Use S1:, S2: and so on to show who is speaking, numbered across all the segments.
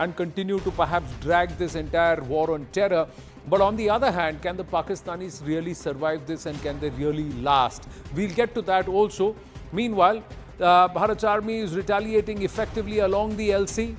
S1: and continue to perhaps drag this entire war on terror. But on the other hand, can the Pakistanis really survive this and can they really last? We'll get to that also. Meanwhile, Bharat's army is retaliating effectively along the LC.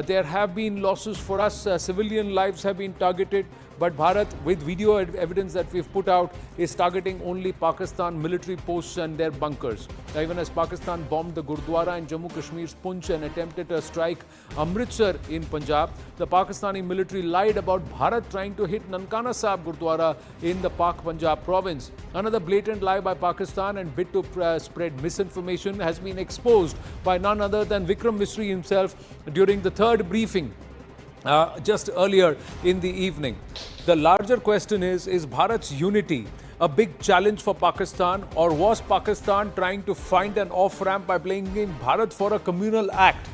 S1: There have been losses for us. Civilian lives have been targeted. But Bharat, with video evidence that we've put out, is targeting only Pakistan military posts and their bunkers. Even as Pakistan bombed the Gurdwara in Jammu Kashmir's Punch and attempted to strike Amritsar in Punjab, the Pakistani military lied about Bharat trying to hit Nankana Sahib Gurdwara in the Pak Punjab province. Another blatant lie by Pakistan and bid to spread misinformation has been exposed by none other than Vikram Misri himself during the third briefing just earlier in the evening. The larger question is Bharat's unity a big challenge for Pakistan, or was Pakistan trying to find an off-ramp by blaming Bharat for a communal act?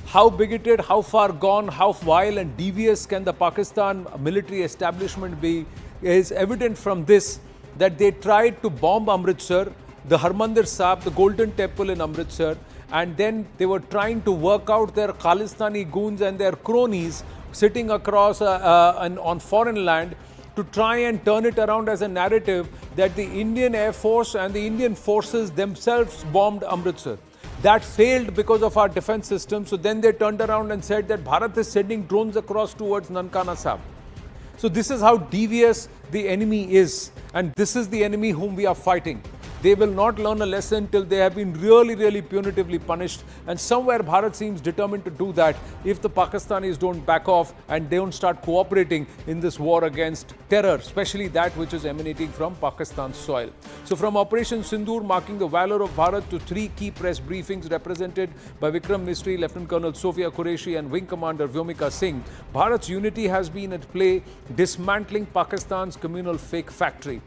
S1: How bigoted, how far gone, how vile and devious can the Pakistan military establishment be is evident from this, that they tried to bomb Amritsar, the Harmandir Sahib, the Golden Temple in Amritsar, and then they were trying to work out their Khalistani goons and their cronies sitting across on foreign land to try and turn it around as a narrative that the Indian Air Force and the Indian forces themselves bombed Amritsar. That failed because of our defense system. So then they turned around and said that Bharat is sending drones across towards Nankana Sahib. So this is how devious the enemy is, and this is the enemy whom we are fighting. They will not learn a lesson till they have been really, really punitively punished. And somewhere Bharat seems determined to do that if the Pakistanis don't back off and they don't start cooperating in this war against terror, especially that which is emanating from Pakistan's soil. So from Operation Sindoor, marking the valor of Bharat, to three key press briefings represented by Vikram Misri, Lieutenant Colonel Sophia Qureshi and Wing Commander Vyomika Singh, Bharat's unity has been at play, dismantling Pakistan's communal fake factory.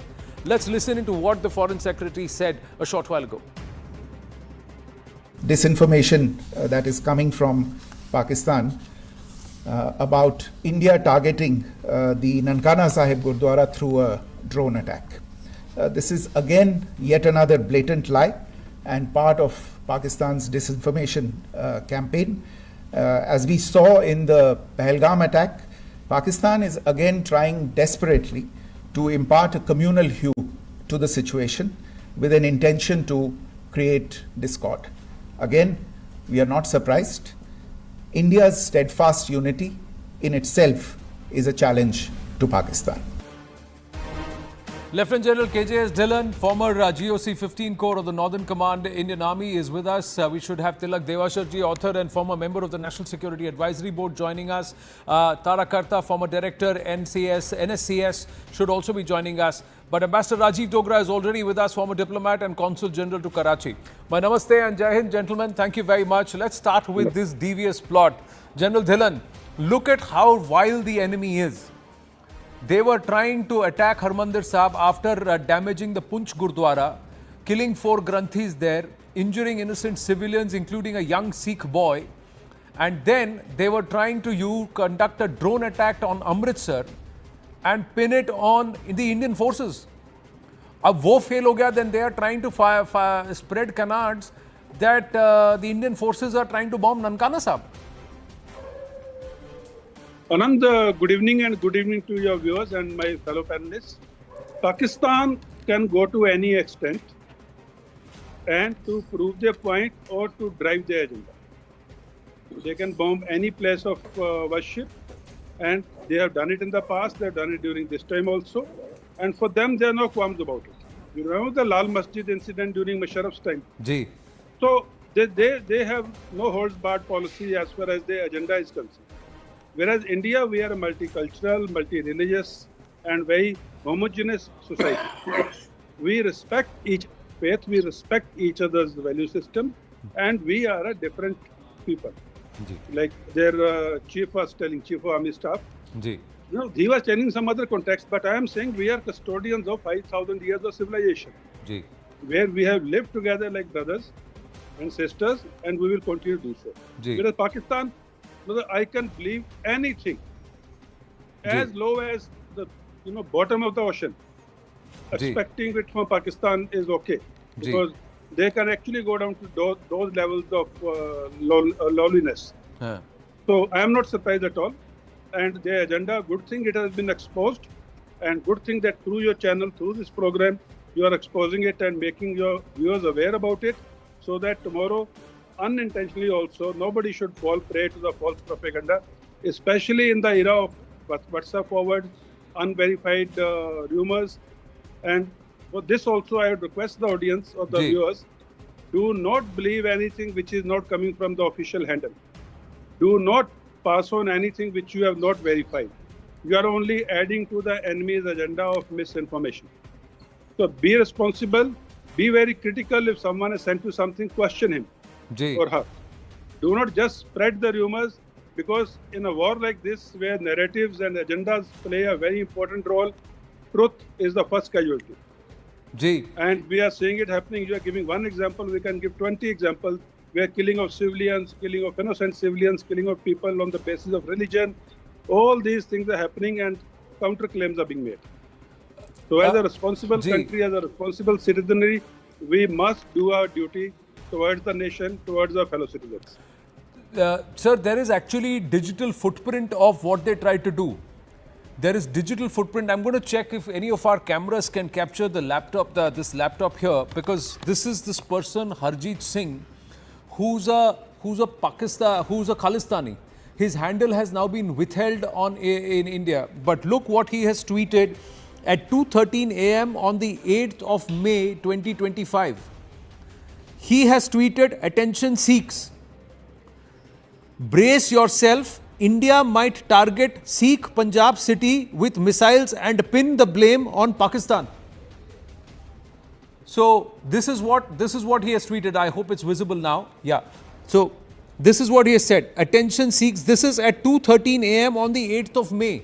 S1: Let's listen into what the Foreign Secretary said a short while ago.
S2: Disinformation that is coming from Pakistan about India targeting the Nankana Sahib Gurdwara through a drone attack. This is again yet another blatant lie and part of Pakistan's disinformation campaign. As we saw in the Pahalgam attack, Pakistan is again trying desperately to impart a communal hue to the situation with an intention to create discord. Again, we are not surprised. India's steadfast unity in itself is a challenge to Pakistan.
S1: Lieutenant General KJS Dhillon, former GOC 15 Corps of the Northern Command Indian Army, is with us. We should have Tilak Devasharji, author and former member of the National Security Advisory Board, joining us. Tara Karta, former director, NSCS, should also be joining us. But Ambassador Rajiv Dogra is already with us, former diplomat and Consul General to Karachi. My namaste and Jai Hind, gentlemen. Thank you very much. Let's start with this devious plot. General Dhillon, look at how vile the enemy is. They were trying to attack Harmandir Sahib after damaging the Punch Gurdwara, killing 4 Granthis there, injuring innocent civilians, including a young Sikh boy. And then they were trying to conduct a drone attack on Amritsar and pin it on the Indian forces. Ab wo fail ho gaya, then they are trying to spread canards that the Indian forces are trying to bomb Nankana Sahib.
S3: Anand, good evening and good evening to your viewers and my fellow panelists. Pakistan can go to any extent and to prove their point or to drive their agenda. They can bomb any place of worship, and they have done it in the past, they have done it during this time also, and for them there are no qualms about it. You remember the Lal Masjid incident during Musharraf's time?
S1: Ji.
S3: So they have no holds barred policy as far as their agenda is concerned. Whereas India, we are a multicultural, multi-religious and very homogeneous society. We respect each faith, we respect each other's value system, and we are a different people.
S1: Ji.
S3: Like their chief was telling, Chief of Army Staff,
S1: Ji.
S3: you know, he was telling some other context, but I am saying we are custodians of 5,000 years of civilization,
S1: Ji.
S3: where we have lived together like brothers and sisters, and we will continue to do so.
S1: Ji.
S3: Whereas Pakistan, I can believe anything as low as the bottom of the ocean. Expecting it from Pakistan is okay, because they can actually go down to those levels of lowliness. So I am not surprised at all. And their agenda, good thing it has been exposed, and good thing that through your channel, through this program, you are exposing it and making your viewers aware about it, so that tomorrow, unintentionally also, nobody should fall prey to the false propaganda, especially in the era of WhatsApp forward, unverified rumors. And for this also, I would request the audience or the viewers, do not believe anything which is not coming from the official handle. Do not pass on anything which you have not verified. You are only adding to the enemy's agenda of misinformation. So be responsible, be very critical. If someone has sent you something, question him or her. Do not just spread the rumors, because in a war like this, where narratives and agendas play a very important role, truth is the first casualty. And we are seeing it happening. You are giving one example, we can give 20 examples, where killing of civilians, killing of innocent civilians, killing of people on the basis of religion, all these things are happening and counterclaims are being made. So as a responsible country, as a responsible citizenry, we must do our duty towards the nation, towards our fellow citizens.
S1: Sir, there is actually digital footprint of what they try to do. There is digital footprint. I'm going to check if any of our cameras can capture the laptop, this laptop here, because this is this person, Harjeet Singh, who's a Khalistani. His handle has now been withheld in India. But look what he has tweeted at 2:13 a.m. on the 8th of May 2025. He has tweeted, "Attention Sikhs, brace yourself. India might target Sikh Punjab city with missiles and pin the blame on Pakistan." So this is what he has tweeted. I hope it's visible now. Yeah. So this is what he has said. "Attention Sikhs." This is at 2:13 a.m. on the 8th of May.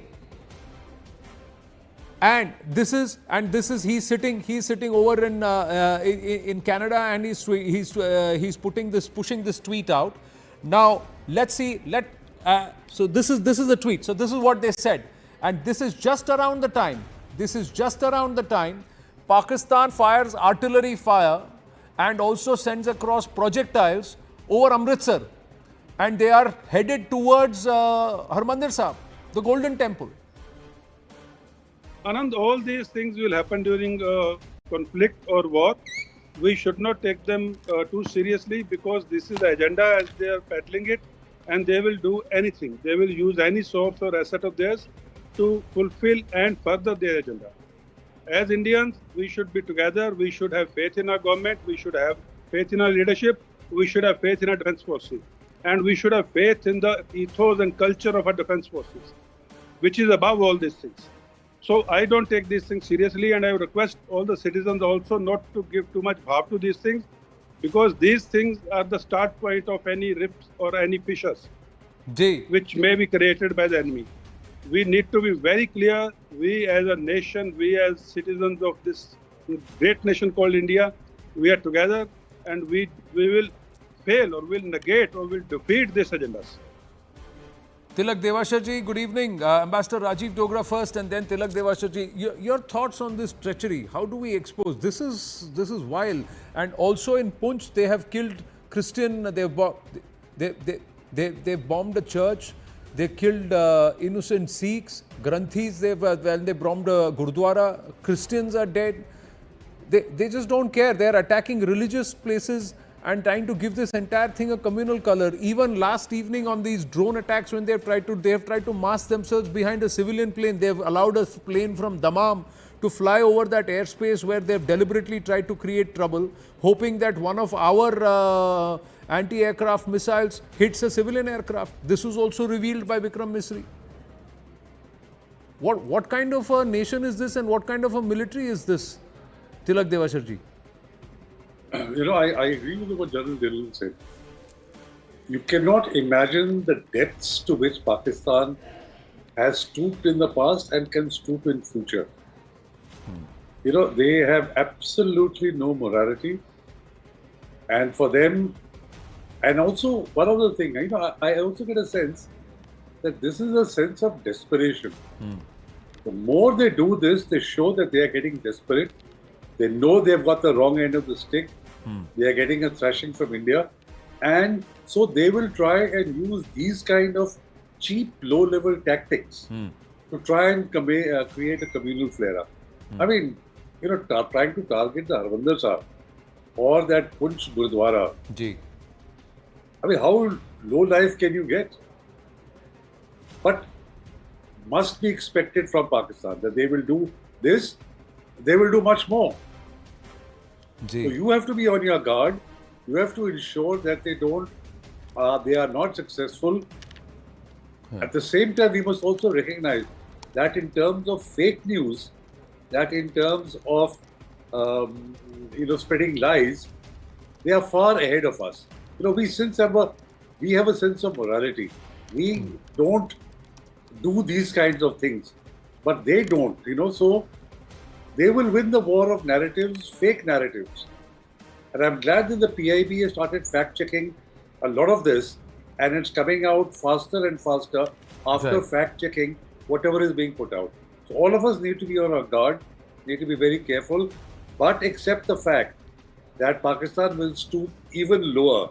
S1: And this is he's sitting over in Canada, and he's pushing this tweet out. Now let's see. So this is the tweet. So this is what they said, and this is just around the time. Pakistan fires artillery fire and also sends across projectiles over Amritsar, and they are headed towards Harmandir Sahib, the Golden Temple.
S3: Anand, all these things will happen during conflict or war. We should not take them too seriously, because this is the agenda as they are peddling it, and they will do anything. They will use any source or asset of theirs to fulfill and further their agenda. As Indians, we should be together. We should have faith in our government. We should have faith in our leadership. We should have faith in our defense forces. And we should have faith in the ethos and culture of our defense forces, which is above all these things. So I don't take these things seriously, and I request all the citizens also not to give too much bhav to these things, because these things are the start point of any rifts or any fissures which may be created by the enemy. We need to be very clear. We as a nation, we as citizens of this great nation called India, we are together, and we will fail or will negate or will defeat these agendas.
S1: Tilak Devashar ji, good evening. Ambassador Rajiv Dogra first, and then Tilak Devashar ji. Your thoughts on this treachery? How do we expose? This is wild. And also in Punch, they have killed Christian. They've bombed a church. They killed innocent Sikhs, Granthis. They bombed a Gurdwara. Christians are dead. They just don't care. They are attacking religious places and trying to give this entire thing a communal color. Even last evening on these drone attacks, when they have tried to mask themselves behind a civilian plane, they have allowed a plane from Dammam to fly over that airspace where they have deliberately tried to create trouble, hoping that one of our anti-aircraft missiles hits a civilian aircraft. This was also revealed by Vikram Misri. What kind of a nation is this, and what kind of a military is this, Tilak Devashar ji?
S4: I agree with what General Dillon said. You cannot imagine the depths to which Pakistan has stooped in the past and can stoop in future. They have absolutely no morality. And for them, and also one other thing, I also get a sense that this is a sense of desperation. The more they do this, they show that they are getting desperate. They know they've got the wrong end of the stick. They are getting a thrashing from India. And so they will try and use these kind of cheap, low-level tactics to try and create a communal flare-up. I mean, trying to target the Harmandir Sahib or that Punch Gurdwara.
S1: Ji.
S4: I mean, how low life can you get? But must be expected from Pakistan that they will do this, they will do much more.
S1: Ji.
S4: So you have to be on your guard. You have to ensure that they are not successful. At the same time, we must also recognize that in terms of fake news, that in terms of spreading lies, they are far ahead of us. We have a sense of morality. We don't do these kinds of things, but they don't. So they will win the war of narratives, fake narratives. And I'm glad that the PIB has started fact-checking a lot of this, and it's coming out faster and faster after fact-checking whatever is being put out. So all of us need to be on our guard, need to be very careful, but accept the fact that Pakistan will stoop even lower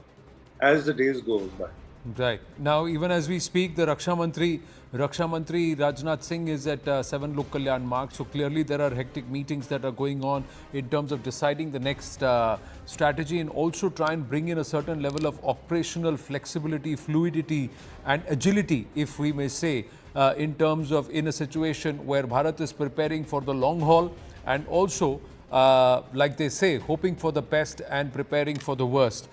S4: as the days go by.
S1: Right. Now, even as we speak, the Raksha Mantri Rajnath Singh is at 7 Lok Kalyan Marg. So clearly there are hectic meetings that are going on in terms of deciding the next strategy, and also try and bring in a certain level of operational flexibility, fluidity and agility, if we may say, in terms of in a situation where Bharat is preparing for the long haul and also, like they say, hoping for the best and preparing for the worst.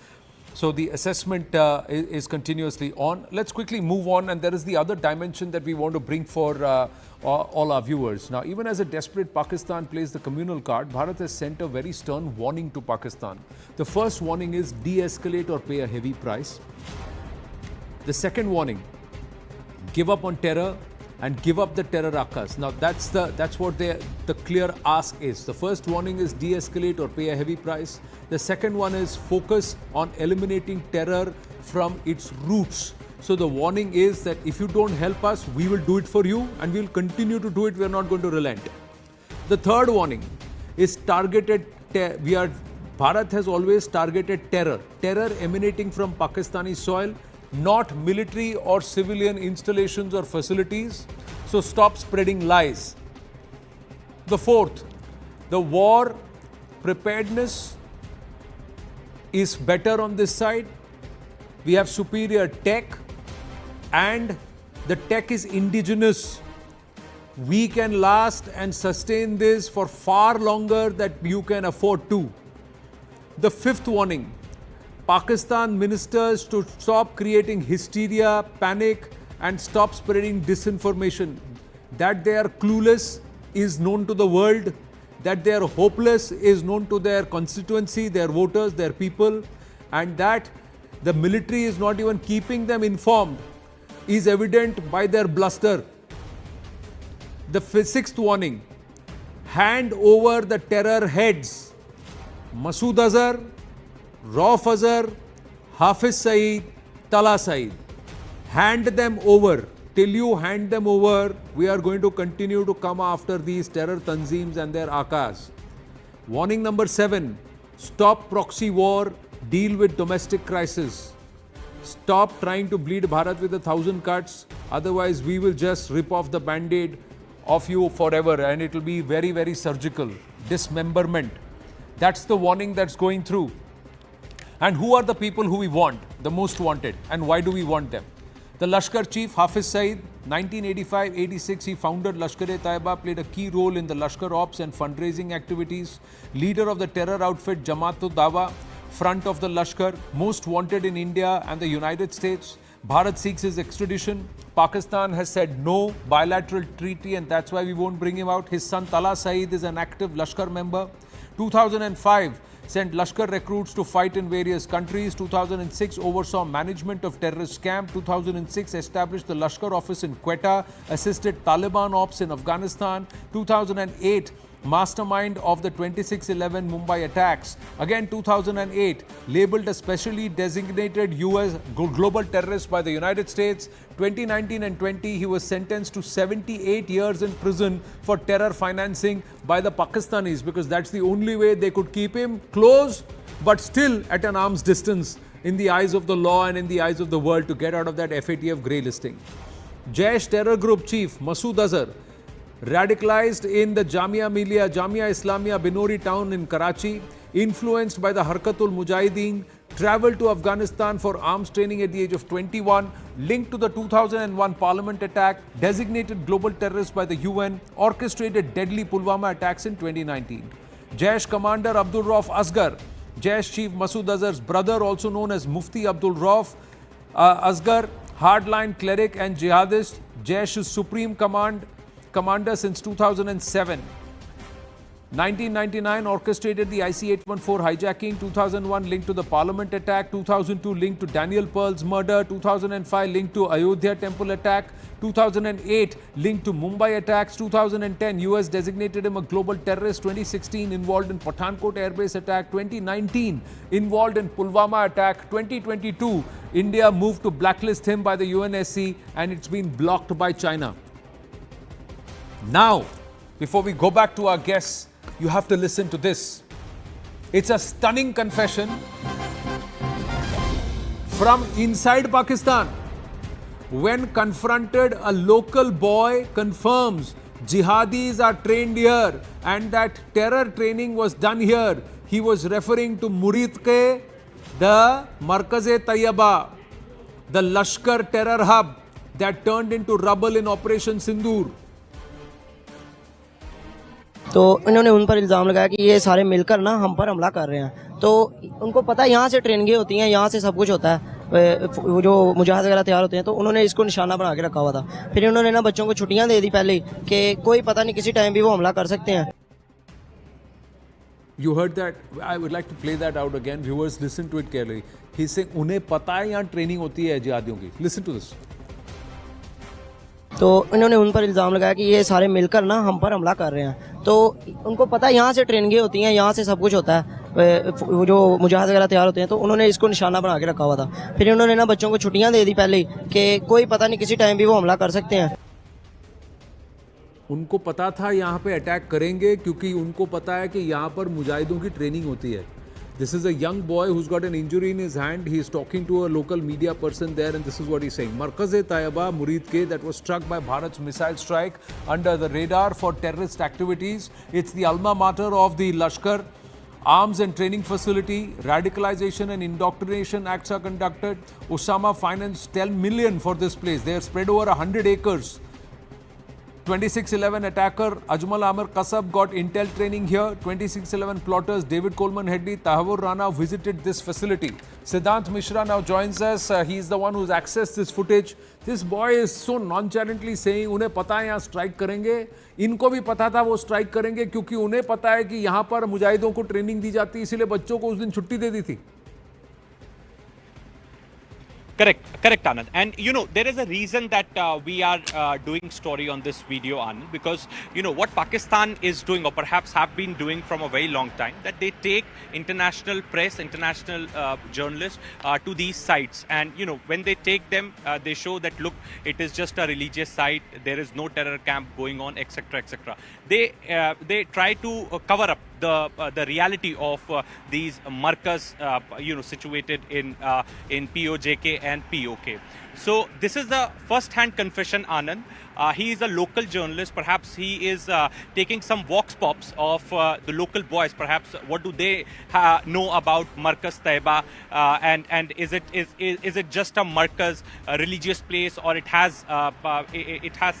S1: So the assessment is continuously on. Let's quickly move on, and there is the other dimension that we want to bring for all our viewers. Now, even as a desperate Pakistan plays the communal card, Bharat has sent a very stern warning to Pakistan. The first warning is de-escalate or pay a heavy price. The second warning, give up on terror and give up the terror akas. Now that's what the clear ask is. The first warning is de-escalate or pay a heavy price. The second one is focus on eliminating terror from its roots. So the warning is that if you don't help us, we will do it for you and we will continue to do it. We are not going to relent. The third warning is targeted. Bharat has always targeted terror emanating from Pakistani soil, not military or civilian installations or facilities. So stop spreading lies. The fourth, the war preparedness is better on this side. We have superior tech and the tech is indigenous. We can last and sustain this for far longer than you can afford to. The fifth warning, Pakistan ministers to stop creating hysteria, panic and stop spreading disinformation. That they are clueless is known to the world. That they are hopeless is known to their constituency, their voters, their people. And that the military is not even keeping them informed is evident by their bluster. The sixth warning, hand over the terror heads. Masood Azhar, Rauf Azhar, Hafiz Saeed, Tala Saeed. Hand them over. Till you hand them over, we are going to continue to come after these terror tanzeems and their akas. Warning number 7, stop proxy war, deal with domestic crisis. Stop trying to bleed Bharat with 1,000 cuts, otherwise we will just rip off the band-aid of you forever and it will be very, very surgical. Dismemberment. That's the warning that's going through. And who are the people who we want, the most wanted, and why do we want them? The Lashkar Chief Hafiz Saeed, 1985-86, he founded Lashkar-e-Taiba, played a key role in the Lashkar Ops and fundraising activities. Leader of the terror outfit Jamaat-ud-Dawa, front of the Lashkar, most wanted in India and the United States. Bharat seeks his extradition. Pakistan has said no bilateral treaty and that's why we won't bring him out. His son Tala Saeed is an active Lashkar member. 2005, sent Lashkar recruits to fight in various countries. 2006, oversaw management of terrorist camp. 2006, established the Lashkar office in Quetta, assisted Taliban ops in Afghanistan. 2008, mastermind of the 26/11 Mumbai attacks. Again 2008, labelled a specially designated US global terrorist by the United States. 2019 and 20, he was sentenced to 78 years in prison for terror financing by the Pakistanis, because that's the only way they could keep him close but still at an arm's distance in the eyes of the law and in the eyes of the world to get out of that FATF grey listing. Jaish terror group chief Masood Azhar, radicalized in the Jamia Islamia Binori town in Karachi, influenced by the Harkatul Mujahideen, travelled to Afghanistan for arms training at the age of 21, linked to the 2001 parliament attack, designated global terrorist by the UN, orchestrated deadly Pulwama attacks in 2019. Jaish commander Abdul Rauf Asgar, Jaish chief Masood Azhar's brother, also known as Mufti Abdul Rauf Asgar, hardline cleric and jihadist, Jaish's supreme commander since 2007. 1999 orchestrated the IC-814 hijacking, 2001 linked to the parliament attack, 2002 linked to Daniel Pearl's murder, 2005 linked to Ayodhya temple attack, 2008 linked to Mumbai attacks, 2010 US designated him a global terrorist, 2016 involved in Pathankot airbase attack, 2019 involved in Pulwama attack, 2022 India moved to blacklist him by the UNSC and it's been blocked by China. Now, before we go back to our guests, you have to listen to this. It's a stunning confession from inside Pakistan. When confronted, a local boy confirms jihadis are trained here and that terror training was done here. He was referring to Muridke, the Markaz-e-Tayyaba, the Lashkar terror hub that turned into rubble in Operation Sindoor.
S5: तो इन्होंने उन पर इल्ज़ाम लगाया कि ये सारे मिलकर ना हम पर हमला कर रहे हैं। तो उनको पता है यहाँ से ट्रेनिंगें होती हैं, यहाँ से सब कुछ होता है, जो मुजाहिद वगैरह तैयार होते हैं, तो उन्होंने इसको निशाना बना के रखा हुआ था। फिर उन्होंने ना बच्चों को छुट्टियाँ दे दी पहले कि कोई पता नहीं किसी टाइम भी वो हमला कर सकते हैं।
S1: You heard that? I would like to play that out again. Viewers, listen to it carefully. He's saying उन्हें पता है यहाँ ट्रेनिंग होती है जिहादियों की. Listen to this.
S5: तो इन्होंने उन पर इल्ज़ाम लगाया कि ये सारे मिलकर ना हम पर हमला कर रहे हैं। तो उनको पता है यहाँ से ट्रेनिंगें होती हैं, यहाँ से सब कुछ होता है, जो मुजाहिद वगैरह तैयार होते हैं, तो उन्होंने इसको निशाना बना के रखा हुआ था। फिर उन्होंने ना बच्चों को छुट्टियाँ दे दी पहले कि कोई पता नहीं किसी टाइम भी वो हमला कर सकते हैं।
S1: उनको पता था यहाँ पे अटैक करेंगे क्योंकि उनको पता है कि यहाँ पर मुजाहिदों की ट्रेनिंग होती है. This is a young boy who's got an injury in his hand. He is talking to a local media person there and this is what he's saying. Markaz-e-Tayyaba, Muridke, that was struck by Bharat's missile strike under the radar for terrorist activities. It's the alma mater of the Lashkar. Arms and training facility, radicalization and indoctrination acts are conducted. Osama financed 10 million for this place. They are spread over 100 acres. 2611 attacker Ajmal Amir Kasab got intel training here. 2611 plotters David Coleman Heddy, Tahavur Rana visited this facility. Siddhant Mishra now joins us. He is the one who's accessed this footage. This boy is so nonchalantly saying, उन्हें पता है यहाँ strike करेंगे. इनको भी पता था वो strike करेंगे क्योंकि उन्हें पता है कि यहाँ पर मुजाहिदों को ट्रेनिंग दी जाती है, इसलिए बच्चों को उस दिन छुट्टी दे दी थी.
S6: Correct, Anand. And you know, there is a reason that we are doing story on this video, Anand, because you know what Pakistan is doing, or perhaps have been doing from a very long time, that they take international press, international journalists to these sites, and you know, when they take them, they show that look, it is just a religious site, there is no terror camp going on, etc., etc. They try to cover up the reality of these markers, you know, situated in POJK and POK. So this is the first-hand confession, Anand. He is a local journalist. Perhaps he is taking some vox pops of the local boys. Perhaps what do they know about Markaz Taiba, and is it just a Markaz religious place, or it has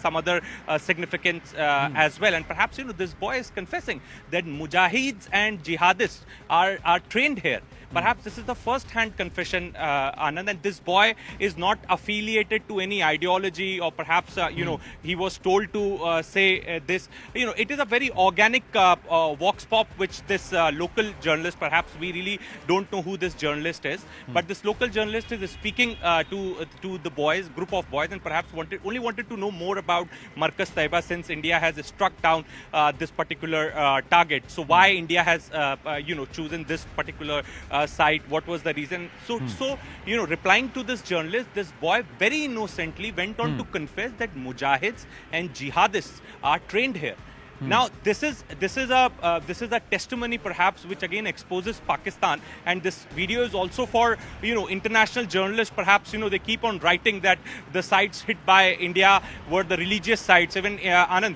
S6: some other significance as well? And perhaps, you know, this boy is confessing that mujahids and jihadists are trained here. Perhaps this is the first-hand confession, Anand, and this boy is not affiliated to any ideology, or perhaps, you know, he was told to say this. You know, it is a very organic vox pop which this local journalist, perhaps we really don't know who this journalist is, but this local journalist is speaking to the boys, group of boys, and perhaps only wanted to know more about Markaz Taiba, since India has struck down this particular target. So why India has, you know, chosen this particular site, what was the reason? So, you know, replying to this journalist, this boy very innocently went on to confess that mujahids and jihadists are trained here. Now, this is a testimony, perhaps, which again exposes Pakistan. And this video is also for international journalists. Perhaps they keep on writing that the sites hit by India were the religious sites. Even Anand,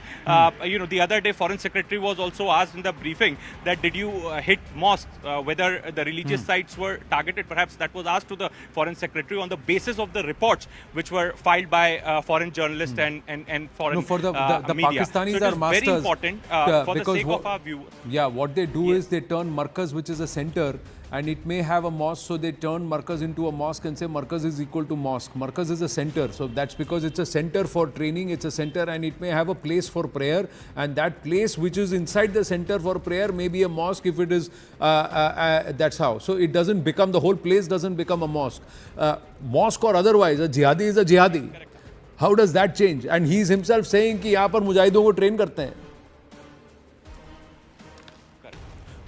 S6: the other day, Foreign Secretary was also asked in the briefing that did you hit mosques, whether the religious sites were targeted. Perhaps that was asked to the Foreign Secretary on the basis of the reports which were filed by foreign journalists and foreign
S1: No, for the
S6: media.
S1: Pakistanis
S6: So it
S1: are
S6: is
S1: masters.
S6: very important for the
S1: because
S6: sake of our viewers.
S1: Yeah, what they do is they turn Markaz, which is a center, and it may have a mosque, so they turn Markaz into a mosque and say Markaz is equal to mosque. Markaz is a center, so that's because it's a center for training, it's a center, and it may have a place for prayer, and that place which is inside the center for prayer may be a mosque if it is, that's how. So it doesn't become, the whole place doesn't become a mosque. Mosque or otherwise, a jihadi is a jihadi. How does that change? And he is himself saying कि यहाँ पर मुजाहिदों को train करते हैं.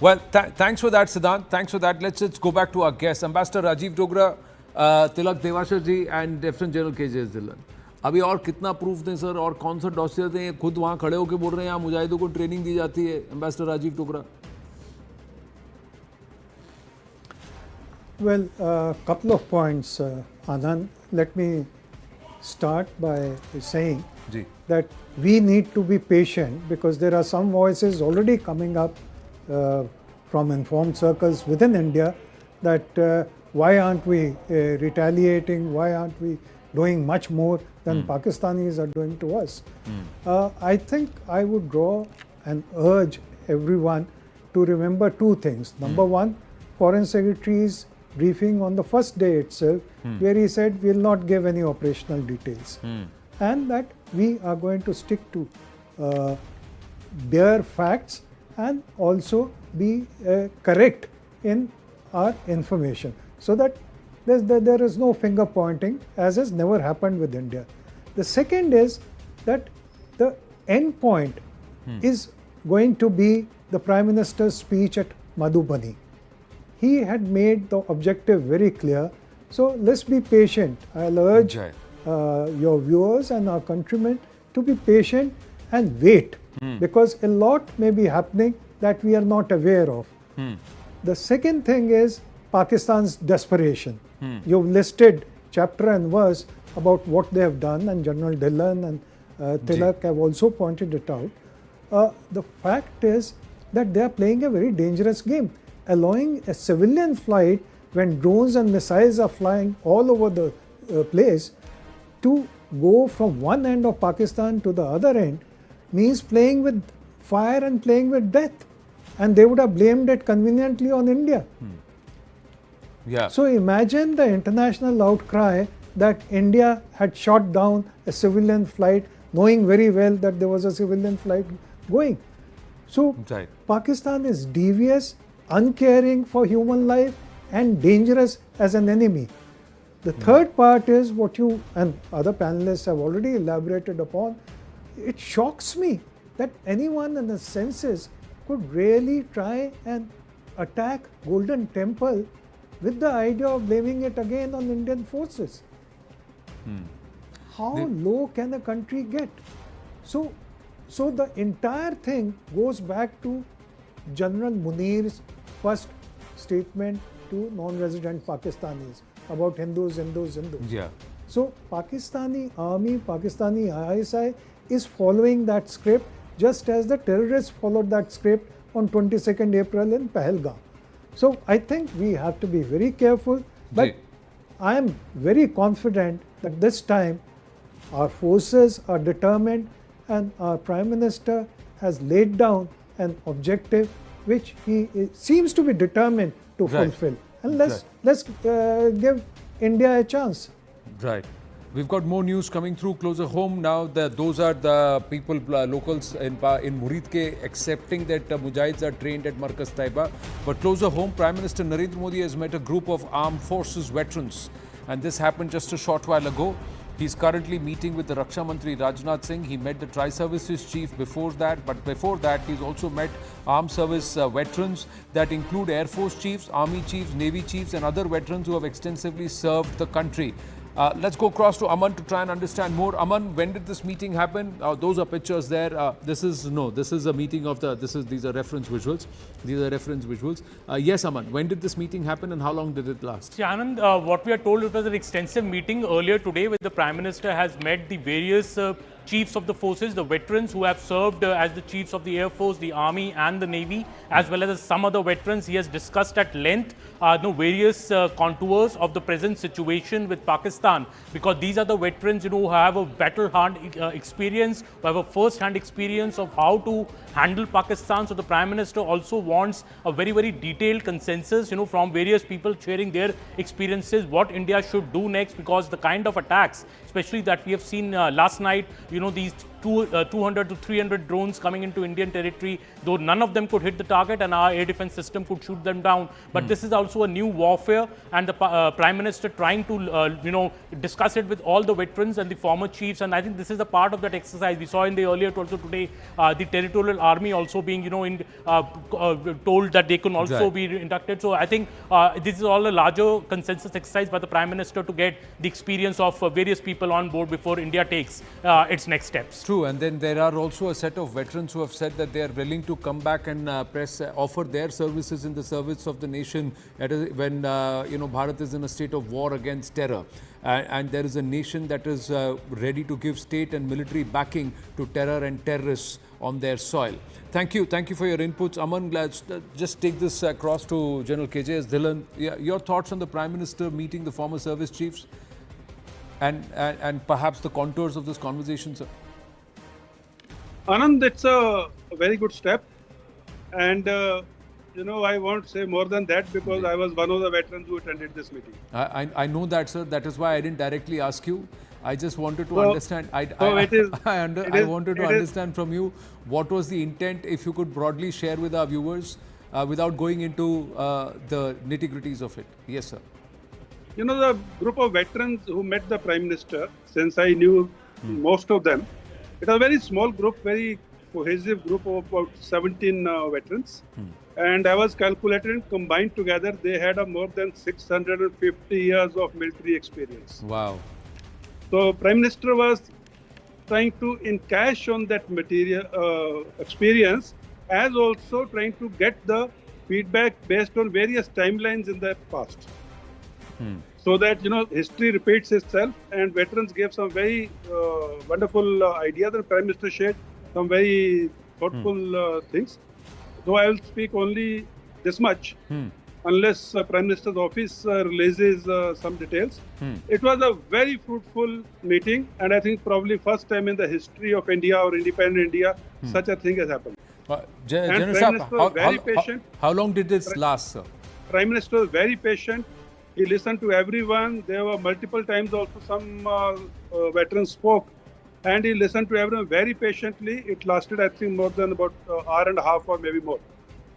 S1: Well, thanks for that, Siddhant. Thanks for that. Let's go back to our guests. Ambassador Rajiv Dogra, Tilak Devashar ji and Lieutenant General KJS Dhillon. अभी और कितना proof दें सर और कौन सा डॉसियर दें? खुद वहाँ खड़े होकर बोल रहे हैं यहाँ मुजाहिदों को ट्रेनिंग दी जाती है. Ambassador Rajiv Dogra.
S7: Well, a couple of points, Anand. Let me start by saying that we need to be patient because there are some voices already coming up from informed circles within India that why aren't we retaliating, why aren't we doing much more than Pakistanis are doing to us. I think I would draw and urge everyone to remember two things. Number one, Foreign Secretary's briefing on the first day itself, where he said we will not give any operational details, and that we are going to stick to their facts and also be correct in our information, so that there is no finger pointing, as has never happened with India. The second is that the end point is going to be the Prime Minister's speech at Madhubani. He had made the objective very clear. So let's be patient. I'll urge your viewers and our countrymen to be patient and wait, because a lot may be happening that we are not aware of. The second thing is Pakistan's desperation. You've listed chapter and verse about what they have done, and General Dhillon and Tilak have also pointed it out. The fact is that they are playing a very dangerous game, allowing a civilian flight when drones and missiles are flying all over the place to go from one end of Pakistan to the other end means playing with fire and playing with death. And they would have blamed it conveniently on India. So imagine the international outcry that India had shot down a civilian flight, knowing very well that there was a civilian flight going. So Pakistan is devious, uncaring for human life, and dangerous as an enemy. The third part is what you and other panelists have already elaborated upon. It shocks me that anyone in the senses could really try and attack Golden Temple with the idea of blaming it again on Indian forces. How low can a country get? So the entire thing goes back to General Munir's first statement to non-resident Pakistanis about Hindus. So Pakistani army, Pakistani ISI is following that script just as the terrorists followed that script on 22nd April in Pahalgam. So I think we have to be very careful, but I am very confident that this time our forces are determined and our Prime Minister has laid down an objective which he seems to be determined to fulfill. And let's give India a chance.
S1: We've got more news coming through closer home now. Those are the people, locals in Murid accepting that Mujahids are trained at Markaz Taiba. But closer home, Prime Minister Narendra Modi has met a group of armed forces veterans. And this happened just a short while ago. He's currently meeting with the Raksha Mantri Rajnath Singh. He met the Tri-Services Chief before that. But before that, he's also met armed service veterans that include Air Force Chiefs, Army Chiefs, Navy Chiefs and other veterans who have extensively served the country. Let's go across to Aman to try and understand more. Aman, when did this meeting happen? Those are pictures there. This is a meeting of these are reference visuals. These are reference visuals. Yes, Aman, when did this meeting happen and how long did it last?
S8: See, Anand, what we are told, it was an extensive meeting earlier today where the Prime Minister has met the various chiefs of the forces, the veterans who have served as the chiefs of the Air Force, the Army and the Navy, as well as some other veterans. He has discussed at length various contours of the present situation with Pakistan, because these are the veterans who have a battle-hardened experience, who have a first-hand experience of how to handle Pakistan. So the Prime Minister also wants a very, very detailed consensus, from various people sharing their experiences, what India should do next, because the kind of attacks, especially that we have seen last night, these 200 to 300 drones coming into Indian territory, though none of them could hit the target and our air defense system could shoot them down. But this is also a new warfare, and the Prime Minister trying to, discuss it with all the veterans and the former chiefs. And I think this is a part of that exercise. We saw in the earlier also today, the territorial army also being, told that they can also be inducted. So I think this is all a larger consensus exercise by the Prime Minister to get the experience of various people on board before India takes its next steps.
S1: True, and then there are also a set of veterans who have said that they are willing to come back and offer their services in the service of the nation when Bharat is in a state of war against terror. And there is a nation that is ready to give state and military backing to terror and terrorists on their soil. Thank you for your inputs. Aman, let's just take this across to General KJS Dhillon. Your thoughts on the Prime Minister meeting the former service chiefs and perhaps the contours of this conversation, sir?
S3: Anand, it's a very good step. And, I won't say more than that because I was one of the veterans who attended this meeting.
S1: I know that, sir. That is why I didn't directly ask you. I just wanted to understand. I wanted to understand from you what was the intent, if you could broadly share with our viewers without going into the nitty-gritties of it. Yes, sir.
S3: The group of veterans who met the Prime Minister, since I knew most of them, it was a very small group, very cohesive group of about 17 veterans. And I was calculating, combined together, they had more than 650 years of military experience.
S1: Wow.
S3: So Prime Minister was trying to encash on that material experience, as also trying to get the feedback based on various timelines in the past. So that, history repeats itself, and veterans gave some very wonderful ideas, and Prime Minister shared some very thoughtful things. Though I will speak only this much, unless Prime Minister's office releases some details. It was a very fruitful meeting, and I think probably first time in the history of India or independent India, such a thing has happened.
S1: General Saab, how long did this last, sir?
S3: Prime Minister was very patient. He listened to everyone. There were multiple times also some veterans spoke, and he listened to everyone very patiently. It lasted, I think, more than about an hour and a half or maybe more.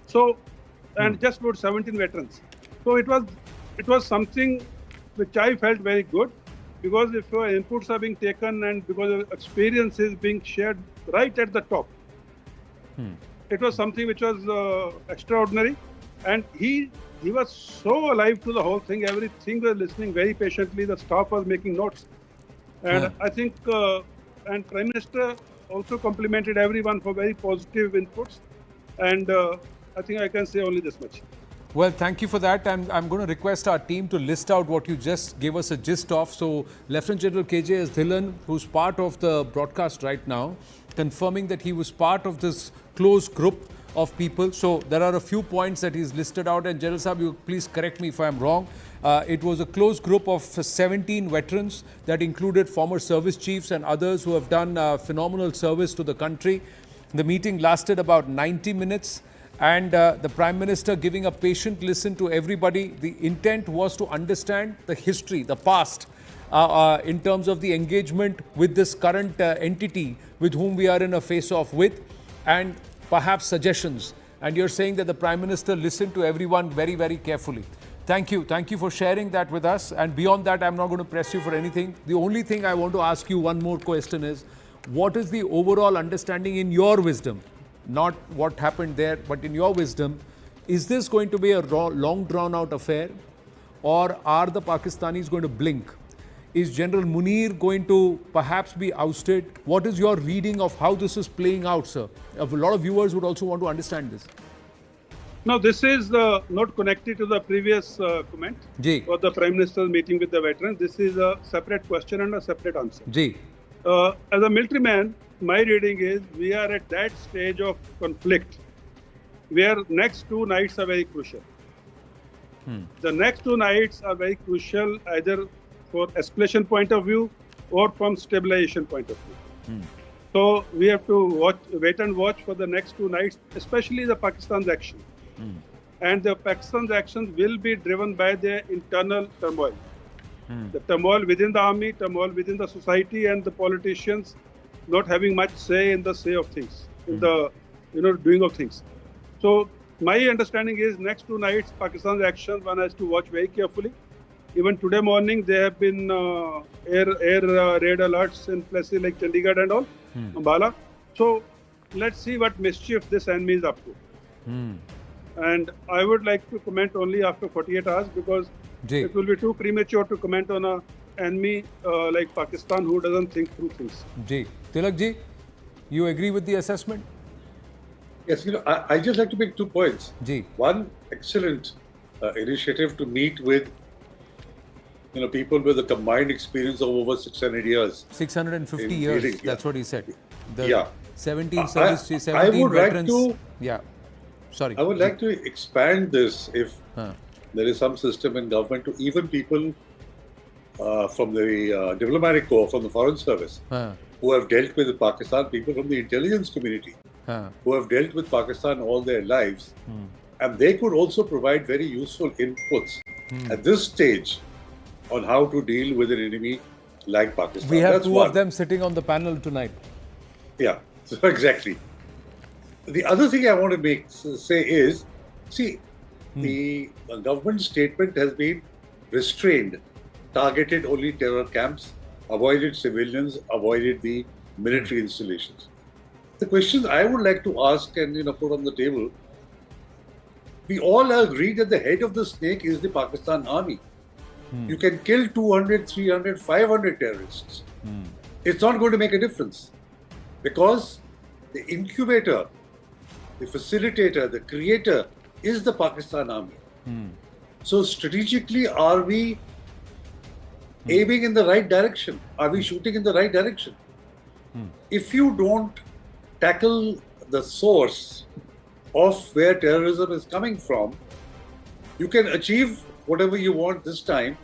S3: So, and just about 17 veterans. So it was something which I felt very good, because if your inputs are being taken and because of experience is being shared right at the top, it was something which was extraordinary. And he was so alive to the whole thing. Everything was listening very patiently. The staff was making notes. And I think, and Prime Minister also complimented everyone for very positive inputs. And I think I can say only this much.
S1: Well, thank you for that. I'm going to request our team to list out what you just gave us a gist of. So, Lieutenant General KJS Dhillon, who's part of the broadcast right now, confirming that he was part of this close group of people. So there are a few points that he's listed out, and General Saab, you please correct me if I'm wrong. It was a close group of 17 veterans that included former service chiefs and others who have done phenomenal service to the country. The meeting lasted about 90 minutes, and the Prime Minister giving a patient listen to everybody. The intent was to understand the history, the past, in terms of the engagement with this current entity with whom we are in a face-off with, and perhaps suggestions. And you're saying that the Prime Minister listened to everyone very, very carefully. Thank you. Thank you for sharing that with us. And beyond that, I'm not going to press you for anything. The only thing I want to ask you one more question is, what is the overall understanding in your wisdom? Not what happened there, but in your wisdom, is this going to be a long drawn out affair, or are the Pakistanis going to blink? Is General Munir going to perhaps be ousted? What is your reading of how this is playing out, sir? A lot of viewers would also want to understand this.
S3: Now, this is not connected to the previous comment
S1: Ji.
S3: or the Prime Minister's meeting with the veterans. This is a separate question and a separate answer.
S1: Ji.
S3: As a military man, my reading is we are at that stage of conflict where next 2 nights are very crucial. The next 2 nights are very crucial either for escalation point of view or from stabilization point of view. So we have to wait and watch for the next 2 nights, especially the Pakistan's action. And the Pakistan's actions will be driven by their internal turmoil. The turmoil within the army, turmoil within the society, and the politicians not having much say in the say of things, in the doing of things. So my understanding is next 2 nights, Pakistan's actions one has to watch very carefully. Even today morning, there have been air raid alerts in places like Chandigarh and all, Ambala. So let's see what mischief this enemy is up to. And I would like to comment only after 48 hours because it will be too premature to comment on an enemy like Pakistan who doesn't think through things.
S1: Tilak ji, you agree with the assessment?
S4: Yes, I just like to make 2 points. One, excellent initiative to meet with people with a combined experience of over 600 years.
S1: 650 years,
S4: leading,
S1: that's what he said.
S4: Yeah.
S1: 17 veterans.
S4: I would like to expand this if there is some system in government to even people from the diplomatic corps, from the foreign service, who have dealt with Pakistan, people from the intelligence community, who have dealt with Pakistan all their lives. And they could also provide very useful inputs at this stage on how to deal with an enemy like Pakistan.
S1: We have 2 of them sitting on the panel tonight.
S4: Yeah, so exactly. The other thing I want to say is, see, the government statement has been restrained, targeted only terror camps, avoided civilians, avoided the military installations. The questions I would like to ask and put on the table, we all agree that the head of the snake is the Pakistan army. You can kill 200, 300, 500 terrorists. It's not going to make a difference because the incubator, the facilitator, the creator is the Pakistan army. So strategically, are we aiming in the right direction? Are we shooting in the right direction? If you don't tackle the source of where terrorism is coming from, you can achieve whatever you want this time.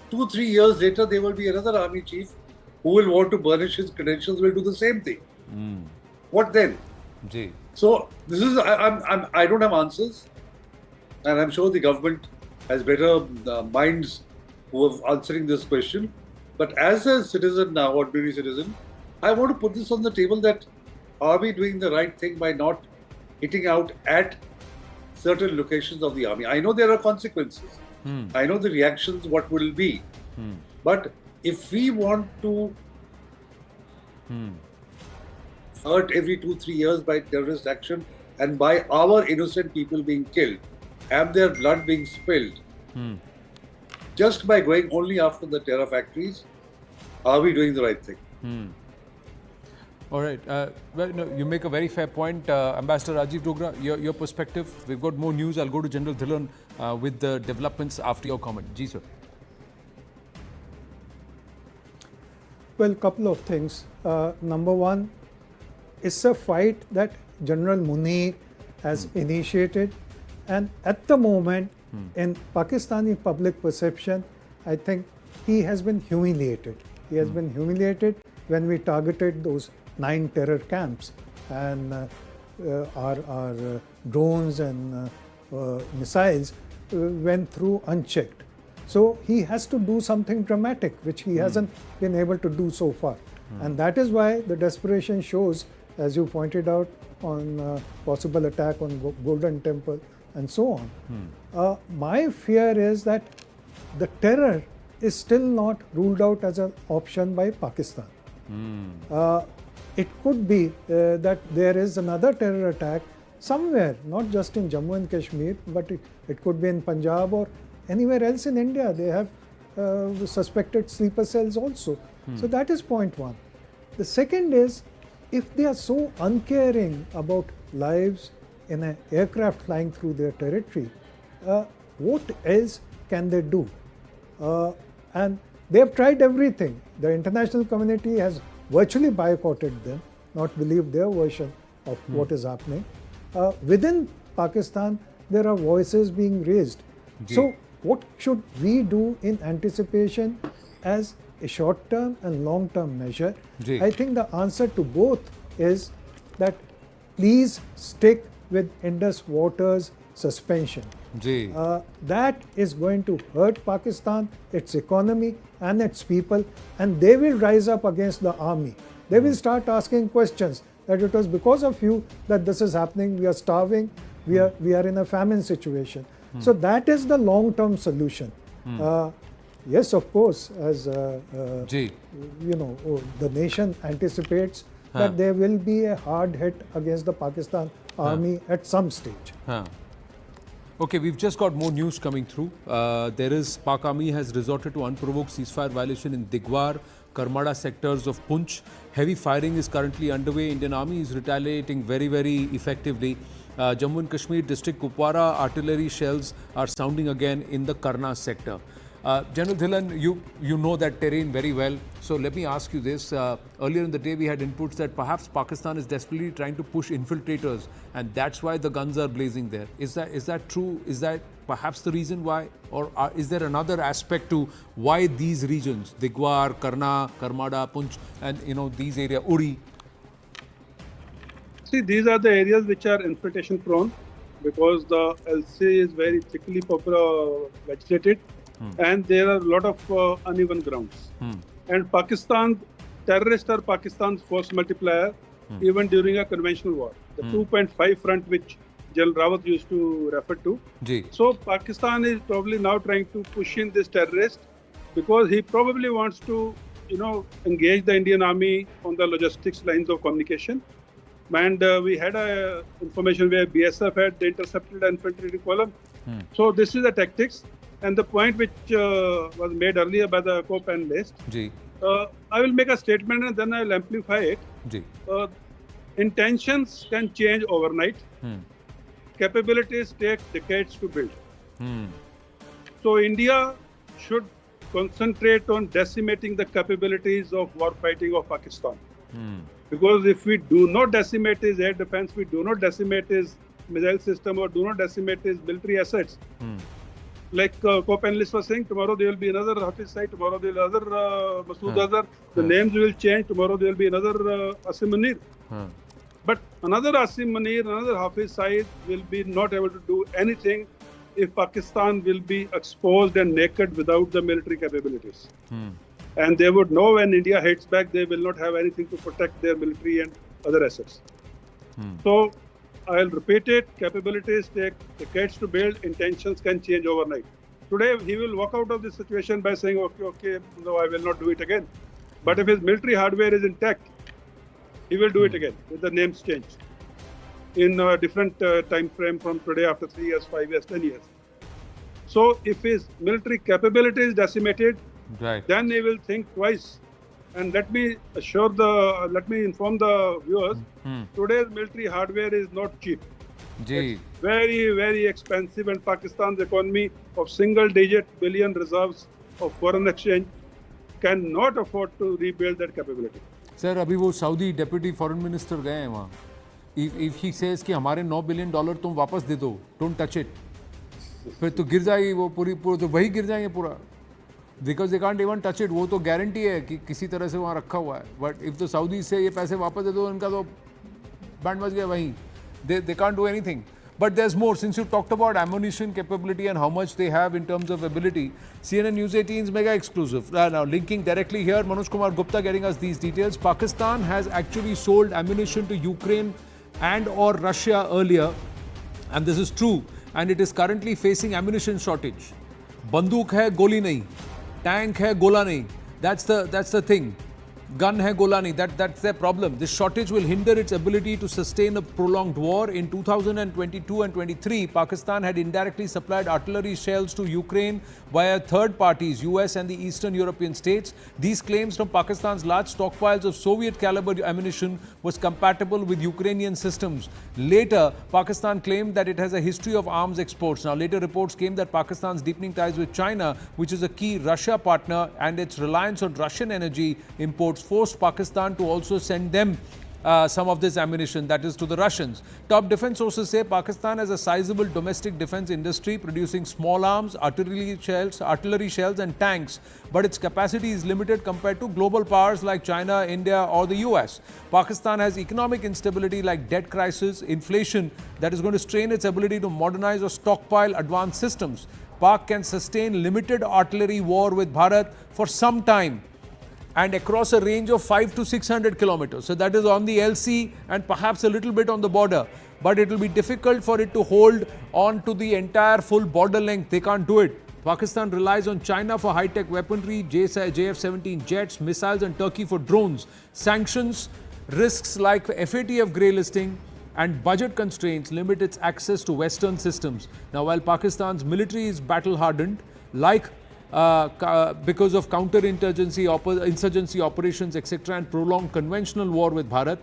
S4: 2-3 years later, there will be another army chief who will want to burnish his credentials, will do the same thing. What then? So this is, I don't have answers, and I'm sure the government has better minds who are answering this question. But as a citizen now, ordinary citizen, I want to put this on the table that are we doing the right thing by not hitting out at certain locations of the army? I know there are consequences. I know the reactions, what will be. But if we want to hurt every 2-3 years by terrorist action and by our innocent people being killed and their blood being spilled, just by going only after the terror factories, are we doing the right thing?
S1: All right. Well, you make a very fair point. Ambassador Rajiv Dogra, your perspective. We've got more news. I'll go to General Dhillon with the developments after your comment. Ji, sir.
S7: Well, couple of things. Number one, it's a fight that General Munir has initiated, and at the moment, in Pakistani public perception, I think he has been humiliated. He has been humiliated when we targeted those 9 terror camps, and our drones and missiles went through unchecked. So he has to do something dramatic, which he hasn't been able to do so far. And that is why the desperation shows, as you pointed out, on possible attack on Golden Temple and so on. My fear is that the terror is still not ruled out as an option by Pakistan. It could be that there is another terror attack somewhere, not just in Jammu and Kashmir, but it could be in Punjab or anywhere else in India. They have suspected sleeper cells also. So that is point one. The second is, if they are so uncaring about lives in an aircraft flying through their territory, what else can they do? And they have tried everything. The international community has virtually boycotted them, not believed their version of what is happening. Within Pakistan, there are voices being raised. So what should we do in anticipation as a short-term and long-term measure? I think the answer to both is that please stick with Indus Waters suspension. That is going to hurt Pakistan, its economy and its people, and they will rise up against the army. They will start asking questions that it was because of you that this is happening, we are starving, we are in a famine situation. So that is the long-term solution. Yes, of course, as the nation anticipates that there will be a hard hit against the Pakistan army at some stage.
S1: Okay, we've just got more news coming through. Pak Army has resorted to unprovoked ceasefire violation in Digwar, Karmada sectors of Punch. Heavy firing is currently underway. Indian Army is retaliating very, very effectively. Jammu and Kashmir district Kupwara artillery shells are sounding again in the Karna sector. General Dhillon, you know that terrain very well. So let me ask you this. Earlier in the day, we had inputs that perhaps Pakistan is desperately trying to push infiltrators, and that's why the guns are blazing there. Is that true? Is that perhaps the reason why? Or is there another aspect to why these regions, Digwar, Karna, Karmada, Punch, and these areas, Uri?
S3: See, these are the areas which are infiltration prone because the LC is very thickly vegetated. And there are a lot of uneven grounds. And Pakistan, terrorists are Pakistan's force multiplier even during a conventional war. The 2.5 front which General Rawat used to refer to. So Pakistan is probably now trying to push in this terrorist because he probably wants to, engage the Indian Army on the logistics lines of communication. And we had information where BSF had intercepted an infantry column. So this is the tactics. And the point which was made earlier by the co-panelist, I will make a statement and then I will amplify it. Intentions can change overnight. Capabilities take decades to build. So India should concentrate on decimating the capabilities of war fighting of Pakistan. Because if we do not decimate his air defense, we do not decimate his missile system or do not decimate his military assets, like co-panelists were saying, tomorrow there will be another Hafiz site, tomorrow there will be another Masood Azhar, the names will change, tomorrow there will be another Asim Munir. But another Asim Munir, another Hafiz site will be not able to do anything if Pakistan will be exposed and naked without the military capabilities. And they would know when India hits back, they will not have anything to protect their military and other assets. So, I'll repeat it, capabilities take decades to build, intentions can change overnight. Today, he will walk out of this situation by saying, okay, no, I will not do it again. But if his military hardware is intact, he will do it again with the names changed in a different time frame from today after 3 years, 5 years, 10 years. So if his military capability is decimated, then he will think twice. And let me inform the viewers, today's military hardware is not cheap. It's very, very expensive, and Pakistan's economy of single-digit billion reserves of foreign exchange cannot afford to rebuild that capability.
S1: Sir, अभी वो Saudi deputy foreign minister गए हैं वहाँ. If he says कि हमारे $9 billion तुम वापस दे दो, don't touch it, फिर तो गिर जाएगी वो पूरी तो वही गिर जाएंगे पूरा. Because they can't even touch it. वो तो गारंटी है कि किसी तरह से वहाँ रखा हुआ है. But if the Saudis से ये पैसे वापस दे दो, उनका तो बैंड बज गया वहीं. They can't do anything. But there's more. Since you talked about ammunition capability and how much they have in terms of ability, CNN News 18's mega exclusive. Now linking directly here, Manoj Kumar Gupta getting us these details. Pakistan has actually sold ammunition to Ukraine and or Russia earlier, and this is true. And it is currently facing ammunition shortage. बंदूक है गोली नहीं, tank है गोला नहीं. That's the thing. gun hai Golani. That's their problem. This shortage will hinder its ability to sustain a prolonged war. In 2022 and 23, Pakistan had indirectly supplied artillery shells to Ukraine via third parties, US and the Eastern European states. These claims from Pakistan's large stockpiles of Soviet caliber ammunition was compatible with Ukrainian systems. Later, Pakistan claimed that it has a history of arms exports. Now, later reports came that Pakistan's deepening ties with China, which is a key Russia partner, and its reliance on Russian energy imports forced Pakistan to also send them some of this ammunition, that is to the Russians. Top defense sources say Pakistan has a sizable domestic defense industry producing small arms, artillery shells and tanks, but its capacity is limited compared to global powers like China, India or the US. Pakistan has economic instability like debt crisis, inflation that is going to strain its ability to modernize or stockpile advanced systems. Pak can sustain limited artillery war with Bharat for some time and across a range of 500 to 600 kilometers. So that is on the LC and perhaps a little bit on the border. But it will be difficult for it to hold on to the entire full border length. They can't do it. Pakistan relies on China for high-tech weaponry, JF-17 jets, missiles and Turkey for drones. Sanctions, risks like FATF grey listing and budget constraints limit its access to Western systems. Now, while Pakistan's military is battle-hardened, like because of insurgency operations, etc., and prolonged conventional war with Bharat,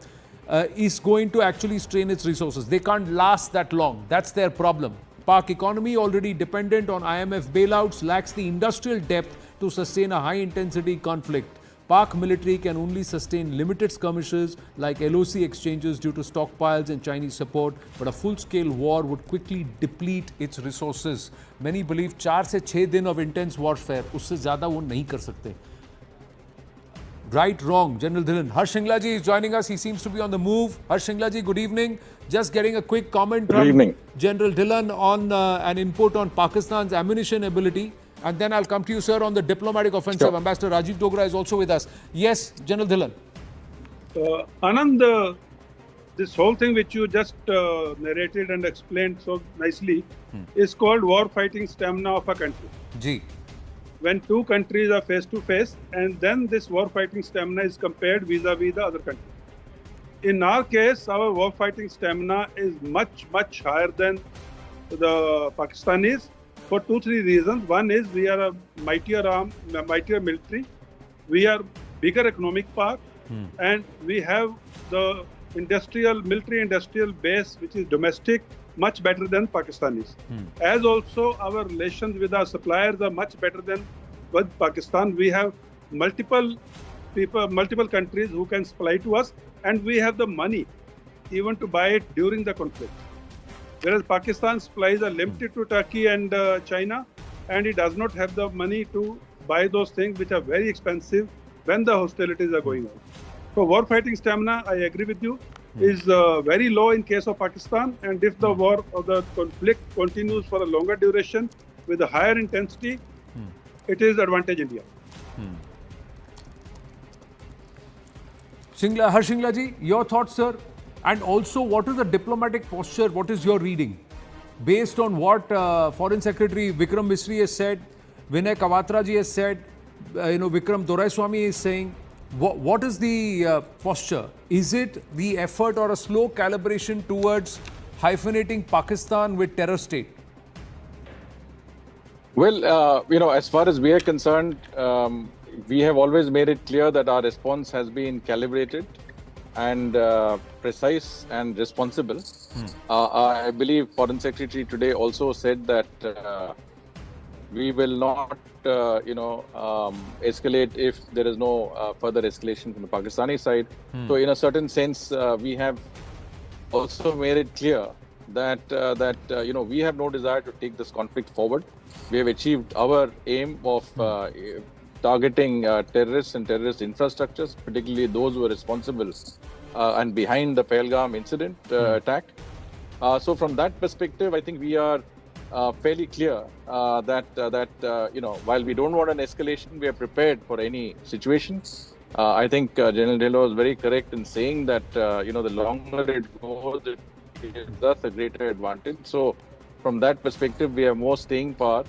S1: is going to actually strain its resources. They can't last that long. That's their problem. Pak economy, already dependent on IMF bailouts, lacks the industrial depth to sustain a high-intensity conflict. Pak military can only sustain limited skirmishes like LOC exchanges due to stockpiles and Chinese support, but a full-scale war would quickly deplete its resources. Many believe 4 से 6 दिन of intense warfare, उससे ज़्यादा वो नहीं कर सकते. Right, wrong, General Dhillon. Harsh Shingla ji is joining us. He seems to be on the move. Harsh Shingla ji, good evening. Just getting a quick comment from General Dhillon on an input on Pakistan's ammunition ability. And then I'll come to you, sir, on the diplomatic offensive. Sure. Ambassador Rajiv Dogra is also with us. Yes, General Dhillon.
S3: Anand, this whole thing which you just narrated and explained so nicely is called war-fighting stamina of a country.
S1: Ji.
S3: When two countries are face-to-face, and then this war-fighting stamina is compared vis-a-vis the other country. In our case, our war-fighting stamina is much, much higher than the Pakistanis. For 2-3 reasons. One is we are a mightier military, we are bigger economic power, and we have the military industrial base which is domestic much better than Pakistanis. As also our relations with our suppliers are much better than with Pakistan. We have multiple countries who can supply to us, and we have the money even to buy it during the conflict. Whereas Pakistan's supplies are limited to Turkey and China, and it does not have the money to buy those things which are very expensive when the hostilities are going on. So war-fighting stamina, I agree with you, is very low in case of Pakistan, and if the war or the conflict continues for a longer duration with a higher intensity, it is advantage India.
S1: Harsh Shingla ji, your thoughts, sir? And also, what is the diplomatic posture? What is your reading? Based on what Foreign Secretary Vikram Misri has said, Vinay Kawatra ji has said, Vikram Doraiswamy is saying, what is the posture? Is it the effort or a slow calibration towards hyphenating Pakistan with terror state?
S9: Well, as far as we are concerned, we have always made it clear that our response has been calibrated and precise and responsible. I believe Foreign Secretary today also said that we will not, escalate if there is no further escalation from the Pakistani side. So, in a certain sense, we have also made it clear that we have no desire to take this conflict forward. We have achieved our aim of targeting terrorists and terrorist infrastructures, particularly those who are responsible and behind the Pahalgam incident attack. So from that perspective, I think we are fairly clear that while we don't want an escalation, we are prepared for any situation. I think General Dhillon was very correct in saying that, the longer it goes, it gives us a greater advantage. So, from that perspective, we have more staying power,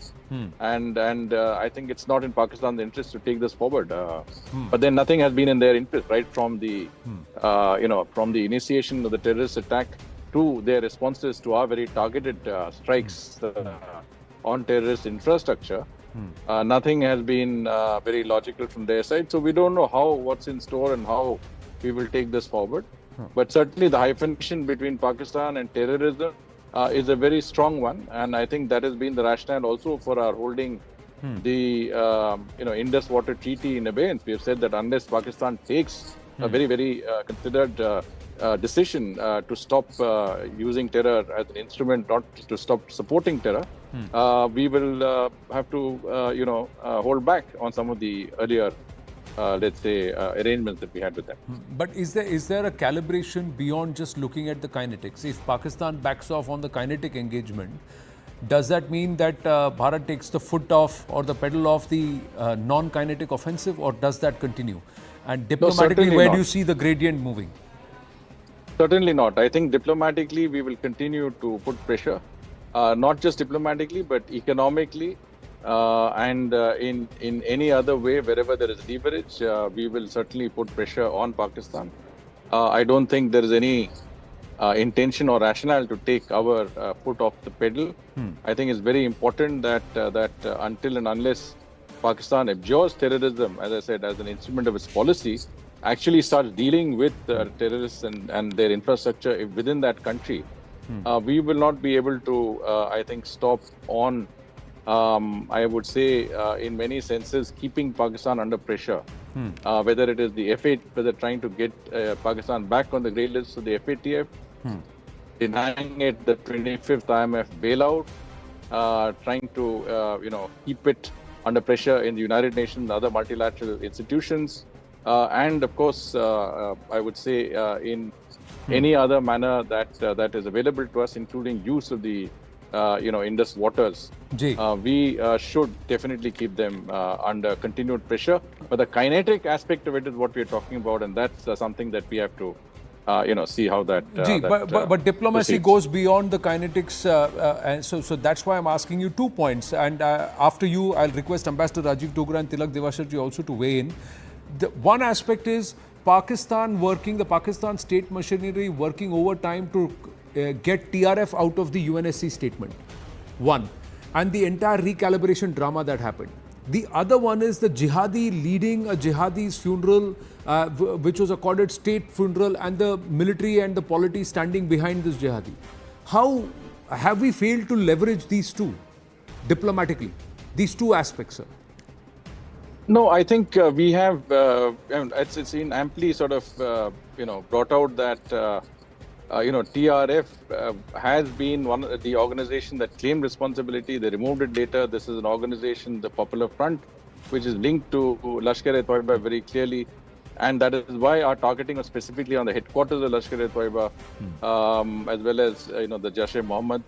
S9: and I think it's not in Pakistan's interest to take this forward. But then nothing has been in their interest, right? From the from the initiation of the terrorist attack to their responses to our very targeted strikes on terrorist infrastructure. Nothing has been very logical from their side. So we don't know what's in store and how we will take this forward. But certainly the hyphenation between Pakistan and terrorism is a very strong one. And I think that has been the rationale also for our holding the Indus Water Treaty in abeyance. We have said that unless Pakistan takes a very, very considered decision to stop using terror as an instrument, not to stop supporting terror, we will have to hold back on some of the earlier let's say arrangements that we had with them.
S1: But is there a calibration beyond just looking at the kinetics? If Pakistan backs off on the kinetic engagement, does that mean that Bharat takes the foot off or the pedal off the non-kinetic offensive, or does that continue? And diplomatically, where do you see the gradient moving?
S9: Certainly not. I think diplomatically we will continue to put pressure, not just diplomatically but economically, and in any other way wherever there is leverage, we will certainly put pressure on Pakistan. I don't think there is any intention or rationale to take our foot off the pedal. I think it's very important that until and unless Pakistan abjures terrorism, as I said, as an instrument of its policy, actually starts dealing with terrorists and their infrastructure within that country, we will not be able to, I think, stop on, I would say, in many senses, keeping Pakistan under pressure. Whether it is the F8, whether trying to get Pakistan back on the grey list of the FATF, denying it the 25th IMF bailout, trying to, keep it under pressure in the United Nations and other multilateral institutions, and of course, I would say in any other manner that is available to us, including use of the Indus waters. We should definitely keep them under continued pressure. But the kinetic aspect of it is what we are talking about, and that's something that we have to see how that.
S1: But diplomacy goes beyond the kinetics, and so that's why I'm asking you 2 points. And after you, I'll request Ambassador Rajiv Dogra and Tilak Devasharji also to weigh in. The one aspect is the Pakistan state machinery working overtime to get TRF out of the UNSC statement. One. And the entire recalibration drama that happened. The other one is the jihadi leading a jihadi's funeral, which was accorded state funeral, and the military and the polity standing behind this jihadi. How have we failed to leverage these two diplomatically? These two aspects, sir?
S9: No, I think we have, it's been amply sort of, brought out that, TRF has been the organization that claimed responsibility. They removed it later. This is an organization, the Popular Front, which is linked to Lashkar-e-Toiba very clearly. And that is why our targeting was specifically on the headquarters of Lashkar-e-Toiba, as well as, the Jaish-e-Mohammed.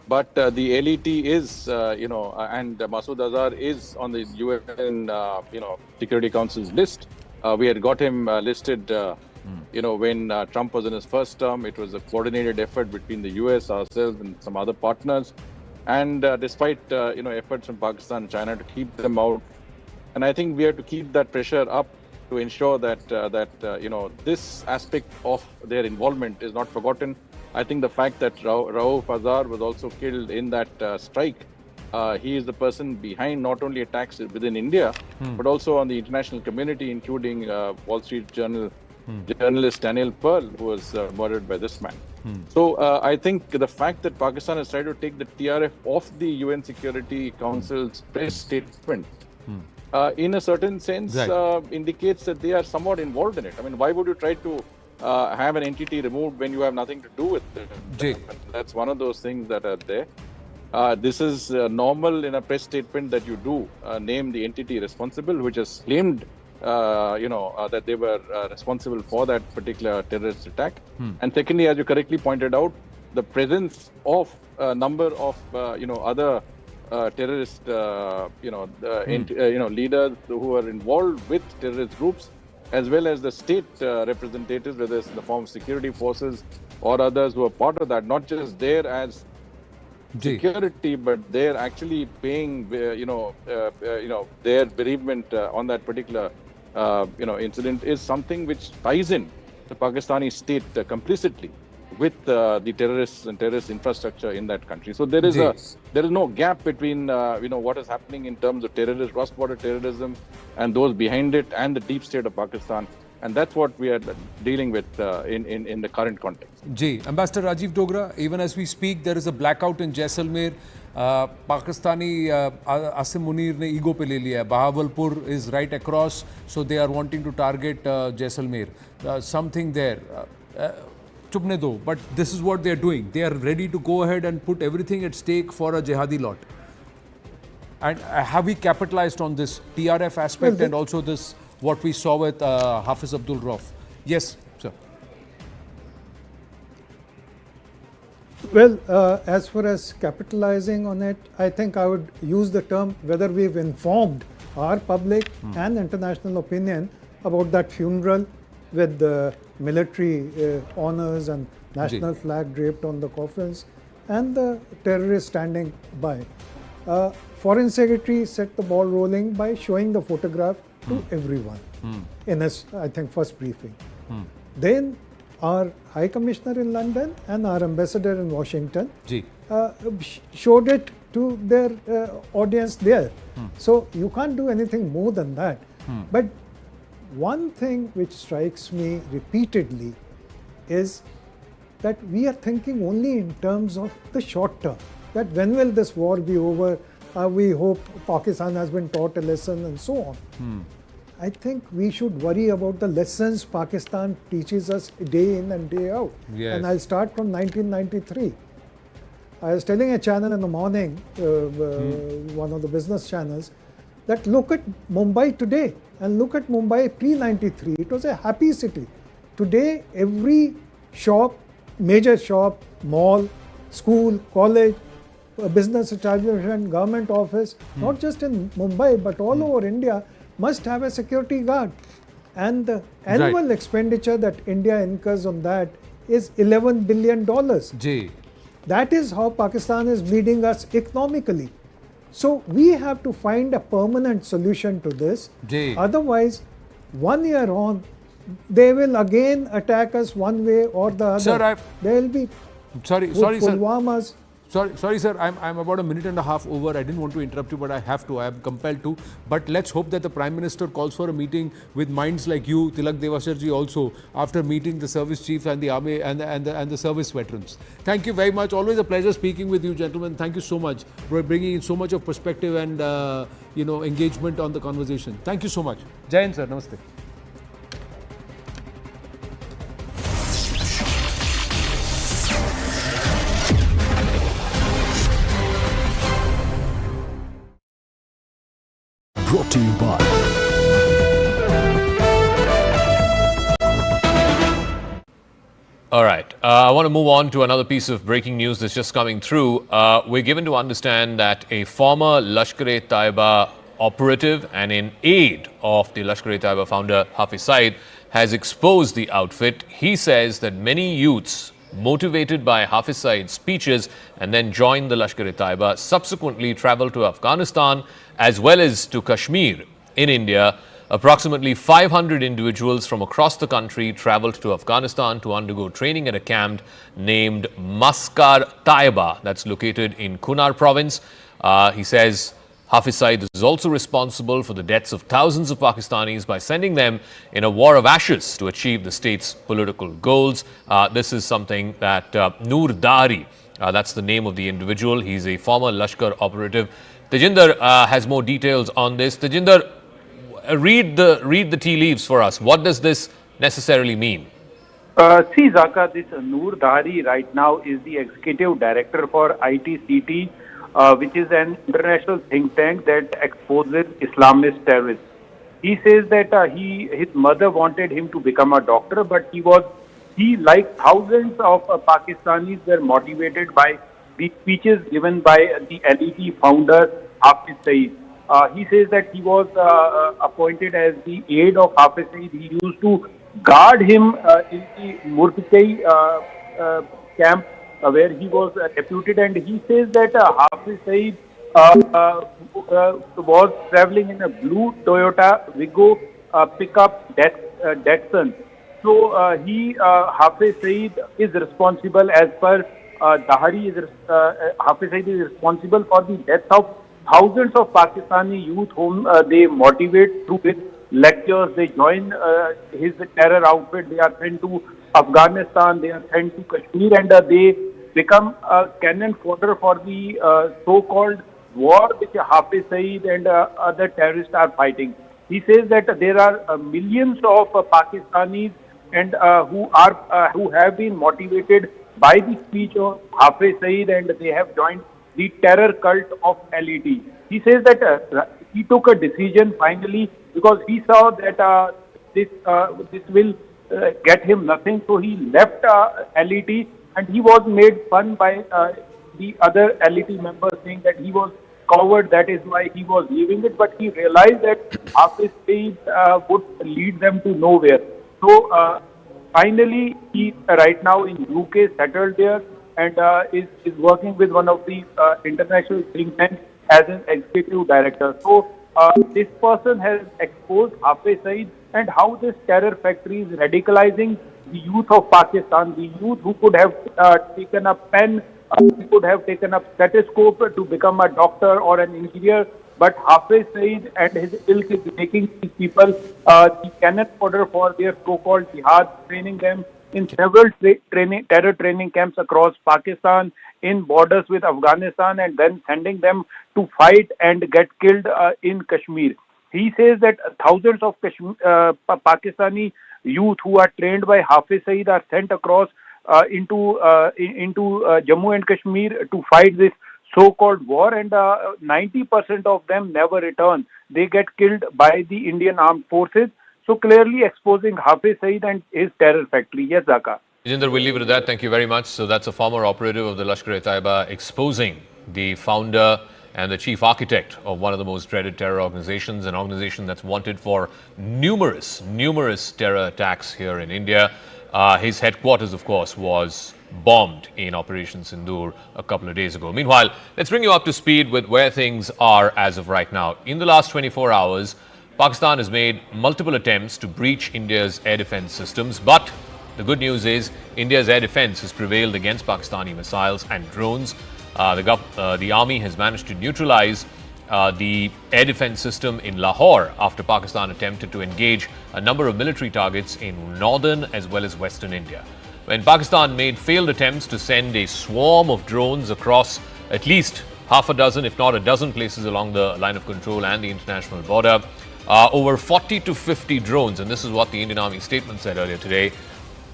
S9: But the LET is, and Masood Azhar is on the UN, Security Council's list. We had got him listed, when Trump was in his first term. It was a coordinated effort between the US, ourselves, and some other partners. And despite, efforts from Pakistan and China to keep them out. And I think we have to keep that pressure up to ensure that, this aspect of their involvement is not forgotten. I think the fact that Rauf Azhar was also killed in that strike, he is the person behind not only attacks within India, but also on the international community, including Wall Street Journal journalist Daniel Pearl, who was murdered by this man. So I think the fact that Pakistan has tried to take the TRF off the UN Security Council's press statement, in a certain sense, indicates that they are somewhat involved in it. I mean, why would you try to have an entity removed when you have nothing to do with it? That's one of those things that are there. This is normal in a press statement that you do name the entity responsible, which has claimed that they were responsible for that particular terrorist attack. And secondly, as you correctly pointed out, the presence of a number of other terrorist leaders who are involved with terrorist groups, as well as the state representatives, whether it's in the form of security forces or others who are part of that, not just there as security, but they're actually paying, their bereavement on that particular, incident is something which ties in the Pakistani state complicitly with the terrorists and terrorist infrastructure in that country. So there is no gap between what is happening in terms of terrorism, cross-border terrorism, and those behind it, and the deep state of Pakistan. And that's what we are dealing with in the current context.
S1: Ambassador Rajiv Dogra, even as we speak, there is a blackout in Jaisalmer. Pakistani Asim Munir ne ego pe le liya hai. Bahawalpur is right across, so they are wanting to target Jaisalmer. Something there. Chupne do, but this is what they are doing. They are ready to go ahead and put everything at stake for a jihadi lot. And have we capitalized on this TRF aspect and also this what we saw with Hafiz Abdul Rauf? Yes, sir.
S7: Well, as far as capitalizing on it, I think I would use the term whether we've informed our public and international opinion about that funeral with the military honors and national flag draped on the coffins and the terrorists standing by. Foreign Secretary set the ball rolling by showing the photograph to everyone in his, I think, first briefing. Then our High Commissioner in London and our Ambassador in Washington showed it to their audience there. So you can't do anything more than that. But one thing which strikes me repeatedly is that we are thinking only in terms of the short term. That when will this war be over? We hope Pakistan has been taught a lesson and so on. I think we should worry about the lessons Pakistan teaches us day in and day out. And I'll start from 1993. I was telling a channel in the morning, one of the business channels, that look at Mumbai today and look at Mumbai pre-93. It was a happy city. Today, every shop, major shop, mall, school, college, business establishment, government office, not just in Mumbai but all over India, must have a security guard. And the annual expenditure that India incurs on that is $11 billion. That is how Pakistan is bleeding us economically. So we have to find a permanent solution to this. Otherwise, 1 year on, they will again attack us one way or the other.
S1: Sir,
S7: there will be Pulwamas.
S1: Sorry, sir. I'm about a minute and a half over. I didn't want to interrupt you, but I have to. I am compelled to. But let's hope that the Prime Minister calls for a meeting with minds like you, Tilak Devasarji, also after meeting the service chiefs and the army and the service veterans. Thank you very much. Always a pleasure speaking with you, gentlemen. Thank you so much for bringing in so much of perspective and engagement on the conversation. Thank you so much. Jai Hind, sir. Namaste.
S10: Brought to you by
S11: All right. I want to move on to another piece of breaking news that's just coming through. We're given to understand that a former Lashkar-e-Taiba operative and an aide of the Lashkar-e-Taiba founder Hafiz Saeed has exposed the outfit. He says that many youths motivated by Hafiz Saeed's speeches and then joined the Lashkar-e-Taiba subsequently traveled to Afghanistan as well as to Kashmir in India. Approximately 500 individuals from across the country traveled to Afghanistan to undergo training at a camp named Maskar Taiba that's located in Kunar province. He says Hafiz Saeed is also responsible for the deaths of thousands of Pakistanis by sending them in a war of ashes to achieve the state's political goals. This is something that Noor Dari, that's the name of the individual. He's a former Lashkar operative. Tejinder has more details on this. Tejinder, read the tea leaves for us. What does this necessarily mean?
S12: See, Zaka, this Noor Dari right now is the executive director for ITCT, which is an international think tank that exposes Islamist terrorists. He says that his mother wanted him to become a doctor, but he like thousands of Pakistanis were motivated by the speeches given by the LET founder Hafiz Saeed. He says that he was appointed as the aide of Hafiz Saeed. He used to guard him in the Murtkai camp where he was deputed, and he says that Hafiz Saeed was traveling in a blue Toyota Wigo pickup Datsun. So Hafiz Saeed is responsible, as per Dahari, Hafiz Saeed is responsible for the death of thousands of Pakistani youth whom they motivate through his lectures. They join his terror outfit. They are sent to Afghanistan. They are sent to Kashmir, and they become a cannon fodder for the so-called war which Hafiz Saeed and other terrorists are fighting. He says that there are millions of Pakistanis and who have been motivated by the speech of Hafiz Saeed, and they have joined the terror cult of LET. He says that he took a decision finally because he saw that this will get him nothing, so he left LET, and he was made fun by the other LET members, saying that he was coward, that is why he was leaving it, but he realized that Hafiz Saeed would lead them to nowhere. So finally, he right now in UK, settled there, and is working with one of the international think tanks as an executive director. So this person has exposed Hafiz Saeed and how this terror factory is radicalizing the youth of Pakistan, the youth who could have taken a pen, who could have taken a stethoscope to become a doctor or an engineer, but Hafiz Saeed and his ilk is making these people the cannon fodder for their so-called jihad, training them in several terror training camps across Pakistan, in borders with Afghanistan, and then sending them to fight and get killed in Kashmir. He says that thousands of Pakistani youth who are trained by Hafiz Saeed are sent across into Jammu and Kashmir to fight this so-called war, and 90% of them never return. They get killed by the Indian armed forces. So clearly exposing Hafiz Saeed and his terror factory. Yes, Zaka.
S11: Jinder, we'll leave it at that. Thank you very much. So that's a former operative of the Lashkar-e-Taiba exposing the founder and the chief architect of one of the most dreaded terror organizations, an organization that's wanted for numerous terror attacks here in India. His headquarters, of course, was bombed in Operation Sindoor a couple of days ago. Meanwhile, let's bring you up to speed with where things are as of right now. In the last 24 hours, Pakistan has made multiple attempts to breach India's air defense systems, but the good news is India's air defense has prevailed against Pakistani missiles and drones. The army has managed to neutralize the air defense system in Lahore after Pakistan attempted to engage a number of military targets in northern as well as western India. When Pakistan made failed attempts to send a swarm of drones across at least half a dozen, if not a dozen places along the line of control and the international border, over 40 to 50 drones, and this is what the Indian Army statement said earlier today,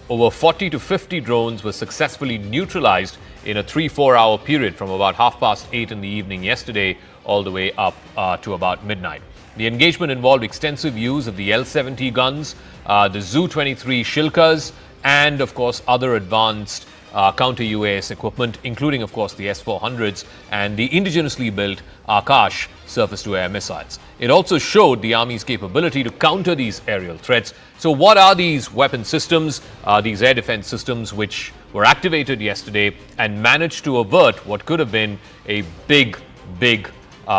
S11: over 40 to 50 drones were successfully neutralized in a 3-4 hour period from about 8:30 in the evening yesterday all the way up to about midnight. The engagement involved extensive use of the L-70 guns, the Zu-23 Shilkas, and of course other advanced counter-UAS equipment, including of course the S-400s and the indigenously built Akash surface-to-air missiles. It also showed the Army's capability to counter these aerial threats. So what are these weapon systems, these air defense systems which were activated yesterday and managed to avert what could have been a big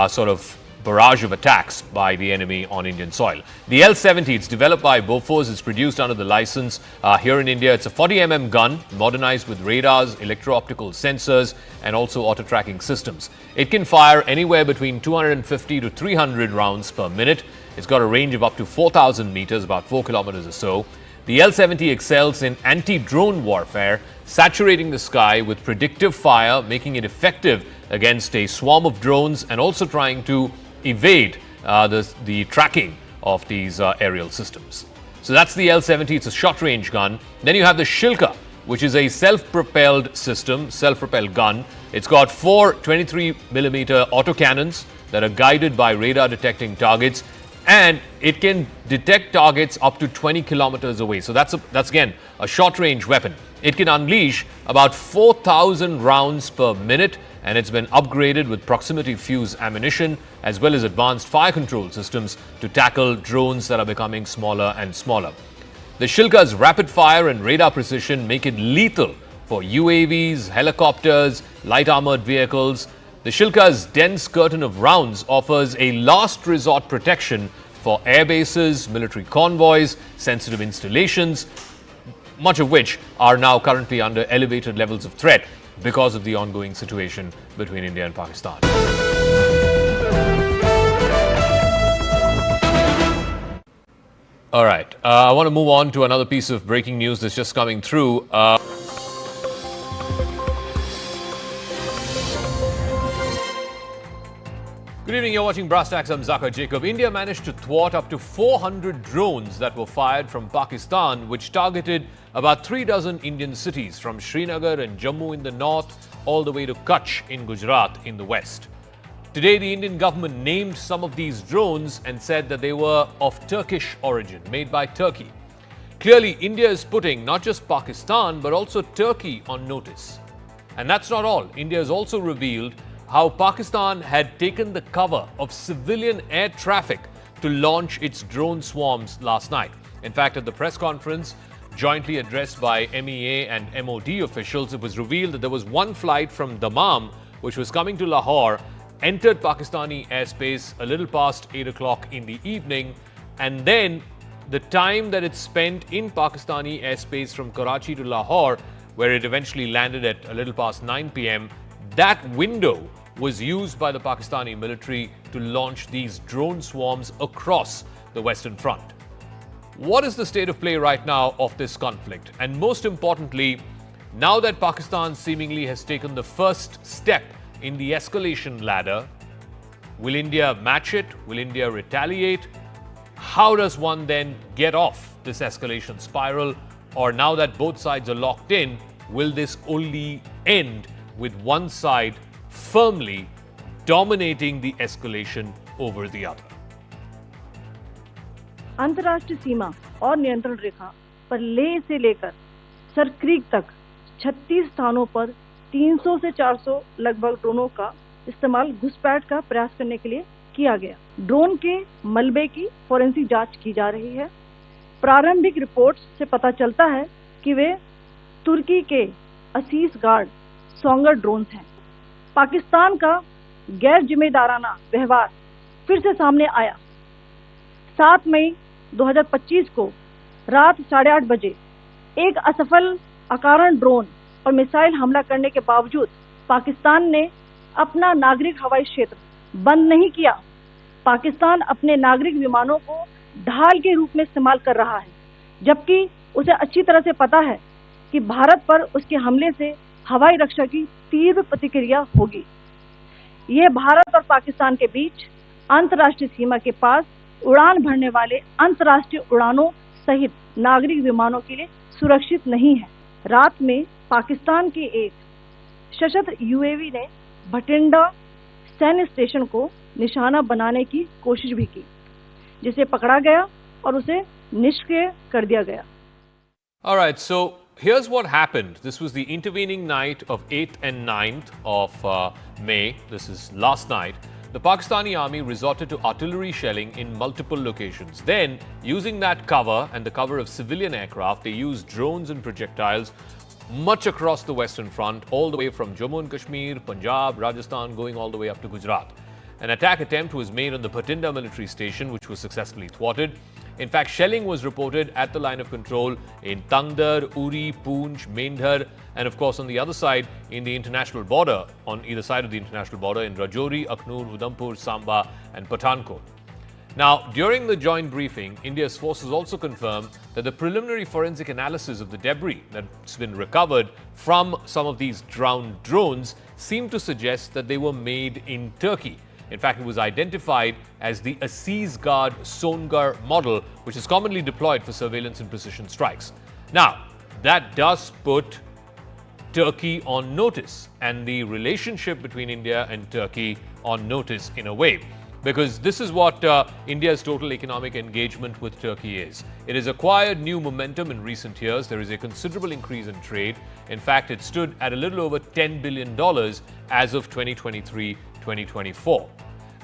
S11: sort of barrage of attacks by the enemy on Indian soil? The L-70, it's developed by Bofors, it's produced under the license here in India. It's a 40mm gun, modernized with radars, electro-optical sensors, and also auto-tracking systems. It can fire anywhere between 250 to 300 rounds per minute. It's got a range of up to 4,000 meters, about 4 kilometers or so. The L-70 excels in anti-drone warfare, saturating the sky with predictive fire, making it effective against a swarm of drones and also trying to evade the tracking of these aerial systems. So that's the L-70, it's a short-range gun. Then you have the Shilka, which is a self-propelled system, self-propelled gun. It's got 4 23mm autocannons that are guided by radar detecting targets, and it can detect targets up to 20 kilometers away. So that's again a short-range weapon. It can unleash about 4,000 rounds per minute, and it's been upgraded with proximity fuse ammunition as well as advanced fire control systems to tackle drones that are becoming smaller and smaller. The Shilka's rapid fire and radar precision make it lethal for UAVs, helicopters, light armored vehicles. The Shilka's dense curtain of rounds offers a last resort protection for air bases, military convoys, sensitive installations, much of which are now currently under elevated levels of threat because of the ongoing situation between India and Pakistan. All right, I want to move on to another piece of breaking news that's just coming through. Good evening, you're watching Brass Tacks. I'm Zaka Jacob. India managed to thwart up to 400 drones that were fired from Pakistan, which targeted about 3 dozen Indian cities from Srinagar and Jammu in the north all the way to Kutch in Gujarat in the west. Today, the Indian government named some of these drones and said that they were of Turkish origin, made by Turkey. Clearly, India is putting not just Pakistan but also Turkey on notice. And that's not all. India has also revealed how Pakistan had taken the cover of civilian air traffic to launch its drone swarms last night. In fact, at the press conference jointly addressed by MEA and MOD officials, it was revealed that there was one flight from Dammam which was coming to Lahore, entered Pakistani airspace a little past 8 o'clock in the evening, and then the time that it spent in Pakistani airspace from Karachi to Lahore, where it eventually landed at a little past 9 p.m., that window was used by the Pakistani military to launch these drone swarms across the Western Front. What is the state of play right now of this conflict? And most importantly, now that Pakistan seemingly has taken the first step in the escalation ladder, will India match it? Will India retaliate? How does one then get off this escalation spiral? Or now that both sides are locked in, will this only end with one side firmly dominating the escalation over the other?
S10: अंतर्राष्ट्रीय सीमा और नियंत्रण रेखा पर लेह से लेकर sir creek तक 36 स्थानों पर 300 से 400 लगभग ड्रोनों का इस्तेमाल घुसपैठ का प्रयास करने के लिए किया गया। ड्रोन के मलबे की फोरेंसिक जांच की जा रही है। प्रारंभिक रिपोर्ट्स से पता चलता है कि वे तुर्की के असीस गार्ड सोंगर ड्रोन्स हैं। पाकिस्तान का गैर जिम्मेदाराना व्यवहार फिर से सामने आया। 7 मई 2025 को रात 8:30 बजे एक असफल अकारण ड्रोन और मिसाइल हमला करने के बावजूद पाकिस्तान ने अपना नागरिक हवाई क्षेत्र बंद नहीं किया। पाकिस्तान अपने नागरिक विमानों को ढाल के रूप में इस्तेमाल कर रहा है, जबकि उसे अच्छी तरह से पता है कि भारत पर उसके हमले से हवाई रक्षा की तीव्र प्रतिक्रिया होगी। यह भारत और पाकिस्तान के बीच अंतर्राष्ट्रीय सीमा के पास उड़ान भरने वाले अंतर्राष्ट्रीय उड़ानों सहित नागरिक विमानों के लिए सुरक्षित नहीं है। रात में पाकिस्तान के एक सशस्त्र यूएवी ने भटिंडा सैन्य स्टेशन को निशाना बनाने की कोशिश भी की, जिसे पकड़ा गया और उसे निष्क्रिय कर दिया गया।
S11: All right, so here's what happened. This was the intervening night of 8th and 9th of May. This is last night. The Pakistani army resorted to artillery shelling in multiple locations. Then, using that cover and the cover of civilian aircraft, they used drones and projectiles much across the Western Front, all the way from Jammu and Kashmir, Punjab, Rajasthan, going all the way up to Gujarat. An attack attempt was made on the Bhatinda military station, which was successfully thwarted. In fact, shelling was reported at the line of control in Tangdar, Uri, Poonch, Mendhar, and of course on the other side in the international border, on either side of the international border in Rajouri, Aknoor, Udhampur, Samba and Pathankot. Now, during the joint briefing, India's forces also confirmed that the preliminary forensic analysis of the debris that's been recovered from some of these drowned drones seemed to suggest that they were made in Turkey. In fact, it was identified as the Aziz Guard Songar model, which is commonly deployed for surveillance and precision strikes. Now, that does put Turkey on notice, and the relationship between India and Turkey on notice in a way. Because this is what India's total economic engagement with Turkey is. It has acquired new momentum in recent years. There is a considerable increase in trade. In fact, it stood at a little over $10 billion as of 2023-2024.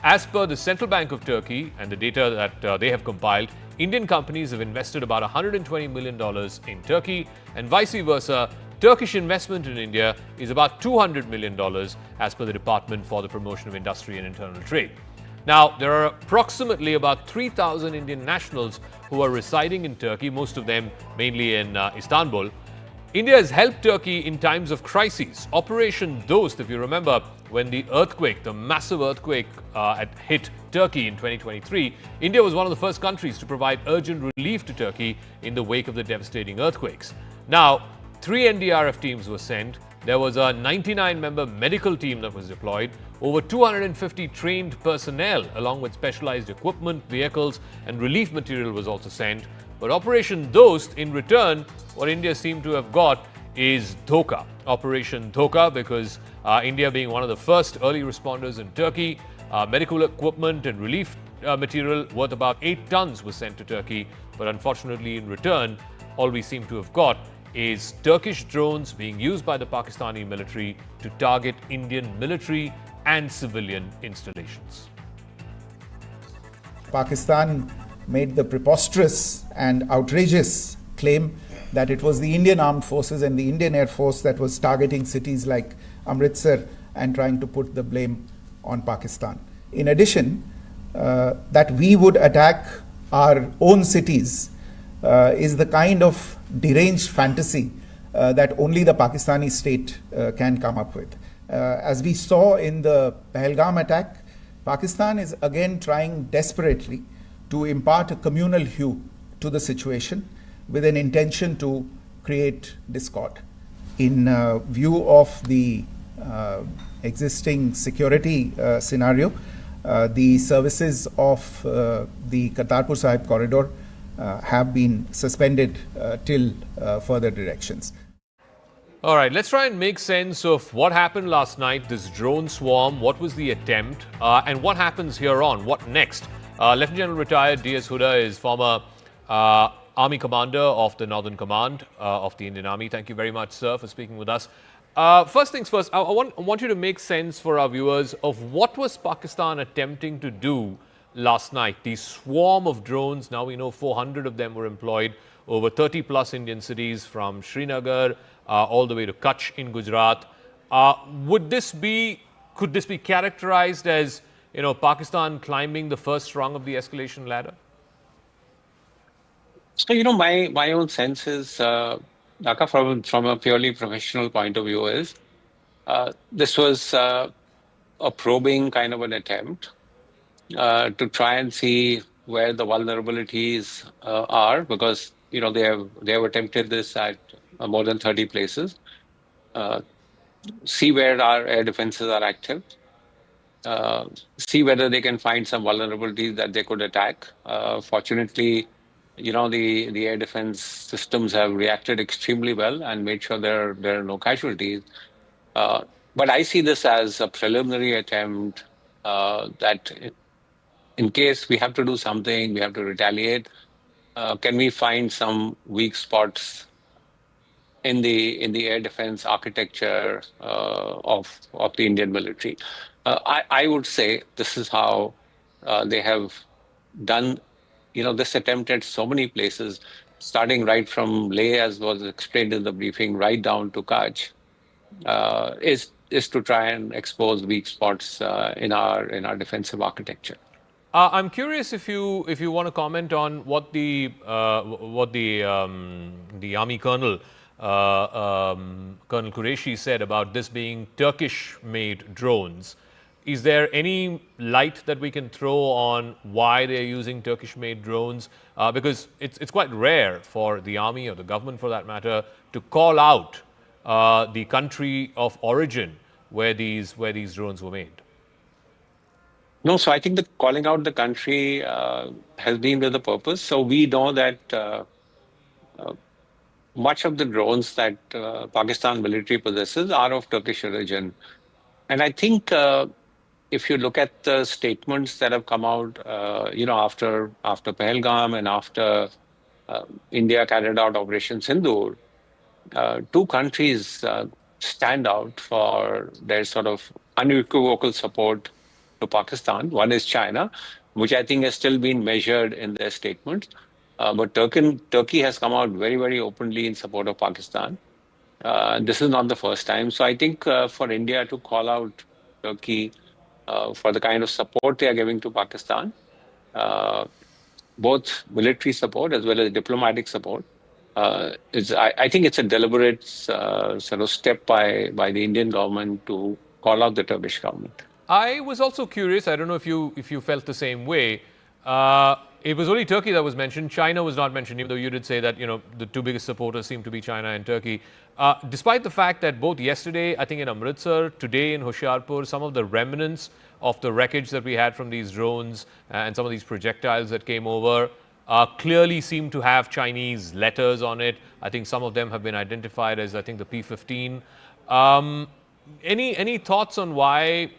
S11: As per the Central Bank of Turkey and the data that they have compiled, Indian companies have invested about $120 million in Turkey, and vice versa, Turkish investment in India is about $200 million as per the Department for the Promotion of Industry and Internal Trade. Now, there are approximately about 3,000 Indian nationals who are residing in Turkey, most of them mainly in Istanbul. India has helped Turkey in times of crises. Operation Dost, if you remember, when the earthquake, the massive earthquake had hit Turkey in 2023, India was one of the first countries to provide urgent relief to Turkey in the wake of the devastating earthquakes. Now, 3 NDRF teams were sent. There was a 99-member medical team that was deployed. Over 250 trained personnel, along with specialized equipment, vehicles, and relief material was also sent. But Operation Dost, in return, what India seemed to have got is Dhoka. Operation Dhoka, because India being one of the first early responders in Turkey, medical equipment and relief material worth about 8 tons was sent to Turkey. But unfortunately, in return, all we seem to have got is Turkish drones being used by the Pakistani military to target Indian military and civilian installations.
S2: Pakistan made the preposterous and outrageous claim that it was the Indian Armed Forces and the Indian Air Force that was targeting cities like Amritsar and trying to put the blame on Pakistan. In addition, that we would attack our own cities is the kind of deranged fantasy that only the Pakistani state can come up with. As we saw in the Pahalgam attack, Pakistan is again trying desperately to impart a communal hue to the situation with an intention to create discord. In view of the existing security scenario, the services of the Kartarpur Sahib corridor have been suspended till further directions.
S11: All right, let's try and make sense of what happened last night, this drone swarm, what was the attempt, and what happens here on, what next? Lieutenant General retired D.S. Huda is former Army Commander of the Northern Command of the Indian Army. Thank you very much, sir, for speaking with us. First things first, I want you to make sense for our viewers of what was Pakistan attempting to do last night. The swarm of drones, now we know 400 of them were employed over 30 plus Indian cities from Srinagar all the way to Kutch in Gujarat. Could this be characterized as, Pakistan climbing the first rung of the escalation ladder?
S13: So, my own sense is, Dhaka, from a purely professional point of view is, this was a probing kind of an attempt to try and see where the vulnerabilities are, because, they have attempted this at more than 30 places. See where our air defenses are active. See whether they can find some vulnerabilities that they could attack. Fortunately, the air defense systems have reacted extremely well and made sure there are no casualties. But I see this as a preliminary attempt that in case we have to do something, we have to retaliate, can we find some weak spots in the air defense architecture of the Indian military? I would say this is how they have done, this attempt at so many places, starting right from Leh, as was explained in the briefing, right down to Kutch, is to try and expose weak spots in our defensive architecture.
S11: I'm curious if you want to comment on what the Army Colonel Colonel Qureshi said about this being Turkish-made drones. Is there any light that we can throw on why they're using Turkish-made drones? Because it's quite rare for the army or the government, for that matter, to call out the country of origin where these drones were made.
S13: No, so I think the calling out the country has been with a purpose. So we know that much of the drones that Pakistan military possesses are of Turkish origin. And I think if you look at the statements that have come out, after Pahalgam and after India carried out Operation Sindoor, 2 countries stand out for their sort of unequivocal support to Pakistan. One is China, which I think has still been measured in their statements. But Turkey has come out very, very openly in support of Pakistan. This is not the first time. So I think for India to call out Turkey for the kind of support they are giving to Pakistan, both military support as well as diplomatic support, I think it's a deliberate sort of step by the Indian government to call out the Turkish government.
S11: I was also curious. I don't know if you felt the same way. It was only Turkey that was mentioned. China was not mentioned, even though you did say that the two biggest supporters seem to be China and Turkey. Despite the fact that both yesterday, I think in Amritsar, today in Hoshiarpur, some of the remnants of the wreckage that we had from these drones and some of these projectiles that came over clearly seem to have Chinese letters on it. I think some of them have been identified as, I think, the P-15. Any thoughts on why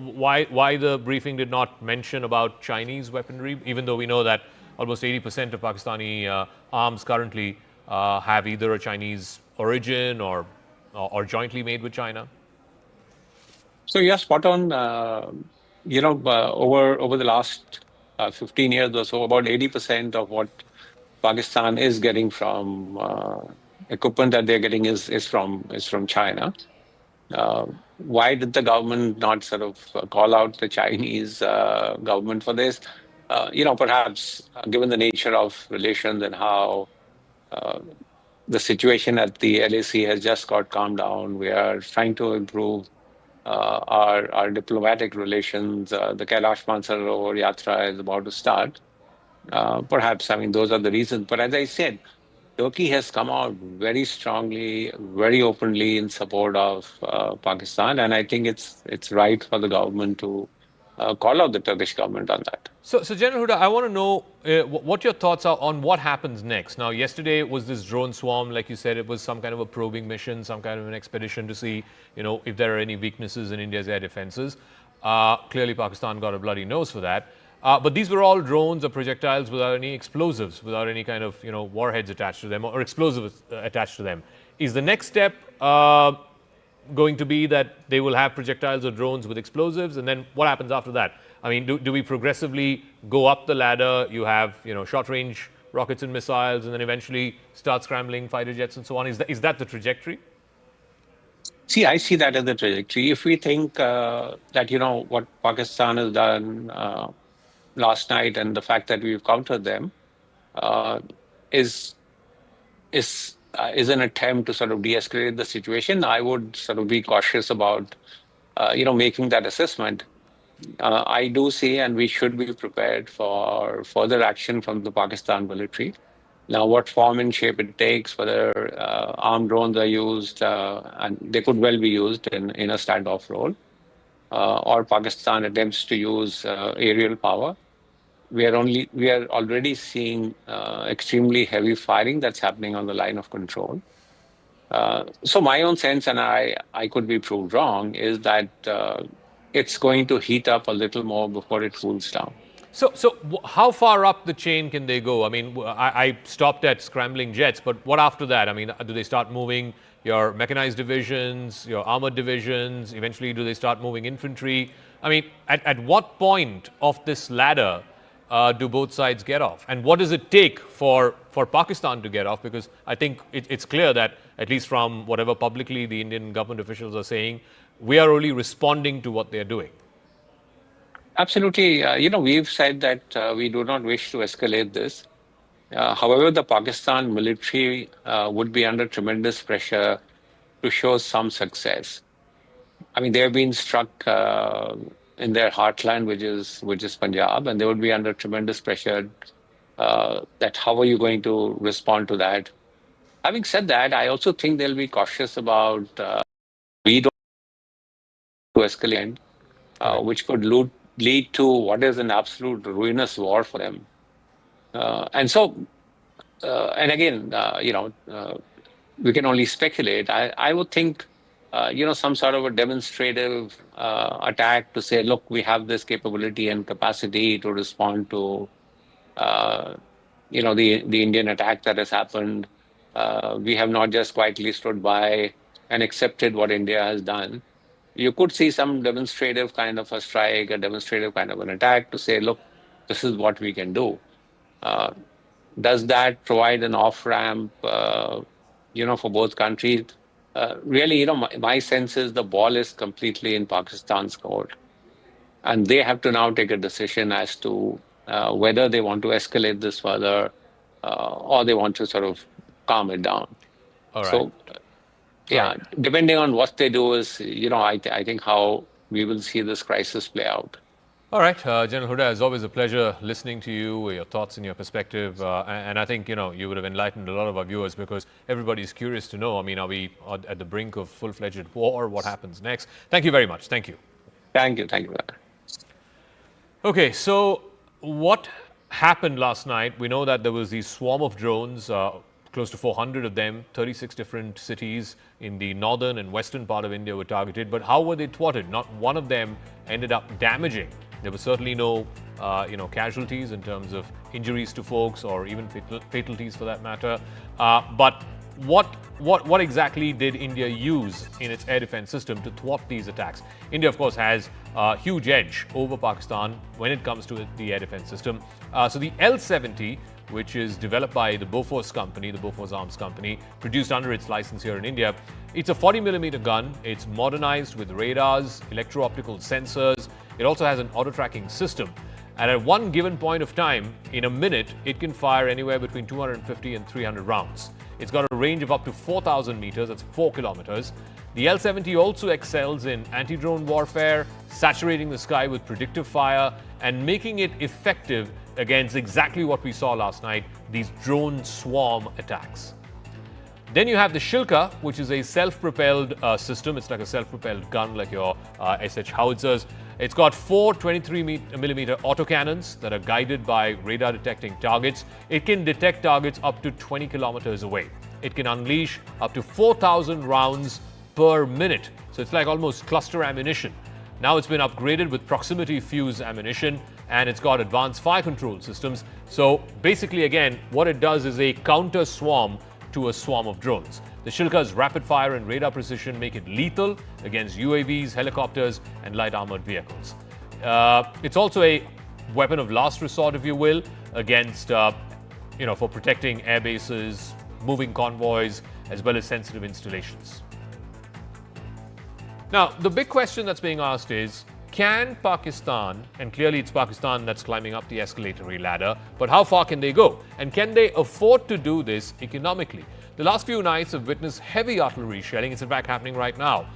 S11: why the briefing did not mention about Chinese weaponry, even though we know that almost 80% of Pakistani arms currently have either a Chinese origin or jointly made with China?
S13: So yeah, spot on. Over the last 15 years or so, about 80% of what Pakistan is getting from equipment that they're getting is from China. Why did the government not sort of call out the Chinese government for this? Perhaps given the nature of relations and how the situation at the LAC has just got calmed down, we are trying to improve our diplomatic relations. The Kailash Mansarovar Yatra is about to start. Perhaps, I mean, those are the reasons. But as I said, Turkey has come out very strongly, very openly in support of Pakistan, and I think it's right for the government to call out the Turkish government on that.
S11: So General Huda, I want to know what your thoughts are on what happens next. Now, yesterday was this drone swarm, like you said, it was some kind of a probing mission, some kind of an expedition to see, if there are any weaknesses in India's air defenses. Clearly, Pakistan got a bloody nose for that. But these were all drones or projectiles without any explosives, without any kind of warheads attached to them or explosives attached to them. Is the next step going to be that they will have projectiles or drones with explosives, and then what happens after that? I mean, do we progressively go up the ladder? You have short-range rockets and missiles, and then eventually start scrambling fighter jets and so on. Is that the trajectory?
S13: See, I see that as the trajectory. If we think that what Pakistan has done last night and the fact that we've countered them is an attempt to sort of de-escalate the situation, I would sort of be cautious about making that assessment. I do see, and we should be prepared for further action from the Pakistan military. Now, what form and shape it takes, whether armed drones are used, and they could well be used in a standoff role, or Pakistan attempts to use aerial power. We are already seeing extremely heavy firing that's happening on the line of control. So my own sense, and I could be proved wrong, is that it's going to heat up a little more before it cools down.
S11: So how far up the chain can they go? I mean, I stopped at scrambling jets, but what after that? I mean, do they start moving your mechanized divisions, your armored divisions? Eventually, do they start moving infantry? I mean, at what point of this ladder do both sides get off? And what does it take for Pakistan to get off? Because I think it's clear that, at least from whatever publicly the Indian government officials are saying, we are only responding to what they're doing.
S13: Absolutely. We've said that we do not wish to escalate this. However, the Pakistan military would be under tremendous pressure to show some success. I mean, they have been struck in their heartland, which is Punjab, and they would be under tremendous pressure that how are you going to respond to that? Having said that, I also think they'll be cautious about we don't to escalate, which could lead to what is an absolute ruinous war for them. And again, we can only speculate. I would think, some sort of a demonstrative attack to say, look, we have this capability and capacity to respond to, the Indian attack that has happened. We have not just quietly stood by and accepted what India has done. You could see some demonstrative kind of a strike, a demonstrative kind of an attack to say, look, this is what we can do. Does that provide an off-ramp, for both countries. Really, my sense is the ball is completely in Pakistan's court. And they have to now take a decision as to whether they want to escalate this further or they want to sort of calm it down.
S11: All right.
S13: So, depending on what they do is, I think how we will see this crisis play out.
S11: All right, General Huda, it's always a pleasure listening to you, your thoughts and your perspective. And I think, you would have enlightened a lot of our viewers because everybody's curious to know, are we at the brink of full-fledged war? What happens next? Thank you very much. Thank you.
S13: Thank you. Thank you.
S11: Okay, so what happened last night? We know that there was this swarm of drones, close to 400 of them, 36 different cities in the northern and western part of India were targeted. But how were they thwarted? Not one of them ended up damaging. There were certainly no, casualties in terms of injuries to folks or even fatalities for that matter. But what exactly did India use in its air defense system to thwart these attacks? India, of course, has a huge edge over Pakistan when it comes to the air defense system. So the L-70, which is developed by the Bofors company, the Bofors Arms Company, produced under its license here in India. It's a 40mm gun. It's modernized with radars, electro-optical sensors. It also has an auto-tracking system. And at one given point of time, in a minute, it can fire anywhere between 250 and 300 rounds. It's got a range of up to 4,000 meters, that's 4 kilometers. The L-70 also excels in anti-drone warfare, saturating the sky with predictive fire, and making it effective against exactly what we saw last night, these drone swarm attacks. Then you have the Shilka, which is a self-propelled system. It's like a self-propelled gun, like your SH howitzers. It's got 4 23mm autocannons that are guided by radar detecting targets. It can detect targets up to 20 kilometers away. It can unleash up to 4,000 rounds per minute. So it's like almost cluster ammunition. Now it's been upgraded with proximity fuse ammunition, and it's got advanced fire control systems. So basically, again, what it does is a counter swarm to a swarm of drones. The Shilka's rapid fire and radar precision make it lethal against UAVs, helicopters, and light armored vehicles. It's also a weapon of last resort, if you will, against, for protecting air bases, moving convoys, as well as sensitive installations. Now, the big question that's being asked is, can Pakistan, and clearly it's Pakistan that's climbing up the escalatory ladder, but how far can they go? And can they afford to do this economically? The last few nights have witnessed heavy artillery shelling. It's in fact happening right now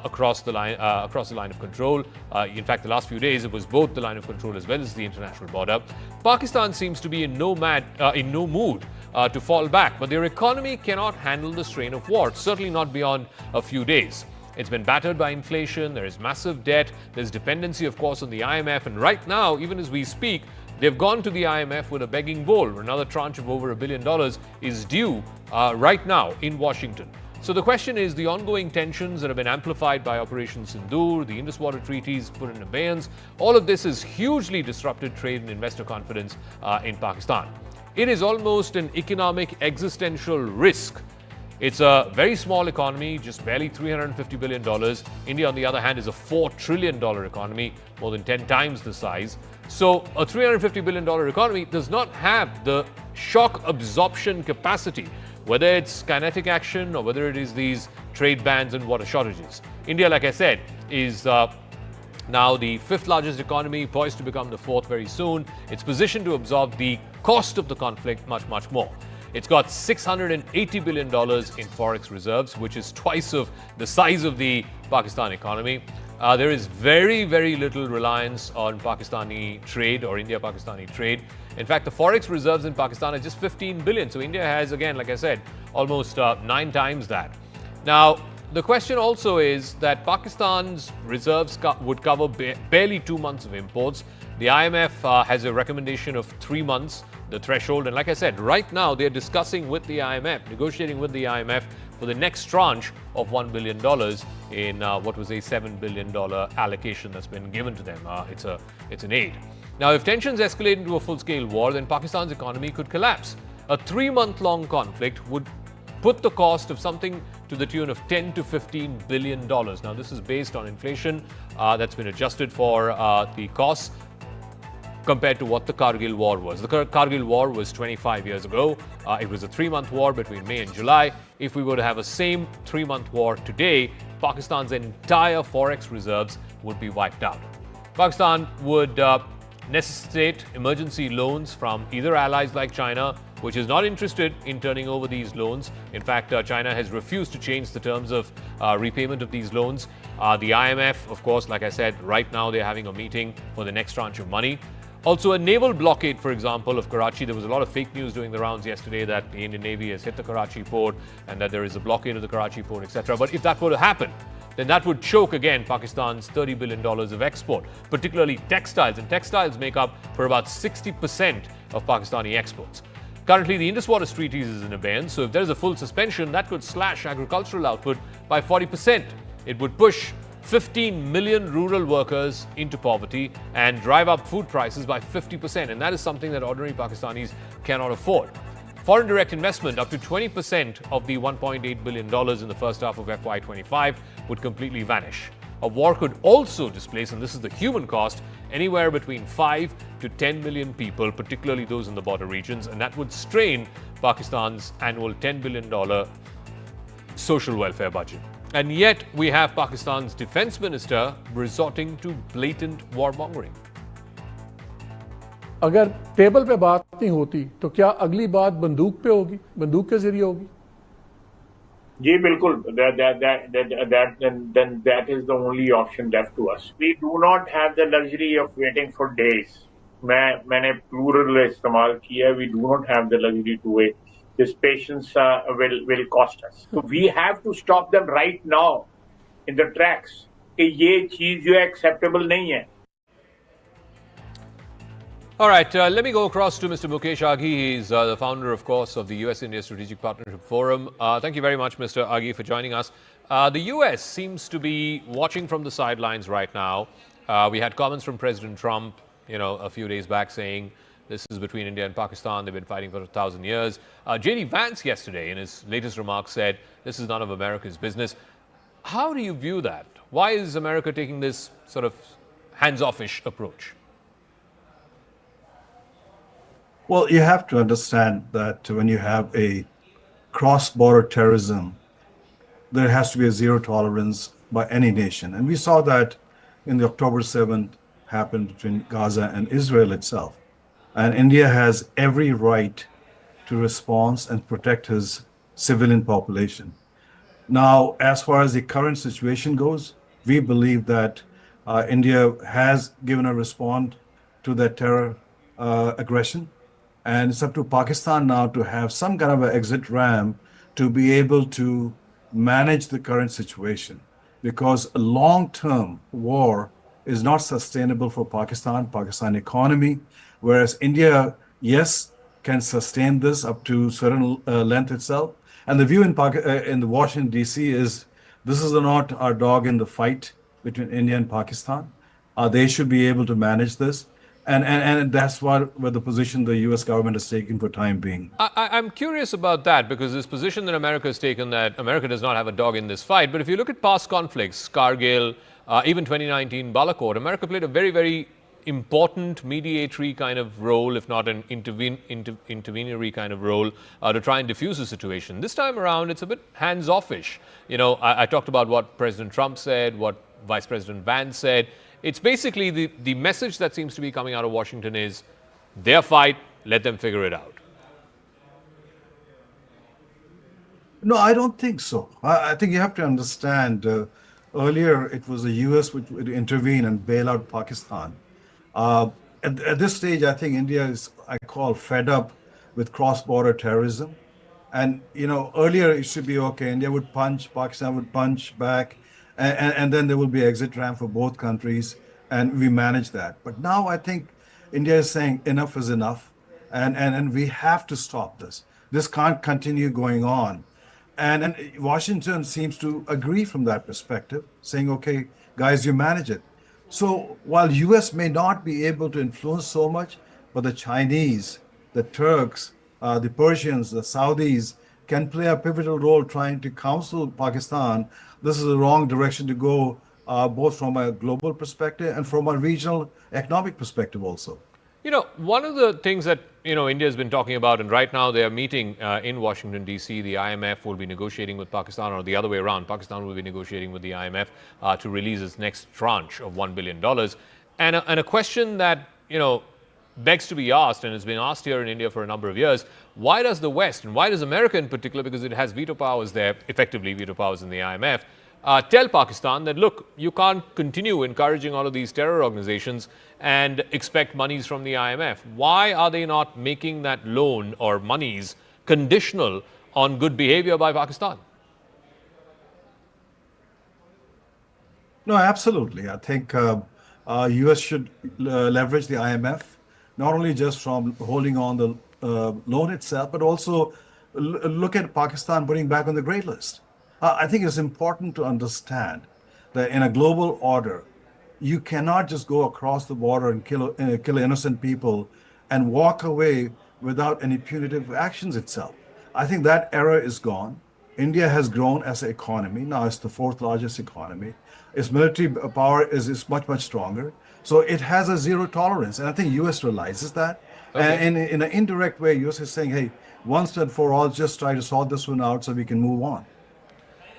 S11: across the line of control. In fact, the last few days, it was both the line of control as well as the international border. Pakistan seems to be in no mood to fall back, but their economy cannot handle the strain of war, certainly not beyond a few days. It's been battered by inflation, there is massive debt, there's dependency, of course, on the IMF, and right now, even as we speak, they've gone to the IMF with a begging bowl. Another tranche of over $1 billion is due right now in Washington. So the question is, the ongoing tensions that have been amplified by Operation Sindoor, the Indus Water Treaties put in abeyance, all of this has hugely disrupted trade and investor confidence in Pakistan. It is almost an economic existential risk. It's a very small economy, just barely $350 billion. India, on the other hand, is a $4 trillion economy, more than 10 times the size. So a $350 billion economy does not have the shock absorption capacity, whether it's kinetic action or whether it is these trade bans and water shortages. India, like I said, is now the 5th largest economy, poised to become the 4th very soon. It's positioned to absorb the cost of the conflict much, much more. It's got $680 billion in forex reserves, which is twice of the size of the Pakistan economy. There is very, very little reliance on Pakistani trade or India-Pakistani trade. In fact, the forex reserves in Pakistan are just 15 billion. So India has, again, like I said, almost 9 times that. Now, the question also is that Pakistan's reserves would cover barely 2 months of imports. The IMF has a recommendation of 3 months, the threshold. And like I said, right now they're discussing with the IMF, negotiating with the IMF for the next tranche of $1 billion in what was a $7 billion allocation that's been given to them. It's an aid. Now, if tensions escalate into a full-scale war, then Pakistan's economy could collapse. A 3-month-long conflict would put the cost of something to the tune of $10 to $15 billion. Now, this is based on inflation that's been adjusted for the costs compared to what the Kargil War was. The Kargil War was 25 years ago. It was a 3-month war between May and July. if we were to have a same 3-month war today, Pakistan's entire forex reserves would be wiped out. Pakistan would necessitate emergency loans from either allies like China, which is not interested in turning over these loans. In fact, China has refused to change the terms of repayment of these loans. The IMF, of course, like I said, right now they're having a meeting for the next tranche of money. Also, a naval blockade, for example, of Karachi. There was a lot of fake news doing the rounds yesterday that the Indian Navy has hit the Karachi port and that there is a blockade of the Karachi port, etc. But if that were to happen, then that would choke again Pakistan's $30 billion of export, particularly textiles. And textiles make up for about 60% of Pakistani exports. Currently, the Indus Waters Treaties is in abeyance, so if there is a full suspension, that could slash agricultural output by 40%. It would push 15 million rural workers into poverty and drive up food prices by 50%. And that is something that ordinary Pakistanis cannot afford. Foreign direct investment, up to 20% of the $1.8 billion in the first half of FY25 would completely vanish. A war could also displace, and this is the human cost, anywhere between 5 to 10 million people, particularly those in the border regions, and that would strain Pakistan's annual $10 billion social welfare budget. And yet, we have Pakistan's defense minister resorting to blatant warmongering.
S14: अगर table पे बात नहीं होती तो क्या अगली बात बंदूक पे होगी, बंदूक के जरिए होगी?
S15: जी बिल्कुल, then that is the only option left to us. We do not have the luxury of waiting for days. मैंने plural इस्तेमाल किया. We do not have the luxury to wait. This patience will cost us. So we have to stop them right now in the tracks. कि ये चीज जो acceptable नहीं है.
S11: All right, let me go across to Mr. Mukesh Aghi. He's the founder, of course, of the US-India Strategic Partnership Forum. Thank you very much, Mr. Aghi, for joining us. The US seems to be watching from the sidelines right now. We had comments from President Trump, a few days back saying this is between India and Pakistan. They've been fighting for 1,000 years. J.D. Vance yesterday, in his latest remarks, said this is none of America's business. How do you view that? Why is America taking this sort of hands-off-ish approach?
S16: Well, you have to understand that when you have a cross-border terrorism, there has to be a zero tolerance by any nation. And we saw that in the October 7th happened between Gaza and Israel itself. And India has every right to respond and protect his civilian population. Now, as far as the current situation goes, we believe that India has given a response to that terror aggression. And it's up to Pakistan now to have some kind of an exit ramp to be able to manage the current situation. Because a long-term war is not sustainable for Pakistan economy, whereas India, yes, can sustain this up to certain length itself. And the view in the Washington, D.C. is this is not our dog in the fight between India and Pakistan. They should be able to manage this. And that's what the position the U.S. government has taken for time being.
S11: I'm curious about that because this position that America has taken that America does not have a dog in this fight. But if you look at past conflicts, Kargil, even 2019 Balakot, America played a very, very important mediatory kind of role, if not an interventory kind of role, to try and diffuse the situation. This time around, it's a bit hands-off-ish. I talked about what President Trump said, what Vice President Vance said. It's basically the message that seems to be coming out of Washington is their fight, let them figure it out.
S16: No, I don't think so. I think you have to understand, earlier it was the US which would intervene and bail out Pakistan. At this stage, I think India is, I call, fed up with cross-border terrorism. And, earlier it should be okay. India would punch, Pakistan would punch back. And then there will be exit ramp for both countries, and we manage that. But now I think India is saying enough is enough, and we have to stop this. This can't continue going on. And Washington seems to agree from that perspective, saying, okay, guys, you manage it. So while US may not be able to influence so much, but the Chinese, the Turks, the Persians, the Saudis can play a pivotal role trying to counsel Pakistan. This is the wrong direction to go, both from a global perspective and from a regional economic perspective also.
S11: You know, one of the things that, India has been talking about, and right now they are meeting in Washington, D.C., the IMF will be negotiating with Pakistan, or the other way around, Pakistan will be negotiating with the IMF to release its next tranche of $1 billion. And a question that, begs to be asked, and has been asked here in India for a number of years, why does the West, and why does America in particular, because it has veto powers there, effectively veto powers in the IMF, tell Pakistan that, look, you can't continue encouraging all of these terror organizations and expect monies from the IMF. Why are they not making that loan or monies conditional on good behavior by Pakistan?
S16: No, absolutely. I think U.S. should leverage the IMF, not only just from holding on the loan itself, but also look at Pakistan putting back on the grey list. I think it's important to understand that in a global order, you cannot just go across the border and kill innocent people and walk away without any punitive actions itself. I think that era is gone. India has grown as an economy. Now it's the fourth largest economy. Its military power is much, much stronger. So it has a zero tolerance. And I think U.S. realizes that. Okay. And in an indirect way, U.S. is saying, hey, once and for all, just try to sort this one out so we can move on.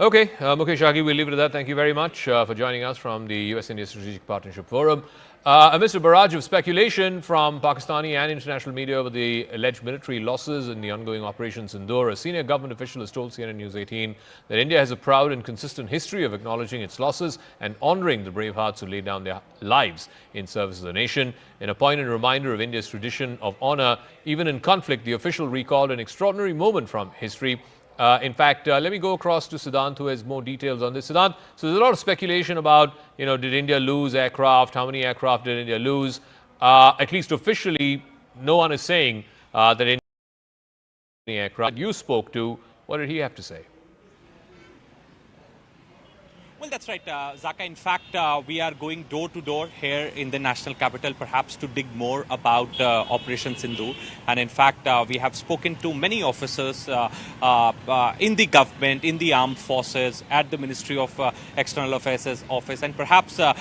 S11: Okay, Mukesh Aghi, we'll leave it at that. Thank you very much for joining us from the US-India Strategic Partnership Forum. Amidst a barrage of speculation from Pakistani and international media over the alleged military losses in the ongoing Operation Sindoor, a senior government official has told CNN News 18 that India has a proud and consistent history of acknowledging its losses and honouring the brave hearts who laid down their lives in service of the nation. In a poignant reminder of India's tradition of honour, even in conflict, the official recalled an extraordinary moment from history. In fact, let me go across to Siddhant, who has more details on this. Siddhant, so there's a lot of speculation about, did India lose aircraft? How many aircraft did India lose? At least officially, no one is saying that India lost any aircraft. You spoke to, what did he have to say?
S6: Well, that's right, Zaka. In fact, we are going door to door here in the national capital, perhaps to dig more about Operation Sindoor. And in fact, we have spoken to many officers in the government, in the armed forces, at the Ministry of External Affairs office. And perhaps, there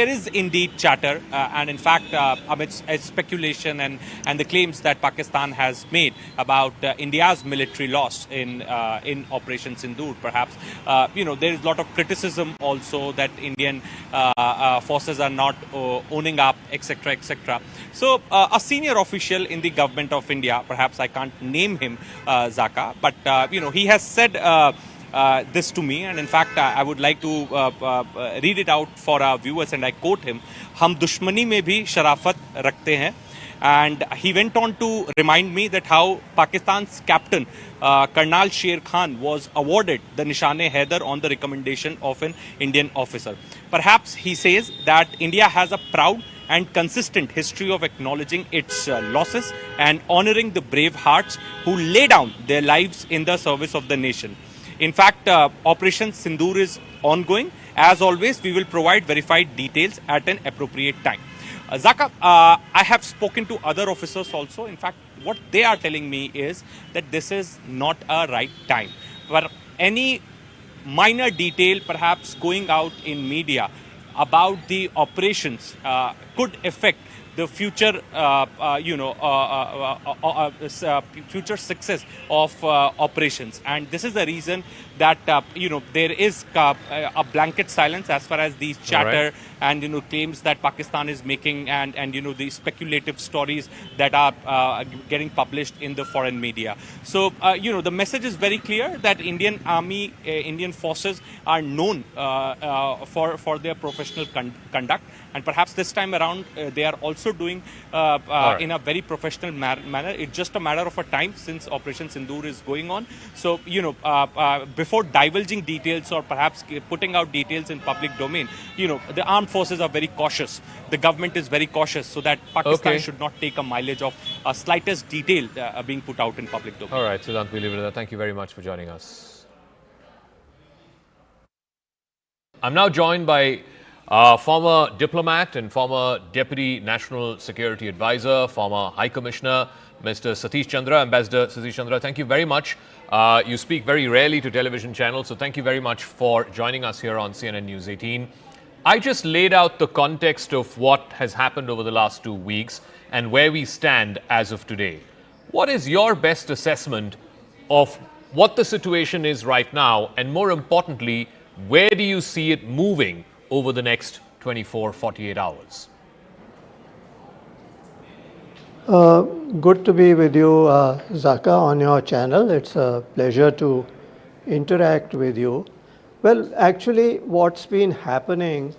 S6: is indeed chatter. And in fact, amidst speculation and the claims that Pakistan has made about India's military loss in Operation Sindoor, perhaps, there is a lot of criticism also that Indian forces are not owning up, etc., etc. So a senior official in the government of India, perhaps I can't name him, Zaka, but he has said this to me, and in fact I would like to read it out for our viewers, and I quote him: "हम दुश्मनी में भी शराफत रखते हैं." And he went on to remind me that how Pakistan's captain, Colonel Sher Khan, was awarded the Nishan-e-Haider on the recommendation of an Indian officer. Perhaps he says that India has a proud and consistent history of acknowledging its losses and honoring the brave hearts who lay down their lives in the service of the nation. In fact, Operation Sindoor is ongoing. As always, we will provide verified details at an appropriate time. Zaka, I have spoken to other officers also. In fact, what they are telling me is that this is not a right time. But any minor detail perhaps going out in media about the operations could affect the future, future success of operations. And this is the reason that, there is a blanket silence as far as these chatter and, claims that Pakistan is making and the speculative stories that are getting published in the foreign media. So, the message is very clear that Indian Army, Indian forces are known for their professional conduct. And perhaps this time around, they are also doing in a very professional manner. It's just a matter of a time since Operation Sindoor is going on. So, before divulging details or perhaps putting out details in public domain, the armed forces are very cautious. The government is very cautious so that Pakistan should not take a mileage of a slightest detail being put out in public domain.
S11: All right, Siddhant, we'll leave it at that. Thank you very much for joining us. I'm now joined by former diplomat and former Deputy National Security Advisor, former High Commissioner, Mr. Satish Chandra, Ambassador Satish Chandra. Thank you very much. You speak very rarely to television channels, so thank you very much for joining us here on CNN News 18. I just laid out the context of what has happened over the last 2 weeks and where we stand as of today. What is your best assessment of what the situation is right now, and more importantly, where do you see it moving over the next 24, 48 hours?
S17: Good to be with you, Zaka, on your channel. It's a pleasure to interact with you. Well, actually, what's been happening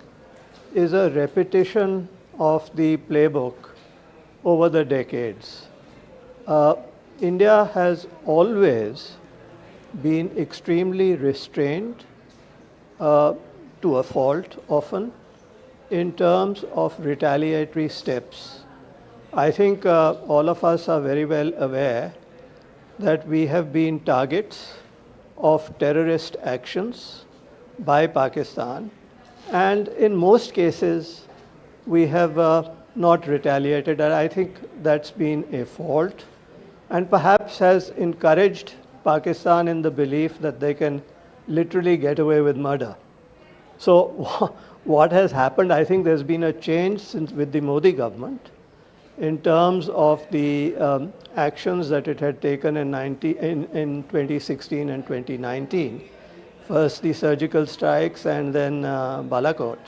S17: is a repetition of the playbook over the decades. India has always been extremely restrained, to a fault often, in terms of retaliatory steps. I think all of us are very well aware that we have been targets of terrorist actions by Pakistan, and in most cases we have not retaliated, and I think that's been a fault and perhaps has encouraged Pakistan in the belief that they can literally get away with murder. So what has happened, I think there's been a change since with the Modi government in terms of the actions that it had taken in 2016 and 2019. First the surgical strikes and then Balakot.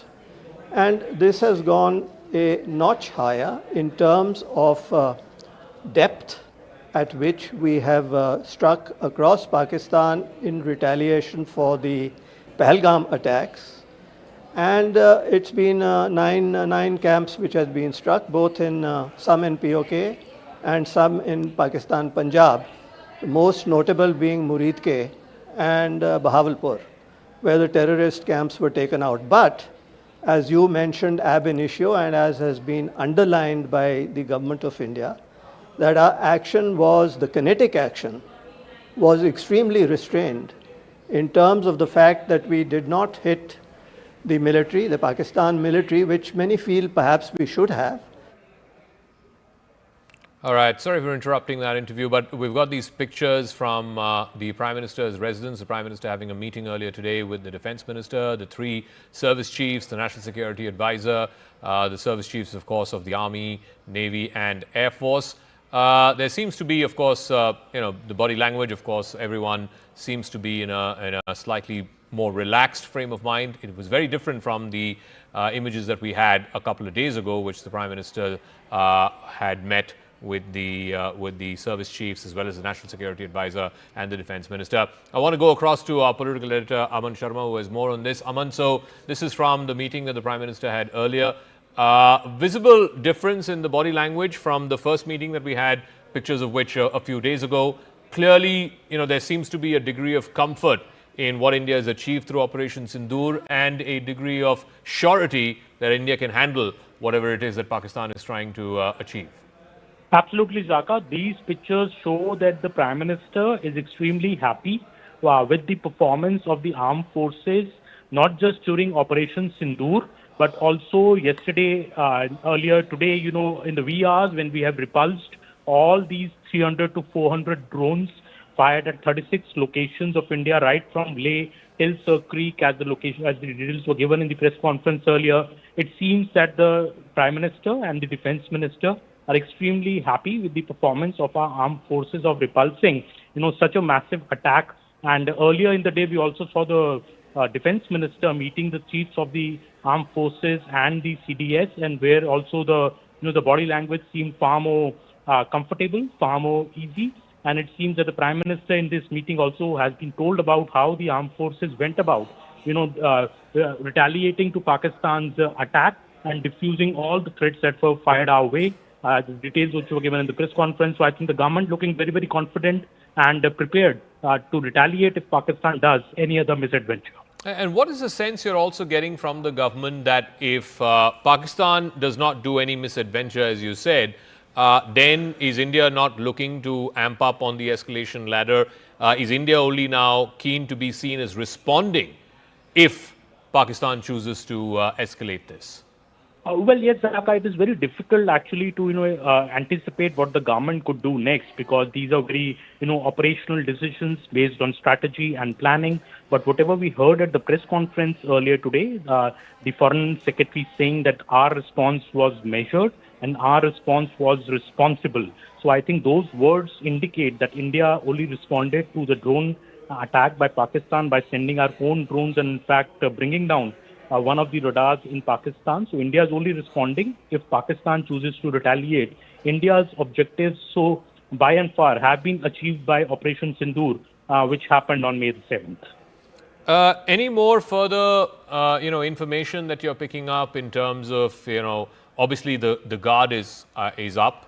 S17: And this has gone a notch higher in terms of depth at which we have struck across Pakistan in retaliation for the Pahalgam attacks. And it's been nine camps which has been struck, both in some in POK and some in Pakistan, Punjab, the most notable being Muridke and Bahawalpur, where the terrorist camps were taken out. But as you mentioned ab initio, and as has been underlined by the government of India, that our action was, the kinetic action, was extremely restrained in terms of the fact that we did not hit the military, the Pakistan military, which many feel perhaps we should have.
S11: All right, sorry for interrupting that interview, but we've got these pictures from the Prime Minister's residence, the Prime Minister having a meeting earlier today with the Defence Minister, the 3 service chiefs, the National Security Advisor, the service chiefs, of course, of the Army, Navy and Air Force. There seems to be, of course, the body language, of course, everyone seems to be in a slightly more relaxed frame of mind. It was very different from the images that we had a couple of days ago, which the Prime Minister had met with the service chiefs as well as the National Security Advisor and the Defence Minister. I want to go across to our political editor, Aman Sharma, who has more on this. Aman, so this is from the meeting that the Prime Minister had earlier. Visible difference in the body language from the first meeting that we had, pictures of which a few days ago. Clearly, there seems to be a degree of comfort in what India has achieved through Operation Sindoor and a degree of surety that India can handle whatever it is that Pakistan is trying to achieve.
S8: Absolutely, Zaka. These pictures show that the Prime Minister is extremely happy with the performance of the armed forces, not just during Operation Sindoor, but also yesterday, earlier today, in the wee hours when we have repulsed all these 300 to 400 drones fired at 36 locations of India, right from Leh till Sir Creek, as the details were given in the press conference earlier. It seems that the Prime Minister and the Defence Minister are extremely happy with the performance of our armed forces of repulsing, such a massive attack. And earlier in the day, we also saw the Defence Minister meeting the chiefs of the armed forces and the CDS, and where also the body language seemed far more comfortable, far more easy. And it seems that the Prime Minister in this meeting also has been told about how the armed forces went about, retaliating to Pakistan's attack and diffusing all the threats that were fired our way. The details which were given in the press conference. So I think the government looking very, very confident and prepared to retaliate if Pakistan does any other misadventure.
S11: And what is the sense you're also getting from the government that if Pakistan does not do any misadventure, as you said, then is India not looking to amp up on the escalation ladder? Is India only now keen to be seen as responding if Pakistan chooses to escalate this?
S8: Well, yes, Zaka, it is very difficult actually to anticipate what the government could do next, because these are very operational decisions based on strategy and planning. But whatever we heard at the press conference earlier today, the foreign secretary saying that our response was measured and our response was responsible. So I think those words indicate that India only responded to the drone attack by Pakistan by sending our own drones and in fact bringing down one of the radars in Pakistan. So India is only responding if Pakistan chooses to retaliate. India's objectives, so by and far, have been achieved by Operation Sindoor, which happened on May the 7th.
S11: Any more further, information that you're picking up in terms of, obviously the guard is up,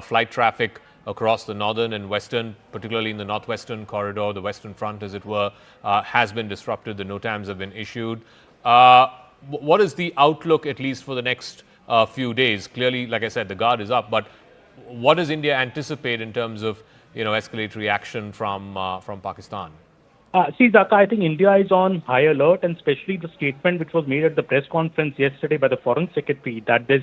S11: flight traffic across the northern and western, particularly in the northwestern corridor, the western front, as it were, has been disrupted. The NOTAMs have been issued. What is the outlook, at least for the next few days? Clearly, like I said, the guard is up, but what does India anticipate in terms of escalatory action from Pakistan?
S8: See, Zaka, I think India is on high alert, and especially the statement which was made at the press conference yesterday by the Foreign Secretary that this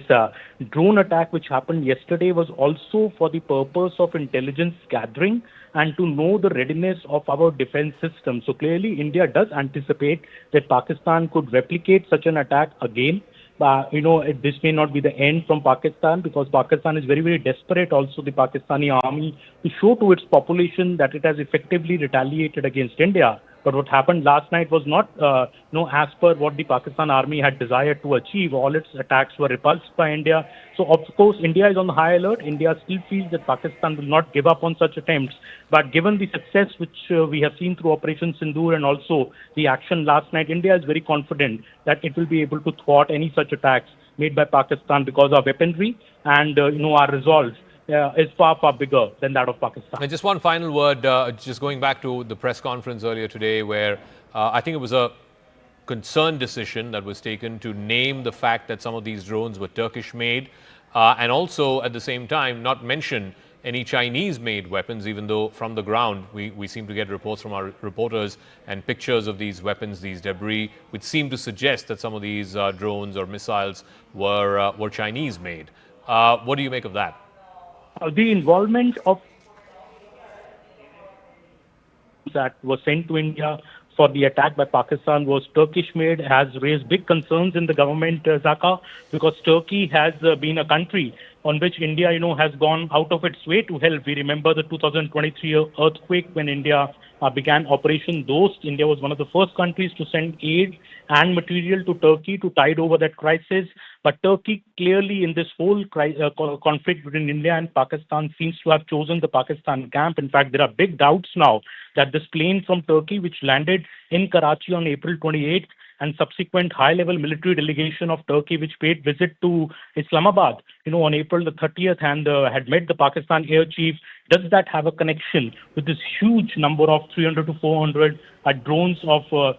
S8: drone attack which happened yesterday was also for the purpose of intelligence gathering and to know the readiness of our defense system. So clearly, India does anticipate that Pakistan could replicate such an attack again. This may not be the end from Pakistan, because Pakistan is very, very desperate, also the Pakistani army, to show to its population that it has effectively retaliated against India. But what happened last night was not as per what the Pakistan army had desired to achieve. All its attacks were repulsed by India. So, of course, India is on high alert. India still feels that Pakistan will not give up on such attempts. But given the success which we have seen through Operation Sindoor and also the action last night, India is very confident that it will be able to thwart any such attacks made by Pakistan, because our weaponry and our resolve is far, far bigger than that of Pakistan.
S11: And just one final word, just going back to the press conference earlier today, where I think it was a concerned decision that was taken to name the fact that some of these drones were Turkish-made, and also at the same time not mention any Chinese-made weapons, even though from the ground we seem to get reports from our reporters and pictures of these weapons, these debris, which seem to suggest that some of these drones or missiles were Chinese-made. What do you make of that?
S8: The involvement of that was sent to India for the attack by Pakistan was Turkish-made has raised big concerns in the government, Zaka, because Turkey has been a country on which India, has gone out of its way to help. We remember the 2023 earthquake when India began Operation Dost. India was one of the first countries to send aid and material to Turkey to tide over that crisis. But Turkey clearly in this whole conflict between India and Pakistan seems to have chosen the Pakistan camp. In fact, there are big doubts now that this plane from Turkey, which landed in Karachi on April 28th, and subsequent high-level military delegation of Turkey, which paid visit to Islamabad, on April the 30th and had met the Pakistan air chief, does that have a connection with this huge number of 300 to 400 drones of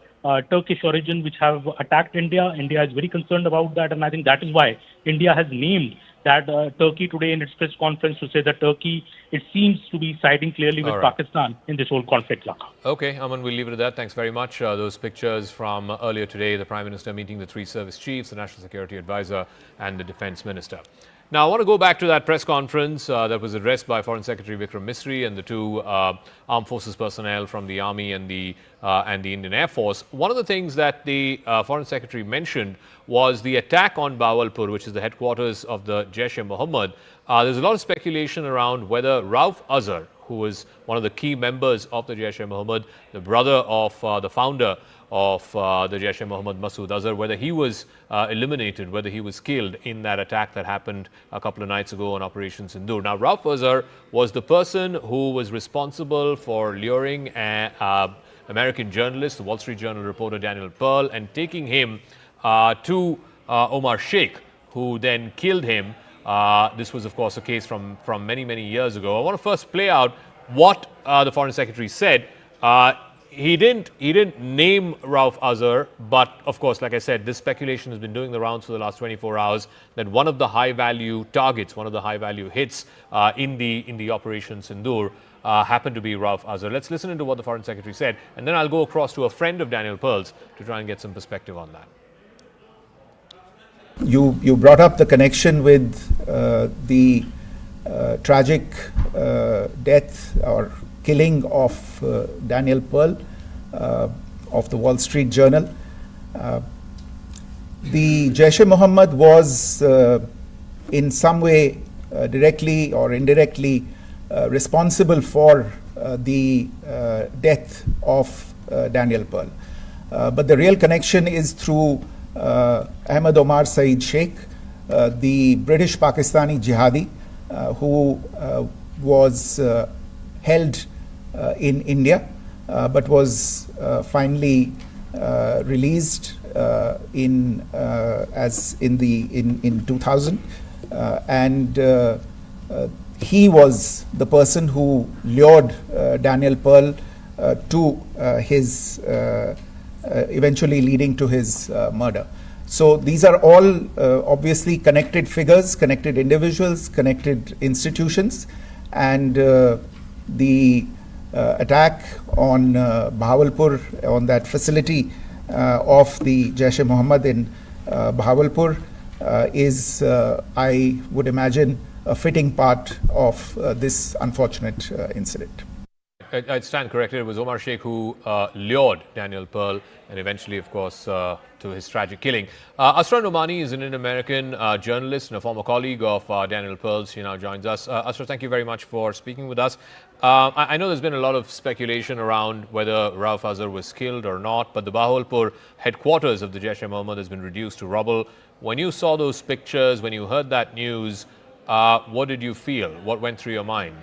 S8: Turkish origin which have attacked India? India is very concerned about that, and I think that is why India has named that Turkey today in its press conference to say that Turkey, it seems to be siding clearly with Pakistan in this whole conflict.
S11: Okay, Aman, we'll leave it at that. Thanks very much. Those pictures from earlier today, the Prime Minister meeting the three service chiefs, the National Security Advisor and the Defence Minister. Now, I want to go back to that press conference that was addressed by Foreign Secretary Vikram Misri and the two armed forces personnel from the Army and the Indian Air Force. One of the things that the Foreign Secretary mentioned was the attack on Bahawalpur, which is the headquarters of the Jaish-e-Mohammed. There's a lot of speculation around whether Rauf Azhar, who was one of the key members of the Jaish-e-Mohammed, the brother of the founder of the Jaish-e-Mohammed, Masood Azhar, whether he was eliminated, whether he was killed in that attack that happened a couple of nights ago on Operation Sindoor. Now, Rauf Azhar was the person who was responsible for luring American journalist, the Wall Street Journal reporter Daniel Pearl, and taking him to Omar Sheikh, who then killed him. This was, of course, a case from many, many years ago. I want to first play out what the Foreign Secretary said. He didn't name Rauf Azhar, but of course, like I said, this speculation has been doing the rounds for the last 24 hours that one of the high-value targets, one of the high-value hits in the Operation Sindoor happened to be Rauf Azhar. Let's listen into what the Foreign Secretary said, and then I'll go across to a friend of Daniel Pearl's to try and get some perspective on that.
S2: You brought up the connection with the tragic death or killing of Daniel Pearl of the Wall Street Journal. The Jaish-e-Mohammed was in some way directly or indirectly responsible for the death of Daniel Pearl. But the real connection is through Ahmed Omar Saeed Sheikh, the British Pakistani jihadi who was held in India but was finally released in 2000, and he was the person who lured Daniel Pearl to his eventually leading to his murder. So these are all obviously connected figures, connected individuals, connected institutions, and the attack on Bahawalpur, on that facility of the Jaish-e-Mohammed in Bahawalpur is, I would imagine, a fitting part of this unfortunate incident.
S11: I stand corrected. It was Omar Sheikh who lured Daniel Pearl and eventually, of course, to his tragic killing. Asra Nomani is an Indian-American journalist and a former colleague of Daniel Pearl's. She now joins us. Asra, thank you very much for speaking with us. I know there's been a lot of speculation around whether Rauf Azhar was killed or not, but the Bahawalpur headquarters of the Jaish-e-Mohammed has been reduced to rubble. When you saw those pictures, when you heard that news, what did you feel? What went through your mind?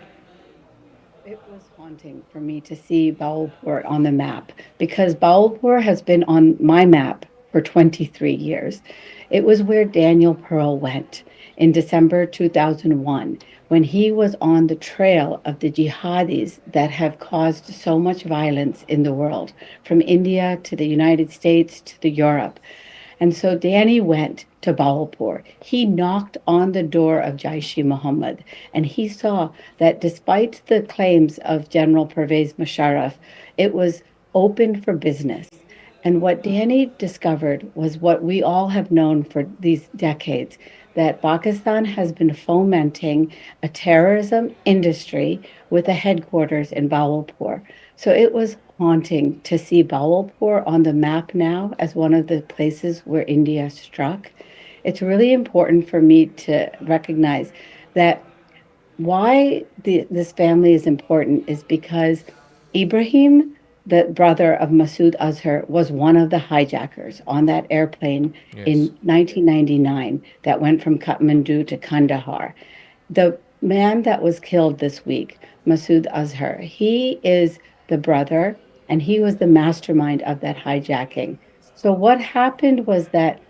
S18: It was haunting for me to see Bahawalpur on the map, because Bahawalpur has been on my map for 23 years. It was where Daniel Pearl went in December 2001, when he was on the trail of the jihadis that have caused so much violence in the world, from India to the United States to Europe. And so Danny went to Bahawalpur. He knocked on the door of Jaish-e-Mohammed, and he saw that despite the claims of General Pervez Musharraf, it was open for business. And what Danny discovered was what we all have known for these decades, that Pakistan has been fomenting a terrorism industry with a headquarters in Bahawalpur. So it was haunting to see Bahawalpur on the map now as one of the places where India struck. It's really important for me to recognize that why this family is important is because Ibrahim, the brother of Masood Azhar, was one of the hijackers on that airplane in 1999 that went from Kathmandu to Kandahar. The man that was killed this week, Masood Azhar, he is the brother, and he was the mastermind of that hijacking. So what happened was that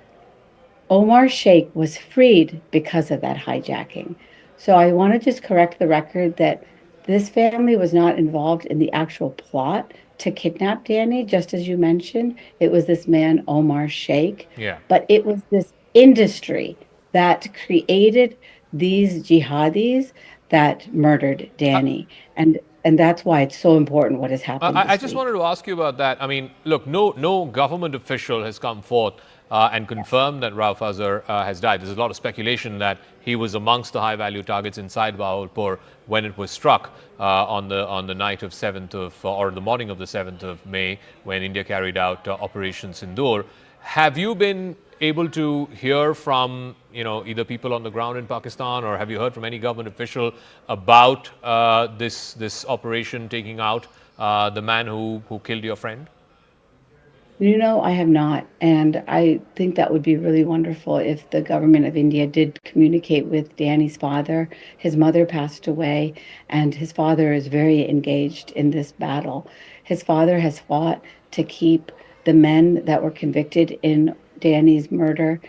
S18: Omar Sheikh was freed because of that hijacking. So I want to just correct the record that this family was not involved in the actual plot to kidnap Danny, just as you mentioned. It was this man, Omar Sheikh.
S11: Yeah.
S18: But it was this industry that created these jihadis that murdered Danny. And that's why it's so important what has happened.
S11: I just wanted to ask you about that. I mean, look, no government official has come forth and confirmed that Rauf Azhar has died. There's a lot of speculation that he was amongst the high-value targets inside Bahawalpur when it was struck on the night of 7th of, or the morning of the 7th of May, when India carried out Operation Sindoor. Have you been able to hear from, either people on the ground in Pakistan, or have you heard from any government official about this operation taking out the man who killed your friend?
S18: I have not. And I think that would be really wonderful if the government of India did communicate with Danny's father. His mother passed away, and his father is very engaged in this battle. His father has fought to keep the men that were convicted in Danny's murder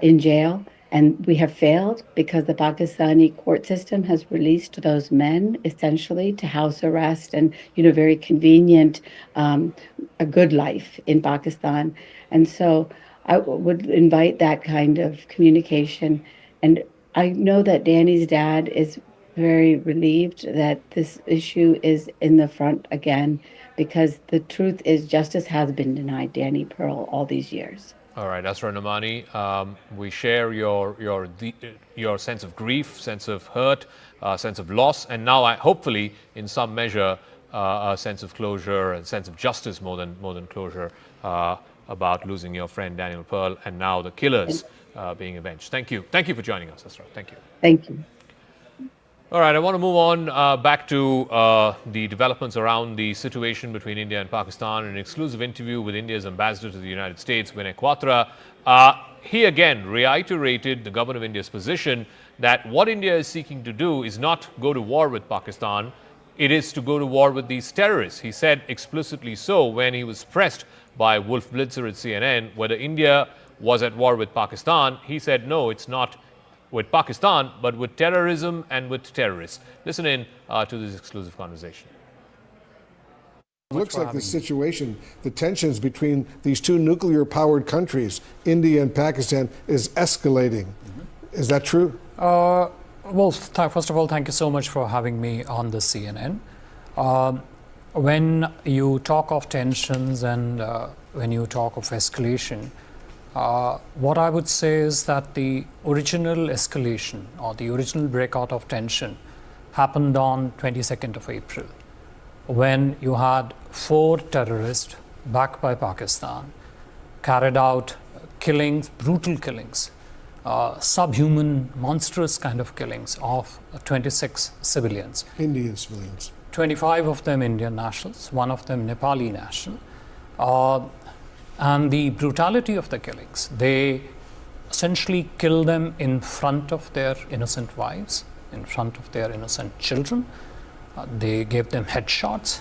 S18: in jail. And we have failed because the Pakistani court system has released those men essentially to house arrest and, very convenient, a good life in Pakistan. And so I would invite that kind of communication. And I know that Danny's dad is very relieved that this issue is in the front again, because the truth is justice has been denied Danny Pearl all these years.
S11: All right, Asra Namani, we share your sense of grief, sense of hurt, sense of loss, and now hopefully, in some measure, a sense of closure, a sense of justice more than closure about losing your friend Daniel Pearl, and now the killers being avenged. Thank you for joining us, Asra. Thank you.
S18: Thank you.
S11: All right, I want to move on back to the developments around the situation between India and Pakistan. An exclusive interview with India's ambassador to the United States, Vinay Quatra. He again reiterated the government of India's position that what India is seeking to do is not go to war with Pakistan, it is to go to war with these terrorists. He said explicitly so when he was pressed by Wolf Blitzer at CNN whether India was at war with Pakistan. He said no, it's not with Pakistan, but with terrorism and with terrorists. Listen in to this exclusive conversation.
S19: It looks like the situation, the tensions between these two nuclear-powered countries, India and Pakistan, is escalating. Is that true?
S20: Well, first of all, thank you so much for having me on the CNN. When you talk of tensions and when you talk of escalation, what I would say is that the original escalation or the original breakout of tension happened on 22nd of April, when you had 4 terrorists backed by Pakistan carried out killings, brutal killings, subhuman, monstrous kind of killings of 26 civilians.
S19: Indian civilians.
S20: 25 of them Indian nationals, 1 of them Nepali national. And the brutality of the killings, they essentially kill them in front of their innocent wives, in front of their innocent children. They gave them headshots,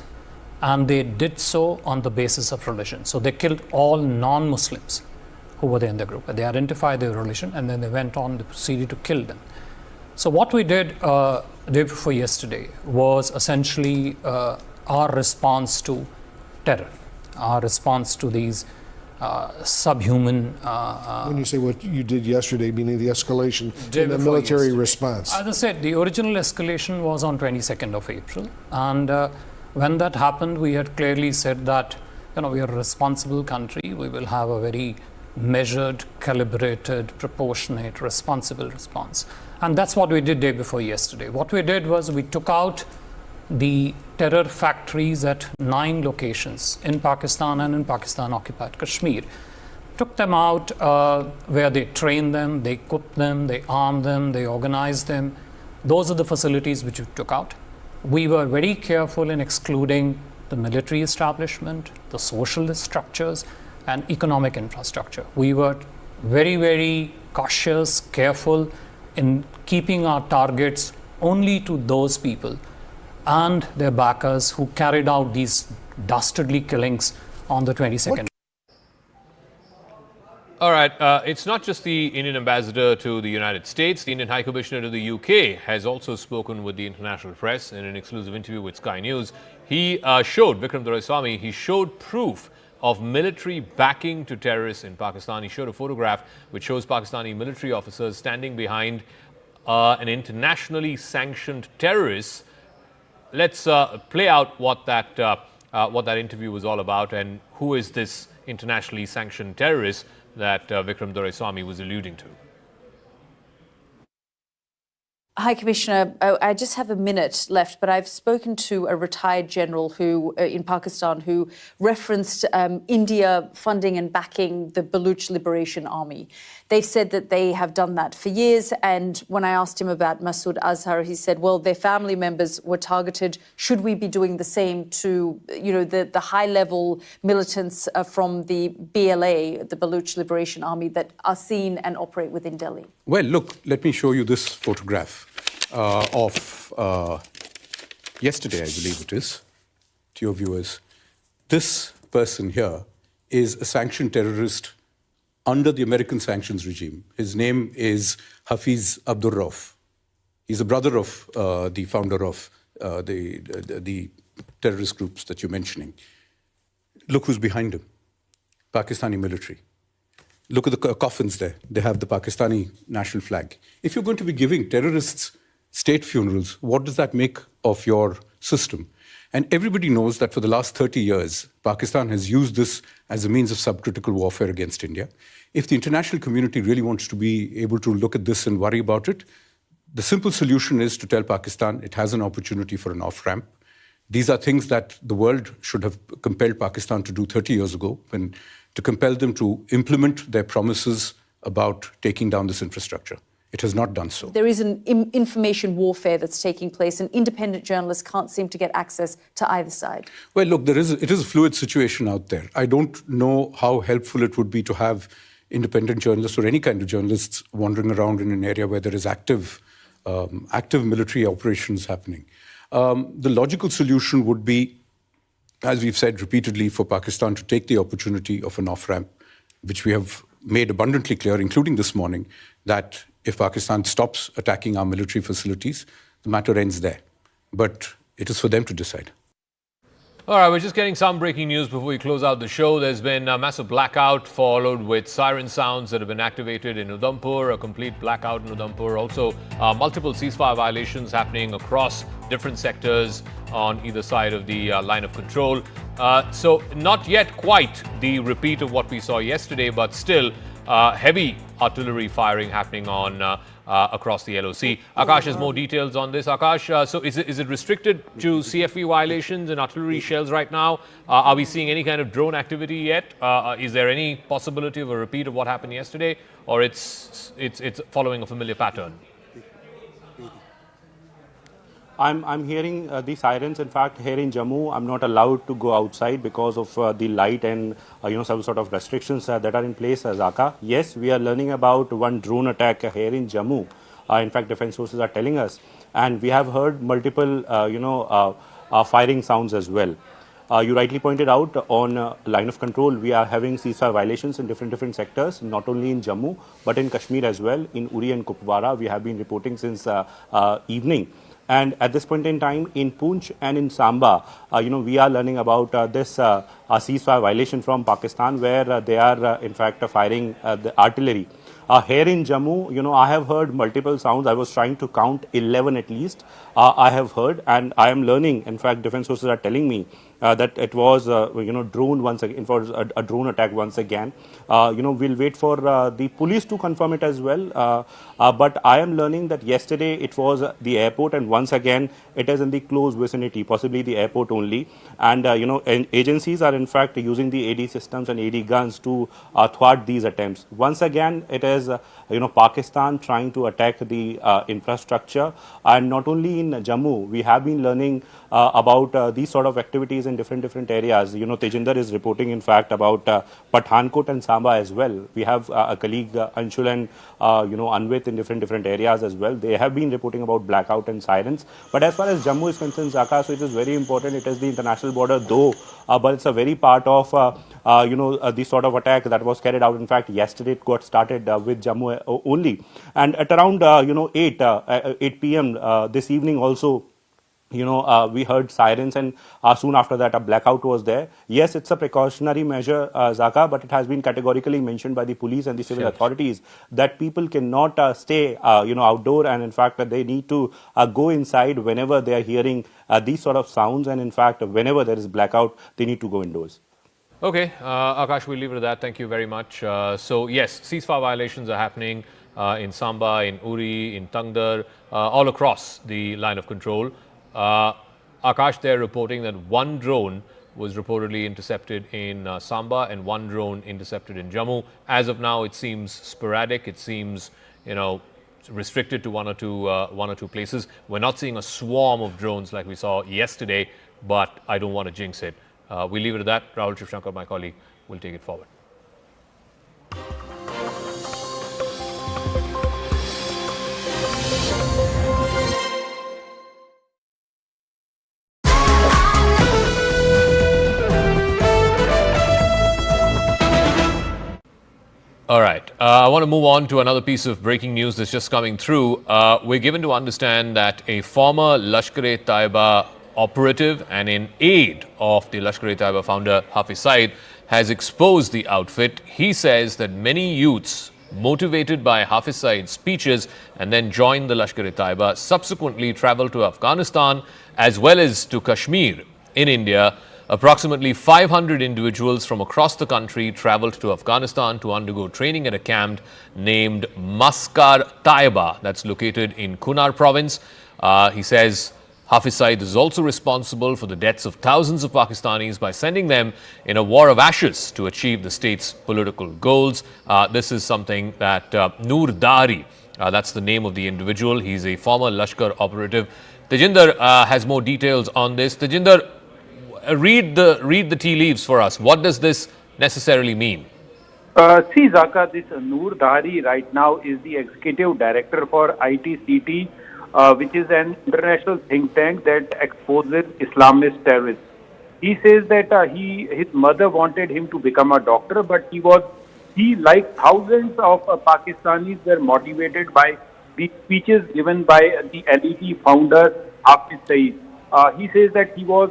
S20: and they did so on the basis of religion. So they killed all non-Muslims who were there in the group. They identified their religion, and then they went on to proceed to kill them. So what we did day before yesterday was essentially our response to terror, our response to these subhuman...
S19: when you say what you did yesterday, meaning the escalation in the military response.
S20: As I said, the original escalation was on 22nd of April. And when that happened, we had clearly said that, we are a responsible country. We will have a very measured, calibrated, proportionate, responsible response. And that's what we did day before yesterday. What we did was we took out the terror factories at 9 locations in Pakistan and in Pakistan-occupied Kashmir. Took them out where they trained them, they equipped them, they armed them, they organized them. Those are the facilities which we took out. We were very careful in excluding the military establishment, the social structures, and economic infrastructure. We were very, very cautious, careful in keeping our targets only to those people and their backers who carried out these dastardly killings on the 22nd.
S11: All right, it's not just the Indian ambassador to the United States. The Indian High Commissioner to the UK has also spoken with the international press in an exclusive interview with Sky News. He showed, Vikram Doraiswamy, he showed proof of military backing to terrorists in Pakistan. He showed a photograph which shows Pakistani military officers standing behind an internationally sanctioned terrorist. Let's play out what that interview was all about and who is this internationally sanctioned terrorist that Vikram Doraiswamy was alluding to.
S21: High Commissioner, I just have a minute left, but I've spoken to a retired general who, in Pakistan, who referenced India funding and backing the Baluch Liberation Army. They've said that they have done that for years, and when I asked him about Masood Azhar, he said, well, their family members were targeted. Should we be doing the same to, the high-level militants from the BLA, the Baluch Liberation Army, that are seen and operate within Delhi?
S22: Well, look, let me show you this photograph of yesterday, I believe it is, to your viewers. This person here is a sanctioned terrorist under the American sanctions regime. His name is Hafiz Abdur Rauf. He's a brother of the founder of the terrorist groups that you're mentioning. Look who's behind him, Pakistani military. Look at the coffins there. They have the Pakistani national flag. If you're going to be giving terrorists state funerals, what does that make of your system? And everybody knows that for the last 30 years, Pakistan has used this as a means of subcritical warfare against India. If the international community really wants to be able to look at this and worry about it, the simple solution is to tell Pakistan it has an opportunity for an off-ramp. These are things that the world should have compelled Pakistan to do 30 years ago, and to compel them to implement their promises about taking down this infrastructure. It has not done so.
S21: There is an information warfare that's taking place, and independent journalists can't seem to get access to either side.
S22: Well, look, it is a fluid situation out there. I don't know how helpful it would be to have independent journalists or any kind of journalists wandering around in an area where there is active military operations happening. The logical solution would be, as we've said repeatedly, for Pakistan to take the opportunity of an off-ramp, which we have made abundantly clear, including this morning, that if Pakistan stops attacking our military facilities, the matter ends there. But it is for them to decide.
S11: All right, we're just getting some breaking news before we close out the show. There's been a massive blackout followed with siren sounds that have been activated in Udhampur, a complete blackout in Udhampur. Also, multiple ceasefire violations happening across different sectors on either side of the line of control. So not yet quite the repeat of what we saw yesterday, but still heavy artillery firing happening on across the LOC. Akash has more details on this. Akash, so is it restricted to CFE violations and artillery shells right now? Are we seeing any kind of drone activity yet? Is there any possibility of a repeat of what happened yesterday, or it's following a familiar pattern?
S4: I'm hearing the sirens. In fact, here in Jammu, I'm not allowed to go outside because of the light and some sort of restrictions that are in place. Zaka, yes, we are learning about one drone attack here in Jammu. In fact, defense sources are telling us, and we have heard multiple firing sounds as well. You rightly pointed out on line of control, we are having ceasefire violations in different sectors, not only in Jammu but in Kashmir as well. In Uri and Kupwara, we have been reporting since evening. And at this point in time, in Poonch and in Samba, we are learning about this ceasefire violation from Pakistan, where they are in fact firing the artillery. Here in Jammu, I have heard multiple sounds. I was trying to count 11 at least. I have heard, and I am learning. In fact, defense sources are telling me that it was drone once again. It was a drone attack once again. We'll wait for the police to confirm it as well. But I am learning that yesterday it was the airport, and once again it is in the close vicinity, possibly the airport only. And agencies are in fact using the aide systems and aide guns to thwart these attempts. Once again, it is Pakistan trying to attack the infrastructure, and not only in Jammu. We have been learning about these sort of activities in different areas. Tejinder is reporting in fact about Pathankot and Samba as well. We have a colleague Anshul and Anvit in different areas as well. They have been reporting about blackout and sirens. But as far as Jammu is concerned, Zaka, so it is very important. It is the international border though, but it's a very part of the sort of attack that was carried out. In fact, yesterday it got started with Jammu only, and at around 8 p.m. This evening also, we heard sirens, and soon after that a blackout was there. Yes, it's a precautionary measure, Zaka, but it has been categorically mentioned by the police and the civil authorities that people cannot stay outdoor, and in fact they need to go inside whenever they are hearing these sort of sounds, and in fact whenever there is blackout they need to go indoors.
S11: Okay, Akash, we'll leave it at that. Thank you very much. So yes, ceasefire violations are happening in Samba, in Uri, in Tangdar, all across the line of control. Akash, they're reporting that one drone was reportedly intercepted in Samba and one drone intercepted in Jammu. As of now, it seems sporadic. It seems, restricted to one or two places. We're not seeing a swarm of drones like we saw yesterday, but I don't want to jinx it. We'll leave it at that. Rahul Shivshankar, my colleague, will take it forward. All right. I want to move on to another piece of breaking news that's just coming through. We're given to understand that a former Lashkar-e-Taiba operative and an aide of the Lashkar-e-Taiba founder Hafiz Saeed has exposed the outfit. He says that many youths motivated by Hafiz Saeed's speeches and then joined the Lashkar-e-Taiba subsequently traveled to Afghanistan as well as to Kashmir in India Approximately 500 individuals from across the country traveled to Afghanistan to undergo training at a camp named Maskar Taiba, that's located in Kunar province. He says Hafiz Saeed is also responsible for the deaths of thousands of Pakistanis by sending them in a war of ashes to achieve the state's political goals. This is something that Noor Dari, that's the name of the individual. He's a former Lashkar operative. Tejinder has more details on this. Tejinder, read the tea leaves for us. What does this necessarily mean?
S12: See, Zaka, this Noor Dari right now is the executive director for ITCT, which is an international think tank that exposes Islamist terrorists. He says that his mother wanted him to become a doctor, but he like thousands of Pakistanis were motivated by the speeches given by the LET founder Hafiz Saeed. He says that he was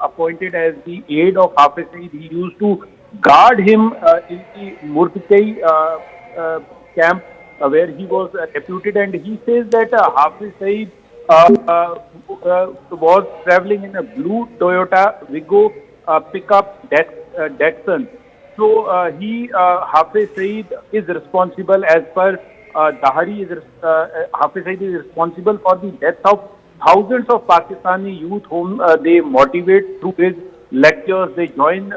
S12: appointed as the aide of Hafiz Saeed. He used to guard him in the Murtkai camp where he was deputed, and he says that Hafiz Saeed was traveling in a blue Toyota Wigo pickup Datsun. So Hafiz Saeed is responsible, as per Dahari, Hafiz Saeed is responsible for the death of thousands of Pakistani youth whom they motivate through his lectures. They join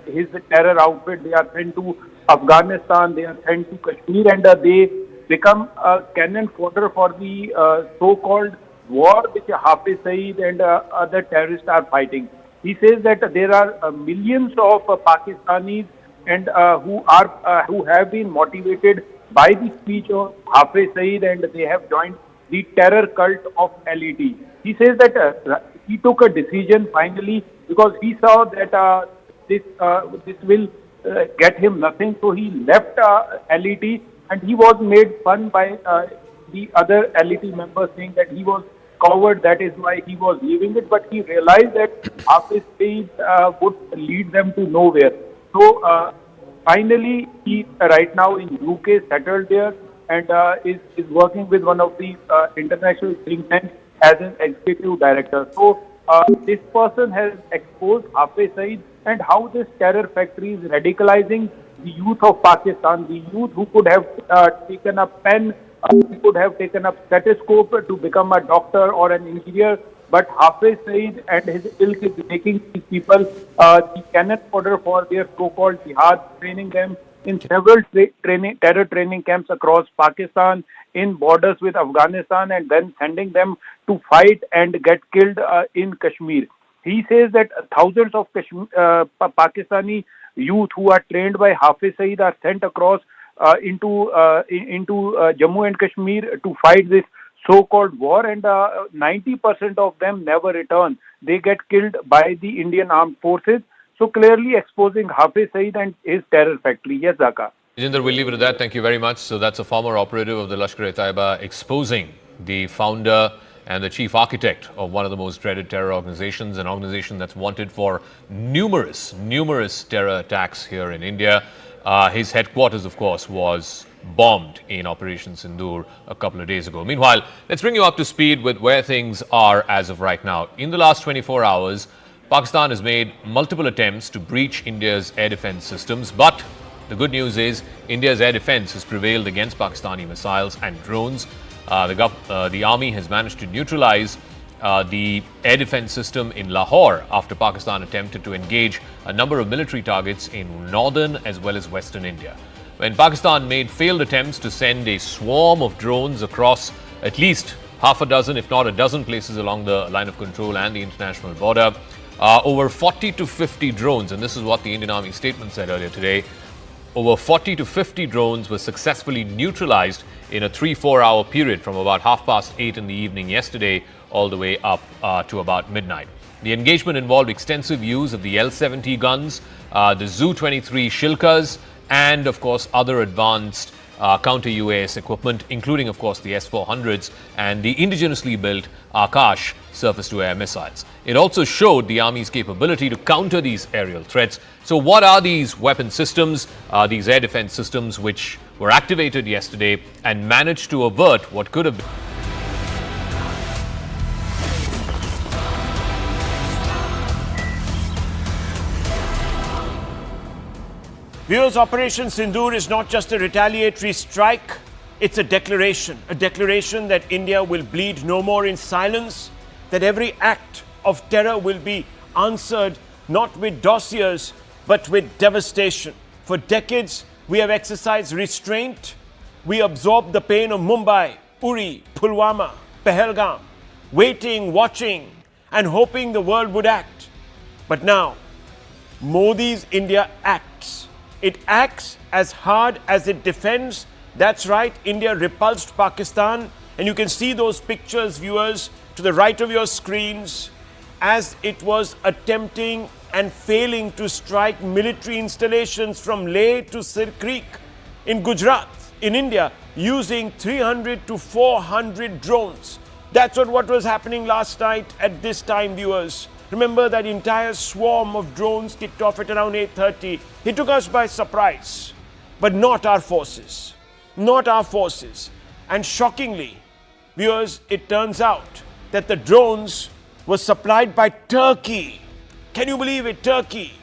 S12: his terror outfit. They are sent to Afghanistan. They are sent to Kashmir, and they become a cannon fodder for the so-called war which Hafiz Saeed and other terrorists are fighting. He says that there are millions of Pakistanis and who have been motivated by the speech of Hafiz Saeed, and they have joined the terror cult of LET. He says that he took a decision finally because he saw that this will get him nothing, so he left LET, and he was made fun by the other LET members, saying that he was coward, that is why he was leaving it, but he realized that Hafiz Saeed would lead them to nowhere. So finally he right now in UK, settled there, and is working with one of the international think tanks as an executive director. So this person has exposed Hafiz Saeed and how this terror factory is radicalizing the youth of Pakistan, the youth who could have taken a pen, who could have taken a stethoscope to become a doctor or an engineer, but Hafiz Saeed and his ilk is making these people the cannon fodder for their so-called jihad, training them in several terror training camps across Pakistan, in borders with Afghanistan, and then sending them to fight and get killed in Kashmir. He says that thousands of Pakistani youth who are trained by Hafiz Saeed are sent across into Jammu and Kashmir to fight this so-called war, and 90% of them never return. They get killed by the Indian armed forces. So clearly exposing Hafiz Saeed and his terror factory. Yes, Zaka.
S11: Jinder, we'll leave it at that. Thank you very much. So that's a former operative of the Lashkar-e-Taiba exposing the founder and the chief architect of one of the most dreaded terror organizations, an organization that's wanted for numerous terror attacks here in India. His headquarters, of course, was bombed in Operation Sindoor a couple of days ago. Meanwhile, let's bring you up to speed with where things are as of right now. In the last 24 hours, Pakistan has made multiple attempts to breach India's air defense systems, but the good news is India's air defense has prevailed against Pakistani missiles and drones. The army has managed to neutralize the air defense system in Lahore after Pakistan attempted to engage a number of military targets in northern as well as western India. When Pakistan made failed attempts to send a swarm of drones across at least half a dozen, if not a dozen places along the line of control and the international border, over 40 to 50 drones, and this is what the Indian Army statement said earlier today, over 40 to 50 drones were successfully neutralized in a 3-4 hour period from about 8:30 in the evening yesterday all the way up to about midnight. The engagement involved extensive use of the L-70 guns, the Zu-23 Shilkas, and of course other advanced counter-UAS equipment, including of course the S-400s and the indigenously built Akash surface-to-air missiles. It also showed the Army's capability to counter these aerial threats. So what are these weapon systems, these air defense systems which were activated yesterday and managed to avert what could have been
S3: Viewers, Operation Sindoor is not just a retaliatory strike, it's a declaration that India will bleed no more in silence, that every act of terror will be answered not with dossiers but with devastation. For decades, we have exercised restraint. We absorbed the pain of Mumbai, Uri, Pulwama, Pahalgam, waiting, watching, and hoping the world would act. But now, Modi's India acts. It acts as hard as it defends. That's right, India repulsed Pakistan. And you can see those pictures, viewers, to the right of your screens, as it was attempting and failing to strike military installations from Leh to Sir Creek in Gujarat, in India, using 300 to 400 drones. That's what was happening last night at this time, viewers. Remember that entire swarm of drones kicked off at around 8:30. It took us by surprise, but not our forces. Not our forces. And shockingly, viewers, it turns out that the drones were supplied by Turkey. Can you believe it? Turkey.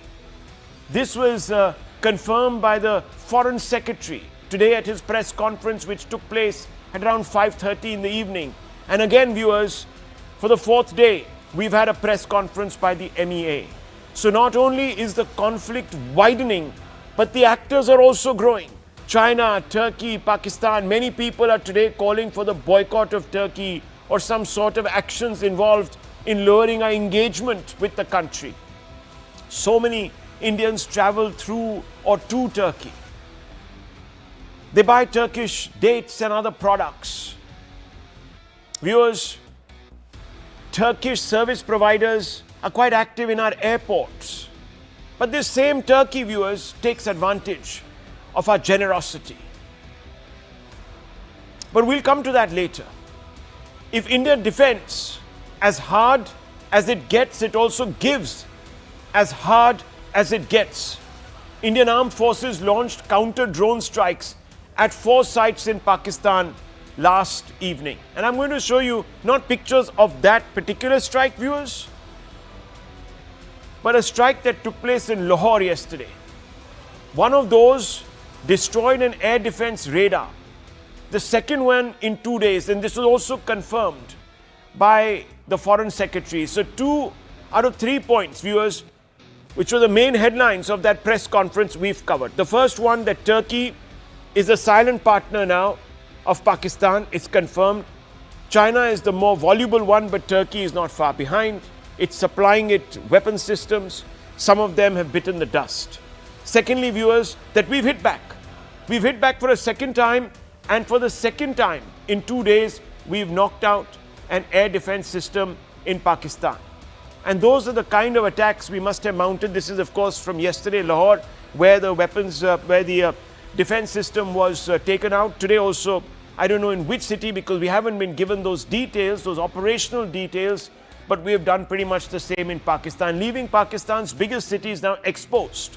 S3: This was confirmed by the Foreign Secretary today at his press conference, which took place at around 5:30 in the evening. And again, viewers, for the fourth day, we've had a press conference by the MEA. So not only is the conflict widening, but the actors are also growing. China, Turkey, Pakistan, many people are today calling for the boycott of Turkey or some sort of actions involved in lowering our engagement with the country. So many Indians travel through or to Turkey. They buy Turkish dates and other products. Viewers, Turkish service providers are quite active in our airports. But this same Turkey, viewers, takes advantage of our generosity. But we'll come to that later. If India defends as hard as it gets, it also gives as hard as it gets. Indian armed forces launched counter-drone strikes at 4 sites in Pakistan last evening. And I'm going to show you not pictures of that particular strike, viewers, but a strike that took place in Lahore yesterday. One of those destroyed an air defense radar. The second one in 2 days, and this was also confirmed by the Foreign Secretary. So 2 out of 3 points, viewers, which were the main headlines of that press conference we've covered. The first one, that Turkey is a silent partner now of Pakistan. It's confirmed. China is the more voluble one, but Turkey is not far behind. It's supplying it weapon systems. Some of them have bitten the dust. Secondly, viewers, that we've hit back. We've hit back for a second time, and for the second time in 2 days, we've knocked out an air defense system in Pakistan. And those are the kind of attacks we must have mounted. This is, of course, from yesterday, Lahore, where the weapons, where the defense system was taken out. Today also, I don't know in which city, because we haven't been given those details, those operational details, but we have done pretty much the same in Pakistan, leaving Pakistan's biggest cities now exposed.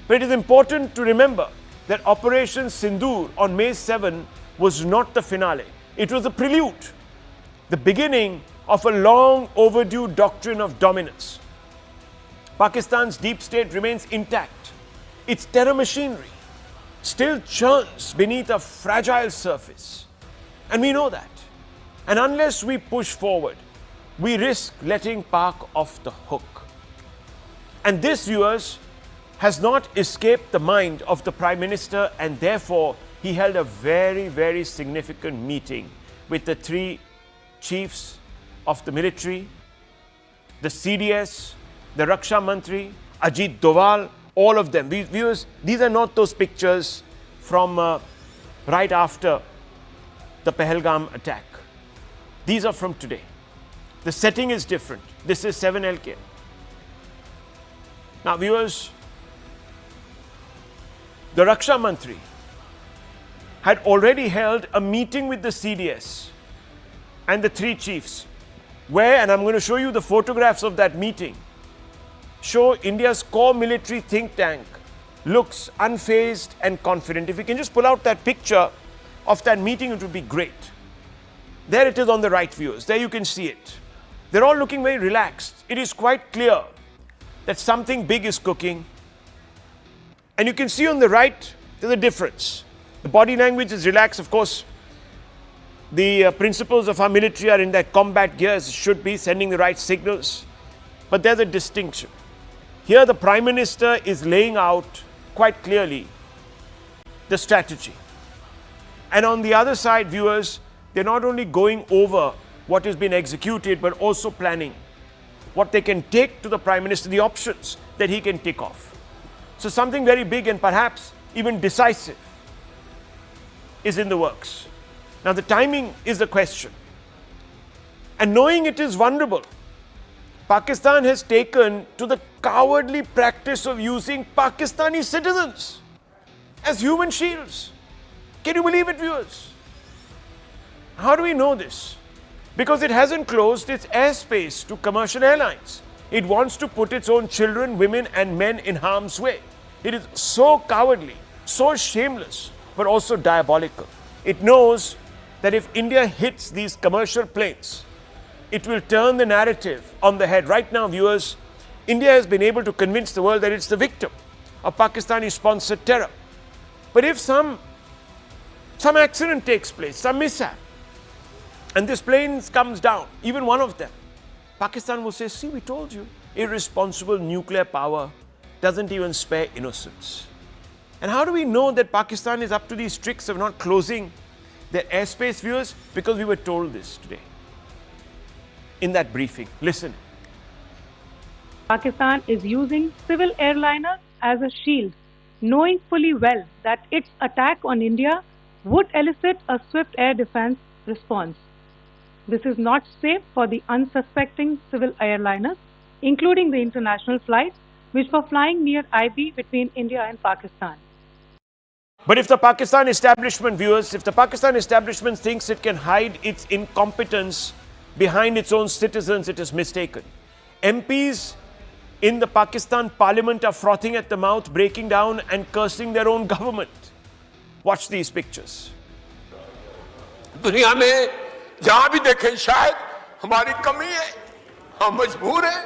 S3: But it is important to remember that Operation Sindoor on May 7 was not the finale. It was a prelude, the beginning of a long overdue doctrine of dominance. Pakistan's deep state remains intact. Its terror machinery still churns beneath a fragile surface. And we know that. And unless we push forward, we risk letting Pak off the hook. And this, viewers, has not escaped the mind of the Prime Minister, and therefore he held a very, very significant meeting with the 3 chiefs of the military, the CDS, the Raksha Mantri, Ajit Doval, all of them. Viewers, these are not those pictures from right after the Pahalgam attack. These are from today. The setting is different. This is 7LK. Now, viewers, the Raksha Mantri had already held a meeting with the CDS and the 3 chiefs, where, and I'm going to show you the photographs of that meeting, show India's core military think tank looks unfazed and confident. If we can just pull out that picture of that meeting, it would be great. There it is on the right, viewers. There you can see it. They're all looking very relaxed. It is quite clear that something big is cooking. And you can see on the right, there's a difference. The body language is relaxed, of course. The principles of our military are in their combat gear as it should be, sending the right signals. But there's a distinction. Here the Prime Minister is laying out quite clearly the strategy. And on the other side, viewers, they're not only going over what has been executed, but also planning what they can take to the Prime Minister, the options that he can tick off. So something very big and perhaps even decisive is in the works. Now the timing is the question. And knowing it is vulnerable, Pakistan has taken to the cowardly practice of using Pakistani citizens as human shields. Can you believe it, viewers? How do we know this? Because it hasn't closed its airspace to commercial airlines. It wants to put its own children, women and men in harm's way. It is so cowardly, so shameless, but also diabolical. It knows that if India hits these commercial planes, it will turn the narrative on the head. Right now, viewers, India has been able to convince the world that it's the victim of Pakistani-sponsored terror. But if some accident takes place, some mishap, and this plane comes down, even one of them, Pakistan will say, see, we told you. Irresponsible nuclear power doesn't even spare innocents. And how do we know that Pakistan is up to these tricks of not closing their airspace, viewers? Because we were told this today in that briefing. Listen.
S5: Pakistan is using civil airliners as a shield, knowing fully well that its attack on India would elicit a swift air defense response. This is not safe for the unsuspecting civil airliners, including the international flights which were flying near aide between India and Pakistan.
S3: But if the Pakistan establishment, viewers, if the Pakistan establishment thinks it can hide its incompetence behind its own citizens, it is mistaken. MPs in the Pakistan parliament are frothing at the mouth, breaking down and cursing their own government. Watch these pictures.
S9: दुनिया में जहां भी देखें शायद हमारी कमी है, हम मजबूर हैं,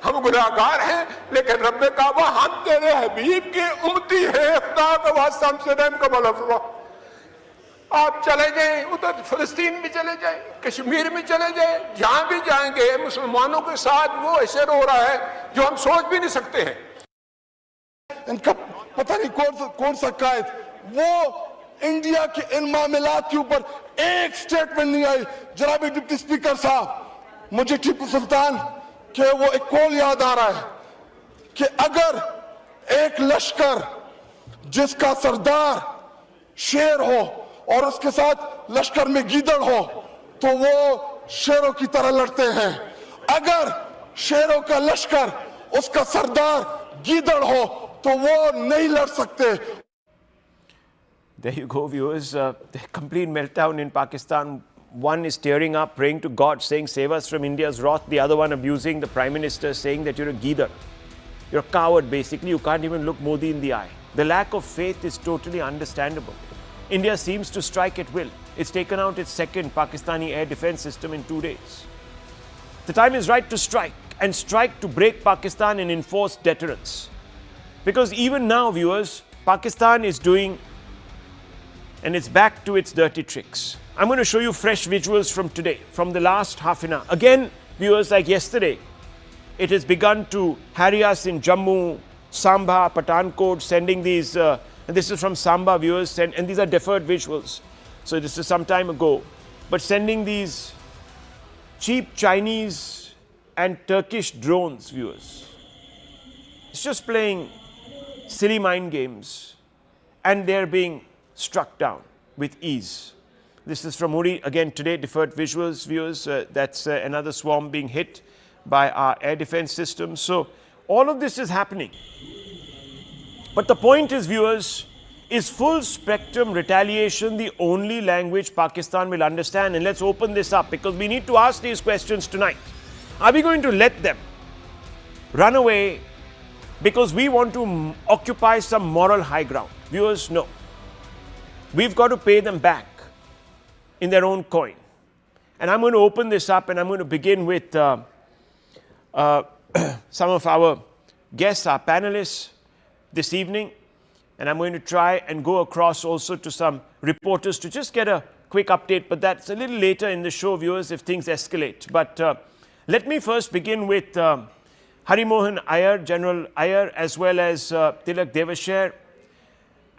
S9: हम गुनाहगार हैं, लेकिन रब काबा हम तेरे हबीब के उम्मती हैं, खुदा का वास्ता हमसे रहम का भला फरमा। आप चले जाएं, उधर फिलिस्तीन में चले जाएं, कश्मीर में चले जाएं, जहां भी जाएंगे मुसलमानों के साथ वो ऐसे रो रहा है जो हम सोच भी नहीं सकते हैं।
S23: इनका पता नहीं कौन सा कायद, वो इंडिया के इन मामलात के ऊपर एक स्टेटमेंट नहीं आई। जनाब डिप्टी स्पीकर साहब, मुझे टीपू सुल्तान के वो एक कॉल याद आ रहा है कि अगर एक लश्कर जिसका सरदार शेर हो और उसके साथ लश्कर में गीदड़ हो तो वो शेरों की तरह लड़ते हैं, अगर शेरों का लश्कर उसका सरदार गीदड़ हो तो वो नहीं लड़ सकते।
S3: There you go, viewers. The complete meltdown in Pakistan. One is tearing up, praying to God, saying, save us from India's wrath. The other one abusing the Prime Minister, saying that you're a geedar. You're a coward, basically. You can't even look Modi in the eye. The lack of faith is totally understandable. India seems to strike at will. It's taken out its second Pakistani air defense system in 2 days. The time is right to strike, and strike to break Pakistan and enforce deterrence. Because even now, viewers, Pakistan is doing, and it's back to its dirty tricks. I'm going to show you fresh visuals from today, from the last half an hour. Again, viewers, like yesterday, it has begun to harry us in Jammu, Samba, Pathankot, sending these, and this is from Samba, viewers, and these are deferred visuals. So this is some time ago. But sending these cheap Chinese and Turkish drones, viewers. It's just playing silly mind games, and they're being struck down with ease. This is from Uri, again today, deferred visuals, viewers. That's another swarm being hit by our air defense system. So all of this is happening. But the point is, viewers, is full spectrum retaliation the only language Pakistan will understand? And let's open this up, because we need to ask these questions tonight. Are we going to let them run away because we want to occupy some moral high ground? Viewers, no. We've got to pay them back in their own coin. And I'm going to open this up, and I'm going to begin with some of our guests, our panelists this evening. And I'm going to try and go across also to some reporters to just get a quick update, but that's a little later in the show, viewers, if things escalate. But let me first begin with Harimohan Iyer, General Iyer, as well as Tilak Devasher,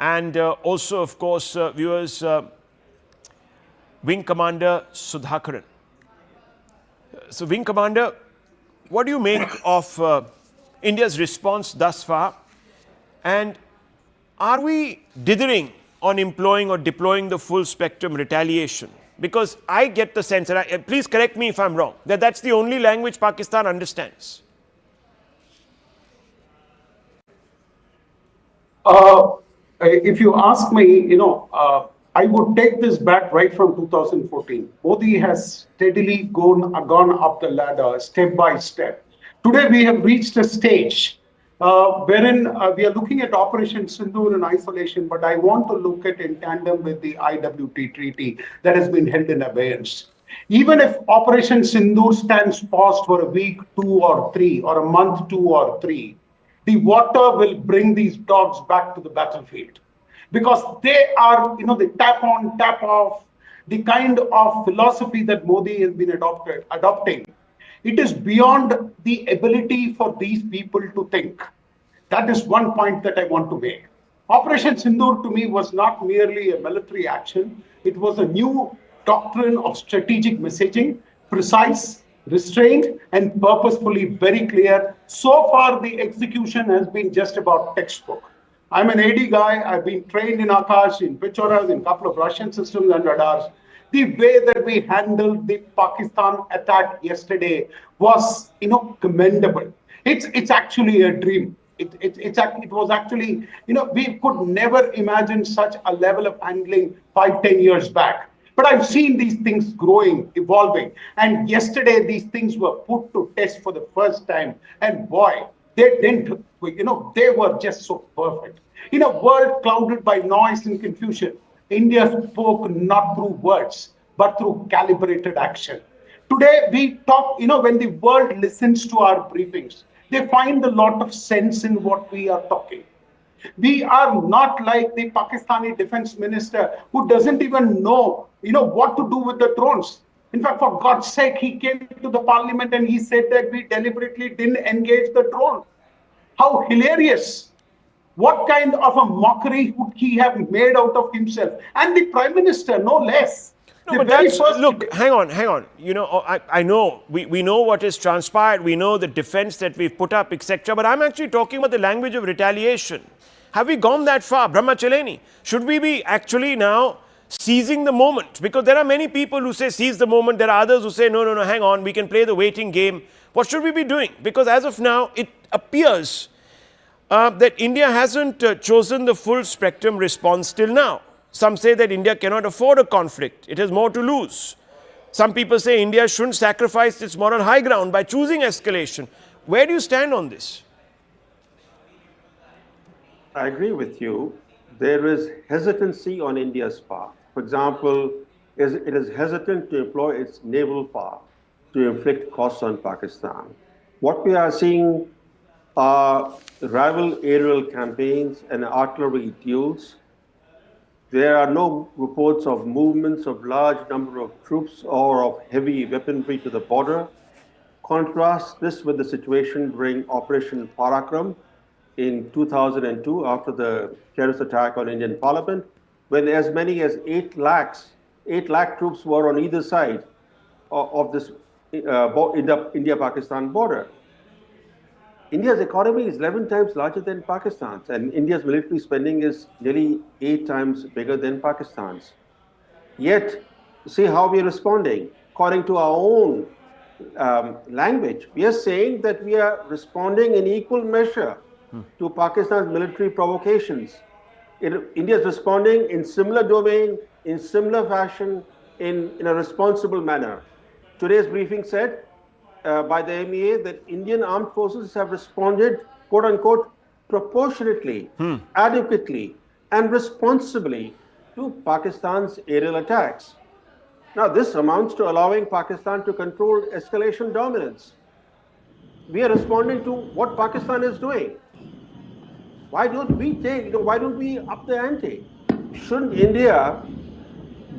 S3: and also, of course, viewers, Wing Commander Sudhakaran. So, Wing Commander, what do you make of India's response thus far? And are we dithering on employing or deploying the full spectrum retaliation? Because I get the sense, and please correct me if I'm wrong, that that's the only language Pakistan understands.
S1: If you ask me, I would take this back right from 2014. Modi has steadily gone up the ladder step by step. Today we have reached a stage wherein we are looking at Operation Sindoor in isolation, but I want to look at in tandem with the IWT treaty that has been held in abeyance. Even if Operation Sindoor stands paused for a week, 2 or 3, or a month, 2 or 3, the water will bring these dogs back to the battlefield. Because they are, the tap on, tap off, the kind of philosophy that Modi has been adopting. It is beyond the ability for these people to think. That is one point that I want to make. Operation Sindoor to me was not merely a military action. It was a new doctrine of strategic messaging, precise, restrained, and purposefully very clear. So far, the execution has been just about textbook. I'm an aide guy. I've been trained in Akash, in Pichoras, in a couple of Russian systems and radars. The way that we handled the Pakistan attack yesterday was, commendable. It's actually a dream. It was actually, we could never imagine such a level of handling 5-10 years back. But I've seen these things growing, evolving. And yesterday, these things were put to test for the first time. And boy, they didn't, they were just so perfect. In a world clouded by noise and confusion, India spoke not through words, but through calibrated action. Today, we talk, when the world listens to our briefings, they find a lot of sense in what we are talking. We are not like the Pakistani defense minister who doesn't even know, what to do with the drones. In fact, for God's sake, he came to the parliament and he said that we deliberately didn't engage the drone. How hilarious. What kind of a mockery would he have made out of himself? And the prime minister, no less.
S3: No, but that's, look, hang on. I know, we know what is transpired. We know the defense that we've put up, etc. But I'm actually talking about the language of retaliation. Have we gone that far? Brahmachaleni, should we be actually now seizing the moment? Because there are many people who say seize the moment. There are others who say, no, hang on, we can play the waiting game. What should we be doing? Because as of now, it appears that India hasn't chosen the full spectrum response till now. Some say that India cannot afford a conflict. It has more to lose. Some people say India shouldn't sacrifice its moral high ground by choosing escalation. Where do you stand on this?
S7: I agree with you. There is hesitancy on India's part. For example, it is hesitant to employ its naval power to inflict costs on Pakistan. What we are seeing are rival aerial campaigns and artillery duels. There are no reports of movements of large number of troops or of heavy weaponry to the border. Contrast this with the situation during Operation Parakram in 2002 after the terrorist attack on Indian Parliament, when as many as 8 lakh troops were on either side of this India-Pakistan border. India's economy is 11 times larger than Pakistan's, and India's military spending is nearly 8 times bigger than Pakistan's. Yet, see how we are responding. According to our own language, we are saying that we are responding in equal measure to Pakistan's military provocations. India is responding in similar domain, in similar fashion, in a responsible manner. Today's briefing said by the MEA that Indian armed forces have responded, quote unquote, proportionately, adequately, and responsibly to Pakistan's aerial attacks. Now, this amounts to allowing Pakistan to control escalation dominance. We are responding to what Pakistan is doing. Why don't we why don't we up the ante? Shouldn't India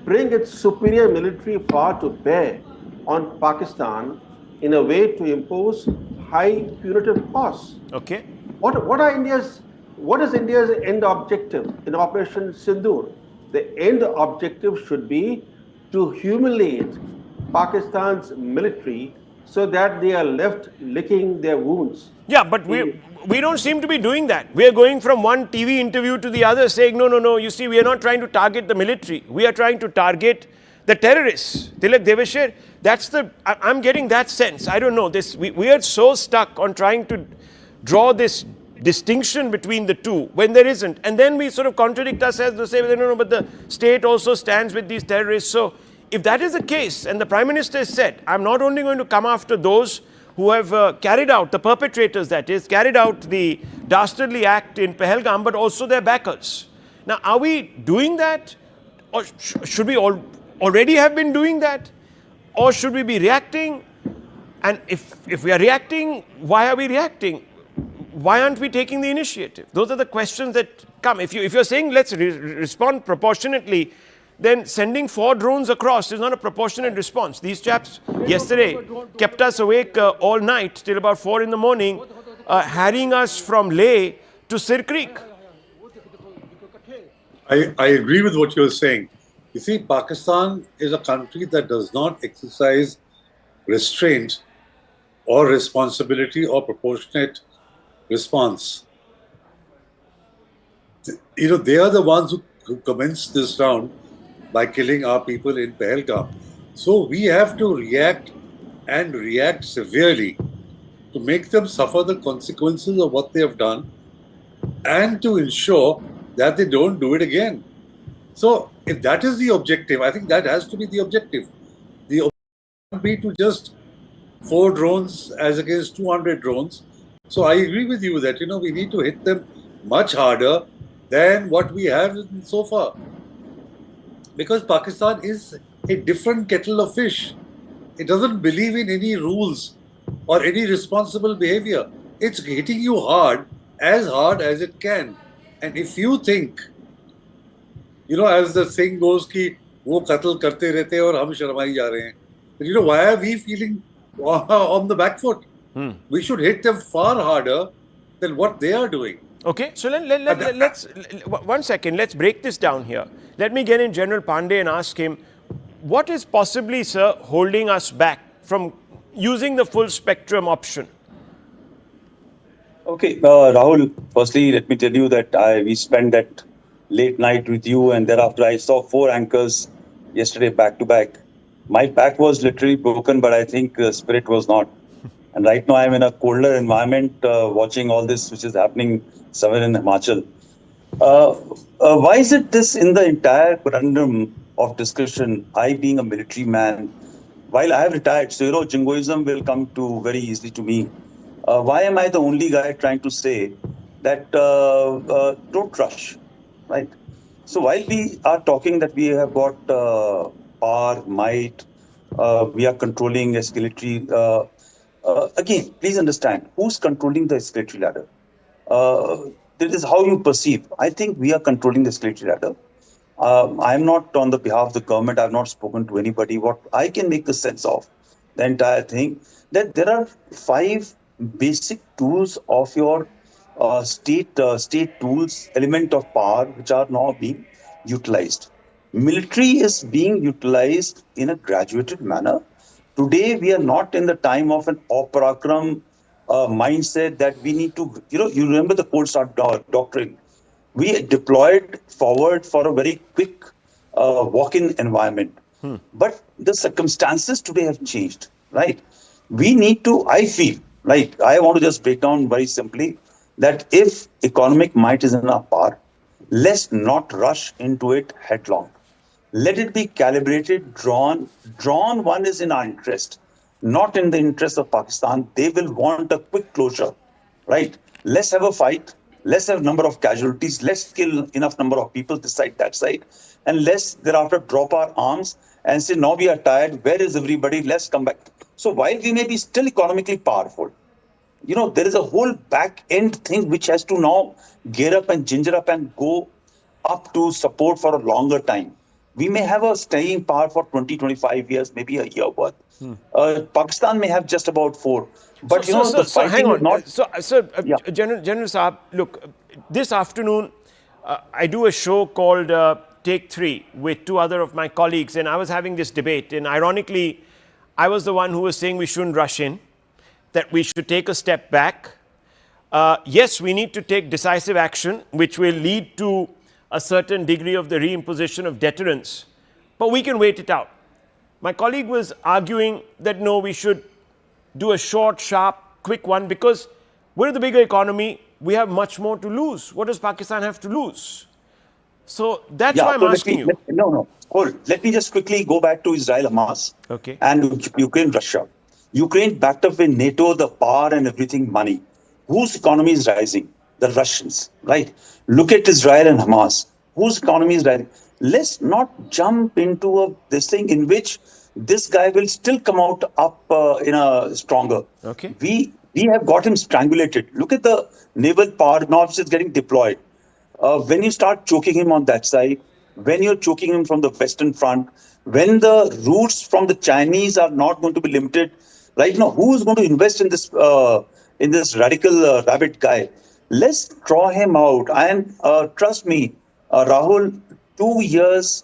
S7: bring its superior military power to bear on Pakistan in a way to impose high punitive costs?
S3: Okay.
S7: What is India's end objective in Operation Sindoor? The end objective should be to humiliate Pakistan's military so that they are left licking their wounds.
S3: Yeah, but we don't seem to be doing that. We are going from one TV interview to the other saying, no, you see, we are not trying to target the military. We are trying to target the terrorists. Tilak Devashir, I'm getting that sense. I don't know, we are so stuck on trying to draw this distinction between the two when there isn't. And then we sort of contradict ourselves to say, no, but the state also stands with these terrorists. So if that is the case, and the Prime Minister has said, I'm not only going to come after those who have carried out, the perpetrators that is, carried out the dastardly act in Pahalgam, but also their backers. Now, are we doing that? Or should we already have been doing that? Or should we be reacting? And if we are reacting, why are we reacting? Why aren't we taking the initiative? Those are the questions that come. If you're saying let's respond proportionately, then sending 4 drones across is not a proportionate response. These chaps yesterday kept us awake all night till about 4 in the morning, harrying us from Leh to Sir Creek.
S10: I agree with what you're saying. You see, Pakistan is a country that does not exercise restraint or responsibility or proportionate response. They are the ones who commenced this round by killing our people in Pahalgam. So we have to react and react severely to make them suffer the consequences of what they have done and to ensure that they don't do it again. So if that is the objective, I think that has to be the objective. The objective would be to just 4 drones as against 200 drones. So I agree with you that, we need to hit them much harder than what we have so far. Because Pakistan is a different kettle of fish. It doesn't believe in any rules or any responsible behavior. It's hitting you hard as it can. And if you think, as the saying goes, कि वो कत्ल करते रहते हैं और हम शर्माई जा रहे हैं. Why are we feeling on the back foot? We should hit them far harder than what they are doing.
S3: Okay, so let's 1 second, let's break this down here. Let me get in General Pandey and ask him, what is possibly, sir, holding us back from using the full spectrum option?
S13: Okay, Rahul, firstly, let me tell you that we spent that late night with you, and thereafter I saw 4 anchors yesterday back to back. My back was literally broken, but I think spirit was not. And right now I'm in a colder environment watching all this which is happening somewhere in Himachal. Why is it this in the entire conundrum of discussion, I being a military man, while I have retired, so jingoism will come to very easily to me. Why am I the only guy trying to say that don't rush, right? So while we are talking that we have got power, might, we are controlling escalatory, again, please understand, who's controlling the escalatory ladder? That is how you perceive. I think we are controlling the escalatory ladder. I'm not on the behalf of the government. I've not spoken to anybody. What I can make the sense of the entire thing, that there are 5 basic tools of your state tools, element of power, which are now being utilized. Military is being utilized in a graduated manner. Today, we are not in the time of an Parakram mindset that we need to, you remember the Cold Start doctrine. We deployed forward for a very quick walk-in environment. But the circumstances today have changed, right? We need to, I feel, like I want to just break down very simply that if economic might is in our power, let's not rush into it headlong. Let it be calibrated, drawn. Drawn one is in our interest, not in the interest of Pakistan. They will want a quick closure, right? Let's have a fight. Let's have a number of casualties. Let's kill enough number of people this side, that side. And let's thereafter drop our arms and say, now we are tired. Where is everybody? Let's come back. So while we may be still economically powerful, there is a whole back end thing which has to now gear up and ginger up and go up to support for a longer time. We may have a staying power for 20, 25 years, maybe a year worth. Pakistan may have just about 4. But the fighting
S3: hang on.
S13: is not.
S3: General Saab, look, this afternoon I do a show called Take 3 with 2 other of my colleagues, and I was having this debate. And ironically, I was the one who was saying we shouldn't rush in, that we should take a step back. Yes, we need to take decisive action, which will lead to a certain degree of the reimposition of deterrence, but we can wait it out. My colleague was arguing that no, we should do a short, sharp, quick one because we're the bigger economy. We have much more to lose. What does Pakistan have to lose? So that's why I'm asking you.
S13: Hold. Let me just quickly go back to Israel, Hamas,
S3: okay,
S13: and Ukraine, Russia. Ukraine backed up with NATO, the power and everything, money. Whose economy is rising? The Russians, right? Look at Israel and Hamas. Whose economy is rising? Let's not jump into this thing in which this guy will still come out up in a stronger.
S3: Okay.
S13: We have got him strangulated. Look at the naval power now it's getting deployed. When you start choking him on that side, when you're choking him from the Western Front, when the routes from the Chinese are not going to be limited, right now, who is going to invest in this radical rabbit guy? Let's draw him out. And trust me, Rahul, 2 years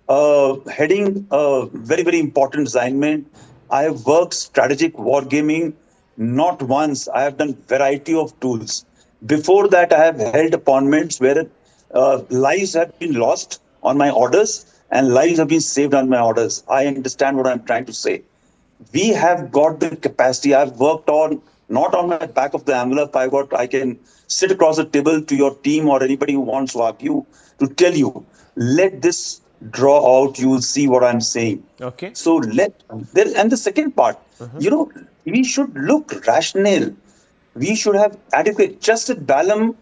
S13: heading a very, very important assignment. I have worked strategic wargaming not once. I have done variety of tools. Before that, I have held appointments where lives have been lost on my orders and lives have been saved on my orders. I understand what I'm trying to say. We have got the capacity. I've worked on, not on my back of the envelope. I can sit across the table to your team or anybody who wants to argue to tell you, let this draw out. You will see what I'm saying.
S3: Okay.
S13: So and the second part, we should look rational. We should have adequate justice balance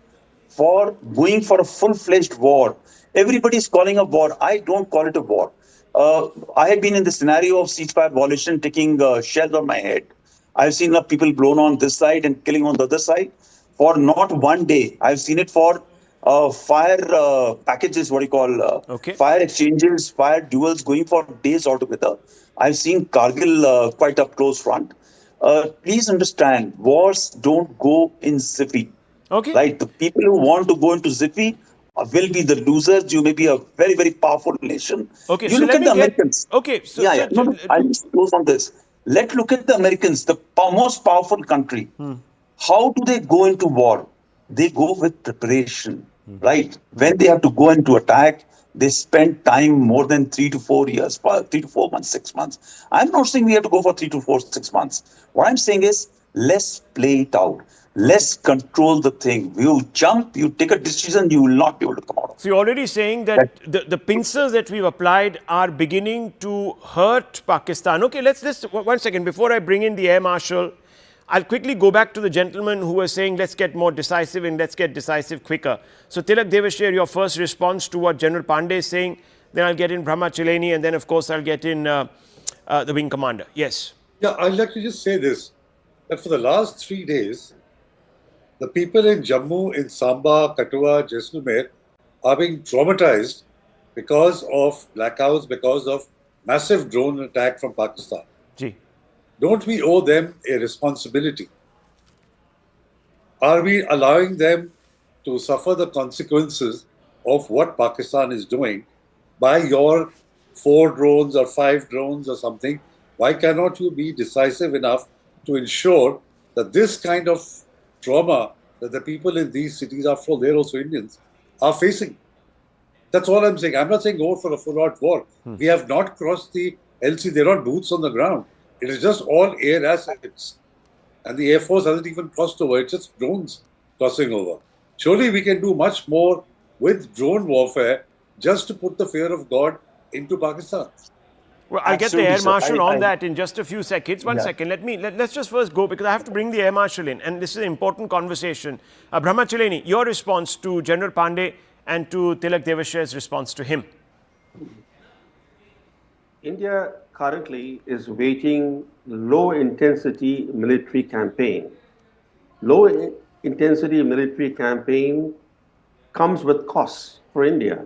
S13: for going for a full-fledged war. Everybody is calling a war. I don't call it a war. I have been in the scenario of ceasefire violation, taking shells on my head. I've seen people blown on this side and killing on the other side for not one day. I've seen it for fire packages, fire exchanges, fire duels going for days altogether. I've seen Kargil quite up close front. Please understand, wars don't go in jiffy.
S3: Okay.
S13: Right? The people who want to go into jiffy will be the losers. You may be a very, very powerful nation.
S3: Okay,
S13: you look at the Americans.
S3: Okay.
S13: I'll just close on this. Let's look at the Americans, the most powerful country. How do they go into war? They go with preparation, right? When they have to go into attack, they spend time more than 3 to 4 years, 3 to 4 months, 6 months. I'm not saying we have to go for 3 to 4, 6 months. What I'm saying is, let's play it out. Let's control the thing. You jump, you take a decision, you will not be able to come out.
S3: So you're already saying that the pincers that we've applied are beginning to hurt Pakistan. Okay, let's 1 second. Before I bring in the Air Marshal, I'll quickly go back to the gentleman who was saying, let's get more decisive and let's get decisive quicker. So Tilak Devashir, your first response to what General Pandey is saying, then I'll get in Brahma Chileni, and then of course I'll get in the wing commander. Yes.
S10: Yeah, I'd like to just say this, that for the last 3 days, the people in Jammu, in Samba, Kathua, Jaisalmer are being traumatized because of blackouts, because of massive drone attack from Pakistan. Don't we owe them a responsibility? Are we allowing them to suffer the consequences of what Pakistan is doing by your 4 drones or 5 drones or something? Why cannot you be decisive enough to ensure that this kind of trauma that the people in these cities, after all, they're also Indians, are facing? That's all I'm saying. I'm not saying go for a full-out war. We have not crossed the LC. They're not boots on the ground. It is just all air assets. And the Air Force hasn't even crossed over. It's just drones crossing over. Surely we can do much more with drone warfare just to put the fear of God into Pakistan.
S3: Well, I'll get the Air Marshal on that in just a few seconds. One second. Let's just first go, because I have to bring the Air Marshal in. And this is an important conversation. Brahma Chileni, your response to General Pandey and to Tilak Devashir's response to him.
S7: India currently is waging low-intensity military campaign Low intensity military campaign comes with costs for India.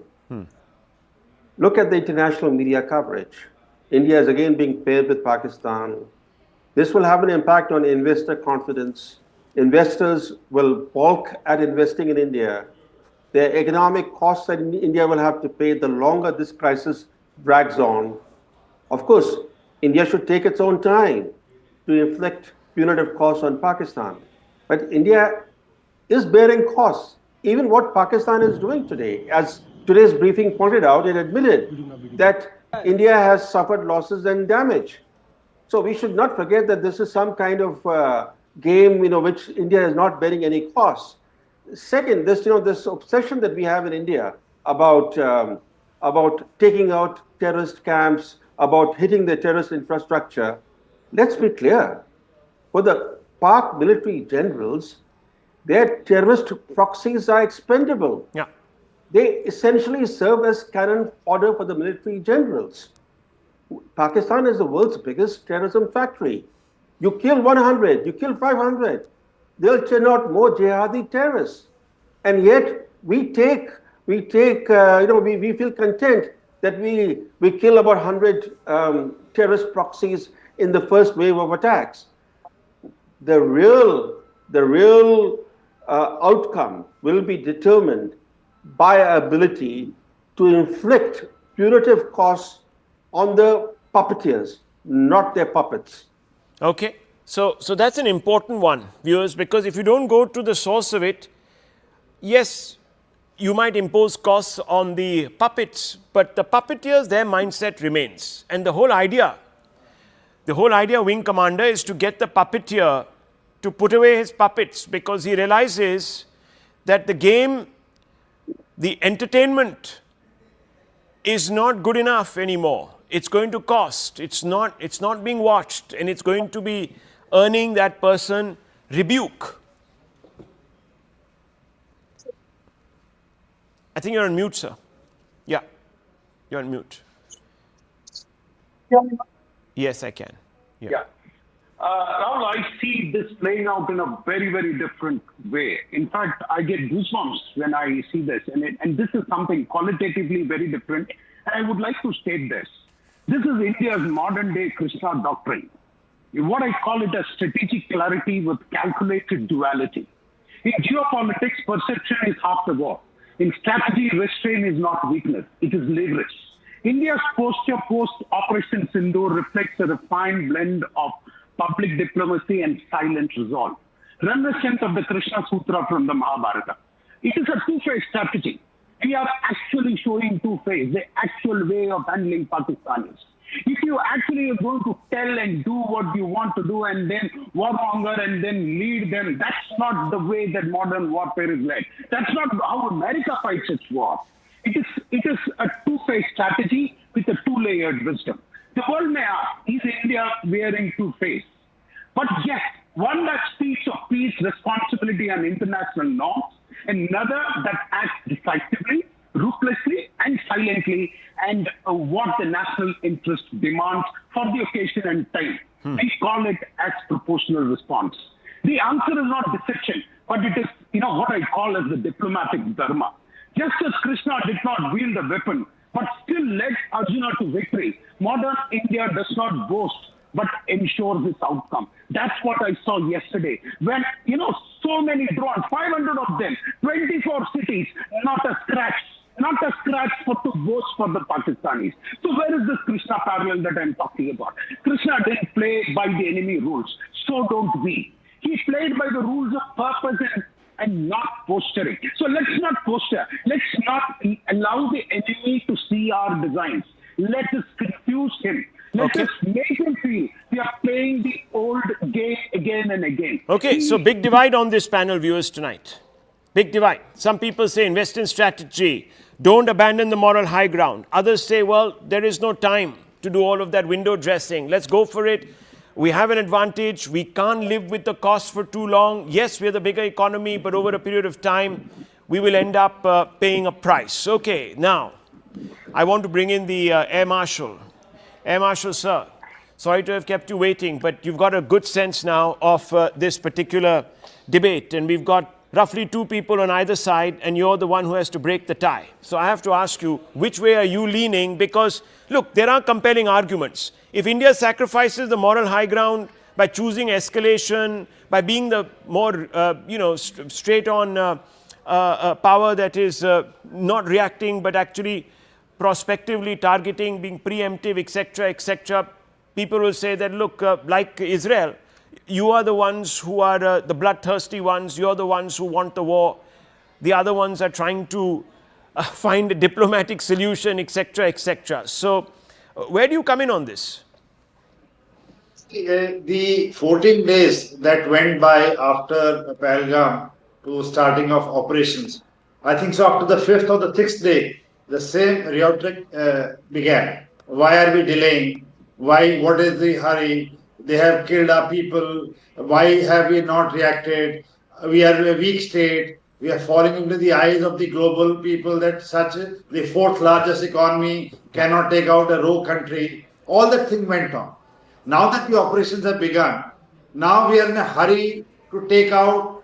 S7: Look at the international media coverage. India is again being paired with Pakistan. This will have an impact on investor confidence. Investors will balk at investing in India. The economic costs that India will have to pay the longer this crisis drags on. Of course, India should take its own time to inflict punitive costs on Pakistan. But India is bearing costs. Even what Pakistan is doing today, as today's briefing pointed out, it admitted that India has suffered losses and damage. So we should not forget that this is some kind of game, which India is not bearing any costs. Second, this obsession that we have in India about taking out terrorist camps, about hitting the terrorist infrastructure. Let's be clear. For the Pak military generals, their terrorist proxies are expendable.
S3: Yeah.
S7: They essentially serve as cannon fodder for the military generals. Pakistan is the world's biggest terrorism factory. You kill 100, you kill 500, they'll turn out more jihadi terrorists. And yet we feel content that we kill about 100 terrorist proxies in the first wave of attacks. The real outcome will be determined by our ability to inflict punitive costs on the puppeteers, not their puppets.
S3: Okay, so that's an important one, viewers, because if you don't go to the source of it, yes, you might impose costs on the puppets, but the puppeteers, their mindset remains. And the whole idea, Wing Commander, is to get the puppeteer to put away his puppets, because he realizes that the game, the entertainment is not good enough anymore. It's going to cost. It's not being watched, and it's going to be earning that person rebuke. I think you're on mute, sir. Yeah, you're on mute. Yes, I can.
S14: Yeah. Rahul, I see this playing out in a very, very different way. In fact, I get goosebumps when I see this. And this is something qualitatively very different. And I would like to state this. This is India's modern-day Krishna doctrine. What I call it a strategic clarity with calculated duality. In geopolitics, perception is half the war. In strategy, restraint is not weakness. It is leverage. India's posture post-Operation Sindoor reflects a refined blend of public diplomacy and silent resolve, reminiscent of the Krishna Sutra from the Mahabharata. It is a two-phase strategy. We are actually showing two-phase, the actual way of handling Pakistanis. If you actually are going to tell and do what you want to do and then warmonger and then lead them, that's not the way that modern warfare is led. That's not how America fights its war. It is a two-phase strategy with a two-layered wisdom. The world may ask, is India wearing two-phase? But yes, one that speaks of peace, responsibility, and international norms, another that acts decisively, ruthlessly, and silently, and what the national interest demands for the occasion and time. We call it as proportional response. The answer is not deception, but it is, what I call as the diplomatic dharma. Just as Krishna did not wield a weapon, but still led Arjuna to victory, modern India does not boast, but ensures its outcome. That's what I saw yesterday. When, so many drones, 500 of them, 24 cities, not a scratch to boast for the Pakistanis. So where is this Krishna parallel that I'm talking about? Krishna didn't play by the enemy rules. So don't we. He played by the rules of purpose and not posturing. So let's not posture. Let's not allow the enemy to see our designs. Let us confuse him. Let us make him feel we are playing the old game again and again.
S3: Okay, so big divide on this panel, viewers, tonight. Big divide. Some people say invest in strategy. Don't abandon the moral high ground. Others say, well, there is no time to do all of that window dressing. Let's go for it. We have an advantage. We can't live with the cost for too long. Yes, we're the bigger economy, but over a period of time, we will end up paying a price. Okay, now, I want to bring in the Air Marshal. Air Marshal, sir, sorry to have kept you waiting, but you've got a good sense now of this particular debate, and we've got roughly two people on either side, and you're the one who has to break the tie. So I have to ask you, which way are you leaning? Because, look, there are compelling arguments. If India sacrifices the moral high ground by choosing escalation, by being the more, straight-on power that is not reacting, but actually prospectively targeting, being preemptive, etc., people will say that, look, like Israel, you are the ones who are the bloodthirsty ones. You're the ones who want the war. The other ones are trying to find a diplomatic solution, etc. So where do you come in on this?
S6: The 14 days that went by after Pahalgam to starting of operations, I think so after the 5th or the 6th day, the same rhetoric began. Why are we delaying? Why? What is the hurry? They have killed our people. Why have we not reacted? We are a weak state. We are falling into the eyes of the global people that the fourth largest economy cannot take out a rogue country. All that thing went on. Now that the operations have begun, now we are in a hurry to take out,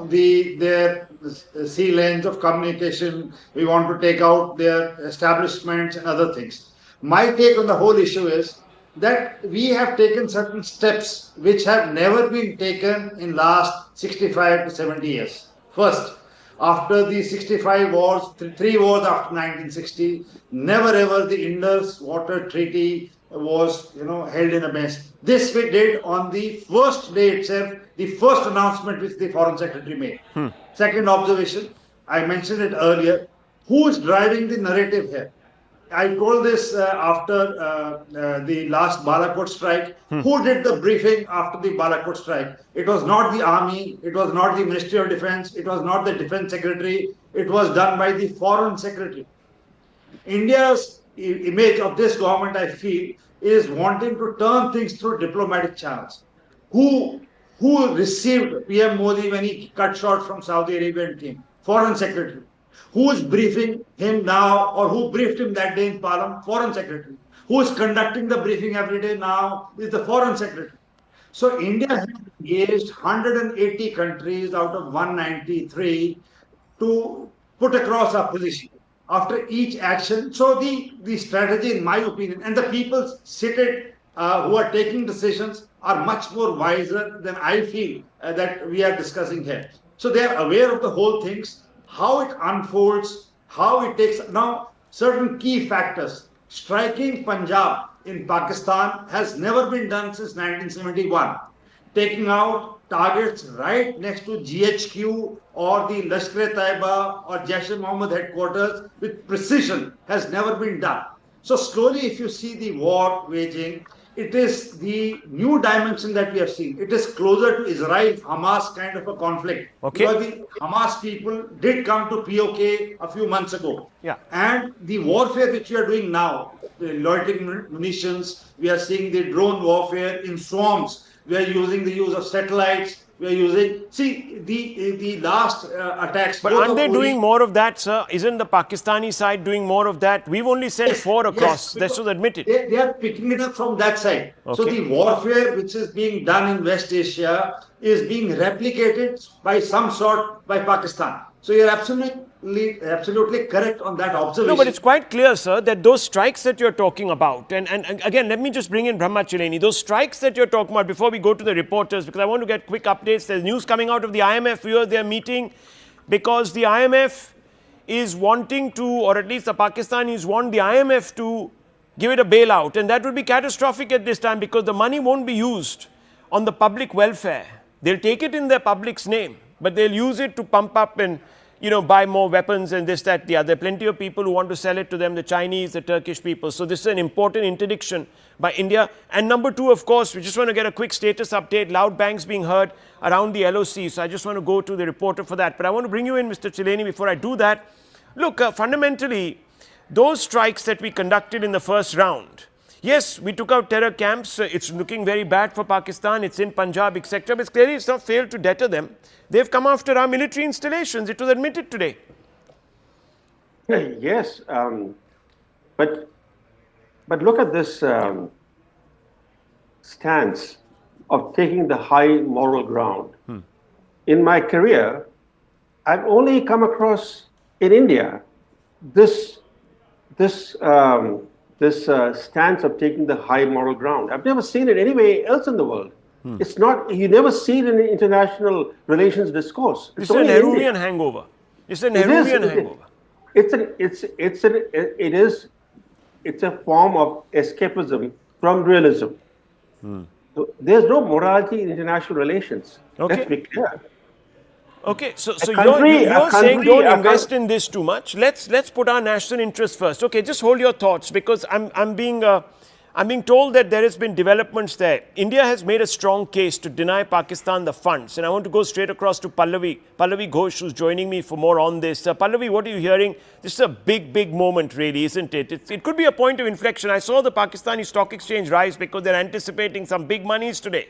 S6: their sea lanes of communication. We want to take out their establishments and other things. My take on the whole issue is that we have taken certain steps which have never been taken in last 65 to 70 years. First, after the 65 wars, three wars after 1960, never ever the Indus Water Treaty was held in a mess. This we did on the first day itself, the first announcement which the Foreign Secretary made. Second observation, I mentioned it earlier, who is driving the narrative here? I told this after the last Balakot strike. Who did the briefing after the Balakot strike? It was not the army, it was not the Ministry of Defense, it was not the Defense Secretary, it was done by the Foreign Secretary. India's image of this government, I feel, is wanting to turn things through diplomatic channels. Who received PM Modi when he cut short from Saudi Arabian team? Foreign Secretary. Who is briefing him now, or who briefed him that day in Parliament? Foreign Secretary. Who is conducting the briefing every day now is the Foreign Secretary. So India has engaged 180 countries out of 193 to put across our position after each action. So the strategy, in my opinion, and the people seated who are taking decisions are much more wiser than I feel that we are discussing here. So they are aware of the whole things, how it unfolds, how it takes. Now, certain key factors. Striking Punjab in Pakistan has never been done since 1971. Taking out targets right next to GHQ or the Lashkar-e-Taiba or Jaish-e-Mohammed headquarters with precision has never been done. So slowly, if you see the war waging, it is the new dimension that we have seen. It is closer to Israel-Hamas kind of a conflict.
S3: Okay.
S6: Because the Hamas people did come to POK a few months ago.
S3: Yeah.
S6: And the warfare which we are doing now, the loitering munitions, we are seeing the drone warfare in swarms. We are using the use of satellites. We are using, the last attacks.
S3: But aren't they doing more of that, sir? Isn't the Pakistani side doing more of that? We've only sent 4 across. Let's just admit it.
S6: They are picking it up from that side.
S3: Okay.
S6: So the warfare which is being done in West Asia is being replicated by some sort by Pakistan. So you're absolutely correct on that observation.
S3: No, but it's quite clear, sir, that those strikes that you're talking about, and again, let me just bring in Brahma Chileni, those strikes that you're talking about before we go to the reporters, because I want to get quick updates. There's news coming out of the IMF. They're meeting because the IMF is wanting to, or at least the Pakistanis want the IMF to give it a bailout, and that would be catastrophic at this time because the money won't be used on the public welfare. They'll take it in their public's name, but they'll use it to pump up and buy more weapons and this, that, the other. There are plenty of people who want to sell it to them, the Chinese, the Turkish people. So this is an important interdiction by India. And number 2, of course, we just want to get a quick status update. Loud bangs being heard around the LOC. So I just want to go to the reporter for that. But I want to bring you in, Mr. Chileni, before I do that. Look, fundamentally, those strikes that we conducted in the first round, yes, we took out terror camps. It's looking very bad for Pakistan. It's in Punjab, etc. But clearly it's not failed to deter them. They've come after our military installations. It was admitted today.
S7: Yes, but look at this stance of taking the high moral ground. in my career, I've only come across in India this stance of taking the high moral ground. I've never seen it anywhere else in the world. It's not, you never see it in the international relations discourse.
S3: It's an Nehruvian hangover. It's a Nehruvian hangover.
S7: It's a form of escapism from realism. So there's no morality in international relations.
S3: Okay.
S7: Let's be clear.
S3: Okay, so you're saying don't invest in this too much. Let's put our national interest first. Okay, just hold your thoughts, because I'm being told that there has been developments there. India has made a strong case to deny Pakistan the funds, and I want to go straight across to Pallavi Ghosh, who's joining me for more on this. Pallavi, what are you hearing? This is a big moment, really, isn't it? It could be a point of inflection. I saw the Pakistani stock exchange rise because they're anticipating some big monies today.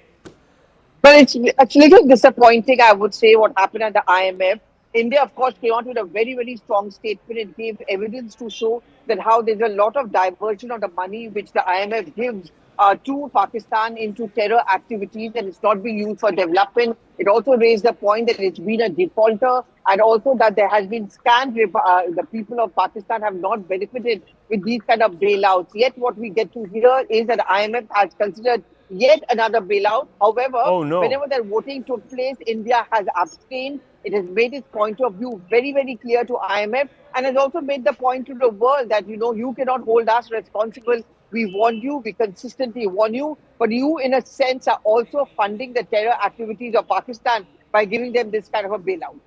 S15: Well, it's a little disappointing, I would say, what happened at the IMF. India, of course, came out with a very strong statement. It gave evidence to show that how there's a lot of diversion of the money which the IMF gives to Pakistan into terror activities, and it's not being used for development. It also raised the point that it's been a defaulter, and also that there has been scams. The people of Pakistan have not benefited with these kind of bailouts. Yet what we get to hear is that the IMF has considered yet another bailout. However, whenever that voting took place, India has abstained. It has made its point of view very clear to IMF, and has also made the point to the world that, you cannot hold us responsible. We warned you, we consistently warn you, but you, in a sense, are also funding the terror activities of Pakistan by giving them this kind of a bailout.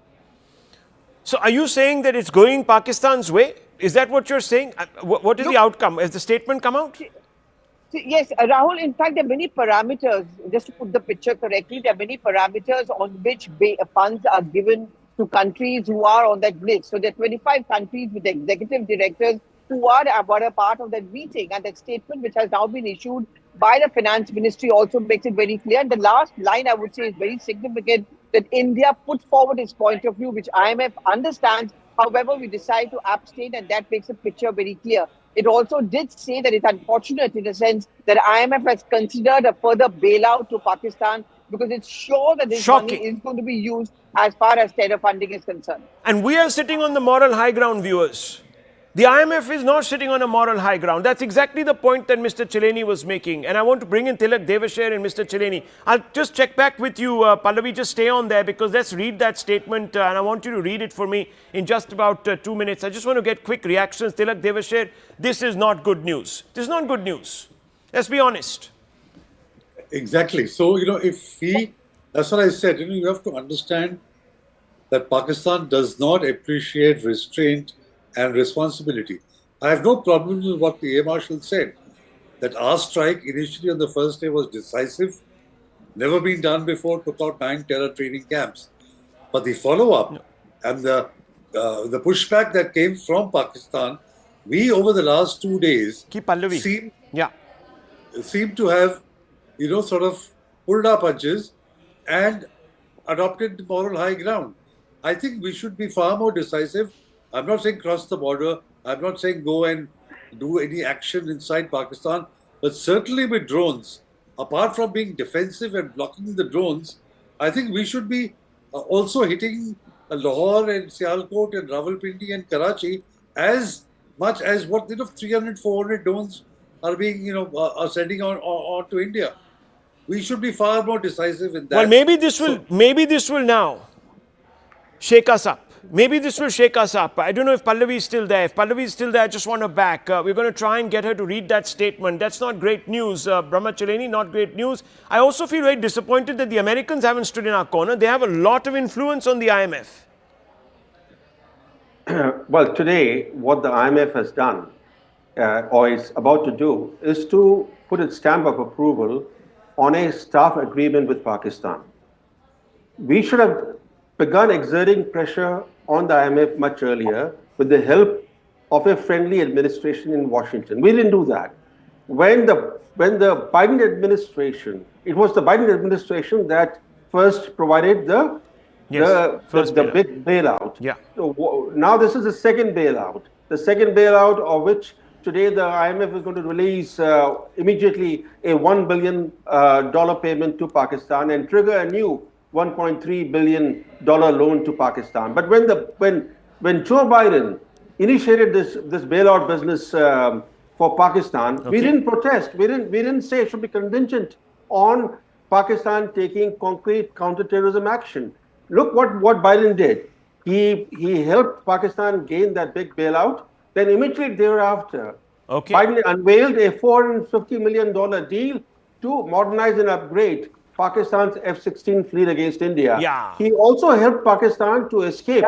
S3: So are you saying that it's going Pakistan's way? Is that what you're saying? What is the outcome? Has the statement come out?
S15: Yes, Rahul, in fact, there are many parameters, just to put the picture correctly, there are many parameters on which funds are given to countries who are on that list. So there are 25 countries with executive directors who are a part of that meeting. And that statement, which has now been issued by the finance ministry, also makes it very clear. And the last line, I would say, is very significant, that India put forward its point of view, which IMF understands. However, we decide to abstain, and that makes the picture very clear. It also did say that it's unfortunate in a sense that IMF has considered a further bailout to Pakistan, because it's sure that this money is going to be used as far as terror funding is concerned.
S3: And we are sitting on the moral high ground, viewers. The IMF is not sitting on a moral high ground. That's exactly the point that Mr. Chileni was making. And I want to bring in Tilak Devasher and Mr. Chileni. I'll just check back with you, Pallavi, just stay on there, because let's read that statement. And I want you to read it for me in just about 2 minutes. I just want to get quick reactions. Tilak Devasher, this is not good news. This is not good news. Let's be honest.
S10: Exactly. So, that's what I said, you have to understand that Pakistan does not appreciate restraint and responsibility. I have no problem with what the Air Marshal said, that our strike initially on the first day was decisive, never been done before, took out 9 terror training camps. But the follow-up and the pushback that came from Pakistan, we over the last 2 days seem to have, sort of pulled our punches and adopted the moral high ground. I think we should be far more decisive. I'm not saying cross the border. I'm not saying go and do any action inside Pakistan. But certainly with drones, apart from being defensive and blocking the drones, I think we should be also hitting Lahore and Sialkot and Rawalpindi and Karachi as much as what 300, 400 drones are being, are sending on to India. We should be far more decisive in that.
S3: Well, maybe this will now shake us up. Maybe this will shake us up. I don't know if Pallavi is still there. If Pallavi is still there, I just want her back. We're going to try and get her to read that statement. That's not great news. Brahma Chileni, not great news. I also feel very disappointed that the Americans haven't stood in our corner. They have a lot of influence on the IMF.
S7: Well, today, what the IMF has done, or is about to do, is to put its stamp of approval on a staff agreement with Pakistan. We should have begun exerting pressure on the IMF much earlier with the help of a friendly administration in Washington. We didn't do that. When the Biden administration, it was the Biden administration that first provided the big bailout.
S3: Yeah.
S7: So now this is the second bailout. The second bailout of which today the IMF is going to release immediately a $1 billion payment to Pakistan and trigger a new $1.3 billion loan to Pakistan. But when Joe Biden initiated this bailout business for Pakistan, we didn't protest. We didn't say it should be contingent on Pakistan taking concrete counterterrorism action. Look what Biden did. He helped Pakistan gain that big bailout. Then immediately thereafter, Biden unveiled a $450 million deal to modernize and upgrade Pakistan's F-16 fleet against India.
S3: Yeah.
S7: He also helped Pakistan to escape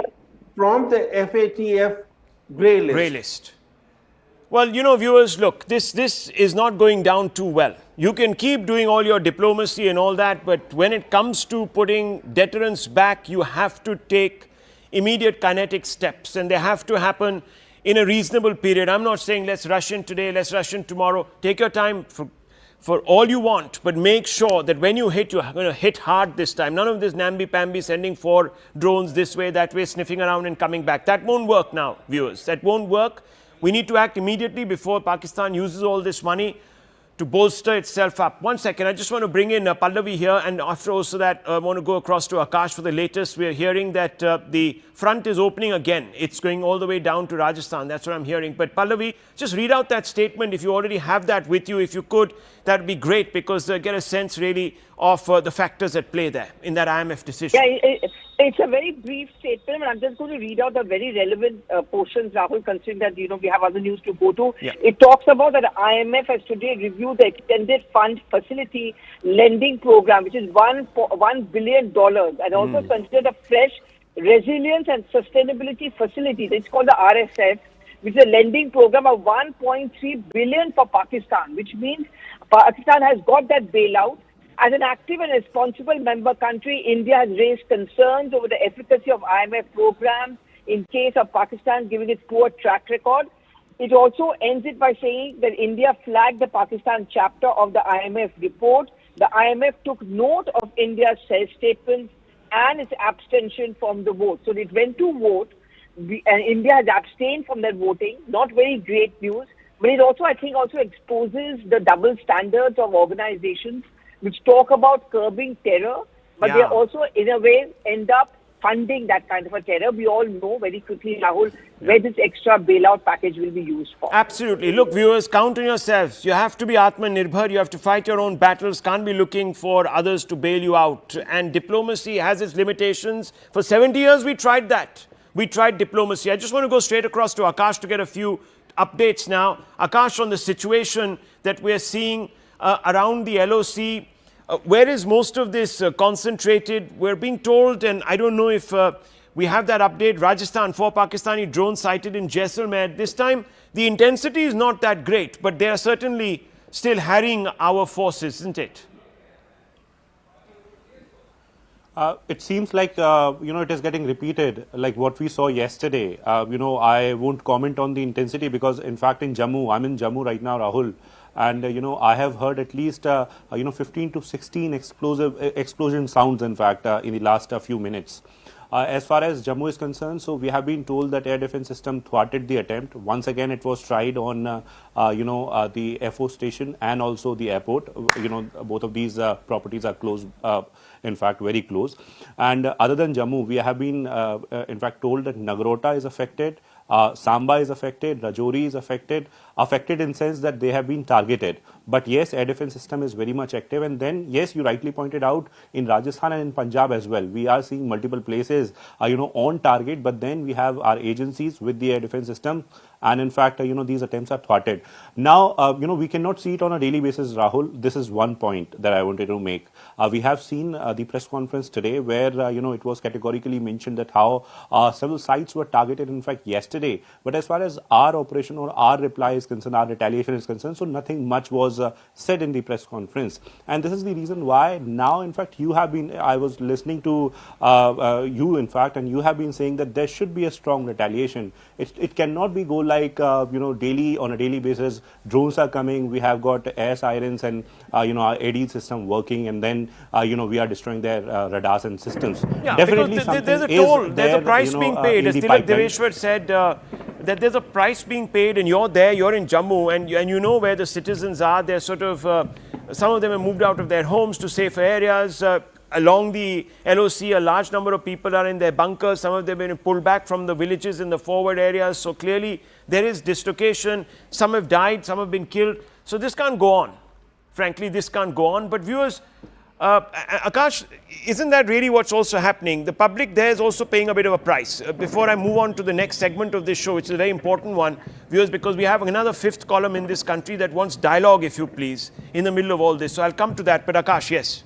S7: from the FATF grey list.
S3: Grey list. Well, you know, viewers, look, this is not going down too well. You can keep doing all your diplomacy and all that, but when it comes to putting deterrence back, you have to take immediate kinetic steps, and they have to happen in a reasonable period. I'm not saying let's rush in today, let's rush in tomorrow. Take your time for all you want, but make sure that when you hit, you're going to hit hard this time. None of this namby-pamby sending 4 drones this way, that way, sniffing around and coming back. That won't work now, viewers. That won't work. We need to act immediately before Pakistan uses all this money to bolster itself up. One second, I just want to bring in Pallavi here, and after also that, I want to go across to Akash for the latest. We are hearing that the front is opening again. It's going all the way down to Rajasthan. That's what I'm hearing. But Pallavi, just read out that statement. If you already have that with you, if you could, that would be great, because get a sense really of the factors at play there in that IMF decision.
S15: Yeah, it's a very brief statement, but I'm just going to read out the very relevant portions, Rahul, considering that, you know, we have other news to go to.
S3: Yeah.
S15: It talks about that the IMF has today reviewed the extended fund facility lending program, which is $1 billion, and also considered a fresh resilience and sustainability facility. It's called the RSF, which is a lending program of $1.3 billion for Pakistan, which means Pakistan has got that bailout. As an active and responsible member country, India has raised concerns over the efficacy of IMF programs in case of Pakistan giving its poor track record. It also ends it by saying that India flagged the Pakistan chapter of the IMF report. The IMF took note of India's self-statements and its abstention from the vote. So it went to vote, and India has abstained from that voting. Not very great news, but it also, I think, also exposes the double standards of organizations which talk about curbing terror, but they also, in a way, end up funding that kind of a terror. We all know very quickly, Rahul, where this extra bailout package will be used for.
S3: Absolutely. Look, viewers, count on yourselves. You have to be Atmanirbhar. You have to fight your own battles. Can't be looking for others to bail you out. And diplomacy has its limitations. For 70 years, we tried that. We tried diplomacy. I just want to go straight across to Akash to get a few updates now. Akash, on the situation that we're seeing around the LOC, where is most of this concentrated? We're being told, and I don't know if we have that update, Rajasthan, 4 Pakistani drones sighted in Jaisalmer. This time, the intensity is not that great, but they are certainly still harrying our forces, isn't it?
S4: It seems like, it is getting repeated, like what we saw yesterday. I won't comment on the intensity because, in fact, in Jammu, I'm in Jammu right now, Rahul. And, I have heard at least, 15 to 16 explosion sounds, in fact, in the last few minutes. As far as Jammu is concerned, so we have been told that air defense system thwarted the attempt. Once again, it was tried on, the FO station and also the airport. Both of these properties are close, in fact, very close. And other than Jammu, we have been, in fact, told that Nagrota is affected. Samba is affected, Rajouri is affected in sense that they have been targeted. But yes, air defense system is very much active. And then, yes, you rightly pointed out in Rajasthan and in Punjab as well. We are seeing multiple places, on target. But then we have our agencies with the air defense system. And in fact, these attempts are thwarted. Now, we cannot see it on a daily basis, Rahul. This is one point that I wanted to make. We have seen the press conference today where, it was categorically mentioned that how several sites were targeted, in fact, yesterday. But as far as our operation or our reply is concerned, our retaliation is concerned, so nothing much was said in the press conference. And this is the reason why now, in fact, I was listening to you, in fact, and you have been saying that there should be a strong retaliation. It cannot be go like, daily, on a daily basis, drones are coming, we have got air sirens and, our aide system working, and then, we are destroying their radars and systems.
S3: Yeah,
S4: definitely
S3: because there's a toll, there's a price being paid. As Tilak Deveshwar said, that there's a price being paid, and you're there, you're in Jammu, and you know where the citizens are. They're sort of, some of them have moved out of their homes to safer areas. along the LOC, a large number of people are in their bunkers. Some of them have been pulled back from the villages in the forward areas. So clearly there is dislocation. Some have died, some have been killed. So this can't go on. Frankly, this can't go on. But viewers, Akash, isn't that really what's also happening? The public there is also paying a bit of a price. Before I move on to the next segment of this show, which is a very important one, viewers, because we have another fifth column in this country that wants dialogue, if you please, in the middle of all this. So I'll come to that. But Akash, yes.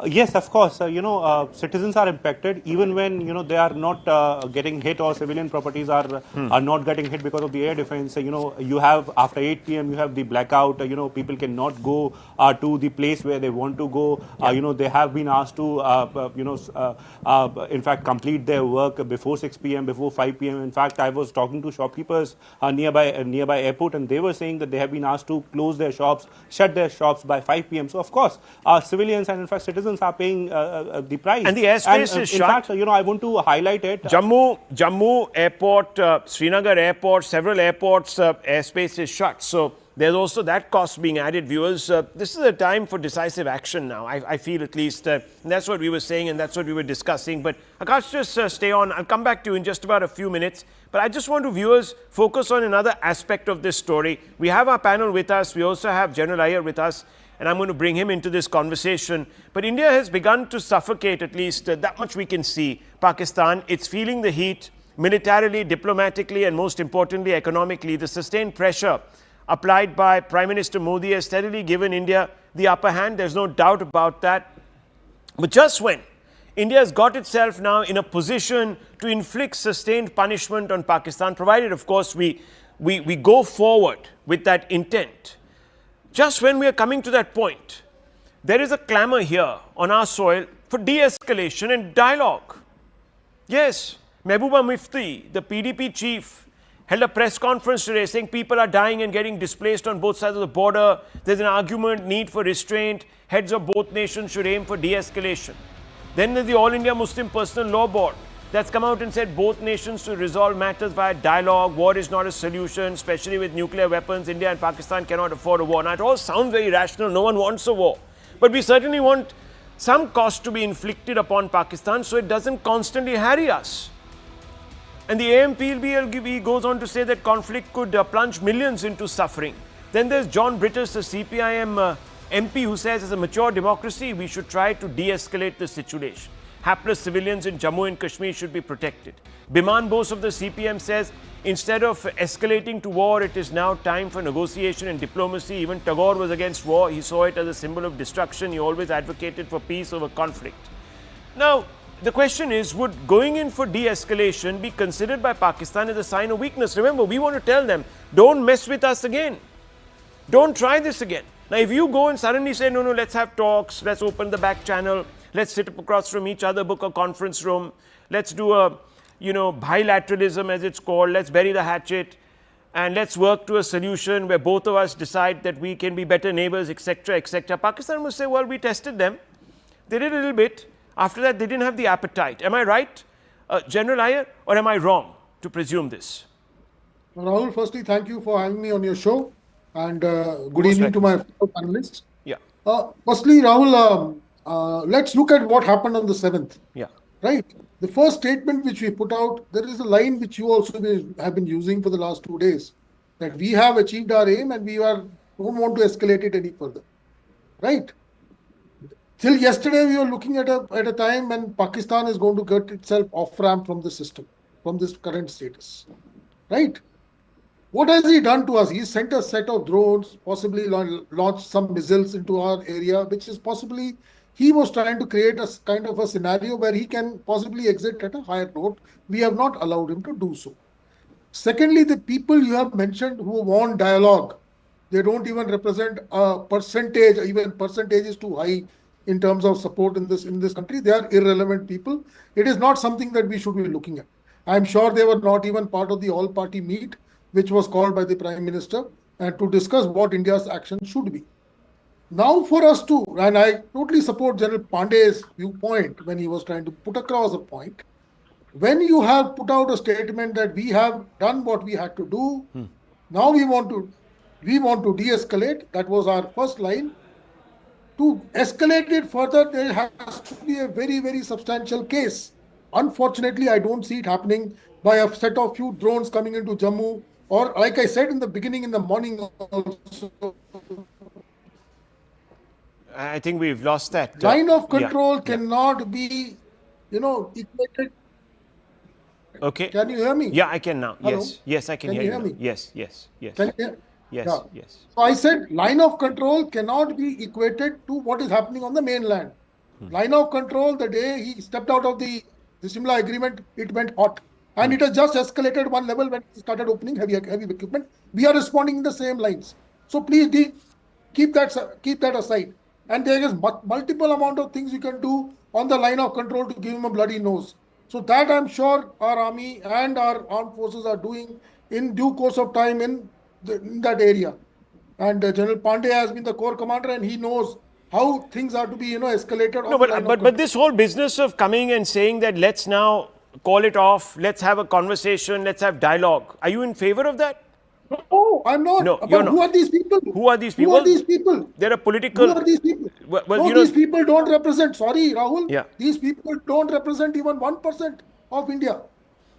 S4: Yes, of course. Citizens are impacted even when they are not getting hit, or civilian properties are not getting hit because of the air defense. You have after 8 p.m. you have the blackout. People cannot go to the place where they want to go. They have been asked to in fact complete their work before 6 p.m. before 5 p.m. In fact, I was talking to shopkeepers nearby airport, and they were saying that they have been asked to close their shops, shut their shops by 5 p.m. So of course, civilians and in fact citizens are paying the price.
S3: And the airspace is shut.
S4: In fact, I want to highlight it.
S3: Jammu airport, Srinagar airport, several airports, airspace is shut. So there's also that cost being added, viewers. This is a time for decisive action now, I feel at least. And that's what we were saying and that's what we were discussing. But Akash, just stay on. I'll come back to you in just about a few minutes. But I just want to, viewers, focus on another aspect of this story. We have our panel with us. We also have General Iyer with us. And I'm going to bring him into this conversation. But India has begun to suffocate, at least that much we can see. Pakistan, it's feeling the heat militarily, diplomatically, and most importantly, economically. The sustained pressure applied by Prime Minister Modi has steadily given India the upper hand. There's no doubt about that. But just when India has got itself now in a position to inflict sustained punishment on Pakistan, provided, of course, we go forward with that intent, just when we are coming to that point, there is a clamor here on our soil for de-escalation and dialogue. Yes, Mehbooba Mufti, the PDP chief, held a press conference today saying people are dying and getting displaced on both sides of the border. There's an argument, need for restraint. Heads of both nations should aim for de-escalation. Then there's the All India Muslim Personal Law Board that's come out and said both nations should resolve matters via dialogue. War is not a solution, especially with nuclear weapons. India and Pakistan cannot afford a war. Now, it all sounds very rational. No one wants a war. But we certainly want some cost to be inflicted upon Pakistan so it doesn't constantly harry us. And the AMPLB goes on to say that conflict could plunge millions into suffering. Then there's John Brittus, the CPIM MP, who says as a mature democracy, we should try to de-escalate the situation. Hapless civilians in Jammu and Kashmir should be protected. Biman Bose of the CPM says, instead of escalating to war, it is now time for negotiation and diplomacy. Even Tagore was against war. He saw it as a symbol of destruction. He always advocated for peace over conflict. Now, the question is, would going in for de-escalation be considered by Pakistan as a sign of weakness? Remember, we want to tell them, don't mess with us again. Don't try this again. Now, if you go and suddenly say, no, let's have talks, let's open the back channel, let's sit across from each other, book a conference room. Let's do a, bilateralism as it's called. Let's bury the hatchet and let's work to a solution where both of us decide that we can be better neighbors, etc., etc. Pakistan will say, well, we tested them. They did a little bit. After that, they didn't have the appetite. Am I right, General Iyer, or am I wrong to presume this?
S19: Rahul, firstly, thank you for having me on your show. And good evening to my fellow panelists.
S3: Yeah.
S19: Firstly, Rahul, let's look at what happened on the 7th.
S3: Yeah.
S19: Right. The first statement which we put out, there is a line which you also have been using for the last 2 days, that we have achieved our aim and don't want to escalate it any further. Right. Till yesterday, we were looking at a time when Pakistan is going to get itself off-ramp from the system, from this current status. Right. What has he done to us? He sent a set of drones, possibly launched some missiles into our area, which is possibly, he was trying to create a kind of a scenario where he can possibly exit at a higher note. We have not allowed him to do so. Secondly, the people you have mentioned who want dialogue, they don't even represent a percentage, even percentage is too high in terms of support in this country. They are irrelevant people. It is not something that we should be looking at. I'm sure they were not even part of the all-party meet, which was called by the Prime Minister, and to discuss what India's action should be. Now for us to, and I totally support General Pandey's viewpoint when he was trying to put across a point, when you have put out a statement that we have done what we had to do, now we want to de-escalate, that was our first line. To escalate it further, there has to be a very, very substantial case. Unfortunately, I don't see it happening by a set of few drones coming into Jammu, or like I said in the beginning in the morning also.
S3: I think we've lost that.
S19: Line of control cannot be, equated.
S3: Okay.
S19: Can you hear me?
S3: Yeah, I can now.
S19: Hello?
S3: Yes. Yes, I can hear you.
S19: Me?
S3: Yes, yes, yes.
S19: Can you hear?
S3: Yes,
S19: Yeah.
S3: yes.
S19: So I said line of control cannot be equated to what is happening on the mainland. Line of control, the day he stepped out of the Simla agreement, it went hot. And it has just escalated one level when he started opening heavy equipment. We are responding in the same lines. So please keep that aside. And there is multiple amount of things you can do on the line of control to give him a bloody nose. So that I'm sure our army and our armed forces are doing in due course of time in that area. And General Pandey has been the corps commander, and he knows how things are to be, escalated.
S3: No, but this whole business of coming and saying that let's now call it off, let's have a conversation, let's have dialogue. Are you in favor of that?
S19: No, I'm not.
S3: No,
S19: but
S3: you're not.
S19: Who are these people?
S3: Who are these people?
S19: Who are these people?
S3: They're a political.
S19: Who are these people?
S3: Well,
S19: no, these people don't represent. Sorry, Rahul.
S3: Yeah.
S19: These people don't represent even 1% of India.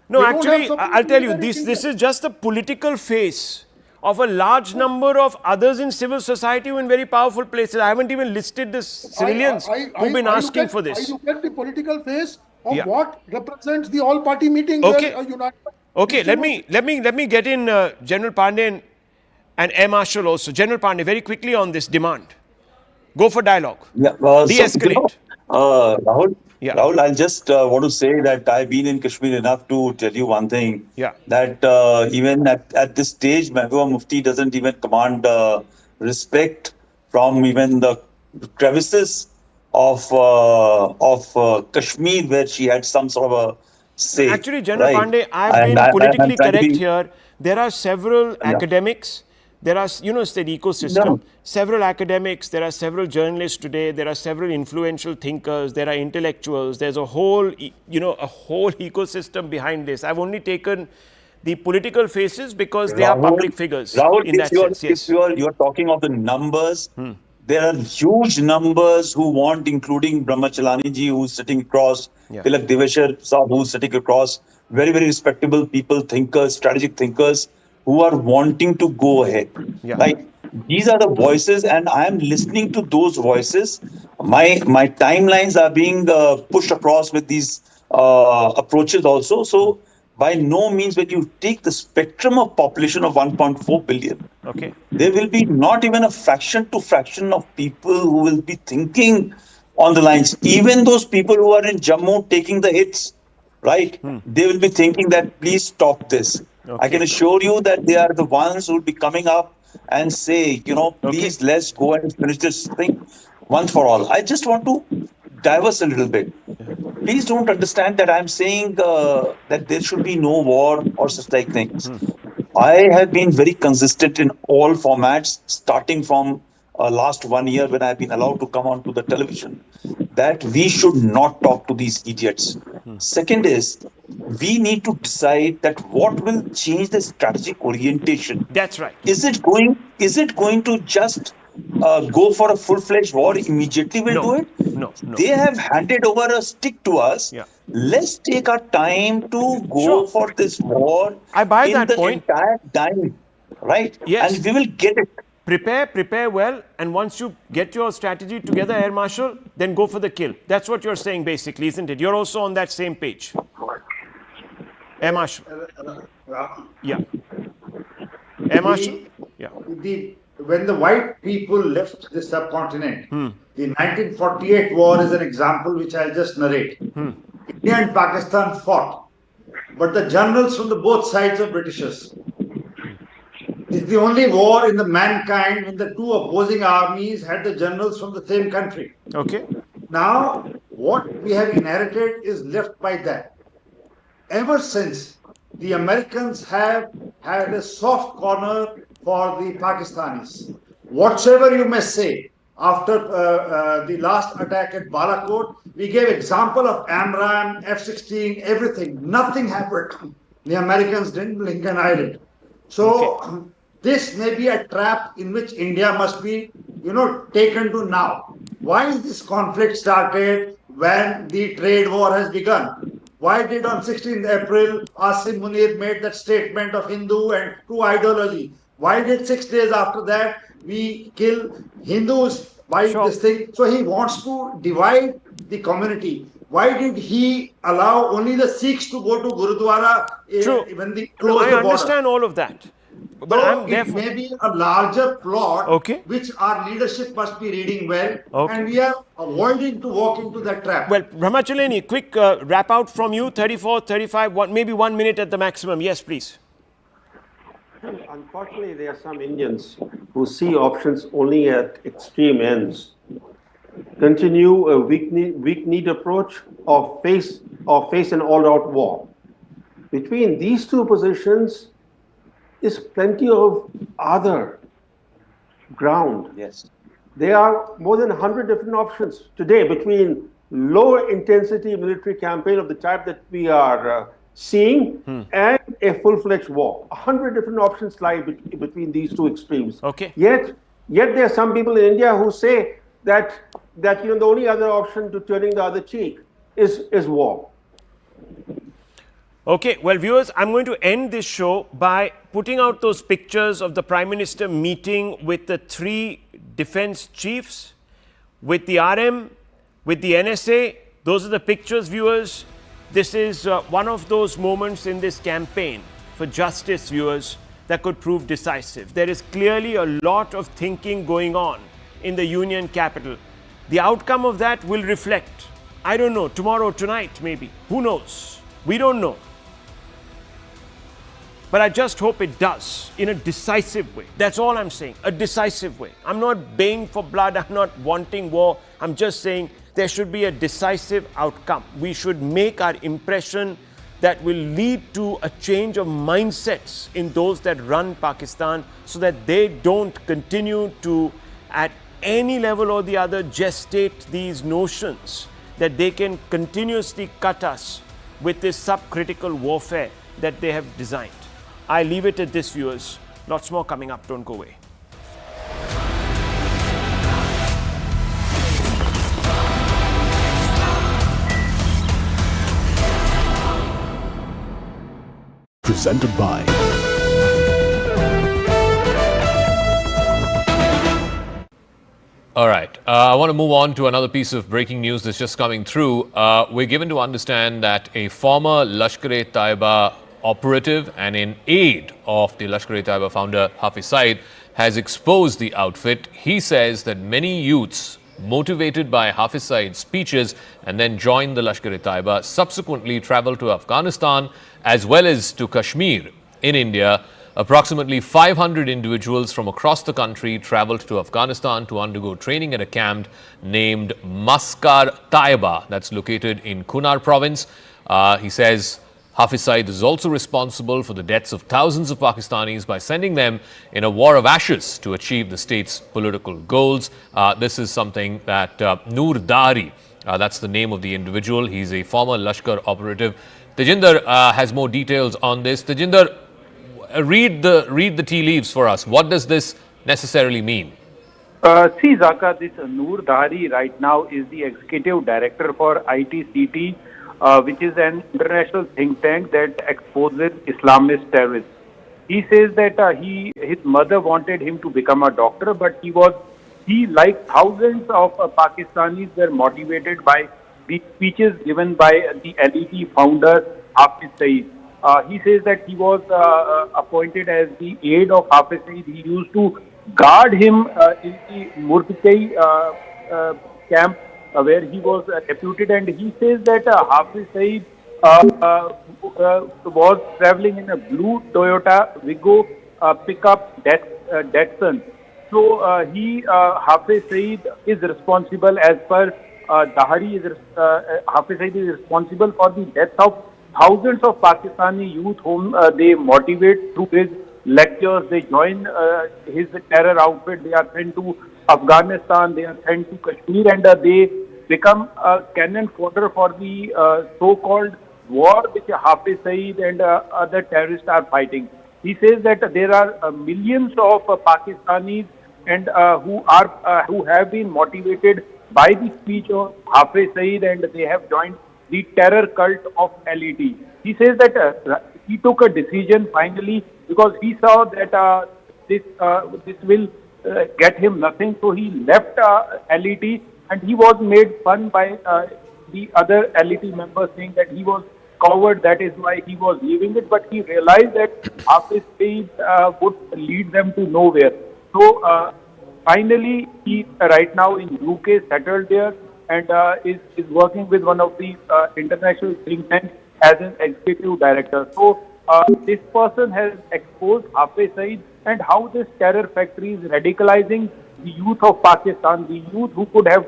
S3: No,
S19: They
S3: actually, I'll tell you, this is just the political face of a large number of others in civil society who in very powerful places. I haven't even listed the civilians who've been asking for this.
S19: I look at the political face of what represents the all-party meeting.
S3: Okay. Okay, let me get in General Pandey and Air Marshal also. General Pandey, very quickly on this demand. Go for dialogue.
S13: Yeah,
S3: de-escalate.
S13: Rahul, Rahul, I'll just want to say that I've been in Kashmir enough to tell you one thing.
S3: Yeah.
S13: That even at this stage, Mehbooba Mufti doesn't even command respect from even the crevices of Kashmir, where she had some sort of a say.
S3: Actually, General Pandey, I've been politically correct here. There are several academics. There are, it's an ecosystem. Several academics, there are several journalists today, there are several influential thinkers, there are intellectuals, there's a whole, a whole ecosystem behind this. I've only taken the political faces because they are public figures.
S13: Rahul,
S3: in that sense, yes.
S13: If you're talking of the numbers, there are huge numbers who want, including Brahmachalani ji, who's sitting across, Tilak Deveshar Saab, who's sitting across, very, very respectable people, thinkers, strategic thinkers, who are wanting to go ahead. Like, these are the voices, and I am listening to those voices. My timelines are being pushed across with these approaches also. So, by no means, when you take the spectrum of population of 1.4 billion, there will be not even a fraction to fraction of people who will be thinking on the lines. Even those people who are in Jammu taking the hits, right? They will be thinking that please stop this. I can assure you that they are the ones who will be coming up and say, please let's go and finish this thing once for all. I just want to diverse a little bit. Please don't understand that I'm saying that there should be no war or such like things. I have been very consistent in all formats, starting from last 1 year when I've been allowed to come onto the television, that we should not talk to these idiots. Second is, we need to decide that what will change the strategic orientation.
S3: That's right.
S13: Is it going to just go for a full-fledged war immediately? We'll do it?
S3: No.
S13: They have handed over a stick to us. Let's take our time to go for this war.
S3: I buy
S13: in
S3: that
S13: the
S3: point.
S13: Entire time, right?
S3: Yes.
S13: And we will get it.
S3: Prepare well, and once you get your strategy together, Air Marshal, then go for the kill. That's what you're saying basically, isn't it? You're also on that same page. Air Marshal. Yeah. Air Marshal? Yeah.
S6: When the white people left the subcontinent, the 1948 war is an example which I'll just narrate. India and Pakistan fought, but the generals from the both sides of Britishers. It's the only war in the mankind when the two opposing armies had the generals from the same country.
S3: Okay.
S6: Now, what we have inherited is left by that. Ever since, the Americans have had a soft corner for the Pakistanis. Whatsoever you may say, after the last attack at Balakot, we gave example of AMRAAM, F-16, everything. Nothing happened. The Americans didn't, blink an eyelid. So, this may be a trap in which India must be, taken to now. Why is this conflict started when the trade war has begun? Why did on 16th April Asim Munir made that statement of Hindu and true ideology? Why did 6 days after that we kill Hindus by this thing? So he wants to divide the community. Why did he allow only the Sikhs to go to Gurudwara when they closed
S3: I
S6: the border?
S3: understand all of that. But
S6: So it may be a larger plot which our leadership must be reading well, and we are avoiding to walk into that trap.
S3: Well, Ramachaleni, quick wrap out from you, 34, 35, maybe 1 minute at the maximum. Yes, please.
S7: Unfortunately, there are some Indians who see options only at extreme ends. Continue a weak-kneed approach or face an all-out war. Between these two positions is plenty of other ground.
S13: Yes.
S7: There are more than 100 different options today between lower intensity military campaign of the type that we are seeing and a full-fledged war. 100 different options lie between these two extremes. Yet there are some people in India who say that the only other option to turning the other cheek is war.
S3: Okay, well, viewers, I'm going to end this show by putting out those pictures of the Prime Minister meeting with the 3 defense chiefs, with the RM, with the NSA. Those are the pictures, viewers. This is one of those moments in this campaign for justice, viewers, that could prove decisive. There is clearly a lot of thinking going on in the Union capital. The outcome of that will reflect, I don't know, tomorrow, tonight, maybe. Who knows? We don't know. But I just hope it does in a decisive way. That's all I'm saying, a decisive way. I'm not baying for blood, I'm not wanting war. I'm just saying there should be a decisive outcome. We should make our impression that will lead to a change of mindsets in those that run Pakistan so that they don't continue to, at any level or the other, gestate these notions that they can continuously cut us with this subcritical warfare that they have designed. I leave it at this, viewers. Lots more coming up. Don't go away.
S8: Presented by
S11: All right. I want to move on to another piece of breaking news that's just coming through. We're given to understand that a former Lashkar-e-Taiba operative and an aide of the Lashkar-e-Taiba founder Hafiz Saeed has exposed the outfit. He says that many youths motivated by Hafiz Saeed's speeches and then joined the Lashkar-e-Taiba subsequently traveled to Afghanistan as well as to Kashmir in India. Approximately 500 individuals from across the country traveled to Afghanistan to undergo training at a camp named Maskar Taiba that's located in Kunar province. He says Hafiz Saeed is also responsible for the deaths of thousands of Pakistanis by sending them in a war of ashes to achieve the state's political goals. This is something that Noor Dari, that's the name of the individual. He's a former Lashkar operative. Tejinder has more details on this. Tejinder, read the tea leaves for us. What does this necessarily mean?
S12: See, Zaka, this Noor Dari right now is the executive director for ITCT, which is an international think tank that exposes Islamist terrorists. He says that his mother wanted him to become a doctor, but he like thousands of Pakistanis were motivated by the speeches given by the aide founder Hafiz Saeed. He says that he was appointed as the aide of Hafiz Saeed. He used to guard him in the Murtkai camp where he was deputed, and he says that Hafiz Saeed was traveling in a blue Toyota Wigo pickup Datsun. So Hafiz Saeed is responsible, as per Dahari, Hafiz Saeed is responsible for the death of thousands of Pakistani youth whom they motivate through his lectures. They join his terror outfit. They are sent to Afghanistan. They are sent to Kashmir, and they become a cannon fodder for the so-called war which Hafiz Saeed and other terrorists are fighting. He says that there are millions of Pakistanis and who have been motivated by the speech of Hafiz Saeed, and they have joined the terror cult of LET. He says that he took a decision finally because he saw that this will get him nothing, so he left LET, and he was made fun by the other LET members, saying that he was coward, that is why he was leaving it, but he realized that Hafiz Saeed would lead them to nowhere. So finally, he right now in UK, settled there, and is working with one of the international think tanks as an executive director. So this person has exposed Hafiz Saeed and how this terror factory is radicalizing the youth of Pakistan, the youth who could have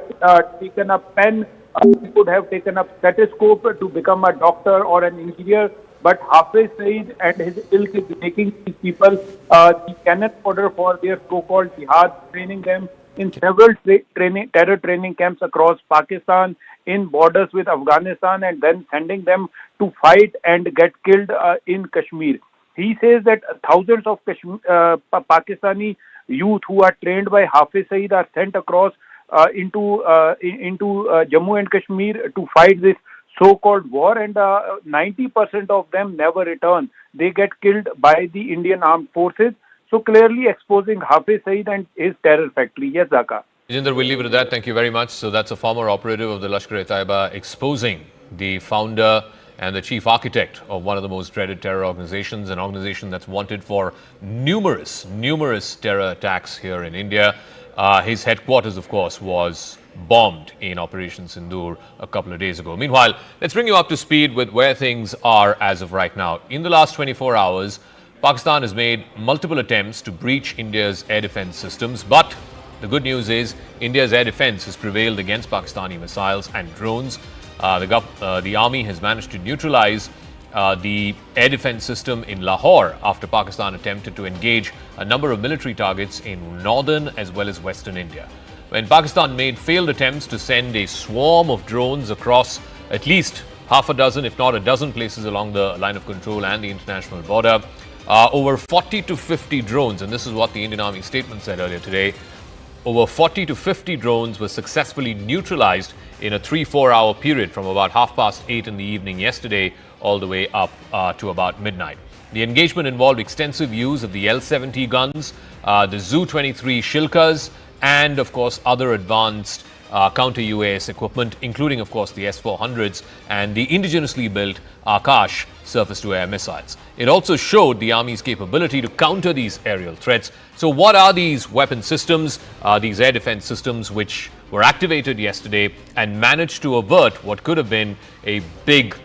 S12: taken a pen, who could have taken up stethoscope to become a doctor or an engineer, but Hafiz Saeed and his ilk is making these people the cannon fodder for their so-called jihad, training them in several terror training camps across Pakistan, in borders with Afghanistan, and then sending them to fight and get killed in Kashmir. He says that thousands of Pakistani youth who are trained by Hafiz Saeed are sent across into Jammu and Kashmir to fight this so-called war, and 90% of them never return. They get killed by the Indian armed forces. So clearly exposing Hafiz Saeed and his terror factory. Yes, Zaka.
S11: Jinder, we'll leave it at that. Thank you very much. So that's a former operative of the Lashkar-e-Taiba exposing the founder and the chief architect of one of the most dreaded terror organizations, an organization that's wanted for numerous terror attacks here in India. His headquarters, of course, was bombed in Operation Sindoor a couple of days ago. Meanwhile, let's bring you up to speed with where things are as of right now. In the last 24 hours, Pakistan has made multiple attempts to breach India's air defense systems, but the good news is India's air defense has prevailed against Pakistani missiles and drones. The army has managed to neutralize the air defense system in Lahore after Pakistan attempted to engage a number of military targets in northern as well as western India. When Pakistan made failed attempts to send a swarm of drones across at least half a dozen, if not a dozen places along the line of control and the international border, over 40 to 50 drones, and this is what the Indian Army statement said earlier today, over 40 to 50 drones were successfully neutralized in a 3-4 hour period from about 8:30 in the evening yesterday all the way up to about midnight. The engagement involved extensive use of the L-70 guns, the Zu-23 Shilkas, and of course other advanced counter-UAS equipment, including of course the S-400s and the indigenously built Akash surface-to-air missiles. It also showed the Army's capability to counter these aerial threats. So what are these weapon systems, these air defense systems which were activated yesterday and managed to avert what could have been a big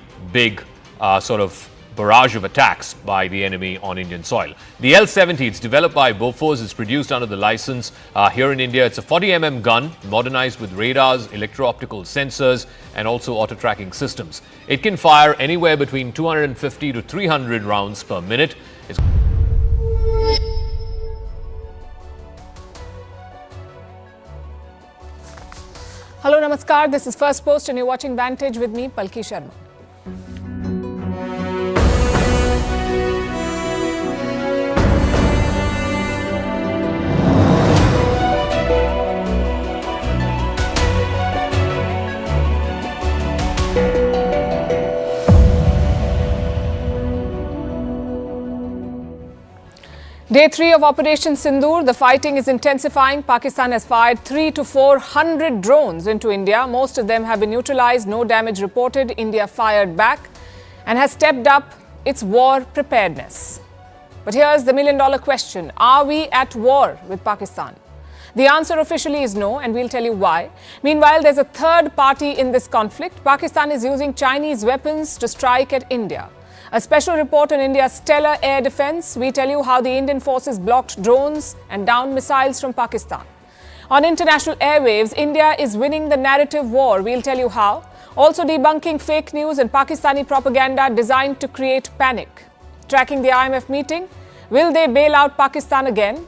S11: sort of barrage of attacks by the enemy on Indian soil? The L-70, it's developed by Bofors, it's produced under the license here in India. It's a 40mm gun, modernized with radars, electro-optical sensors, and also auto-tracking systems. It can fire anywhere between 250 to 300 rounds per minute.
S2: Hello, Namaskar. This is First Post and you're watching Vantage with me, Palki Sharma. Day 3 of Operation Sindoor, the fighting is intensifying. Pakistan has fired 300 to 400 drones into India. Most of them have been neutralized, no damage reported. India fired back and has stepped up its war preparedness. But here's the million-dollar question. Are we at war with Pakistan? The answer officially is no, and we'll tell you why. Meanwhile, there's a third party in this conflict. Pakistan is using Chinese weapons to strike at India. A special report on India's stellar air defense. We tell you how the Indian forces blocked drones and downed missiles from Pakistan. On international airwaves, India is winning the narrative war. We'll tell you how. Also debunking fake news and Pakistani propaganda designed to create panic. Tracking the IMF meeting. Will they bail out Pakistan again?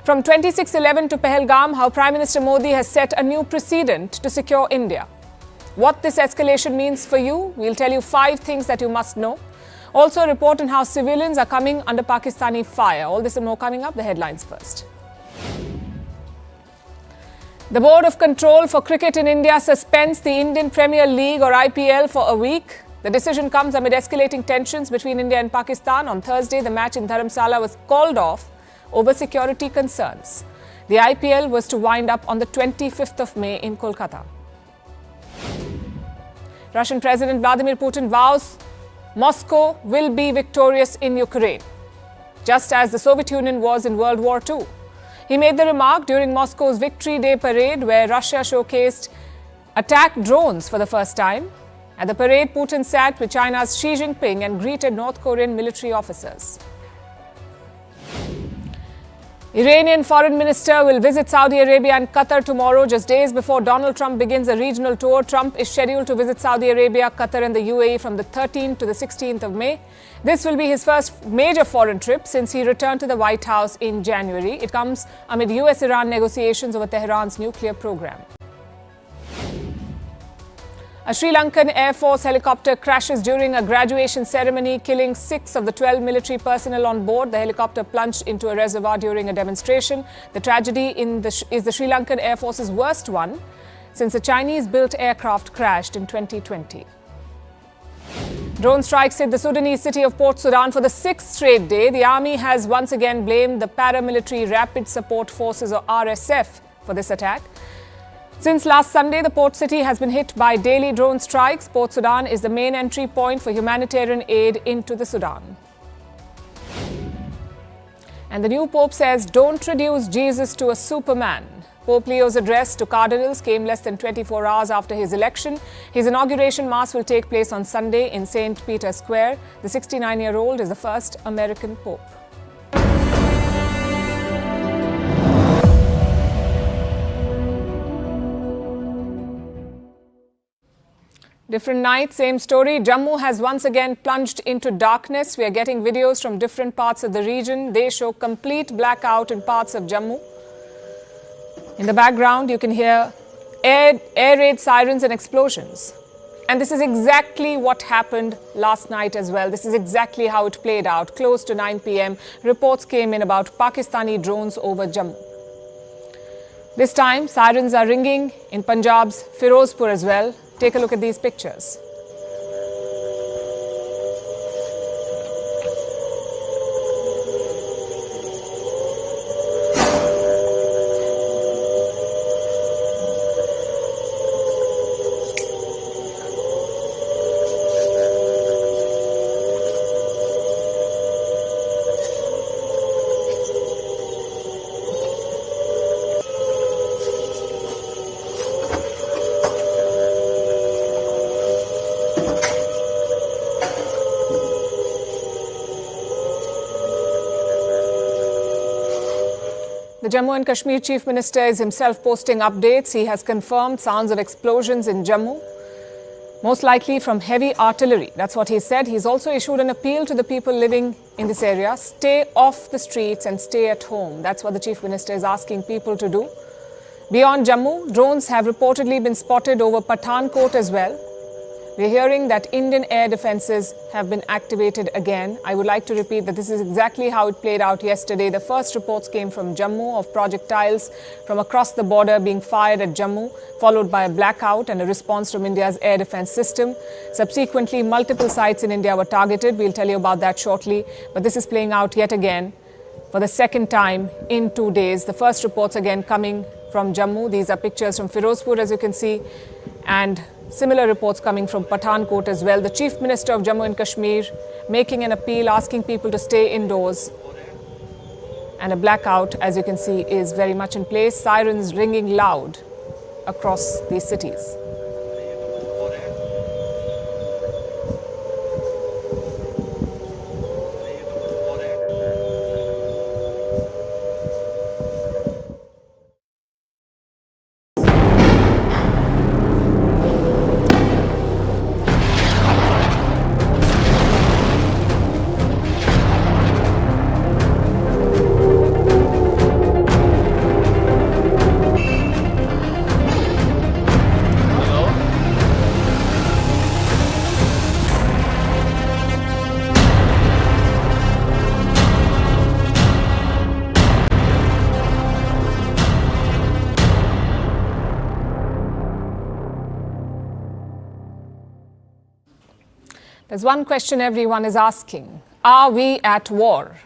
S2: From 26/11 to Pahalgam, how Prime Minister Modi has set a new precedent to secure India. What this escalation means for you, we'll tell you 5 things that you must know. Also a report on how civilians are coming under Pakistani fire. All this and more coming up. The headlines first. The Board of Control for Cricket in India suspends the Indian Premier League or IPL for a week. The decision comes amid escalating tensions between India and Pakistan. On Thursday, the match in Dharamsala was called off over security concerns. The IPL was to wind up on the 25th of May in Kolkata. Russian President Vladimir Putin vows Moscow will be victorious in Ukraine, just as the Soviet Union was in World War II. He made the remark during Moscow's Victory Day parade, where Russia showcased attack drones for the first time. At the parade, Putin sat with China's Xi Jinping and greeted North Korean military officers. Iranian foreign minister will visit Saudi Arabia and Qatar tomorrow, just days before Donald Trump begins a regional tour. Trump is scheduled to visit Saudi Arabia, Qatar and the UAE from the 13th to the 16th of May. This will be his first major foreign trip since he returned to the White House in January. It comes amid US-Iran negotiations over Tehran's nuclear program. A Sri Lankan Air Force helicopter crashes during a graduation ceremony, killing 6 of the 12 military personnel on board. The helicopter plunged into a reservoir during a demonstration. The tragedy is the Sri Lankan Air Force's worst one since a Chinese-built aircraft crashed in 2020. Drone strikes hit the Sudanese city of Port Sudan for the 6th straight day. The army has once again blamed the Paramilitary Rapid Support Forces or RSF for this attack. Since last Sunday, the port city has been hit by daily drone strikes. Port Sudan is the main entry point for humanitarian aid into the Sudan. And the new Pope says, don't reduce Jesus to a superman. Pope Leo's address to cardinals came less than 24 hours after his election. His inauguration mass will take place on Sunday in St. Peter's Square. The 69-year-old is the first American Pope. Different night, same story. Jammu has once again plunged into darkness. We are getting videos from different parts of the region. They show complete blackout in parts of Jammu. In the background, you can hear air raid sirens and explosions. And this is exactly what happened last night as well. This is exactly how it played out. Close to 9 p.m., reports came in about Pakistani drones over Jammu. This time, sirens are ringing in Punjab's Firozpur as well. Take a look at these pictures. The Jammu and Kashmir Chief Minister is himself posting updates. He has confirmed sounds of explosions in Jammu, most likely from heavy artillery. That's what he said. He's also issued an appeal to the people living in this area. Stay off the streets and stay at home. That's what the Chief Minister is asking people to do. Beyond Jammu, drones have reportedly been spotted over Pathankot as well. We're hearing that Indian air defenses have been activated again. I would like to repeat that this is exactly how it played out yesterday. The first reports came from Jammu of projectiles from across the border being fired at Jammu, followed by a blackout and a response from India's air defense system. Subsequently, multiple sites in India were targeted. We'll tell you about that shortly. But this is playing out yet again for the second time in 2 days. The first reports again coming from Jammu. These are pictures from Firozpur, as you can see, and similar reports coming from Pathankot as well. The Chief Minister of Jammu and Kashmir making an appeal, asking people to stay indoors. And a blackout, as you can see, is very much in place. Sirens ringing loud across these cities. There's one question everyone is asking. Are we at war?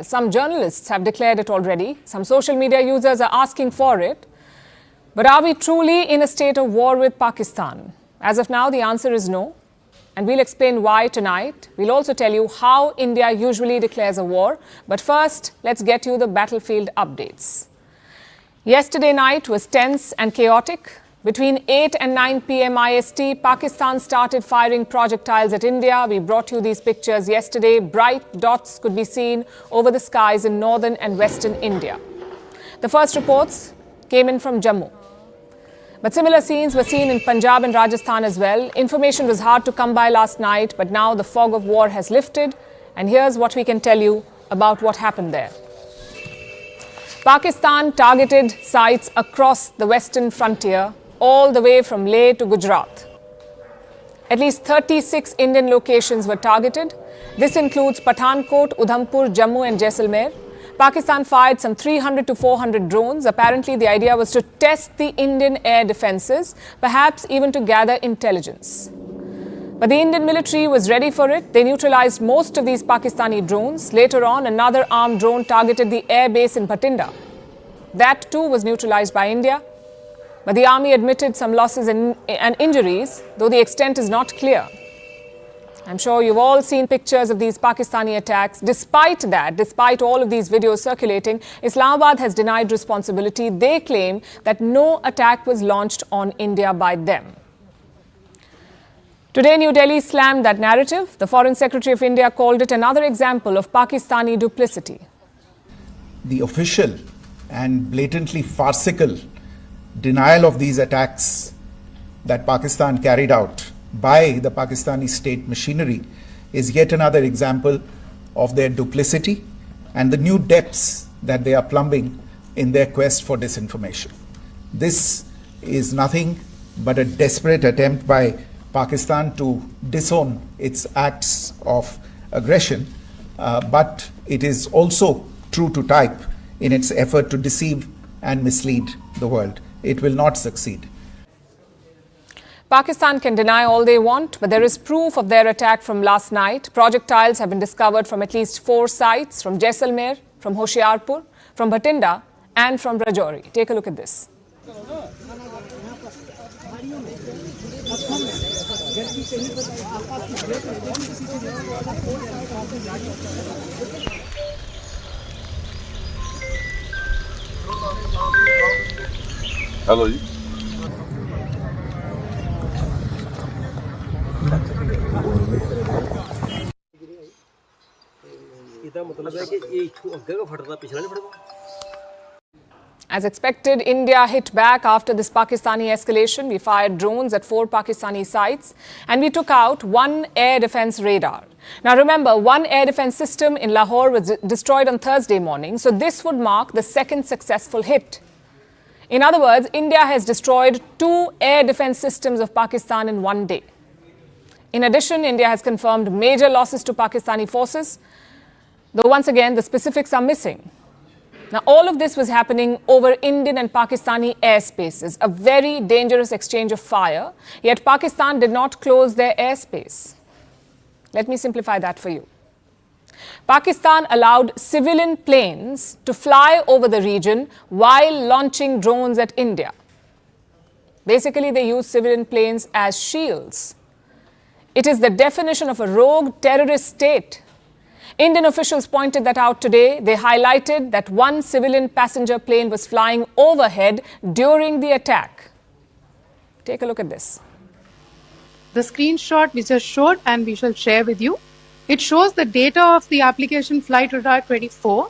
S2: Some journalists have declared it already. Some social media users are asking for it. But are we truly in a state of war with Pakistan? As of now, the answer is no. And we'll explain why tonight. We'll also tell you how India usually declares a war. But first, let's get you the battlefield updates. Yesterday night was tense and chaotic. Between 8 and 9 p.m. IST, Pakistan started firing projectiles at India. We brought you these pictures yesterday. Bright dots could be seen over the skies in northern and western India. The first reports came in from Jammu. But similar scenes were seen in Punjab and Rajasthan as well. Information was hard to come by last night, but now the fog of war has lifted. And here's what we can tell you about what happened there. Pakistan targeted sites across the western frontier, all the way from Leh to Gujarat. At least 36 Indian locations were targeted. This includes Pathankot, Udhampur, Jammu and Jaisalmer. Pakistan fired some 300 to 400 drones. Apparently, the idea was to test the Indian air defenses, perhaps even to gather intelligence. But the Indian military was ready for it. They neutralized most of these Pakistani drones. Later on, another armed drone targeted the air base in Bathinda. That too was neutralized by India. But the army admitted some losses and injuries, though the extent is not clear. I'm sure you've all seen pictures of these Pakistani attacks. Despite that, despite all of these videos circulating, Islamabad has denied responsibility. They claim that no attack was launched on India by them. Today, New Delhi slammed that narrative. The Foreign Secretary of India called it another example of Pakistani duplicity.
S16: The official and blatantly farcical denial of these attacks that Pakistan carried out by the Pakistani state machinery is yet another example of their duplicity and the new depths that they are plumbing in their quest for disinformation. This is nothing but a desperate attempt by Pakistan to disown its acts of aggression, but it is also true to type in its effort to deceive and mislead the world. It will not succeed.
S2: Pakistan can deny all they want, but there is proof of their attack from last night. Projectiles have been discovered from at least 4 sites, from Jaisalmer, from Hoshiarpur, from Bathinda and from Rajouri. Take a look at this.
S17: Hello.
S2: As expected, India hit back after this Pakistani escalation. We fired drones at 4 Pakistani sites and we took out 1 air defense radar. Now remember, 1 air defense system in Lahore was destroyed on Thursday morning, so this would mark the second successful hit. In other words, India has destroyed 2 air defense systems of Pakistan in 1 day. In addition, India has confirmed major losses to Pakistani forces, though once again, the specifics are missing. Now, all of this was happening over Indian and Pakistani airspaces, a very dangerous exchange of fire, yet Pakistan did not close their airspace. Let me simplify that for you. Pakistan allowed civilian planes to fly over the region while launching drones at India. Basically, they use civilian planes as shields. It is the definition of a rogue terrorist state. Indian officials pointed that out today. They highlighted that 1 civilian passenger plane was flying overhead during the attack. Take a look at this.
S18: The screenshot we just showed and we shall share with you. It shows the data of the application Flight Radar 24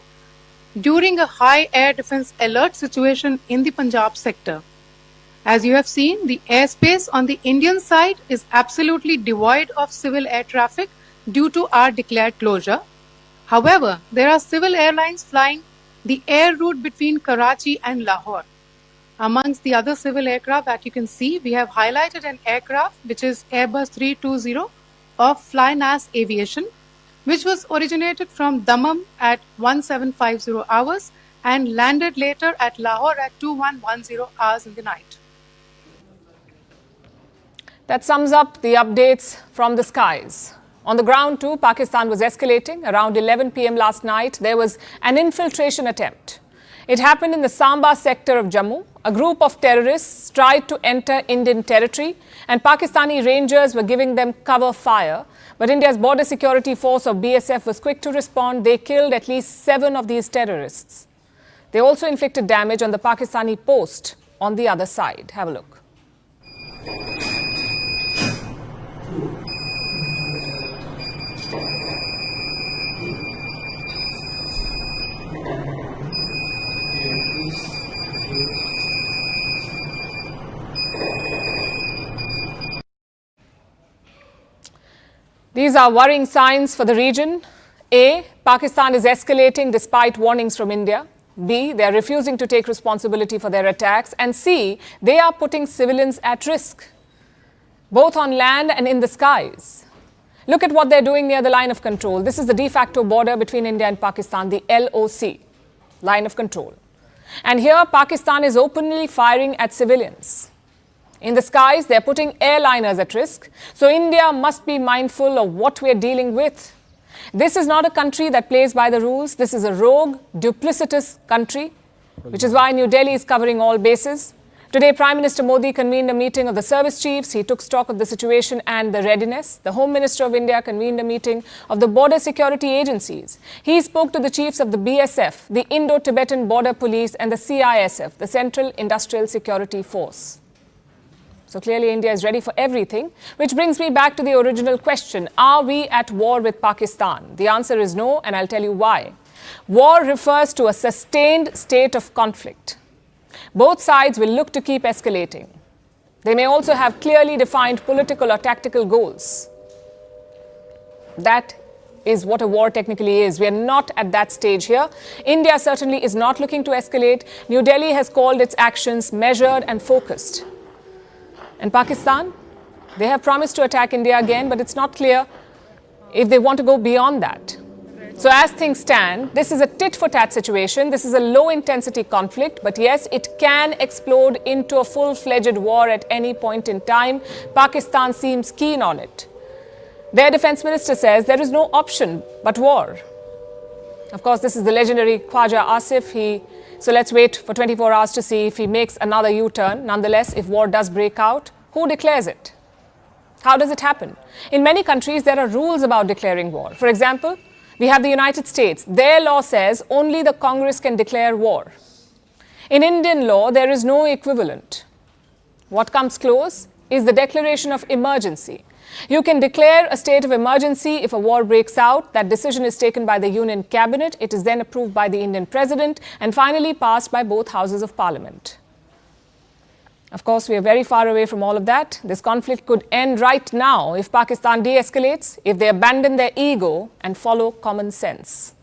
S18: during a high air defense alert situation in the Punjab sector. As you have seen, the airspace on the Indian side is absolutely devoid of civil air traffic due to our declared closure. However, there are civil airlines flying the air route between Karachi and Lahore. Amongst the other civil aircraft that you can see, we have highlighted an aircraft which is Airbus 320 of Flynas Aviation, which was originated from Dammam at 1750 hours and landed later at Lahore at 2110 hours in the night.
S2: That sums up the updates from the skies. On the ground too, Pakistan was escalating. Around 11 p.m. last night, there was an infiltration attempt. It happened in the Samba sector of Jammu. A group of terrorists tried to enter Indian territory and Pakistani rangers were giving them cover fire. But India's border security force of BSF was quick to respond. They killed at least 7 of these terrorists. They also inflicted damage on the Pakistani post on the other side. Have a look. These are worrying signs for the region. A, Pakistan is escalating despite warnings from India. B, they are refusing to take responsibility for their attacks. And C, they are putting civilians at risk, both on land and in the skies. Look at what they're doing near the line of control. This is the de facto border between India and Pakistan, the LOC, line of control. And here, Pakistan is openly firing at civilians. In the skies, they're putting airliners at risk. So India must be mindful of what we're dealing with. This is not a country that plays by the rules. This is a rogue, duplicitous country, which is why New Delhi is covering all bases. Today, Prime Minister Modi convened a meeting of the service chiefs. He took stock of the situation and the readiness. The Home Minister of India convened a meeting of the border security agencies. He spoke to the chiefs of the BSF, the Indo-Tibetan Border Police, and the CISF, the Central Industrial Security Force. So clearly India is ready for everything, which brings me back to the original question. Are we at war with Pakistan? The answer is no, and I'll tell you why. War refers to a sustained state of conflict. Both sides will look to keep escalating. They may also have clearly defined political or tactical goals. That is what a war technically is. We are not at that stage here. India certainly is not looking to escalate. New Delhi has called its actions measured and focused. And Pakistan, they have promised to attack India again, but it's not clear if they want to go beyond that. So as things stand, this is a tit-for-tat situation. This is a low-intensity conflict, but yes, it can explode into a full-fledged war at any point in time. Pakistan seems keen on it. Their defense minister says there is no option but war. Of course, this is the legendary Khwaja Asif. So let's wait for 24 hours to see if he makes another U-turn. Nonetheless, if war does break out, who declares it? How does it happen? In many countries, there are rules about declaring war. For example, we have the United States. Their law says only the Congress can declare war. In Indian law, there is no equivalent. What comes close is the declaration of emergency. You can declare a state of emergency if a war breaks out. That decision is taken by the Union Cabinet. It is then approved by the Indian President and finally passed by both houses of Parliament. Of course, we are very far away from all of that. This conflict could end right now if Pakistan de-escalates, if they abandon their ego and follow common sense.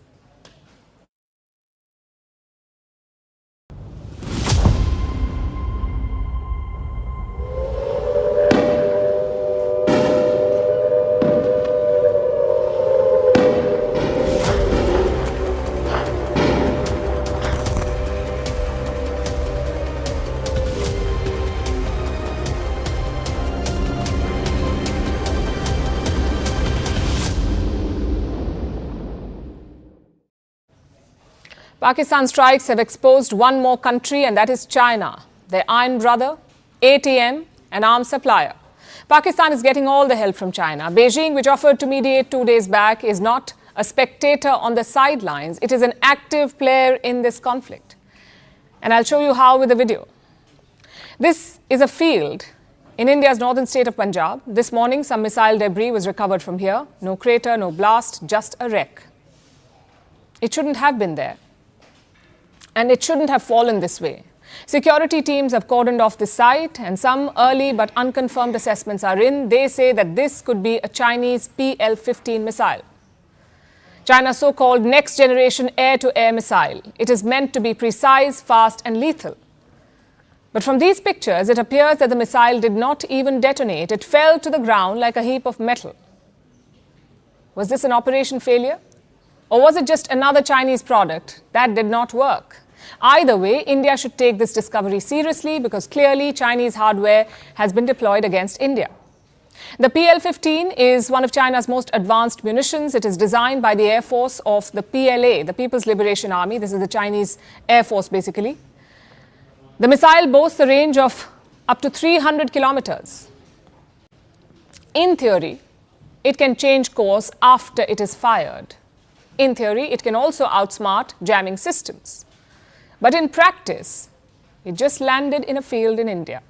S2: Pakistan strikes have exposed one more country, and that is China, their iron brother, ATM, and arms supplier. Pakistan is getting all the help from China. Beijing, which offered to mediate 2 days back, is not a spectator on the sidelines. It is an active player in this conflict. And I'll show you how with a video. This is a field in India's northern state of Punjab. This morning, some missile debris was recovered from here. No crater, no blast, just a wreck. It shouldn't have been there. And it shouldn't have fallen this way. Security teams have cordoned off the site, and some early but unconfirmed assessments are in. They say that this could be a Chinese PL-15 missile. China's so-called next-generation air-to-air missile. It is meant to be precise, fast, and lethal. But from these pictures, it appears that the missile did not even detonate. It fell to the ground like a heap of metal. Was this an operation failure? Or was it just another Chinese product that did not work? Either way, India should take this discovery seriously because clearly Chinese hardware has been deployed against India. The PL-15 is one of China's most advanced munitions. It is designed by the Air Force of the PLA, the People's Liberation Army. This is the Chinese Air Force, basically. The missile boasts a range of up to 300 kilometers. In theory, it can change course after it is fired. In theory, it can also outsmart jamming systems. But in practice, it just landed in a field in India.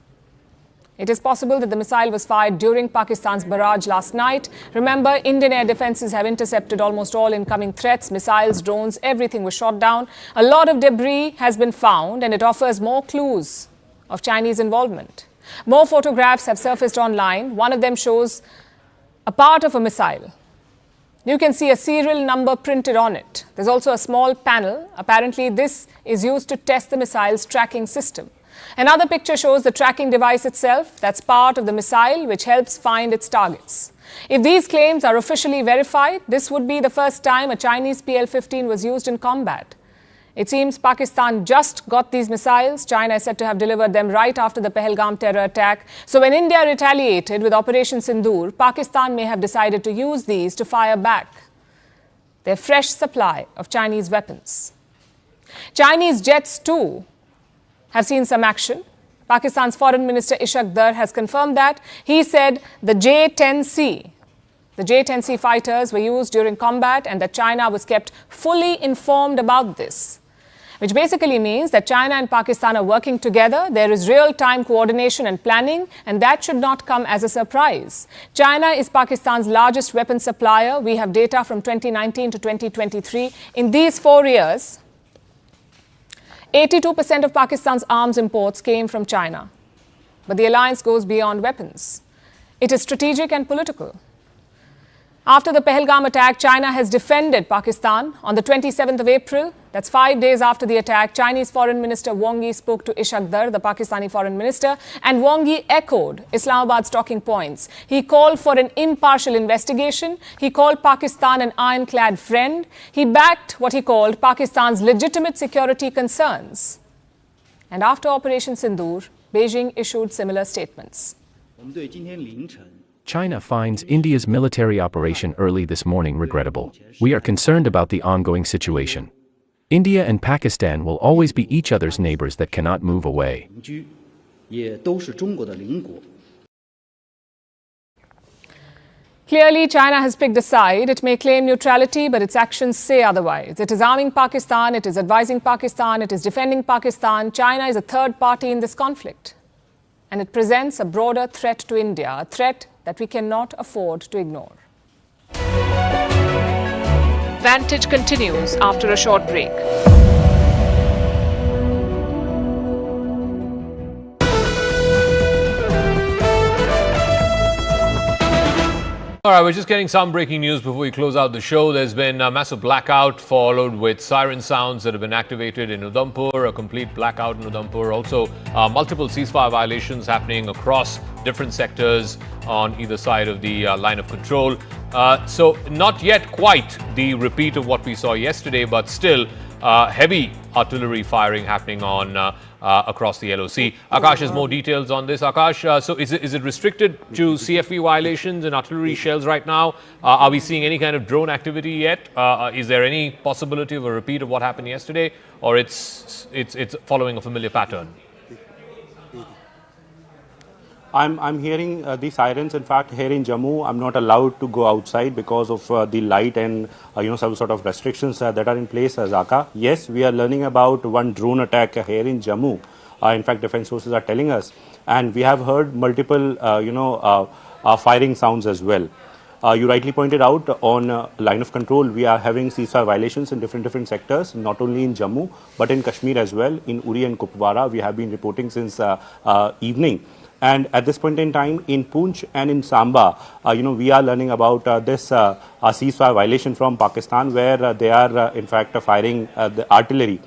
S2: It is possible that the missile was fired during Pakistan's barrage last night. Remember, Indian air defenses have intercepted almost all incoming threats, missiles, drones, everything was shot down. A lot of debris has been found, and it offers more clues of Chinese involvement. More photographs have surfaced online. One of them shows a part of a missile. You can see a serial number printed on it. There's also a small panel. Apparently, this is used to test the missile's tracking system. Another picture shows the tracking device itself. That's part of the missile, which helps find its targets. If these claims are officially verified, this would be the first time a Chinese PL-15 was used in combat. It seems Pakistan just got these missiles. China is said to have delivered them right after the Pahalgam terror attack. So when India retaliated with Operation Sindoor, Pakistan may have decided to use these to fire back their fresh supply of Chinese weapons. Chinese jets, too, have seen some action. Pakistan's Foreign Minister Ishaq Dar has confirmed that. He said the J-10C fighters were used during combat and that China was kept fully informed about this, which basically means that China and Pakistan are working together. There is real-time coordination and planning, and that should not come as a surprise. China is Pakistan's largest weapons supplier. We have data from 2019 to 2023. In these 4 years, 82% of Pakistan's arms imports came from China. But the alliance goes beyond weapons. It is strategic and political. After the Pahalgam attack, China has defended Pakistan. On the 27th of April, that's 5 days after the attack, Chinese Foreign Minister Wang Yi spoke to Ishaq Dar, the Pakistani Foreign Minister, and Wang Yi echoed Islamabad's talking points. He called for an impartial investigation. He called Pakistan an ironclad friend. He backed what he called Pakistan's legitimate security concerns. And after Operation Sindoor, Beijing issued similar statements.
S20: China finds India's military operation early this morning regrettable. We are concerned about the ongoing situation. India and Pakistan will always be each other's neighbors that cannot move away.
S2: Clearly, China has picked a side. It may claim neutrality, but its actions say otherwise. It is arming Pakistan, it is advising Pakistan, it is defending Pakistan. China is a third party in this conflict. And it presents a broader threat to India, a threat that we cannot afford to ignore. Vantage continues after a short break.
S11: All right, we're just getting some breaking news before we close out the show. There's been a massive blackout followed with siren sounds that have been activated in Udhampur, a complete blackout in Udhampur. Also, multiple ceasefire violations happening across different sectors on either side of the line of control. So not yet quite the repeat of what we saw yesterday, but still heavy artillery firing happening on across the LOC. Akash has more details on this. Akash, so is it restricted to CFV violations and artillery shells right now? Are we seeing any kind of drone activity yet? Is there any possibility of a repeat of what happened yesterday, or it's following a familiar pattern?
S4: I'm hearing the sirens. In fact, here in Jammu, I'm not allowed to go outside because of the light and some sort of restrictions that are in place. Zaka, yes, we are learning about one drone attack here in Jammu. In fact, defense sources are telling us, and we have heard multiple firing sounds as well. You rightly pointed out on line of control, we are having ceasefire violations in different sectors, not only in Jammu but in Kashmir as well. In Uri and Kupwara, we have been reporting since evening. And at this point in time, in Poonch and in Samba, we are learning about this ceasefire violation from Pakistan, where they are in fact firing the artillery.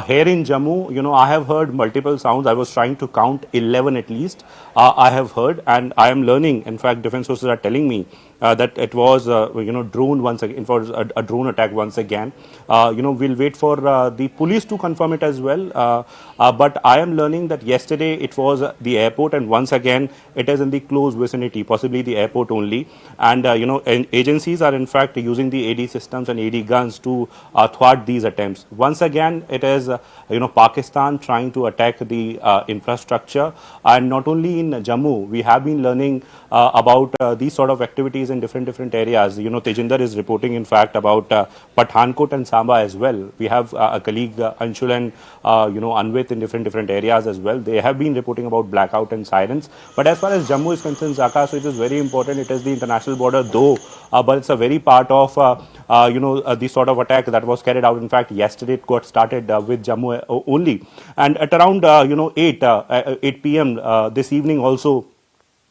S4: Here in Jammu, I have heard multiple sounds. I was trying to count 11 at least. I have heard, and I am learning. In fact, defense sources are telling me that it was drone once again. It was a drone attack once again. We'll wait for the police to confirm it as well. But I am learning that yesterday it was the airport, and once again it is in the close vicinity, possibly the airport only. And agencies are in fact using the aide systems and aide guns to thwart these attempts. Once again, it is Pakistan trying to attack the infrastructure, and not only in Jammu. We have been learning about these sort of activities in different areas. Tejinder is reporting in fact about Pathankot and Samba as well. We have a colleague Anshul and Anvit in different areas as well. They have been reporting about blackout and sirens. But as far as Jammu is concerned, Zaka, so it is very important. It is the international border though, but it's a very part of the sort of attack that was carried out. In fact, yesterday it got started with Jammu only, and at around 8 p.m. This evening also,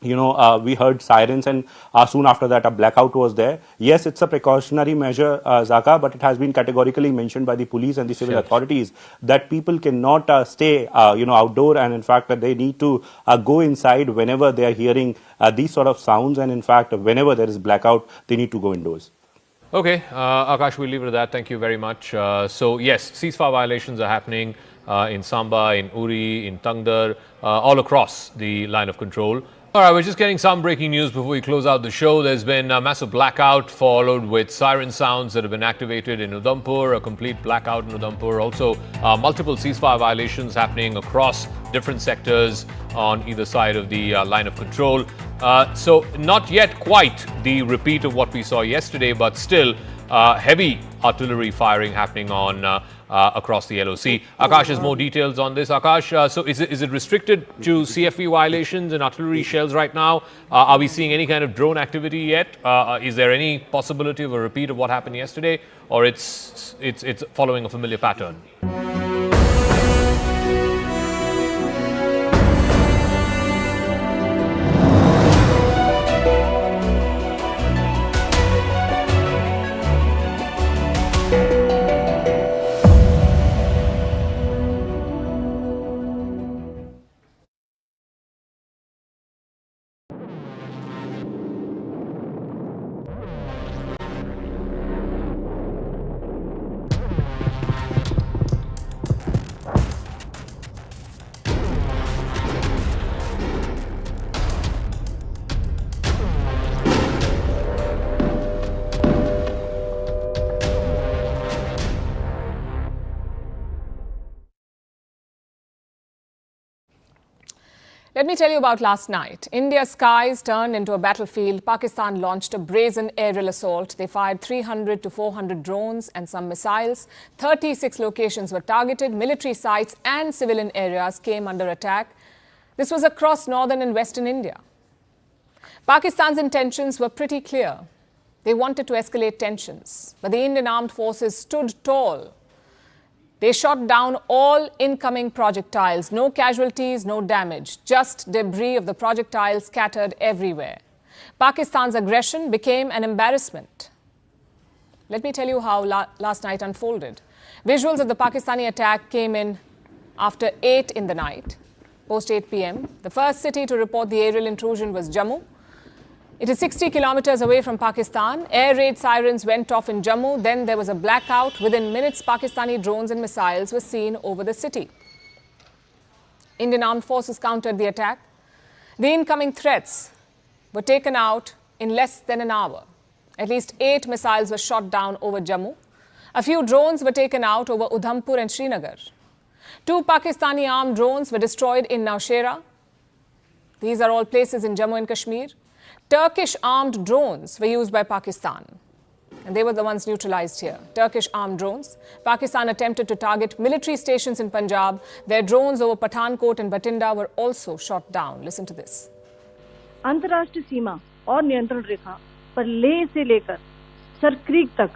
S4: we heard sirens, and soon after that a blackout was there. Yes, it's a precautionary measure, Zaka, but it has been categorically mentioned by the police and the civil authorities that people cannot stay outdoor, and in fact that they need to go inside whenever they are hearing these sort of sounds, and in fact whenever there is blackout they need to go indoors.
S11: Okay, Akash, we'll leave it at that. Thank you very much. So yes, ceasefire violations are happening in Samba, in Uri, in Tangdar, all across the line of control. All right, we're just getting some breaking news before we close out the show. There's been a massive blackout followed with siren sounds that have been activated in Udhampur, a complete blackout in Udhampur. Also, multiple ceasefire violations happening across different sectors on either side of the line of control. So not yet quite the repeat of what we saw yesterday, but still heavy artillery firing happening on across the LOC. Akash has more details on this. Akash, so is it restricted to CFV violations and artillery shells right now? Are we seeing any kind of drone activity yet? Is there any possibility of a repeat of what happened yesterday, or it's following a familiar pattern? Let me tell you about last night. India's skies turned into a battlefield. Pakistan launched a brazen aerial assault. They fired 300 to 400 drones and some missiles. 36 locations were targeted. Military sites and civilian areas came under attack. This was across northern and western India. Pakistan's intentions were pretty clear. They wanted to escalate tensions, but the Indian armed forces stood tall. They shot down all incoming projectiles. No casualties, no damage, just debris of the projectiles scattered everywhere. Pakistan's aggression became an embarrassment. Let me tell you how last night unfolded. Visuals of the Pakistani attack came in after 8 in the night, post 8 p.m. The first city to report the aerial intrusion was Jammu. It is 60 kilometers away from Pakistan. Air raid sirens went off in Jammu. Then there was a blackout. Within minutes, Pakistani drones and missiles were seen over the city. Indian armed forces countered the attack. The incoming threats were taken out in less than an hour. At least 8 missiles were shot down over Jammu. A few drones were taken out over Udhampur and Srinagar. 2 Pakistani armed drones were destroyed in Nowshera. These are all places in Jammu and Kashmir. Turkish armed drones were used by Pakistan, and they were the ones neutralized here. Turkish armed drones. Pakistan attempted to target military stations in Punjab. Their drones over Pathankot and Batinda were also shot down. Listen to this.
S5: अंतर्राष्ट्रीय सीमा और नियंत्रण रेखा पर लेह से लेकर Sir Creek तक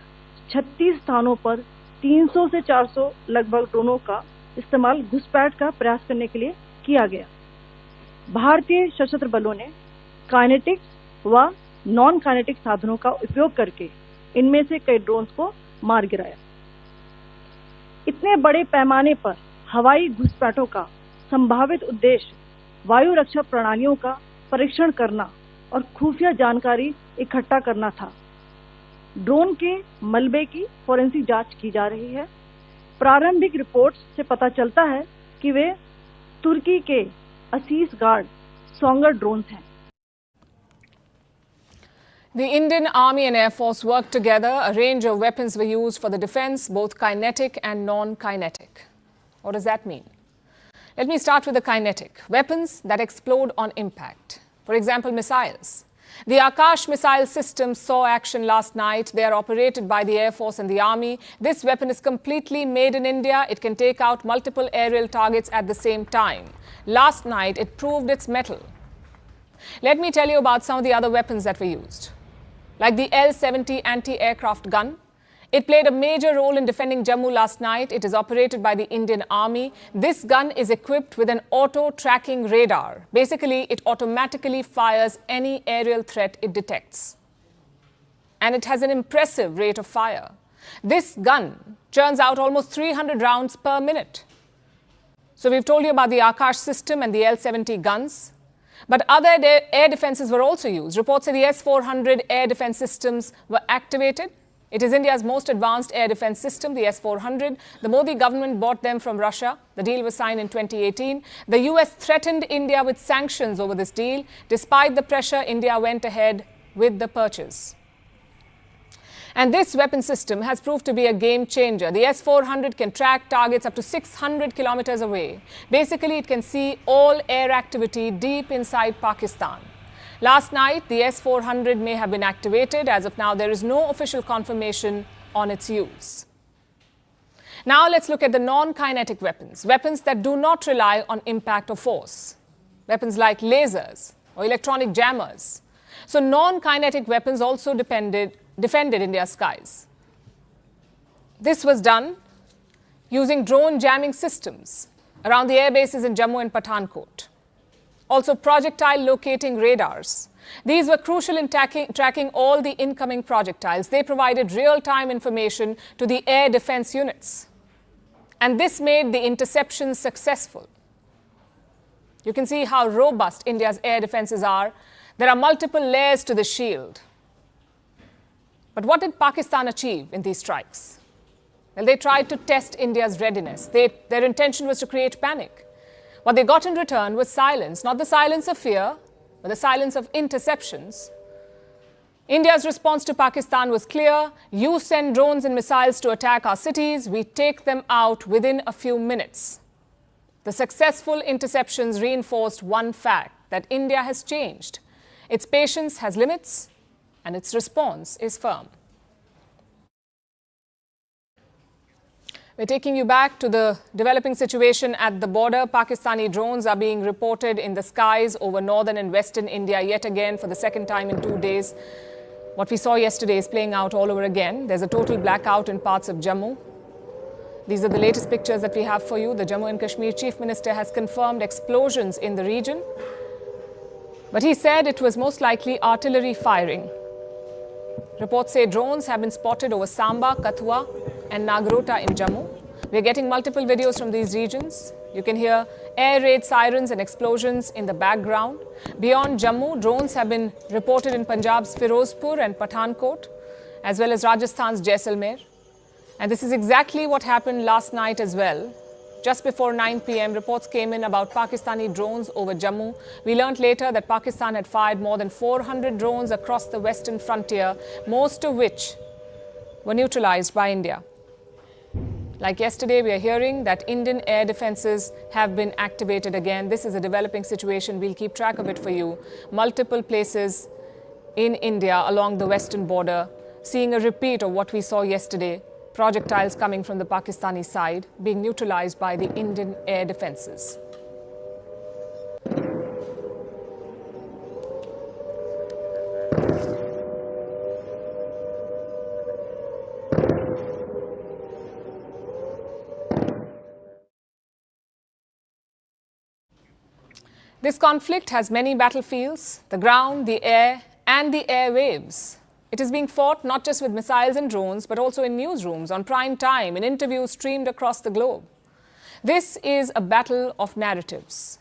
S5: 36 स्थानों पर 300 से 400 लगभग ड्रोनों का इस्तेमाल घुसपैठ का प्रयास करने के लिए किया गया। भारतीय सशस्त्र बलों ने काइनेटिक व नॉन काइनेटिक साधनों का उपयोग करके इनमें से कई ड्रोन्स को मार गिराया। इतने बड़े पैमाने पर हवाई घुसपैठों का संभावित उद्देश्य वायु रक्षा प्रणालियों का परीक्षण करना और खुफिया जानकारी इकट्ठा करना था। ड्रोन के मलबे की फोरेंसिक जांच की जा रही है। प्रारंभिक रिपोर्ट्स से पता चलता है कि वे तुर्की के असीस गार्ड सोंगर ड्रोन हैं।
S2: The Indian Army and Air Force worked together. A range of weapons were used for the defense, both kinetic and non-kinetic. What does that mean? Let me start with the kinetic. Weapons that explode on impact. For example, missiles. The Akash missile system saw action last night. They are operated by the Air Force and the Army. This weapon is completely made in India. It can take out multiple aerial targets at the same time. Last night, it proved its mettle. Let me tell you about some of the other weapons that were used. Like the L-70 anti-aircraft gun. It played a major role in defending Jammu last night. It is operated by the Indian Army. This gun is equipped with an auto-tracking radar. Basically, it automatically fires any aerial threat it detects. And it has an impressive rate of fire. This gun churns out almost 300 rounds per minute. So we've told you about the Akash system and the L-70 guns. But other air defenses were also used. Reports say the S-400 air defense systems were activated. It is India's most advanced air defense system, the S-400. The Modi government bought them from Russia. The deal was signed in 2018. The US threatened India with sanctions over this deal. Despite the pressure, India went ahead with the purchase. And this weapon system has proved to be a game changer. The S-400 can track targets up to 600 kilometers away. Basically, it can see all air activity deep inside Pakistan. Last night, the S-400 may have been activated. As of now, there is no official confirmation on its use. Now let's look at the non-kinetic weapons, weapons that do not rely on impact or force. Weapons like lasers or electronic jammers. So non-kinetic weapons also defended India's skies. This was done using drone jamming systems around the air bases in Jammu and Pathankot. Also projectile locating radars. These were crucial in tracking all the incoming projectiles. They provided real-time information to the air defense units. And this made the interceptions successful. You can see how robust India's air defenses are. There are multiple layers to the shield. But what did Pakistan achieve in these strikes? Well, they tried to test India's readiness. Their intention was to create panic. What they got in return was silence, not the silence of fear, but the silence of interceptions. India's response to Pakistan was clear. You send drones and missiles to attack our cities, we take them out within a few minutes. The successful interceptions reinforced one fact, that India has changed. Its patience has limits, and its response is firm. We're taking you back to the developing situation at the border. Pakistani drones are being reported in the skies over northern and western India yet again for the second time in 2 days. What we saw yesterday is playing out all over again. There's a total blackout in parts of Jammu. These are the latest pictures that we have for you. The Jammu and Kashmir Chief Minister has confirmed explosions in the region. But he said it was most likely artillery firing. Reports say drones have been spotted over Samba, Kathua and Nagrota in Jammu. We're getting multiple videos from these regions. You can hear air raid sirens and explosions in the background. Beyond Jammu, drones have been reported in Punjab's Firozpur and Pathankot, as well as Rajasthan's Jaisalmer. And this is exactly what happened last night as well. Just before 9 p.m., reports came in about Pakistani drones over Jammu. We learned later that Pakistan had fired more than 400 drones across the western frontier, most of which were neutralized by India. Like yesterday, we are hearing that Indian air defenses have been activated again. This is a developing situation. We'll keep track of it for you. Multiple places in India along the western border, seeing a repeat of what we saw yesterday. Projectiles coming from the Pakistani side being neutralized by the Indian air defenses. This conflict has many battlefields: the ground, the air, and the airwaves. It is being fought not just with missiles and drones, but also in newsrooms, on prime time, in interviews streamed across the globe. This is a battle of narratives,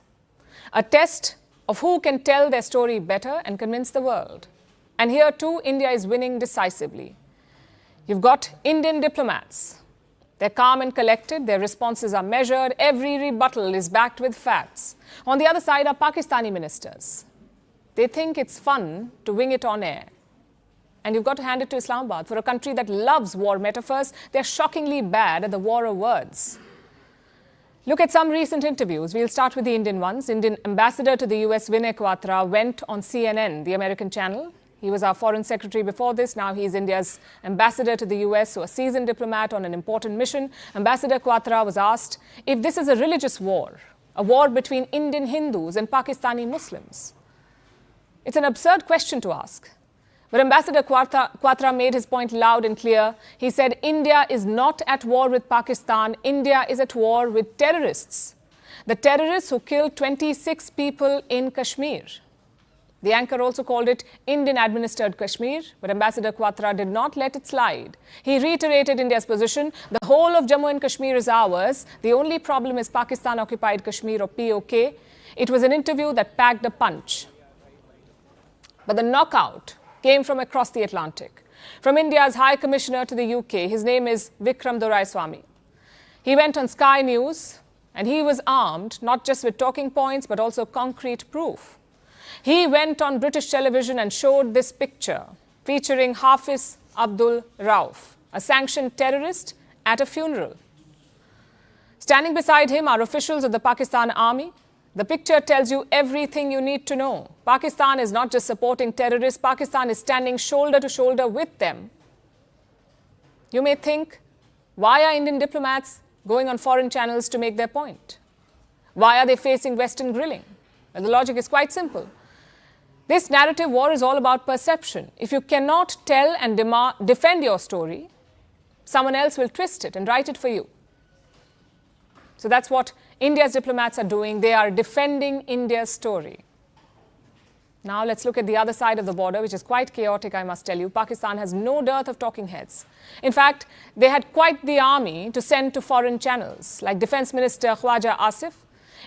S2: a test of who can tell their story better and convince the world. And here too, India is winning decisively. You've got Indian diplomats. They're calm and collected, their responses are measured, every rebuttal is backed with facts. On the other side are Pakistani ministers. They think it's fun to wing it on air. And you've got to hand it to Islamabad. For a country that loves war metaphors, they're shockingly bad at the war of words. Look at some recent interviews. We'll start with the Indian ones. Indian ambassador to the US, Vinay Quatra, went on CNN, the American channel. He was our foreign secretary before this. Now he's India's ambassador to the US, so a seasoned diplomat on an important mission. Ambassador Quatra was asked if this is a religious war, a war between Indian Hindus and Pakistani Muslims. It's an absurd question to ask. But Ambassador Quatra made his point loud and clear. He said, India is not at war with Pakistan. India is at war with terrorists. The terrorists who killed 26 people in Kashmir. The anchor also called it Indian-administered Kashmir, but Ambassador Quatra did not let it slide. He reiterated India's position. The whole of Jammu and Kashmir is ours. The only problem is Pakistan-occupied Kashmir, or POK. It was an interview that packed a punch. But the knockout came from across the Atlantic. From India's High Commissioner to the UK, his name is Vikram Doraiswamy. He went on Sky News, and he was armed not just with talking points, but also concrete proof. He went on British television and showed this picture featuring Hafiz Abdul Rauf, a sanctioned terrorist, at a funeral. Standing beside him are officials of the Pakistan Army. The picture tells you everything you need to know. Pakistan is not just supporting terrorists, Pakistan is standing shoulder to shoulder with them. You may think, why are Indian diplomats going on foreign channels to make their point? Why are they facing Western grilling? Well, the logic is quite simple. This narrative war is all about perception. If you cannot tell and defend your story, someone else will twist it and write it for you. So that's what India's diplomats are doing. They are defending India's story. Now let's look at the other side of the border, which is quite chaotic, I must tell you. Pakistan has no dearth of talking heads. In fact, they had quite the army to send to foreign channels, like Defense Minister Khwaja Asif,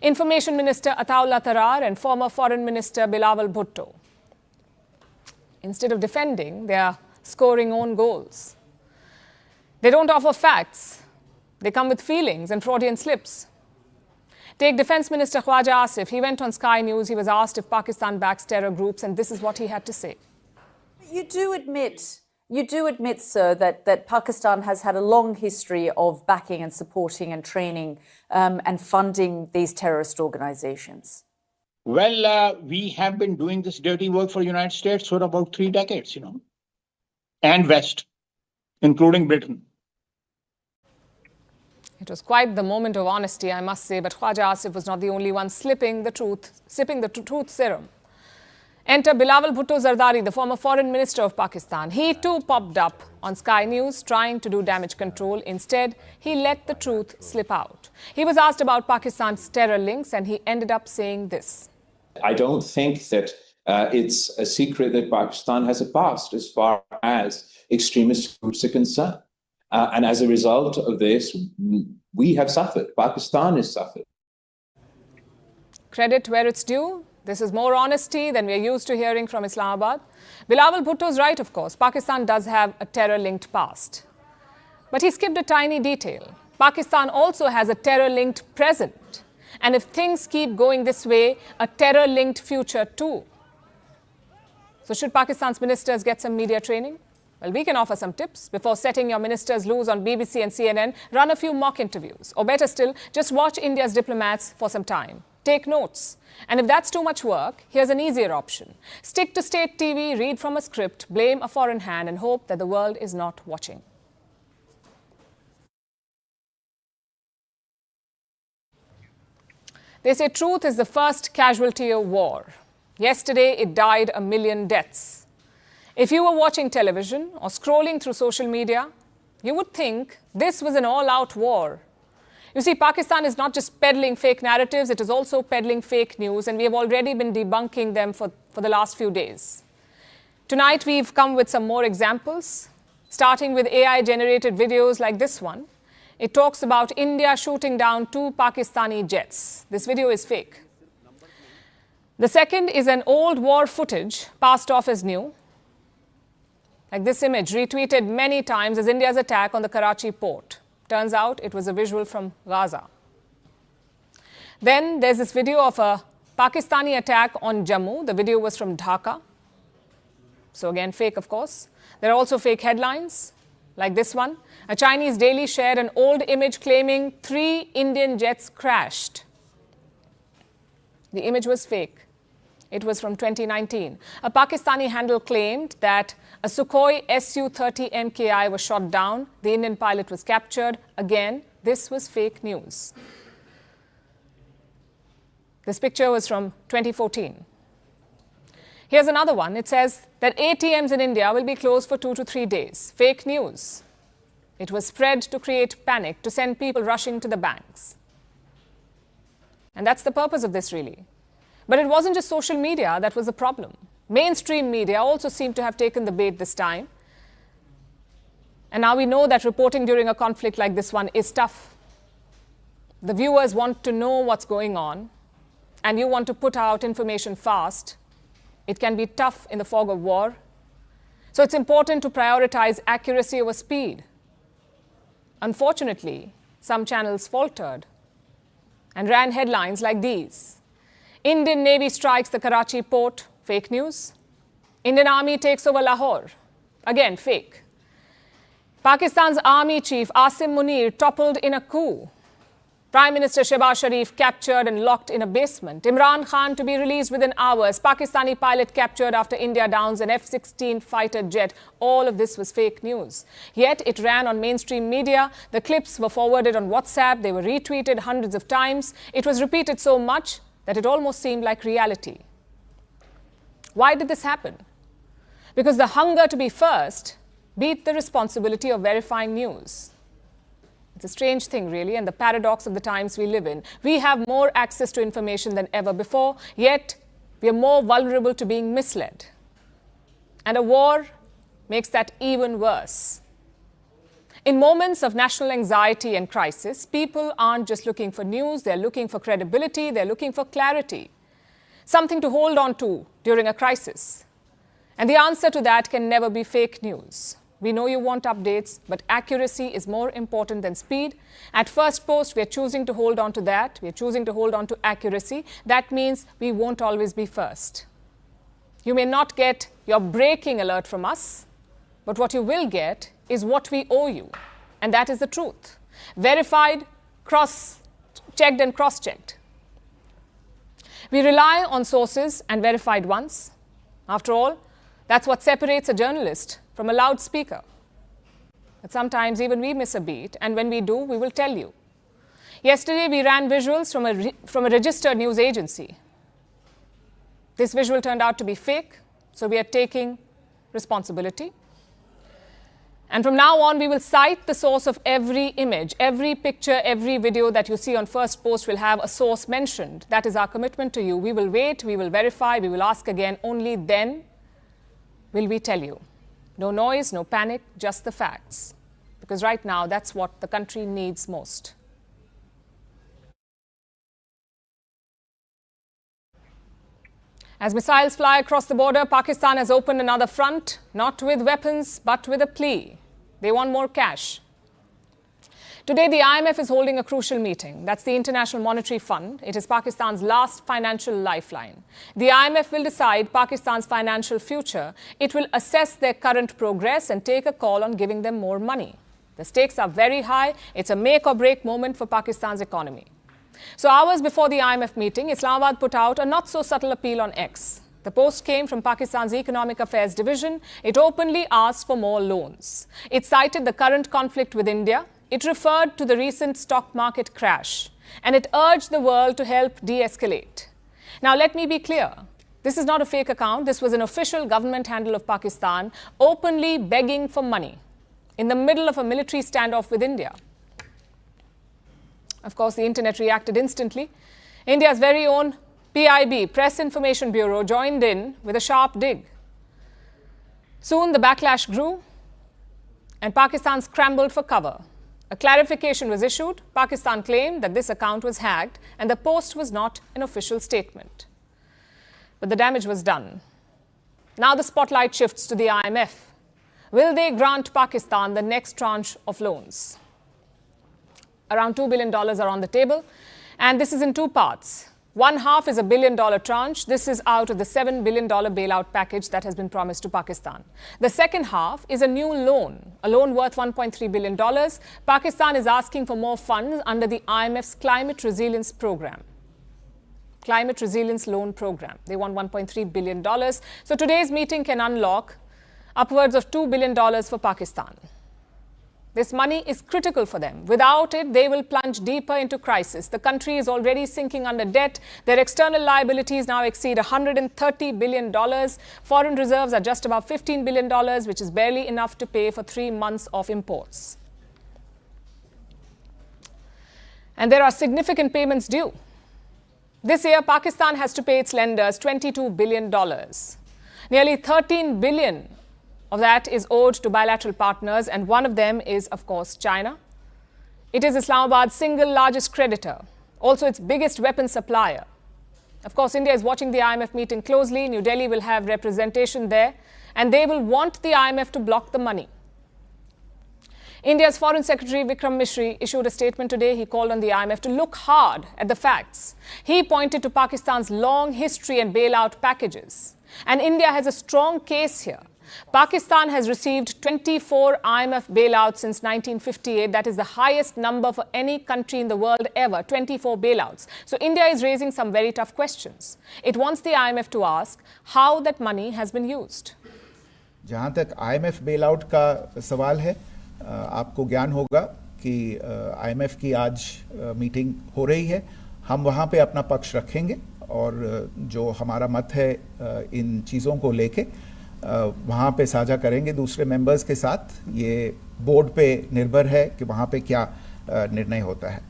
S2: Information Minister Ataullah Tarar, and former Foreign Minister Bilawal Bhutto. Instead of defending, they are scoring own goals. They don't offer facts. They come with feelings and Freudian slips. Take Defense Minister Khwaja Asif. He went on Sky News. He was asked if Pakistan backs terror groups, and this is what he had to say.
S9: You do admit, sir, that Pakistan has had a long history of backing and supporting and training and funding these terrorist organizations.
S21: Well, we have been doing this dirty work for the United States for about 3 decades, and West, including Britain.
S2: It was quite the moment of honesty, I must say, but Khwaja Asif was not the only one sipping the truth serum. Enter Bilawal Bhutto Zardari, the former foreign minister of Pakistan. He too popped up on Sky News trying to do damage control. Instead, he let the truth slip out. He was asked about Pakistan's terror links, and he ended up saying this.
S22: I don't think that it's a secret that Pakistan has a past as far as extremist groups are concerned. And as a result of this, we have suffered. Pakistan has suffered.
S2: Credit where it's due. This is more honesty than we're used to hearing from Islamabad. Bilawal Bhutto's right, of course. Pakistan does have a terror-linked past. But he skipped a tiny detail. Pakistan also has a terror-linked present. And if things keep going this way, a terror-linked future too. So should Pakistan's ministers get some media training? Well, we can offer some tips. Before setting your ministers loose on BBC and CNN, run a few mock interviews. Or better still, just watch India's diplomats for some time. Take notes. And if that's too much work, here's an easier option. Stick to state TV, read from a script, blame a foreign hand, and hope that the world is not watching. They say truth is the first casualty of war. Yesterday, it died 1 million deaths. If you were watching television or scrolling through social media, you would think this was an all-out war. You see, Pakistan is not just peddling fake narratives, it is also peddling fake news, and we have already been debunking them for the last few days. Tonight, we've come with some more examples, starting with AI-generated videos like this one. It talks about India shooting down 2 Pakistani jets. This video is fake. The second is an old war footage passed off as new. Like this image retweeted many times as India's attack on the Karachi port. Turns out it was a visual from Gaza. Then there's this video of a Pakistani attack on Jammu. The video was from Dhaka. So again, fake, of course. There are also fake headlines, like this one. A Chinese daily shared an old image claiming 3 Indian jets crashed. The image was fake. It was from 2019. A Pakistani handle claimed that a Sukhoi Su-30 MKI was shot down. The Indian pilot was captured. Again, this was fake news. This picture was from 2014. Here's another one. It says that ATMs in India will be closed for 2 to 3 days. Fake news. It was spread to create panic, to send people rushing to the banks. And that's the purpose of this, really. But it wasn't just social media that was the problem. Mainstream media also seemed to have taken the bait this time. And now we know that reporting during a conflict like this one is tough. The viewers want to know what's going on, and you want to put out information fast. It can be tough in the fog of war. So it's important to prioritize accuracy over speed. Unfortunately, some channels faltered and ran headlines like these. Indian Navy strikes the Karachi port, fake news. Indian Army takes over Lahore, again fake. Pakistan's Army Chief Asim Munir toppled in a coup. Prime Minister Shehbaz Sharif captured and locked in a basement. Imran Khan to be released within hours. Pakistani pilot captured after India downs an F-16 fighter jet. All of this was fake news. Yet it ran on mainstream media. The clips were forwarded on WhatsApp. They were retweeted hundreds of times. It was repeated so much that it almost seemed like reality. Why did this happen? Because the hunger to be first beat the responsibility of verifying news. It's a strange thing, really, and the paradox of the times we live in. We have more access to information than ever before, yet we are more vulnerable to being misled. And a war makes that even worse. In moments of national anxiety and crisis, people aren't just looking for news, they're looking for credibility, they're looking for clarity, something to hold on to during a crisis. And the answer to that can never be fake news. We know you want updates, but accuracy is more important than speed. At First Post, we are choosing to hold on to that. We are choosing to hold on to accuracy. That means we won't always be first. You may not get your breaking alert from us, but what you will get is what we owe you. And that is the truth. Verified, cross-checked and cross-checked. We rely on sources and verified ones. After all, that's what separates a journalist from a loudspeaker. But sometimes even we miss a beat, and when we do, we will tell you. Yesterday, we ran visuals from a registered news agency. This visual turned out to be fake, so we are taking responsibility. And from now on, we will cite the source of every image, every picture, every video that you see on First Post will have a source mentioned. That is our commitment to you. We will wait, we will verify, we will ask again. Only then will we tell you. No noise, no panic, just the facts. Because right now, that's what the country needs most. As missiles fly across the border, Pakistan has opened another front, not with weapons, but with a plea. They want more cash. Today, the IMF is holding a crucial meeting. That's the International Monetary Fund. It is Pakistan's last financial lifeline. The IMF will decide Pakistan's financial future. It will assess their current progress and take a call on giving them more money. The stakes are very high. It's a make or break moment for Pakistan's economy. So hours before the IMF meeting, Islamabad put out a not-so-subtle appeal on X. The post came from Pakistan's Economic Affairs Division. It openly asked for more loans. It cited the current conflict with India. It referred to the recent stock market crash. And it urged the world to help de-escalate. Now, let me be clear. This is not a fake account. This was an official government handle of Pakistan openly begging for money in the middle of a military standoff with India. Of course, the internet reacted instantly. India's very own PIB, Press Information Bureau, joined in with a sharp dig. Soon the backlash grew and Pakistan scrambled for cover. A clarification was issued. Pakistan claimed that this account was hacked and the post was not an official statement. But the damage was done. Now the spotlight shifts to the IMF. Will they grant Pakistan the next tranche of loans? Around $2 billion are on the table, and this is in two parts. One half is a $1 billion tranche. This is out of the $7 billion bailout package that has been promised to Pakistan. The second half is a new loan, a loan worth $1.3 billion. Pakistan is asking for more funds under the IMF's climate resilience program. Climate resilience loan program. They want $1.3 billion. So today's meeting can unlock upwards of $2 billion for Pakistan. This money is critical for them. Without it, they will plunge deeper into crisis. The country is already sinking under debt. Their external liabilities now exceed $130 billion. Foreign reserves are just about $15 billion, which is barely enough to pay for 3 months of imports. And there are significant payments due. This year, Pakistan has to pay its lenders $22 billion. Nearly $13 billion of that is owed to bilateral partners, and one of them is, of course, China. It is Islamabad's single largest creditor, also its biggest weapons supplier. Of course, India is watching the IMF meeting closely. New Delhi will have representation there, and they will want the IMF to block the money. India's Foreign Secretary Vikram Misri issued a statement today. He called on the IMF to look hard at the facts. He pointed to Pakistan's long history and bailout packages. And India has a strong case here. Pakistan has received 24 IMF bailouts since 1958. That is the highest number for any country in the world ever, 24 bailouts. So India is raising some very tough questions. It wants the IMF to ask how that money has been used.
S16: जहाँ तक IMF bailout का सवाल है, आपको ज्ञान होगा कि IMF की आज मीटिंग हो रही है. हम वहाँ पे अपना पक्ष रखेंगे और जो हमारा मत है इन चीज़ों को लेके वहाँ पे साझा करेंगे दूसरे मेंबर्स के साथ. ये बोर्ड पे निर्भर है कि वहाँ पे क्या निर्णय होता है.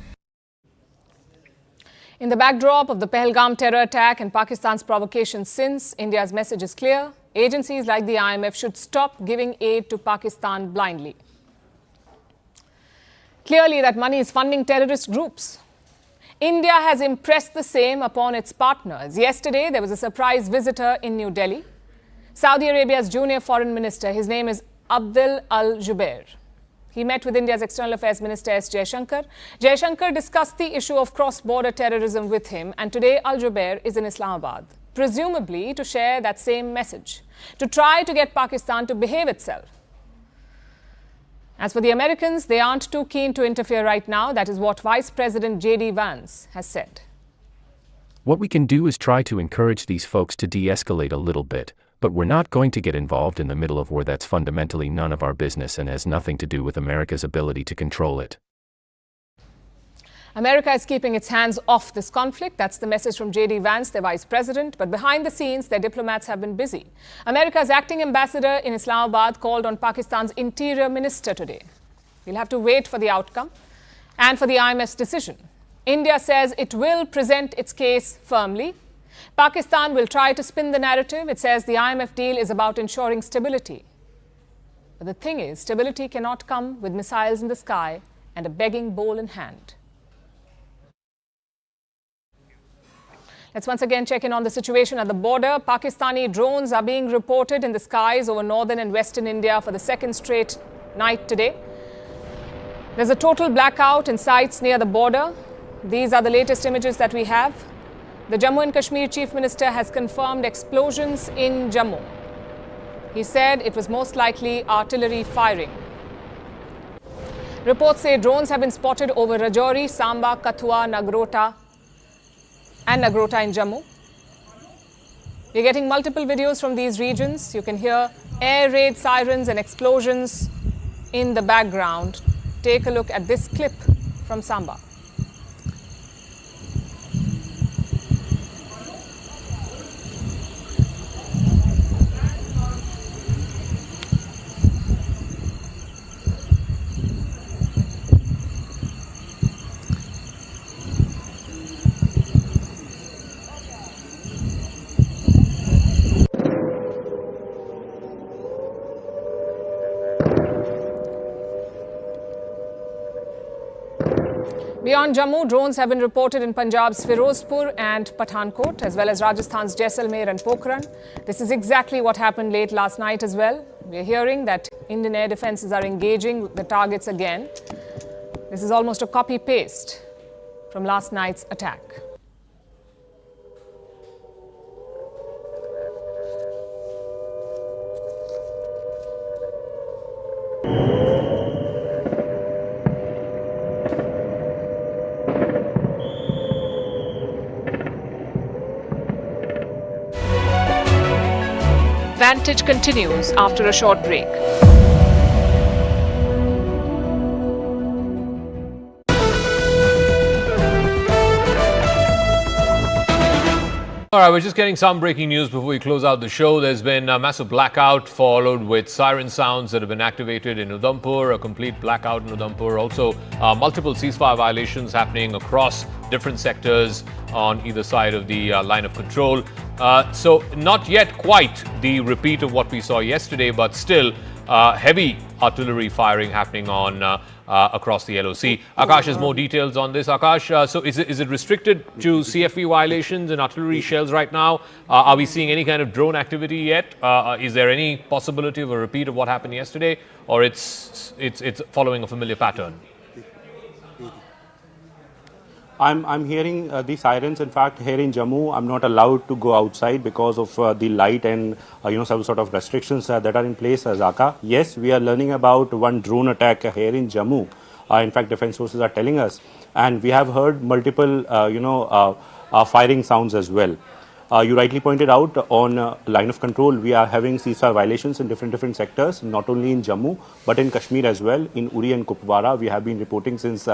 S2: In the backdrop of the Pahalgam terror attack and Pakistan's provocation since, India's message is clear. Agencies like the IMF should stop giving aid to Pakistan blindly. Clearly, that money is funding terrorist groups. India has impressed the same upon its partners. Yesterday, there was a surprise visitor in New Delhi. Saudi Arabia's junior foreign minister, his name is Abdul Al-Jubair. He met with India's External Affairs Minister S. Jaishankar. Jaishankar discussed the issue of cross-border terrorism with him, and today Al-Jubair is in Islamabad, presumably to share that same message, to try to get Pakistan to behave itself. As for the Americans, they aren't too keen to interfere right now. That is what Vice President J.D. Vance has said.
S20: What we can do is try to encourage these folks to de-escalate a little bit, but we're not going to get involved in the middle of war. That's fundamentally none of our business and has nothing to do with America's ability to control it.
S2: America is keeping its hands off this conflict. That's the message from J.D. Vance, their vice president. But behind the scenes, their diplomats have been busy. America's acting ambassador in Islamabad called on Pakistan's interior minister today. We'll have to wait for the outcome and for the IMF's decision. India says it will present its case firmly. Pakistan will try to spin the narrative. It says the IMF deal is about ensuring stability. But the thing is, stability cannot come with missiles in the sky and a begging bowl in hand. Let's once again check in on the situation at the border. Pakistani drones are being reported in the skies over northern and western India for the second straight night today. There's a total blackout in sites near the border. These are the latest images that we have. The Jammu and Kashmir Chief Minister has confirmed explosions in Jammu. He said it was most likely artillery firing. Reports say drones have been spotted over Rajouri, Samba, Kathua, Nagrota and Nagrota in Jammu. We're getting multiple videos from these regions. You can hear air raid sirens and explosions in the background. Take a look at this clip from Samba. Beyond Jammu, drones have been reported in Punjab's Firozpur and Pathankot, as well as Rajasthan's Jaisalmer and Pokhran. This is exactly what happened late last night as well. We're hearing that Indian air defenses are engaging the targets again. This is almost a copy-paste from last night's attack. Vantage continues after a short break.
S11: All right, we're just getting some breaking news before we close out the show. There's been a massive blackout followed with siren sounds that have been activated in Udhampur, a complete blackout in Udhampur. Also, multiple ceasefire violations happening across different sectors on either side of the line of control. So not yet quite the repeat of what we saw yesterday, but still heavy artillery firing happening on across the LOC. Akash has more details on this. Akash, so is it restricted to CFE violations and artillery shells right now? Are we seeing any kind of drone activity yet? Is there any possibility of a repeat of what happened yesterday, or it's following a familiar pattern?
S4: I'm hearing the sirens. In fact, here in Jammu, I'm not allowed to go outside because of the light and some sort of restrictions that are in place. Zaka, yes, we are learning about one drone attack here in Jammu. In fact, defense forces are telling us, and we have heard multiple firing sounds as well. You rightly pointed out on line of control, we are having ceasefire violations in different sectors, not only in Jammu but in Kashmir as well. In Uri and Kupwara, we have been reporting since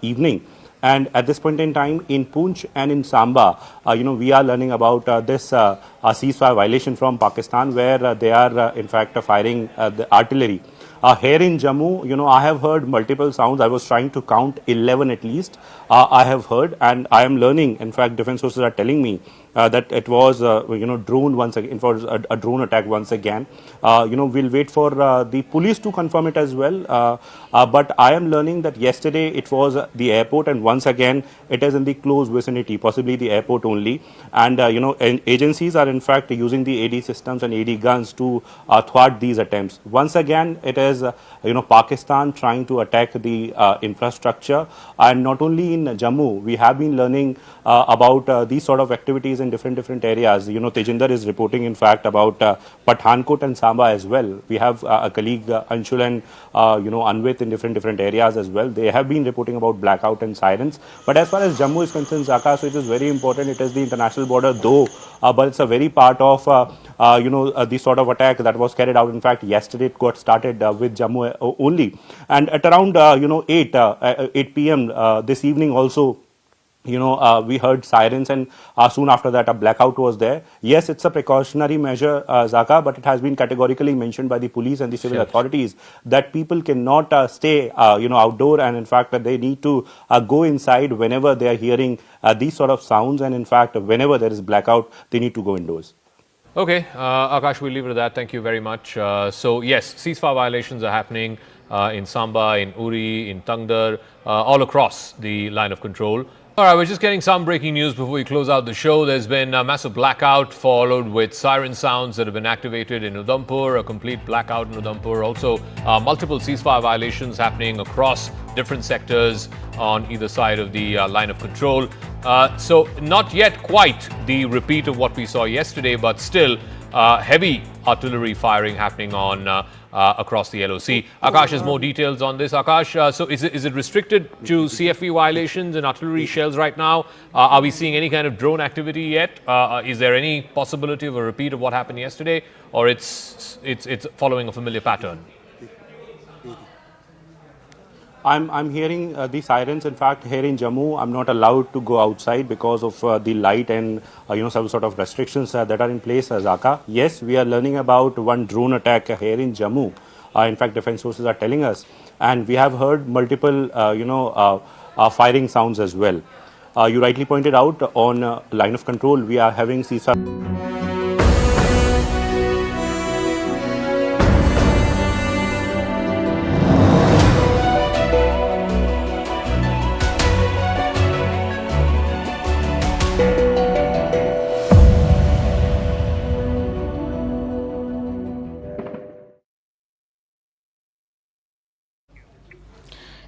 S4: evening. And at this point in time, in Poonch and in Samba, we are learning about this ceasefire violation from Pakistan, where they are in fact firing the artillery. Here in Jammu, I have heard multiple sounds. I was trying to count 11 at least. I have heard, and I am learning. In fact, defense forces are telling me that it was, drone once again. It was a drone attack once again. We'll wait for the police to confirm it as well. But I am learning that yesterday it was the airport, and once again it is in the close vicinity, possibly the airport only. And agencies are in fact using the aide systems and aide guns to thwart these attempts. Once again, it is Pakistan trying to attack the infrastructure, and not only in Jammu. We have been learning about these sort of activities in different areas. Tejinder is reporting in fact about Pathankot and Samba as well. We have a colleague Anshul and Anvit in different areas as well. They have been reporting about blackout and sirens. But as far as Jammu is concerned, Zaka, so it is very important. It is the international border though, but it's a very part of the sort of attack that was carried out. In fact, yesterday it got started with Jammu only, and at around 8 p.m. This evening also, we heard sirens, and soon after that a blackout was there. Yes, it's a precautionary measure, Zaka, but it has been categorically mentioned by the police and the civil authorities that people cannot stay outdoor, and in fact they need to go inside whenever they are hearing these sort of sounds, and in fact whenever there is blackout they need to go indoors.
S11: Okay, Akash, we'll leave it at that. Thank you very much. So yes, ceasefire violations are happening in Samba, in Uri, in Tangdar, all across the line of control. All right, we're just getting some breaking news before we close out the show. There's been a massive blackout followed with siren sounds that have been activated in Udhampur, a complete blackout in Udhampur. Also, multiple ceasefire violations happening across different sectors on either side of the line of control. So not yet quite the repeat of what we saw yesterday, but still heavy artillery firing happening on across the LOC. Akash has more details on this. Akash, so is it restricted to CFE violations and artillery shells right now? Are we seeing any kind of drone activity yet? Is there any possibility of a repeat of what happened yesterday, or it's following a familiar pattern?
S4: I'm hearing the sirens. In fact, here in Jammu, I'm not allowed to go outside because of the light and some sort of restrictions that are in place. Zaka, yes, we are learning about one drone attack here in Jammu. In fact, defense forces are telling us, and we have heard multiple firing sounds as well. You rightly pointed out on line of control, we are having ceasefire.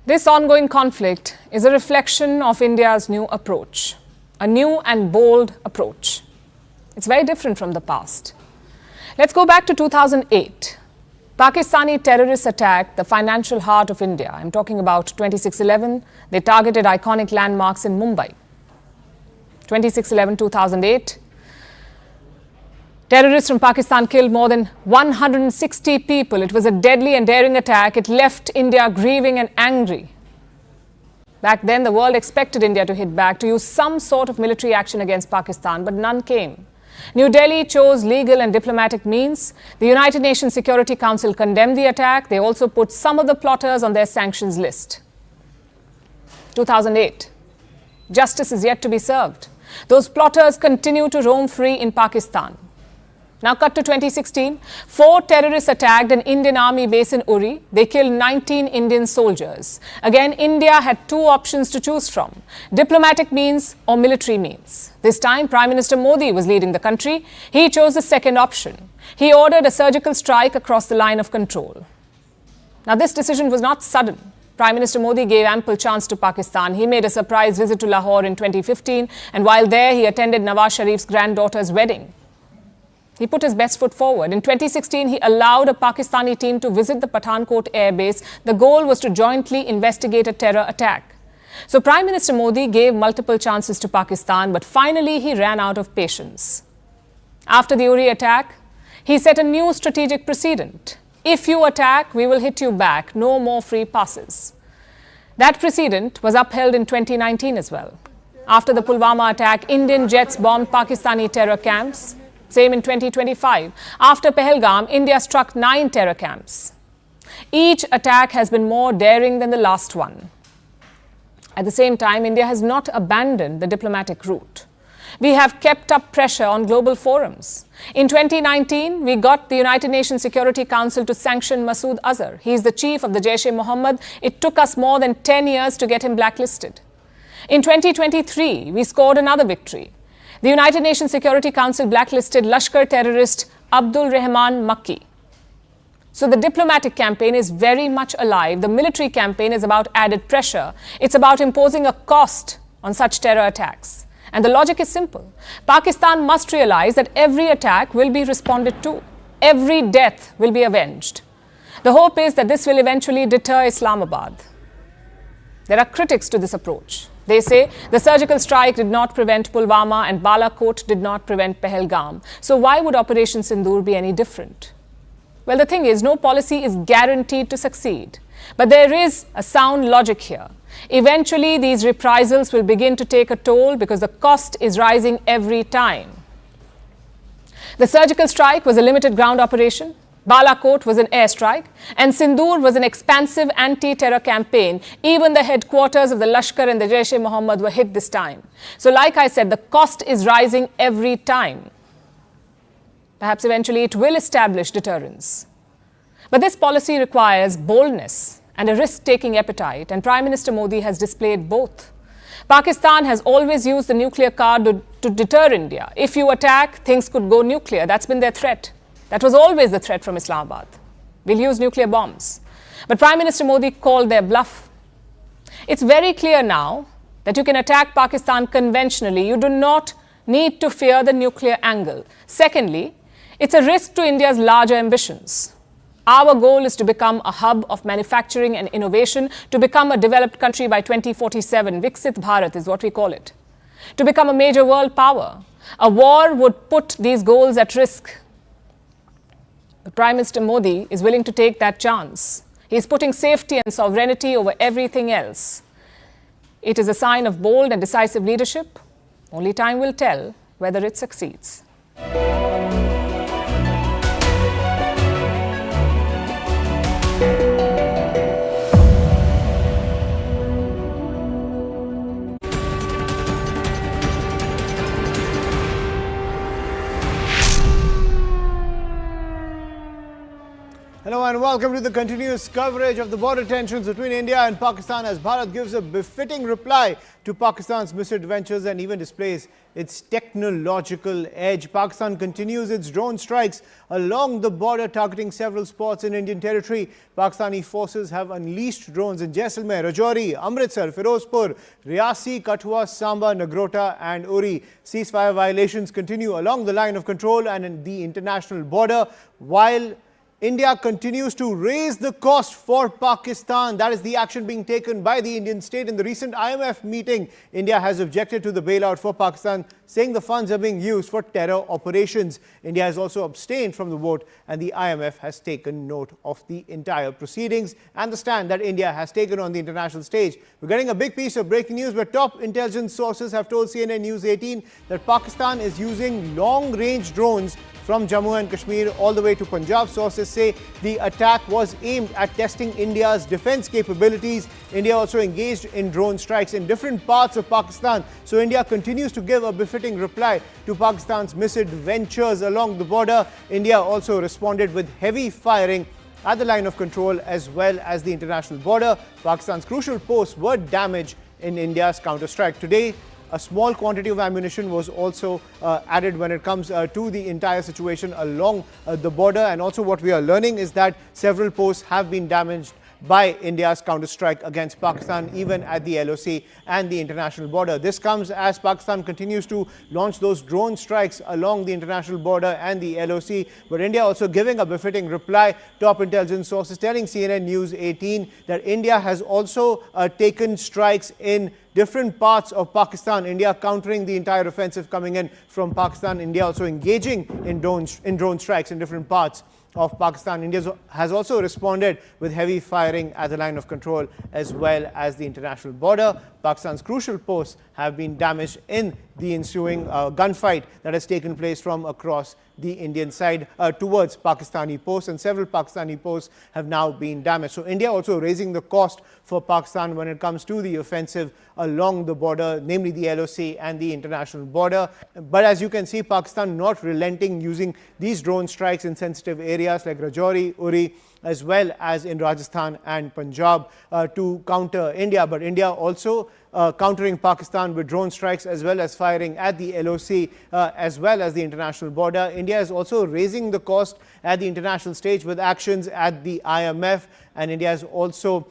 S2: This ongoing conflict is a reflection of India's new approach, a new and bold approach. It's very different from the past. Let's go back to 2008. Pakistani terrorists attacked the financial heart of India. I'm talking about 26/11. They targeted iconic landmarks in Mumbai. 26/11-2008. Terrorists from Pakistan killed more than 160 people. It was a deadly and daring attack. It left India grieving and angry. Back then, the world expected India to hit back, to use some sort of military action against Pakistan, but none came. New Delhi chose legal and diplomatic means. The United Nations Security Council condemned the attack. They also put some of the plotters on their sanctions list. 2008. Justice is yet to be served. Those plotters continue to roam free in Pakistan. Now cut to 2016. 4 terrorists attacked an Indian army base in Uri. They killed 19 Indian soldiers. Again, India had 2 options to choose from: diplomatic means or military means. This time, Prime Minister Modi was leading the country. He chose the second option. He ordered a surgical strike across the line of control. Now, this decision was not sudden. Prime Minister Modi gave ample chance to Pakistan. He made a surprise visit to Lahore in 2015, and while there, he attended Nawaz Sharif's granddaughter's wedding. He put his best foot forward. In 2016, he allowed a Pakistani team to visit the Pathankot air base. The goal was to jointly investigate a terror attack. So Prime Minister Modi gave multiple chances to Pakistan, but finally he ran out of patience. After the Uri attack, he set a new strategic precedent. If you attack, we will hit you back. No more free passes. That precedent was upheld in 2019 as well. After the Pulwama attack, Indian jets bombed Pakistani terror camps. Same in 2025. After Pahalgam, India struck 9 terror camps. Each attack has been more daring than the last one. At the same time, India has not abandoned the diplomatic route. We have kept up pressure on global forums. In 2019, we got the United Nations Security Council to sanction Masood Azhar. He is the chief of the Jaish-e-Mohammed. It took us more than 10 years to get him blacklisted. In 2023, we scored another victory. The United Nations Security Council blacklisted Lashkar terrorist Abdul Rahman Makki. So the diplomatic campaign is very much alive. The military campaign is about added pressure. It's about imposing a cost on such terror attacks. And the logic is simple. Pakistan must realize that every attack will be responded to. Every death will be avenged. The hope is that this will eventually deter Islamabad. There are critics to this approach. They say the surgical strike did not prevent Pulwama and Balakot did not prevent Pahalgam. So why would Operation Sindoor be any different? Well, the thing is, no policy is guaranteed to succeed. But there is a sound logic here. Eventually, these reprisals will begin to take a toll because the cost is rising every time. The surgical strike was a limited ground operation. Balakot was an airstrike, and Sindoor was an expansive anti-terror campaign. Even the headquarters of the Lashkar and the Jaish-e-Mohammed were hit this time. So like I said, the cost is rising every time. Perhaps eventually it will establish deterrence. But this policy requires boldness and a risk-taking appetite, and Prime Minister Modi has displayed both. Pakistan has always used the nuclear card to deter India. If you attack, things could go nuclear. That's been their threat. That was always the threat from Islamabad. We'll use nuclear bombs. But Prime Minister Modi called their bluff. It's very clear now that you can attack Pakistan conventionally. You do not need to fear the nuclear angle. Secondly, it's a risk to India's larger ambitions. Our goal is to become a hub of manufacturing and innovation, to become a developed country by 2047. Viksit Bharat is what we call it. To become a major world power. A war would put these goals at risk. But Prime Minister Modi is willing to take that chance. He is putting safety and sovereignty over everything else. It is a sign of bold and decisive leadership. Only time will tell whether it succeeds.
S1: Hello and welcome to the continuous coverage of the border tensions between India and Pakistan as Bharat gives a befitting reply to Pakistan's misadventures and even displays its technological edge. Pakistan continues its drone strikes along the border, targeting several spots in Indian territory. Pakistani forces have unleashed drones in Jaisalmer, Rajouri, Amritsar, Firozpur, Riyasi, Kathua, Samba, Nagrota and Uri. Ceasefire violations continue along the line of control and in the international border, while India continues to raise the cost for Pakistan. That is the action being taken by the Indian state. In the recent IMF meeting, India has objected to the bailout for Pakistan, saying the funds are being used for terror operations. India has also abstained from the vote, and the IMF has taken note of the entire proceedings and the stand that India has taken on the international stage. We're getting a big piece of breaking news where top intelligence sources have told CNN News 18 that Pakistan is using long-range drones from Jammu and Kashmir all the way to Punjab. Sources say the attack was aimed at testing India's defense capabilities. India also engaged in drone strikes in different parts of Pakistan. So India continues to give a befitting reply to Pakistan's misadventures along the border. India also responded with heavy firing at the line of control as well as the international border. Pakistan's crucial posts were damaged in India's counter-strike. Today, a small quantity of ammunition was also added when it comes to the entire situation along the border. And also what we are learning is that several posts have been damaged by India's counter-strike against Pakistan, even at the LOC and the international border. This comes as Pakistan continues to launch those drone strikes along the international border and the LOC, but India also giving a befitting reply. Top intelligence sources telling CNN News 18 that India has also taken strikes in different parts of Pakistan. India countering the entire offensive coming in from Pakistan. India also engaging in drone strikes in different parts of Pakistan. India has also responded with heavy firing at the line of control as well as the international border. Pakistan's crucial posts have been damaged in the ensuing gunfight that has taken place from across the Indian side towards Pakistani posts, and several Pakistani posts have now been damaged. So India also raising the cost for Pakistan when it comes to the offensive along the border, namely the LOC and the international border. But as you can see, Pakistan not relenting, using these drone strikes in sensitive areas like Rajouri, Uri, as well as in Rajasthan and Punjab to counter India. But India also countering Pakistan with drone strikes as well as firing at the LOC as well as the international border. India is also raising the cost at the international stage with actions at the IMF, and India is also,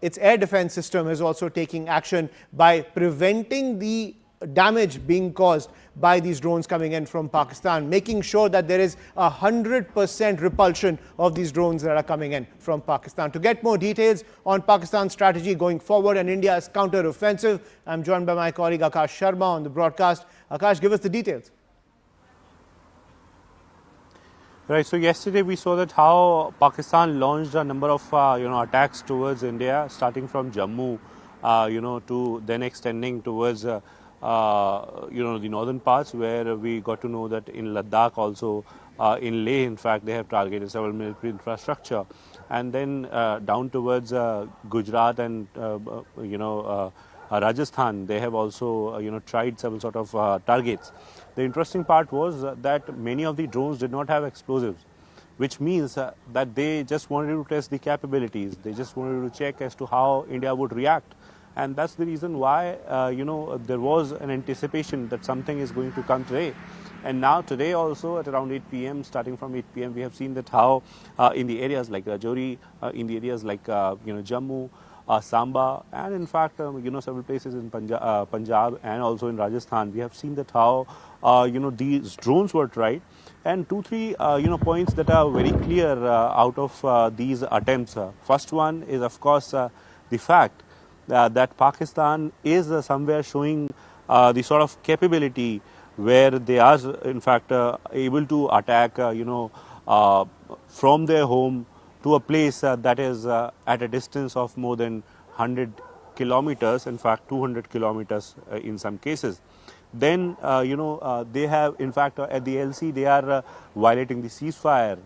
S1: its air defense system is also taking action by preventing the damage being caused by these drones coming in from Pakistan, making sure that there is 100% repulsion of these drones that are coming in from Pakistan. To get more details on Pakistan's strategy going forward and India's counter-offensive, I'm joined by my colleague Akash Sharma on the broadcast. Akash, give us the details.
S4: Right. So yesterday we saw that how Pakistan launched a number of attacks towards India, starting from Jammu, to then extending towards the northern parts, where we got to know that in Ladakh also, in Leh, in fact, they have targeted several military infrastructure, and then down towards Gujarat and Rajasthan, they have also tried several sort of targets. The interesting part was that many of the drones did not have explosives, which means that they just wanted to test the capabilities. They just wanted to check as to how India would react. And that's the reason why, there was an anticipation that something is going to come today. And now today also at around 8 p.m., starting from 8 p.m., we have seen that how in the areas like Rajouri, in the areas like, Jammu, Samba, and in fact, several places in Punjab and also in Rajasthan, we have seen that how, these drones were tried. And 2-3, points that are very clear out of these attempts. First one is, of course, the fact that Pakistan is somewhere showing the sort of capability where they are, in fact, able to attack, from their home to a place that is at a distance of more than 100 kilometers, in fact 200 kilometers in some cases. Then, they have, in fact, at the LC, they are violating the ceasefire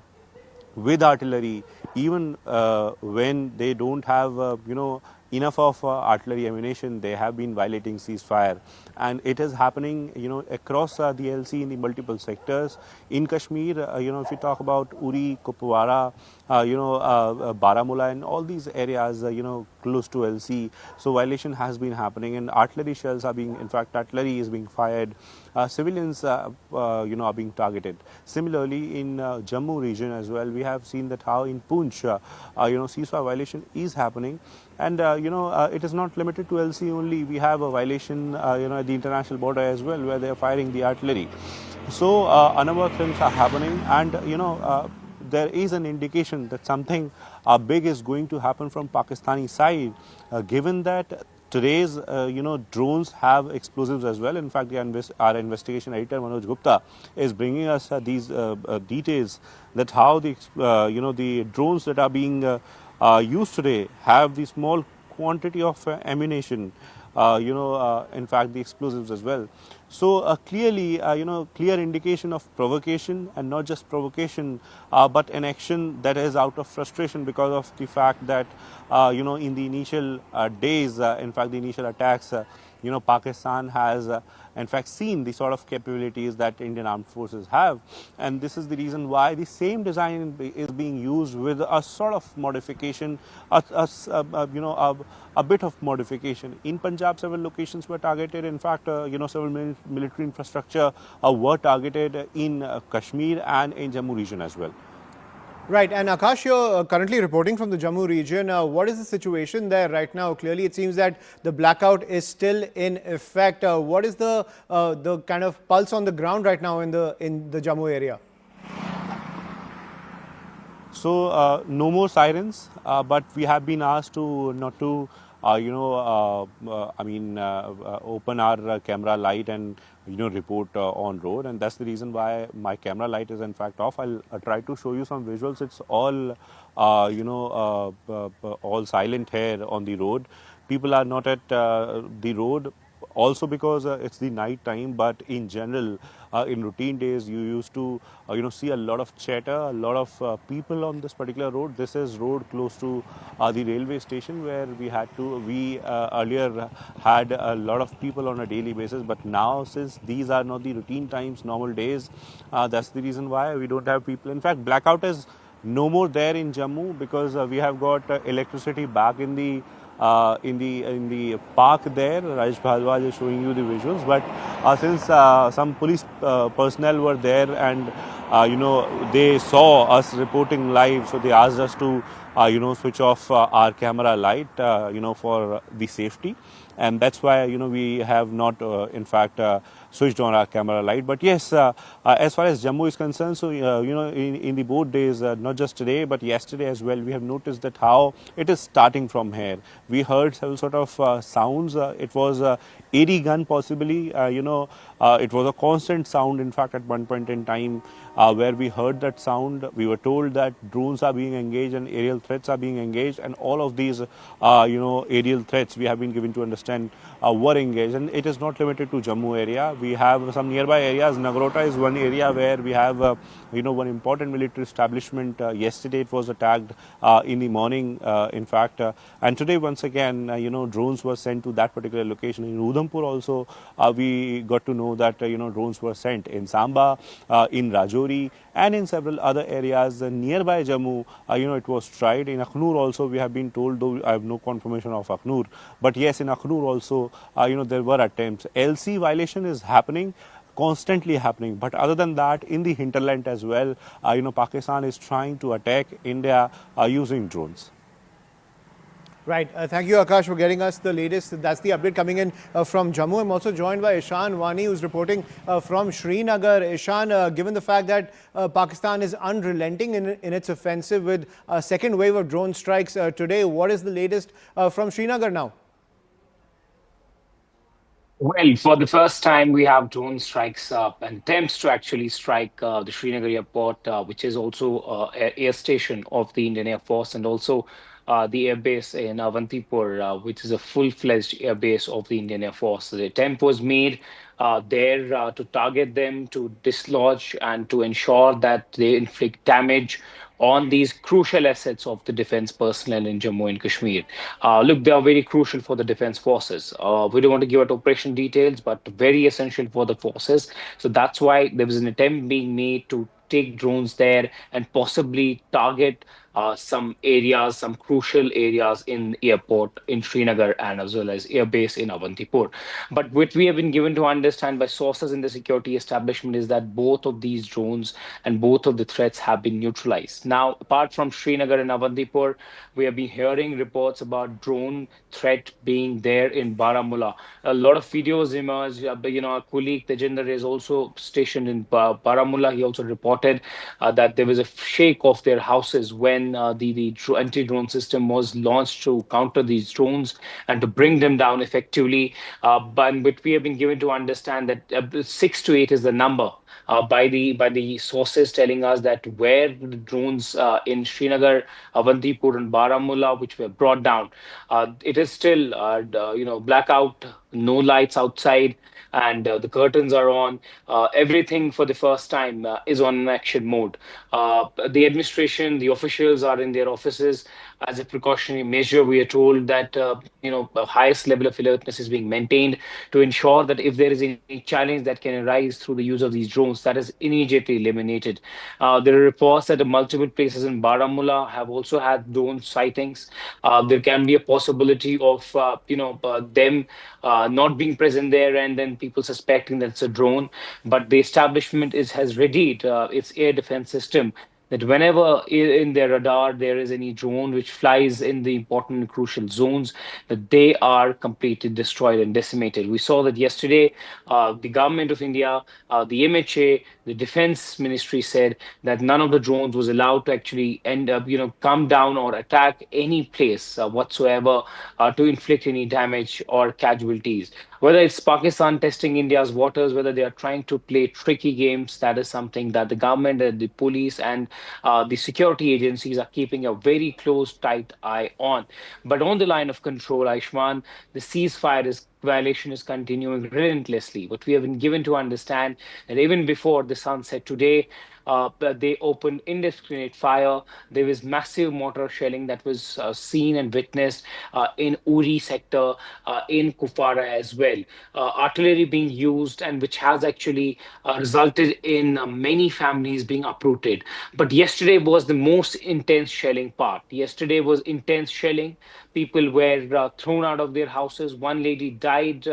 S4: with artillery, even when they don't have, enough of artillery ammunition. They have been violating ceasefire, and it is happening, across the LC in the multiple sectors. In Kashmir, if you talk about Uri, Kupwara, Baramulla, and all these areas, close to LC, so violation has been happening, and artillery shells are being, in fact, artillery is being fired. Civilians, are being targeted. Similarly, in Jammu region as well, we have seen that how in Poonch, ceasefire violation is happening, and it is not limited to LC only. We have a violation, at the international border as well, where they are firing the artillery. So a number of things are happening, and there is an indication that something big is going to happen from Pakistani side, given that today's, drones have explosives as well. In fact, our investigation editor Manoj Gupta is bringing us these details that how the, the drones that are being used today have the small quantity of ammunition, in fact, the explosives as well. So clearly, clear indication of provocation, and not just provocation, but an action that is out of frustration because of the fact that, in the initial days, in fact, the initial attacks, Pakistan has, in fact, seen the sort of capabilities that Indian armed forces have, and this is the reason why the same design is being used with a sort of modification, a bit of modification. In Punjab, several locations were targeted. In fact, several military infrastructure were targeted in Kashmir and in Jammu region as well.
S1: Right, and Akash, you're currently reporting from the Jammu region. What is the situation there right now? Clearly, it seems that the blackout is still in effect. What is the kind of pulse on the ground right now in the Jammu area?
S4: So no more sirens, but we have been asked to not to, open our camera light and report on road, and that's the reason why my camera light is in fact off. I'll try to show you some visuals. It's all all silent here on the road. People are not at the road, also because it's the night time, but in general, in routine days, you used to see a lot of chatter, a lot of people on this particular road. This is road close to the railway station, where we earlier had a lot of people on a daily basis, but now, since these are not the routine times, normal days, that's the reason why we don't have people. In fact, blackout is no more there in Jammu, because we have got electricity back in the park there. Rajesh Bhardwaj is showing you the visuals, but since some police personnel were there, and they saw us reporting live, so they asked us to switch off our camera light for the safety, and that's why we have not in fact switched on our camera light. But yes, as far as Jammu is concerned, so in the both days, not just today but yesterday as well, we have noticed that how it is starting from here. We heard some sort of sounds. It was aide gun possibly. It was a constant sound. In fact, at one point in time, where we heard that sound, we were told that drones are being engaged and aerial threats are being engaged, and all of these aerial threats, we have been given to understand, were engaged. And it is not limited to Jammu area. We have some nearby areas. Nagrota is one area where we have one important military establishment. Yesterday it was attacked in the morning, in fact, and today once again drones were sent to that particular location. In Udhampur also we got to know that drones were sent. In Samba, in Rajouri, and in several other areas nearby Jammu, it was tried. In Akhnur also we have been told, though I have no confirmation of Akhnur, but yes, in Akhnur also there were attempts. LC violation is happening, constantly happening, but other than that, in the hinterland as well, Pakistan is trying to attack India using drones.
S1: Right. Thank you, Akash, for getting us the latest. That's the update coming in from Jammu. I'm also joined by Ishan Wani, who's reporting from Srinagar. Ishan, given the fact that Pakistan is unrelenting in its offensive with a second wave of drone strikes today, what is the latest from Srinagar now?
S10: Well, for the first time, we have drone strikes and attempts to actually strike the Srinagar airport, which is also an air station of the Indian Air Force, and also the airbase in Avantipur, which is a full-fledged airbase of the Indian Air Force. The attempt was made there to target them, to dislodge and to ensure that they inflict damage on these crucial assets of the defense personnel in Jammu and Kashmir. Look, they are very crucial for the defense forces. We don't want to give out operation details, but very essential for the forces. So that's why there was an attempt being made to take drones there and possibly target some areas, some crucial areas in airport in Srinagar and as well as airbase in Avantipur. But what we have been given to understand by sources in the security establishment is that both of these drones and both of the threats have been neutralized. Now, apart from Srinagar and Avantipur, we have been hearing reports about drone threat being there in Baramulla. A lot of videos emerged. Our colleague Tejinder is also stationed in Baramulla. He also reported that there was a shake of their houses when the anti-drone system was launched to counter these drones and to bring them down effectively. But we have been given to understand that 6 to 8 is the number by the sources telling us that where the drones in Srinagar, Avantipur, and Baramulla, which were brought down, it is still blackout, no lights outside, and the curtains are on. Everything for the first time is on action mode. The administration, the officials are in their offices. As a precautionary measure, we are told that the highest level of alertness is being maintained to ensure that if there is any challenge that can arise through the use of these drones, that is immediately eliminated. There are reports that multiple places in Baramulla have also had drone sightings. There can be a possibility of them not being present there and then people suspecting that it's a drone. But the establishment has readied its air defense system that whenever in their radar there is any drone which flies in the important and crucial zones, that they are completely destroyed and decimated. We saw that yesterday, the government of India, the MHA, the defense ministry said that none of the drones was allowed to actually come down or attack any place whatsoever to inflict any damage or casualties. Whether it's Pakistan testing India's waters, whether they are trying to play tricky games, that is something that the government, the police, and the security agencies are keeping a very close, tight eye on. But on the line of control, Aishman, the ceasefire violation is continuing relentlessly. What we have been given to understand that even before the sunset today, they opened indiscriminate fire. There was massive mortar shelling that was seen and witnessed in Uri sector, in Kupwara as well. Artillery being used, and which has actually resulted in many families being uprooted. But yesterday was the most intense shelling part. Yesterday was intense shelling. People were thrown out of their houses. One lady died.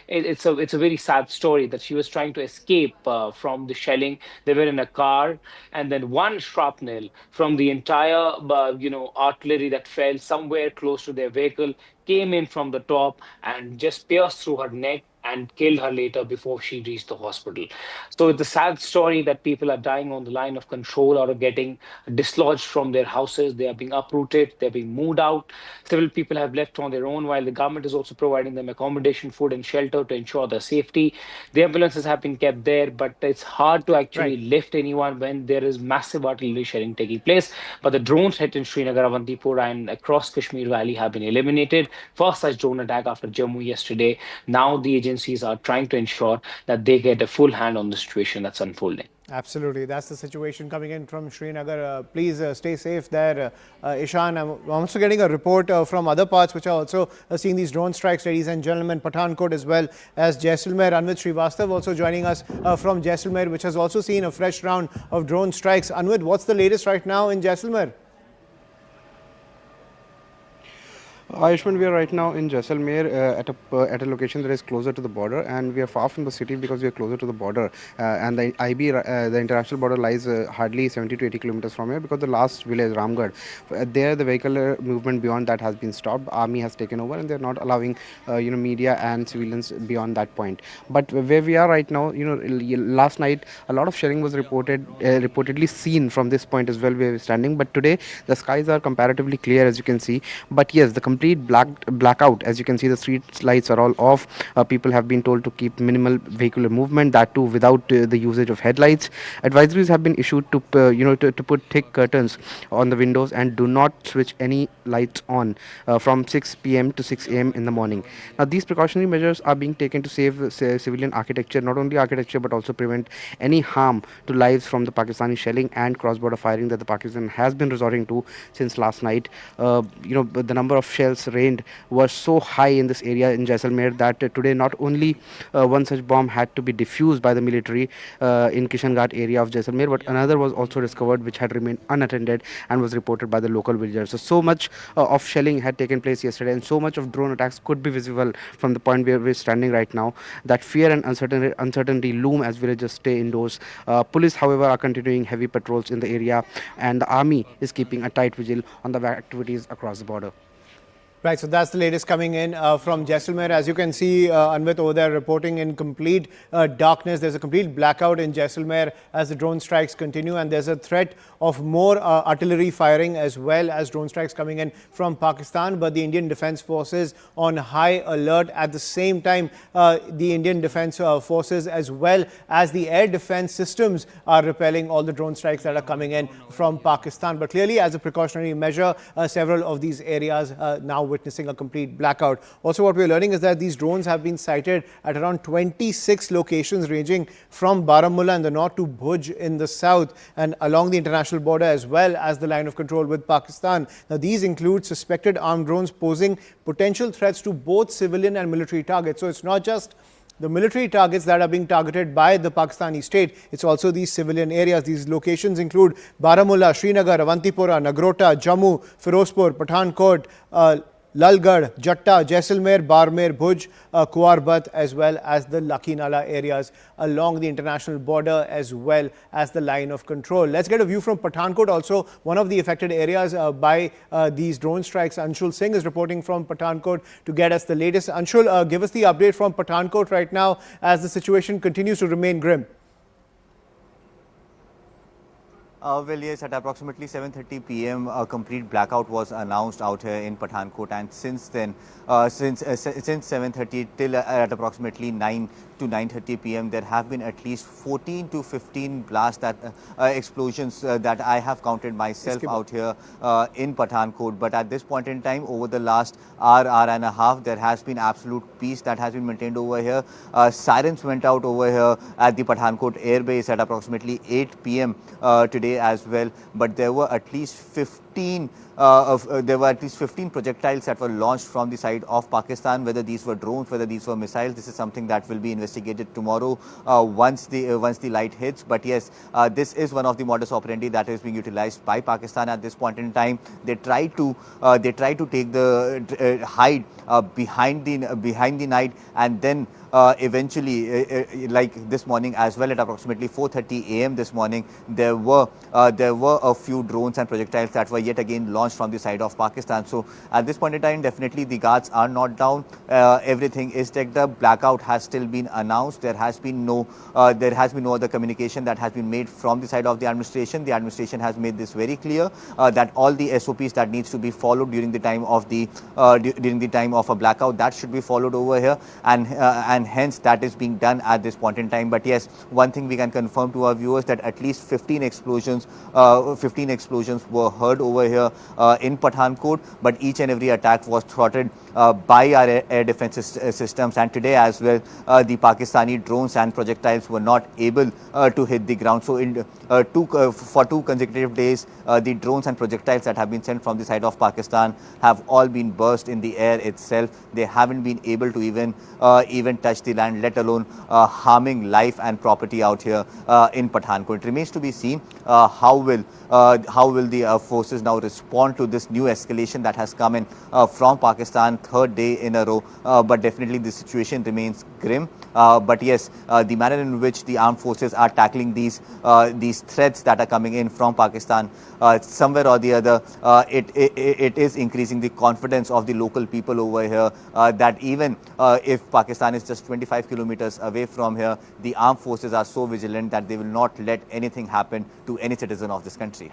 S10: It's a very sad story that she was trying to escape from the shelling. They were in a car, and then one shrapnel from the entire artillery that fell somewhere close to their vehicle came in from the top and just pierced through her neck and killed her later before she reached the hospital. So it's a sad story that people are dying on the line of control or are getting dislodged from their houses. They are being uprooted. They're being moved out. Several people have left on their own, while the government is also providing them accommodation, food, and shelter to ensure their safety. The ambulances have been kept there, but it's hard to actually lift anyone when there is massive artillery shelling taking place. But the drone threat in Srinagar, Avantipur, and across Kashmir Valley have been eliminated. First such drone attack after Jammu yesterday. Now the agencies are trying to ensure that they get a full hand on the situation that's unfolding.
S1: Absolutely. That's the situation coming in from Srinagar. Please stay safe there, Ishan. I'm also getting a report from other parts which are also seeing these drone strikes, ladies and gentlemen. Pathankot as well as Jaisalmer. Anvit Srivastav also joining us from Jaisalmer, which has also seen a fresh round of drone strikes. Anvit, what's the latest right now in Jaisalmer?
S14: Ayushman, we are right now in Jaisalmer at a location that is closer to the border, and we are far from the city because we are closer to the border. And the IB, the international border, lies hardly 70 to 80 kilometers from here because the last village, Ramgarh, there the vehicular movement beyond that has been stopped. Army has taken over, and they are not allowing media and civilians beyond that point. But where we are right now, last night a lot of shelling was reportedly seen from this point as well where we are standing. But today the skies are comparatively clear, as you can see. But yes, the complete blackout. As you can see, the street lights are all off. People have been told to keep minimal vehicular movement, that too without the usage of headlights. Advisories have been issued to to put thick curtains on the windows and do not switch any lights on from 6 p.m. to 6 a.m. in the morning. Now, these precautionary measures are being taken to save civilian architecture, not only architecture but also prevent any harm to lives from the Pakistani shelling and cross-border firing that the Pakistan has been resorting to since last night. The number of shells rained was so high in this area in Jaisalmer that today not only one such bomb had to be defused by the military in Kishangarh area of Jaisalmer, but another was also discovered which had remained unattended and was reported by the local villagers. So much of shelling had taken place yesterday, and so much of drone attacks could be visible from the point where we're standing right now, that fear and uncertainty loom as villagers stay indoors. Police, however, are continuing heavy patrols in the area, and the army is keeping a tight vigil on the activities across the border.
S1: Right, so that's the latest coming in from Jaisalmer. As you can see, Anvit over there reporting in complete darkness. There's a complete blackout in Jaisalmer as the drone strikes continue, and there's a threat of more artillery firing as well as drone strikes coming in from Pakistan. But the Indian Defence Forces on high alert. At the same time, the Indian Defence Forces as well as the air defence systems are repelling all the drone strikes that are coming in from Pakistan. But clearly, as a precautionary measure, several of these areas now witnessing a complete blackout. Also, what we're learning is that these drones have been sighted at around 26 locations ranging from Baramulla in the north to Bhuj in the south and along the international border as well as the line of control with Pakistan. Now, these include suspected armed drones posing potential threats to both civilian and military targets. So it's not just the military targets that are being targeted by the Pakistani state, it's also these civilian areas. These locations include Baramulla, Srinagar, Avantipura, Nagrota, Jammu, Firozpur, Pathankot, Lalgarh, Jatta, Jaisalmer, Barmer, Bhuj, Kuwarbat, as well as the Lucky Nala areas along the international border as well as the line of control. Let's get a view from Pathankot, also one of the affected areas by these drone strikes. Anshul Singh is reporting from Pathankot to get us the latest. Anshul, give us the update from Pathankot right now as the situation continues to remain grim.
S15: Well, yes, at approximately 7:30 p.m., a complete blackout was announced out here in Pathankot, and since then, since 7:30 till at approximately 9 to 9:30 p.m., there have been at least 14 to 15 blast explosions that I have counted myself out here in Pathankot. But at this point in time, over the last hour and a half, there has been absolute peace that has been maintained over here. Sirens went out over here at the Pathankot airbase at approximately 8 p.m. Today as well, but there were at least 15 projectiles that were launched from the side of Pakistan. Whether these were drones, whether these were missiles, this is something that will be investigated tomorrow once the light hits. But yes, this is one of the modus operandi that is being utilized by Pakistan at this point in time. They try to take the hide behind the night, and then eventually, like this morning as well, at approximately 4:30 a.m. this morning, there were a few drones and projectiles that were yet again launched from the side of Pakistan. So at this point in time, definitely the guards are not down. Everything is checked up. Blackout has still been announced. There has been no other communication that has been made from the side of the administration. The administration has made this very clear that all the SOPs that needs to be followed during the time of a blackout, that should be followed over here, and hence that is being done at this point in time. But yes, one thing we can confirm to our viewers that at least 15 explosions were heard over here in Pathankot, but each and every attack was thwarted by our air defense systems. And today as well, the Pakistani drones and projectiles were not able to hit the ground. So for 2 consecutive days, the drones and projectiles that have been sent from the side of Pakistan have all been burst in the air itself. They haven't been able to even touch the land, let alone harming life and property out here in Pathankot. It remains to be seen how will the forces now respond to this new escalation that has come in from Pakistan, 3rd day in a row. But definitely the situation remains grim. But yes, the manner in which the armed forces are tackling these threats that are coming in from Pakistan, somewhere or the other, it is increasing the confidence of the local people over here that even if Pakistan is just 25 kilometers away from here, the armed forces are so vigilant that they will not let anything happen to any citizen of this country.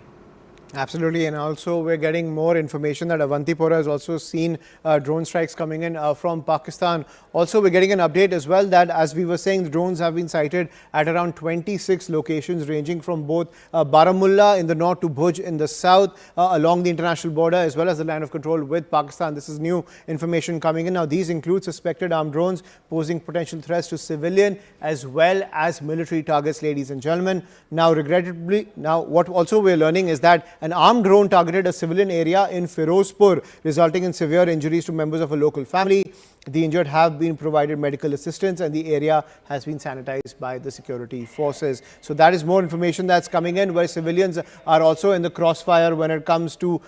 S1: Absolutely, and also we're getting more information that Avantipura has also seen drone strikes coming in from Pakistan. Also, we're getting an update as well that, as we were saying, the drones have been sighted at around 26 locations ranging from both Baramulla in the north to Bhuj in the south, along the international border as well as the line of control with Pakistan. This is new information coming in. Now, these include suspected armed drones posing potential threats to civilian as well as military targets, ladies and gentlemen. Now, regrettably, what also we're learning is that an armed drone targeted a civilian area in Firozpur, resulting in severe injuries to members of a local family. The injured have been provided medical assistance and the area has been sanitized by the security forces. So that is more information that's coming in, where civilians are also in the crossfire when it comes to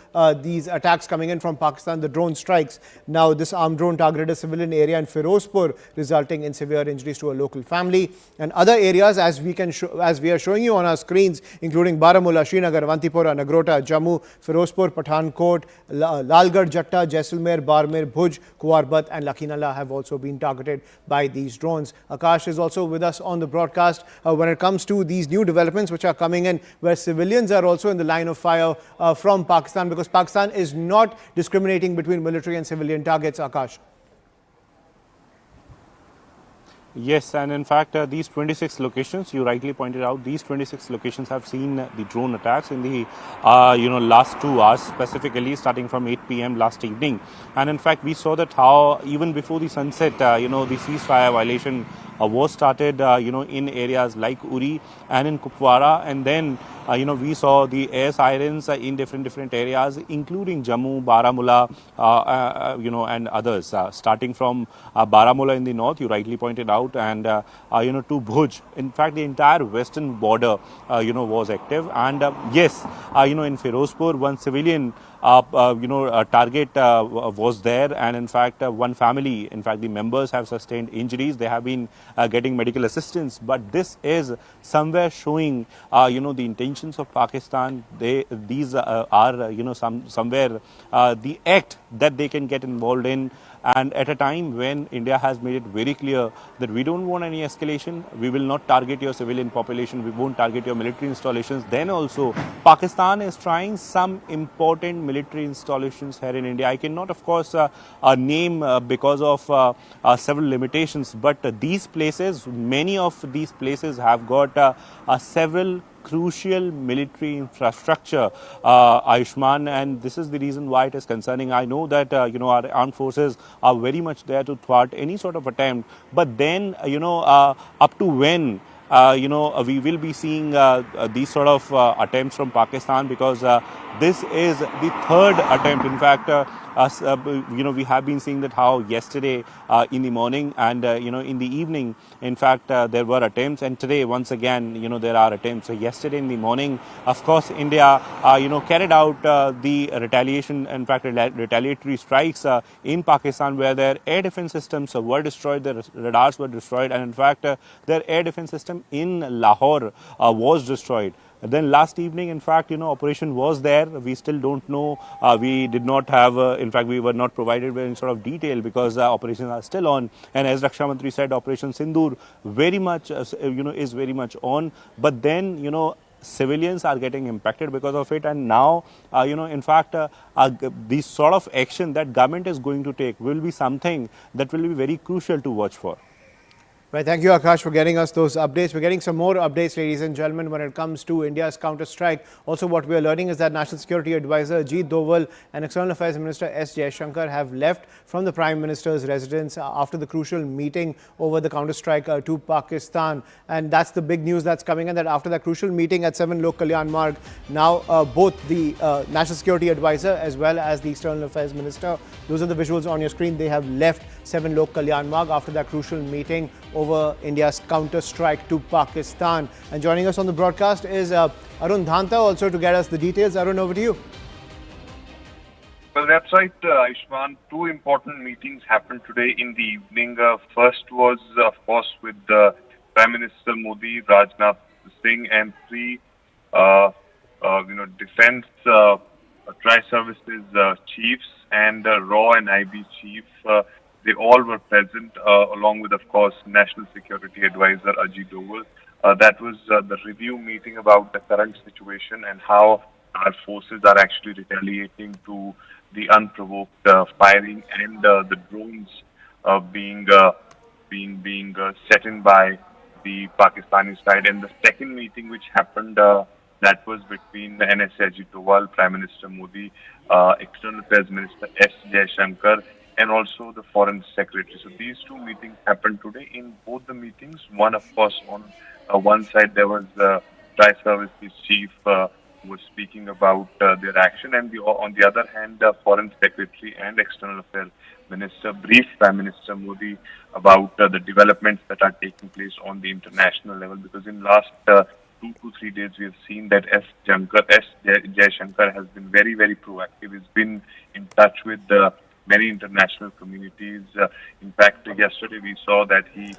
S1: these attacks coming in from Pakistan, the drone strikes. Now, this armed drone targeted a civilian area in Firozpur, resulting in severe injuries to a local family. And other areas, as we are showing you on our screens, including Baramulla, Srinagar, Avantipura, Nagrota, Jammu, Firozpur, Pathankot, Lalgarh, Jatta, Jaisalmer, Barmer, Bhuj, Kuwarbat and Lakinala have also been targeted by these drones. Akash is also with us on the broadcast when it comes to these new developments which are coming in, where civilians are also in the line of fire from Pakistan, because Pakistan is not discriminating between military and civilian targets. Akash.
S4: Yes, and in fact, these 26 locations, you rightly pointed out, these 26 locations have seen the drone attacks in the last 2 hours, specifically starting from 8 p.m. last evening. And in fact, we saw that how even before the sunset, the ceasefire violation was started, in areas like Uri and in Kupwara, and then we saw the air sirens in different areas, including Jammu, Baramulla, and others. Starting from Baramulla in the north, you rightly pointed out, and to Bhuj. In fact, the entire western border, was active. And yes, in Firozpur, one civilian target was there, and in fact, one family, in fact, the members have sustained injuries. They have been getting medical assistance, but this is somewhere showing, the intentions of Pakistan. These are, somewhere the act that they can get involved in. And at a time when India has made it very clear that we don't want any escalation, we will not target your civilian population, we won't target your military installations, then also Pakistan is trying some important military installations here in India. I cannot, of course, name because of several limitations, but these places, many of these places have got several crucial military infrastructure, Ayushman, and this is the reason why it is concerning. I know that our armed forces are very much there to thwart any sort of attempt, but then up to when we will be seeing these sort of attempts from Pakistan, because this is the third attempt. In fact, we have been seeing that how yesterday in the morning and in the evening, in fact, there were attempts, and today once again there are attempts. So yesterday in the morning, of course, India carried out the retaliation, in fact retaliatory strikes in Pakistan, where their air defense systems were destroyed, their radars were destroyed, and in fact their air defense system in Lahore was destroyed. Then last evening, in fact, operation was there. We still don't know. We did not have, in fact, we were not provided with any sort of detail, because operations are still on. And as Raksha Mantri said, Operation Sindoor very much, is very much on. But then, civilians are getting impacted because of it. And now, in fact, the sort of action that government is going to take will be something that will be very crucial to watch for.
S1: Right, thank you, Akash, for getting us those updates. We're getting some more updates, ladies and gentlemen, when it comes to India's counter-strike. Also, what we are learning is that National Security Advisor Ajit Doval and External Affairs Minister S. Jaishankar have left from the Prime Minister's residence after the crucial meeting over the counter-strike to Pakistan. And that's the big news that's coming in, that after that crucial meeting at 7 Lok Kalyan Marg, now both the National Security Advisor as well as the External Affairs Minister, those are the visuals on your screen, they have left 7 Lok Kalyan Marg after that crucial meeting over India's counter-strike to Pakistan. And joining us on the broadcast is Arun Dhanta, also to get us the details. Arun, over to you.
S6: Well, that's right, Ayushman. Two important meetings happened today in the evening. First was, of course, with Prime Minister Modi, Rajnath Singh, and three, defense tri-services chiefs and RAW and IB chief. They all were present, along with, of course, National Security Advisor Ajit Doval. That was the review meeting about the current situation and how our forces are actually retaliating to the unprovoked firing and the drones being set in by the Pakistani side. And the second meeting which happened, that was between the NSA Ajit Doval, Prime Minister Modi, External Affairs Minister S. Jaishankar, and also the Foreign Secretary. So these two meetings happened today. In both the meetings, one, of course, on one side there was the Tri-Services Chief was speaking about their action, and on the other hand, the Foreign Secretary and External Affairs Minister briefed Prime Minister Modi about the developments that are taking place on the international level. Because in last 2 to 3 days, we have seen that S. Jaishankar has been very, very proactive. He's been in touch with many international communities. In fact, yesterday we saw that he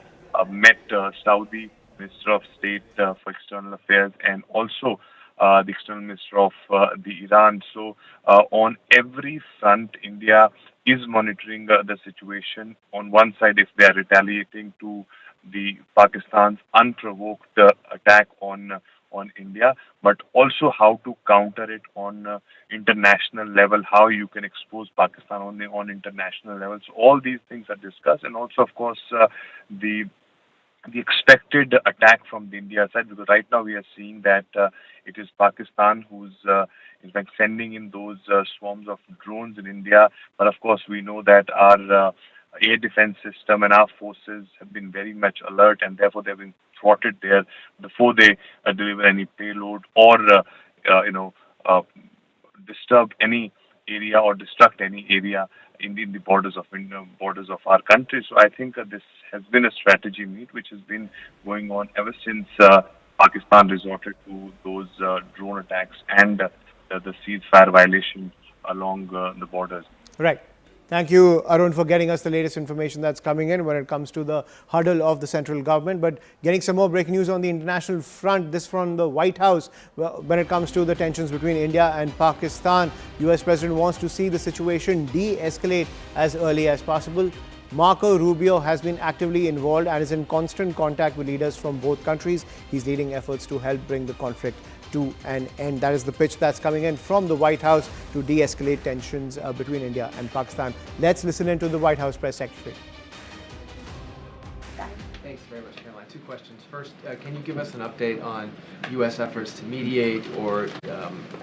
S6: met Saudi Minister of State for External Affairs and also the External Minister of the Iran. So on every front, India is monitoring the situation. On one side, if they are retaliating to the Pakistan's unprovoked attack on India, but also how to counter it on international level, how you can expose Pakistan on international level. So all these things are discussed, and also, of course, the expected attack from the India side, because right now we are seeing that it is Pakistan who's in fact sending in those swarms of drones in India. But of course, we know that our air defense system and our forces have been very much alert, and therefore they've been thwarted there before they deliver any payload or disturb any area or destruct any area in the borders of our country. So I think this has been a strategy meet which has been going on ever since Pakistan resorted to those drone attacks and the ceasefire violation along the borders.
S1: Right. Thank you, Arun, for getting us the latest information that's coming in when it comes to the huddle of the central government. But getting some more breaking news on the international front, this from the White House, when it comes to the tensions between India and Pakistan. US President wants to see the situation de-escalate as early as possible. Marco Rubio has been actively involved and is in constant contact with leaders from both countries. He's leading efforts to help bring the conflict to an end. That is the pitch that's coming in from the White House to de-escalate tensions between India and Pakistan. Let's listen in to the White House press secretary.
S13: Thanks very much, Caroline. Two questions. First, can you give us an update on U.S. efforts to mediate or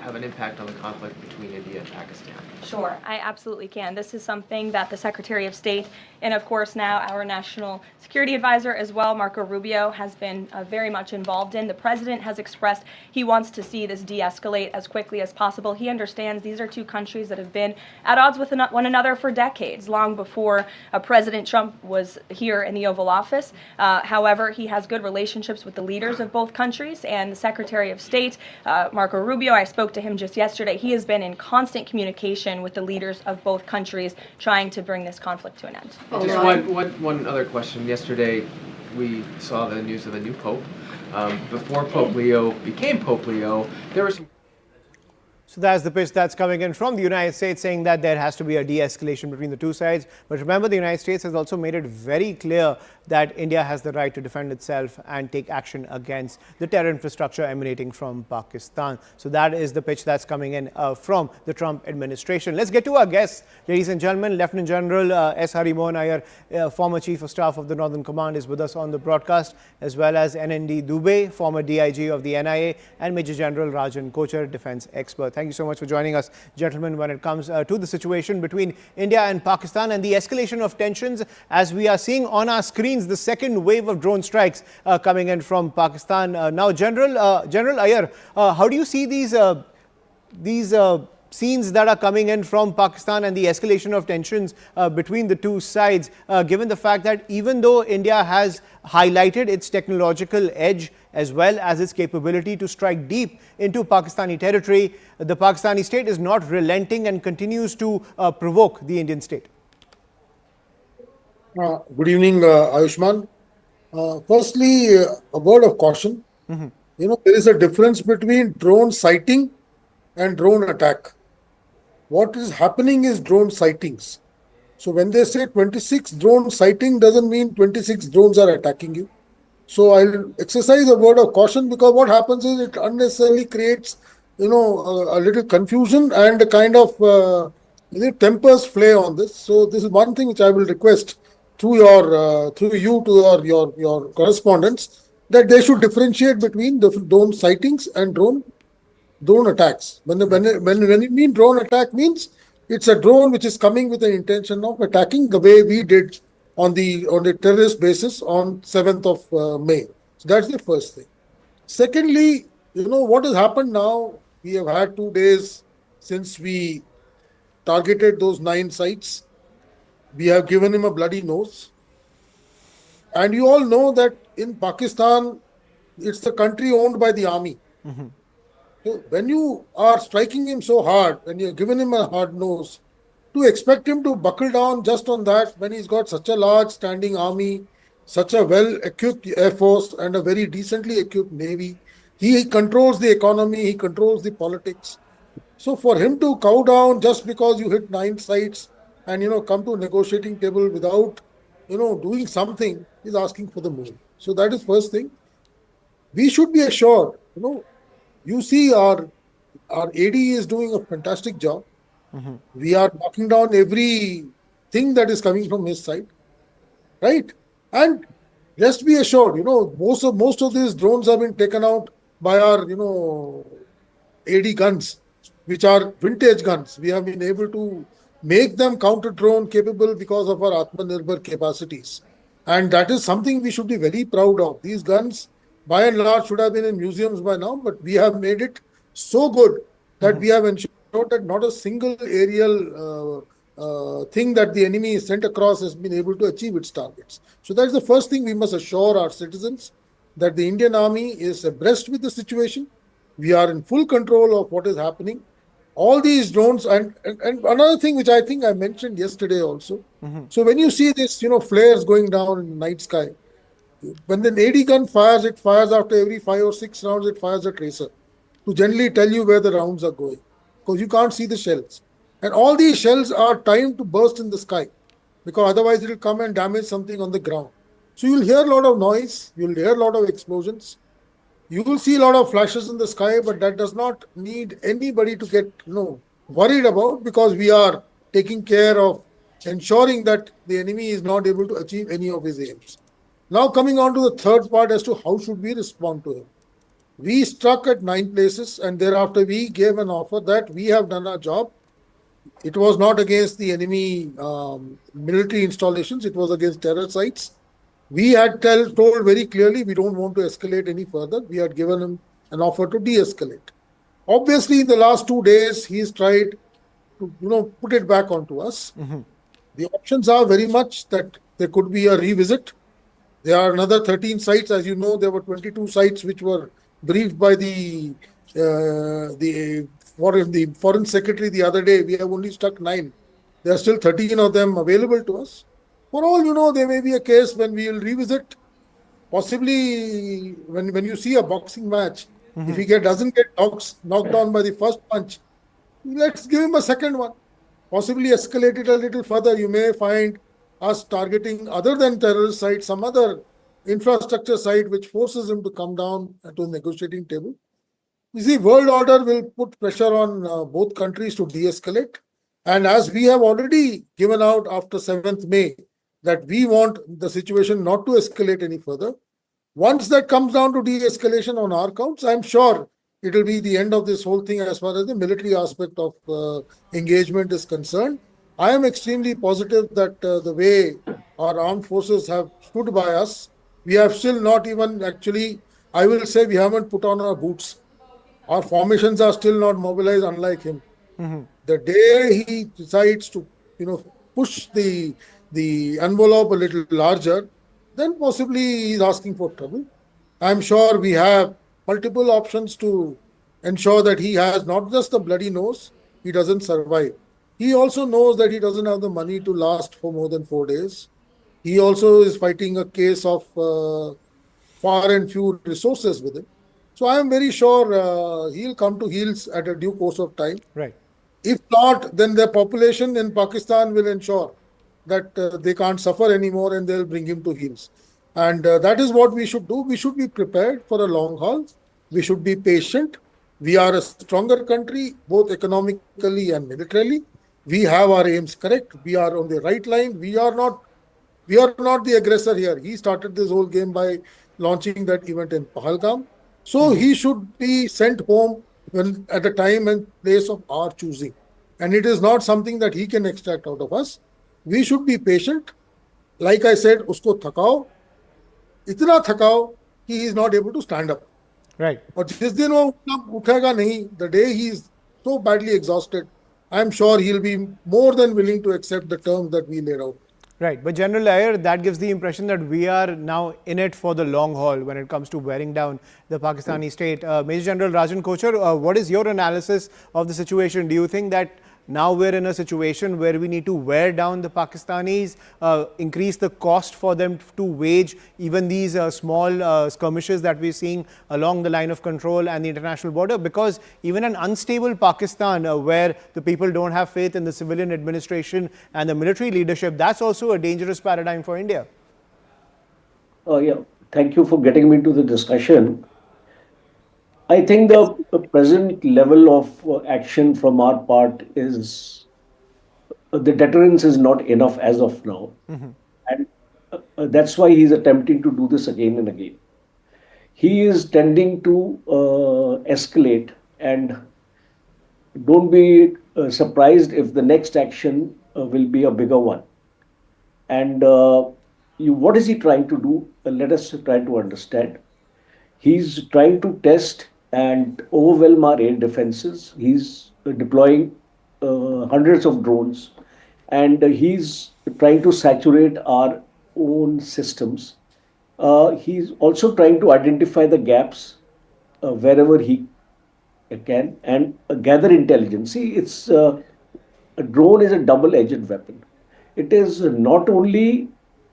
S13: have an impact on the conflict between India and Pakistan?
S19: Sure, I absolutely can. This is something that the Secretary of State and, of course, now our National Security Advisor as well, Marco Rubio, has been very much involved in. The President has expressed he wants to see this de-escalate as quickly as possible. He understands these are two countries that have been at odds with one another for decades, long before President Trump was here in the Oval Office. However, he has good relationships with the leaders of both countries, and the Secretary of State, Marco Rubio, I spoke to him just yesterday. He has been in constant communication with the leaders of both countries trying to bring this conflict to an end.
S13: Just one other question. Yesterday, we saw the news of a new pope. Before Pope Leo became Pope Leo, there were some...
S1: So that's the pitch that's coming in from the United States, saying that there has to be a de-escalation between the two sides. But remember, the United States has also made it very clear that India has the right to defend itself and take action against the terror infrastructure emanating from Pakistan. So that is the pitch that's coming in from the Trump administration. Let's get to our guests, ladies and gentlemen. Lieutenant General S. Harimohan Iyer, former Chief of Staff of the Northern Command, is with us on the broadcast, as well as NND Dubey, former DIG of the NIA, and Major General Rajan Kochar, defense expert. Thank you so much for joining us, gentlemen, when it comes to the situation between India and Pakistan and the escalation of tensions, as we are seeing on our screens the second wave of drone strikes coming in from Pakistan. Now, General Iyer, how do you see these scenes that are coming in from Pakistan and the escalation of tensions between the two sides, given the fact that even though India has highlighted its technological edge as well as its capability to strike deep into Pakistani territory, the Pakistani state is not relenting and continues to provoke the Indian state?
S23: Good evening, Ayushman. Firstly, a word of caution.
S1: Mm-hmm.
S23: There is a difference between drone sighting and drone attack. What is happening is drone sightings. So when they say 26 drone sighting, doesn't mean 26 drones are attacking you. So I'll exercise a word of caution, because what happens is it unnecessarily creates a little confusion and a kind of tempers flare on this. So this is one thing which I will request through you to your correspondents, that they should differentiate between the drone sightings and drone attacks. When you mean drone attack, means it's a drone which is coming with an intention of attacking the way we did on the terrorist basis on 7th of May. So that's the first thing. Secondly, what has happened now, we have had 2 days since we targeted those 9 sites. We have given him a bloody nose. And you all know that in Pakistan, it's the country owned by the army. So when you are striking him so hard, when you're giving him a hard nose, to expect him to buckle down just on that, when he's got such a large standing army, such a well-equipped Air Force and a very decently equipped Navy, he controls the economy, he controls the politics. So for him to cow down just because you hit 9 sites and, come to a negotiating table without, doing something, is asking for the moon. So that is first thing. We should be assured, you see our aide is doing a fantastic job. We are knocking down everything that is coming from his side, right? And just be assured, most of these drones have been taken out by our, aide guns, which are vintage guns. We have been able to make them counter-drone capable because of our Atmanirbhar capacities. And that is something we should be very proud of. These guns, by and large, should have been in museums by now, but we have made it so good that we have ensured that not a single aerial thing that the enemy is sent across has been able to achieve its targets. So that's the first thing we must assure our citizens, that the Indian Army is abreast with the situation. We are in full control of what is happening. All these drones, and another thing which I think I mentioned yesterday also. So when you see this, flares going down in the night sky, when the AD gun fires, it fires after every 5 or 6 rounds, it fires a tracer to generally tell you where the rounds are going, because you can't see the shells. And all these shells are timed to burst in the sky, because otherwise it will come and damage something on the ground. So you'll hear a lot of noise, you'll hear a lot of explosions, you will see a lot of flashes in the sky, but that does not need anybody to get worried about, because we are taking care of ensuring that the enemy is not able to achieve any of his aims. Now coming on to the third part as to how should we respond to him. We struck at 9 places, and thereafter we gave an offer that we have done our job. It was not against the enemy military installations, it was against terror sites. We had told very clearly we don't want to escalate any further. We had given him an offer to de-escalate. Obviously, in the last 2 days, he's tried to put it back onto us. The options are very much that there could be a revisit. There are another 13 sites. As you know, there were 22 sites which were briefed by the foreign secretary the other day. We have only struck 9. There are still 13 of them available to us. For all there may be a case when we will revisit, possibly when you see a boxing match, if he doesn't get knocked down by the first punch, let's give him a second one. Possibly escalate it a little further. You may find us targeting, other than terrorist site, some other infrastructure site which forces him to come down to the negotiating table. You see, world order will put pressure on both countries to de-escalate. And as we have already given out after 7th May, that we want the situation not to escalate any further. Once that comes down to de-escalation on our counts, I'm sure it will be the end of this whole thing as far as the military aspect of engagement is concerned. I am extremely positive that the way our armed forces have stood by us, we have still not even actually, I will say we haven't put on our boots. Our formations are still not mobilized, unlike him. The day he decides to, push the envelope a little larger, then possibly he's asking for trouble. I'm sure we have multiple options to ensure that he has not just a bloody nose, he doesn't survive. He also knows that he doesn't have the money to last for more than 4 days. He also is fighting a case of far and few resources with him. So I am very sure he'll come to heels at a due course of time.
S1: Right.
S23: If not, then the population in Pakistan will ensure that they can't suffer anymore and they'll bring him to heels. And that is what we should do. We should be prepared for a long haul. We should be patient. We are a stronger country, both economically and militarily. We have our aims correct. We are on the right line. We are not the aggressor here. He started this whole game by launching that event in Pahalgam. So he should be sent home when at a time and place of our choosing. And it is not something that he can extract out of us. We should be patient. Like I said, usko thakao, itna thakao, he is not able to stand up.
S1: Right.
S23: और जिस दिन वो उठेगा नहीं, the day he is so badly exhausted, I am sure he'll be more than willing to accept the terms that we laid out.
S1: Right, but General Iyer, that gives the impression that we are now in it for the long haul when it comes to wearing down the Pakistani state. Major General Rajan Kochar, what is your analysis of the situation? Do you think that now we're in a situation where we need to wear down the Pakistanis, increase the cost for them to wage even these small skirmishes that we're seeing along the line of control and the international border? Because even an unstable Pakistan where the people don't have faith in the civilian administration and the military leadership, that's also a dangerous paradigm for India.
S3: Yeah, thank you for getting me to the discussion. I think the present level of action from our part is the deterrence is not enough as of now. And that's why he's attempting to do this again and again. He is tending to escalate, and don't be surprised if the next action will be a bigger one. And what is he trying to do? Let us try to understand. He's trying to test and overwhelm our air defenses. He's deploying hundreds of drones, and he's trying to saturate our own systems. He's also trying to identify the gaps wherever he can and gather intelligence. See, it's a drone is a double-edged weapon. It is not only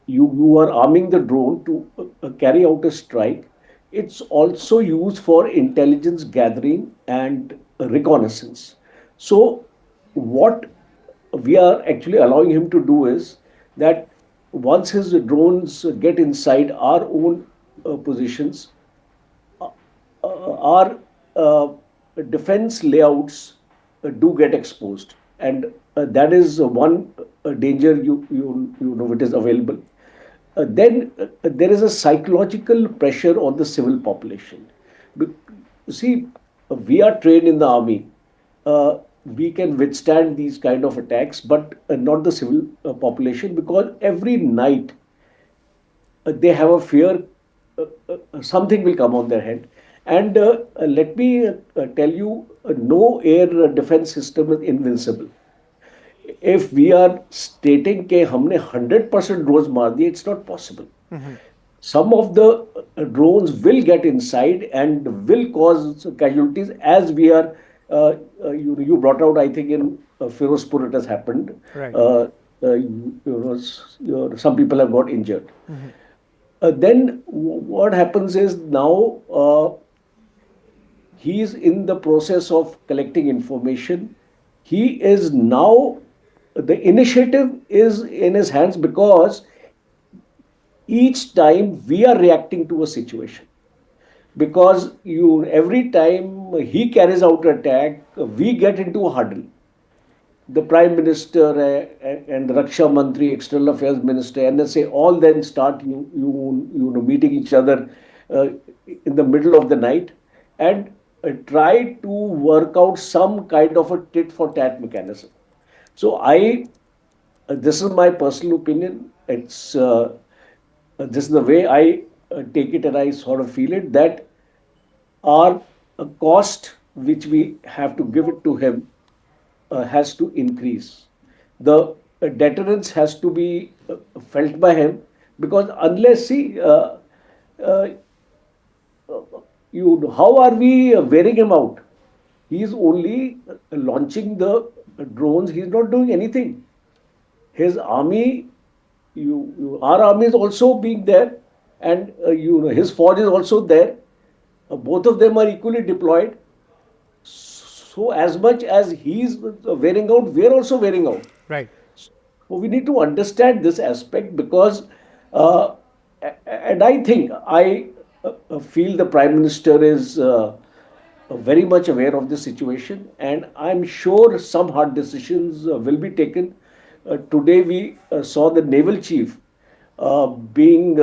S3: you are arming the drone to carry out a strike. It's also used for intelligence gathering and reconnaissance. So what we are actually allowing him to do is that once his drones get inside our own positions, our defense layouts do get exposed. And that is one danger you know it is available. Then there is a psychological pressure on the civil population. See, we are trained in the army. We can withstand these kind of attacks, but not the civil population, because every night they have a fear something will come on their head. And let me tell you, no air defense system is invincible. If we are stating that हमने 100% drones मार दिए, it's not possible. Some of the drones will get inside and will cause casualties, as we are. You brought out, I think in Firozpur it has happened.
S1: Right.
S3: Some people have got injured. Then what happens is now he is in the process of collecting information. He is now, the initiative is in his hands, because each time we are reacting to a situation. Because every time he carries out an attack, we get into a huddle. The Prime Minister and the Raksha Mantri, External Affairs Minister, NSA, all then start meeting each other in the middle of the night and try to work out some kind of a tit-for-tat mechanism. So this is my personal opinion. It's this is the way I take it, and I sort of feel it, that our cost which we have to give it to him has to increase. The deterrence has to be felt by him, because unless how are we wearing him out? He is only launching the drones. He is not doing anything. His army, our army is also being there, and his force is also there. Both of them are equally deployed. So as much as he is wearing out, we are also wearing out.
S1: Right.
S3: So we need to understand this aspect, because, and I think I feel the Prime Minister is very much aware of the situation, and I'm sure some hard decisions will be taken. Today, we saw the naval chief being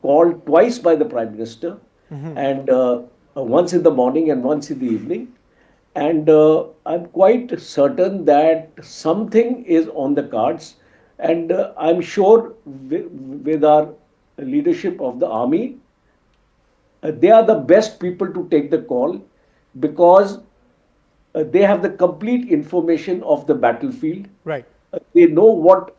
S3: called twice by the Prime Minister, and once in the morning and once in the evening. And I'm quite certain that something is on the cards. And I'm sure with our leadership of the army, they are the best people to take the call because they have the complete information of the battlefield.
S1: Right.
S3: They know what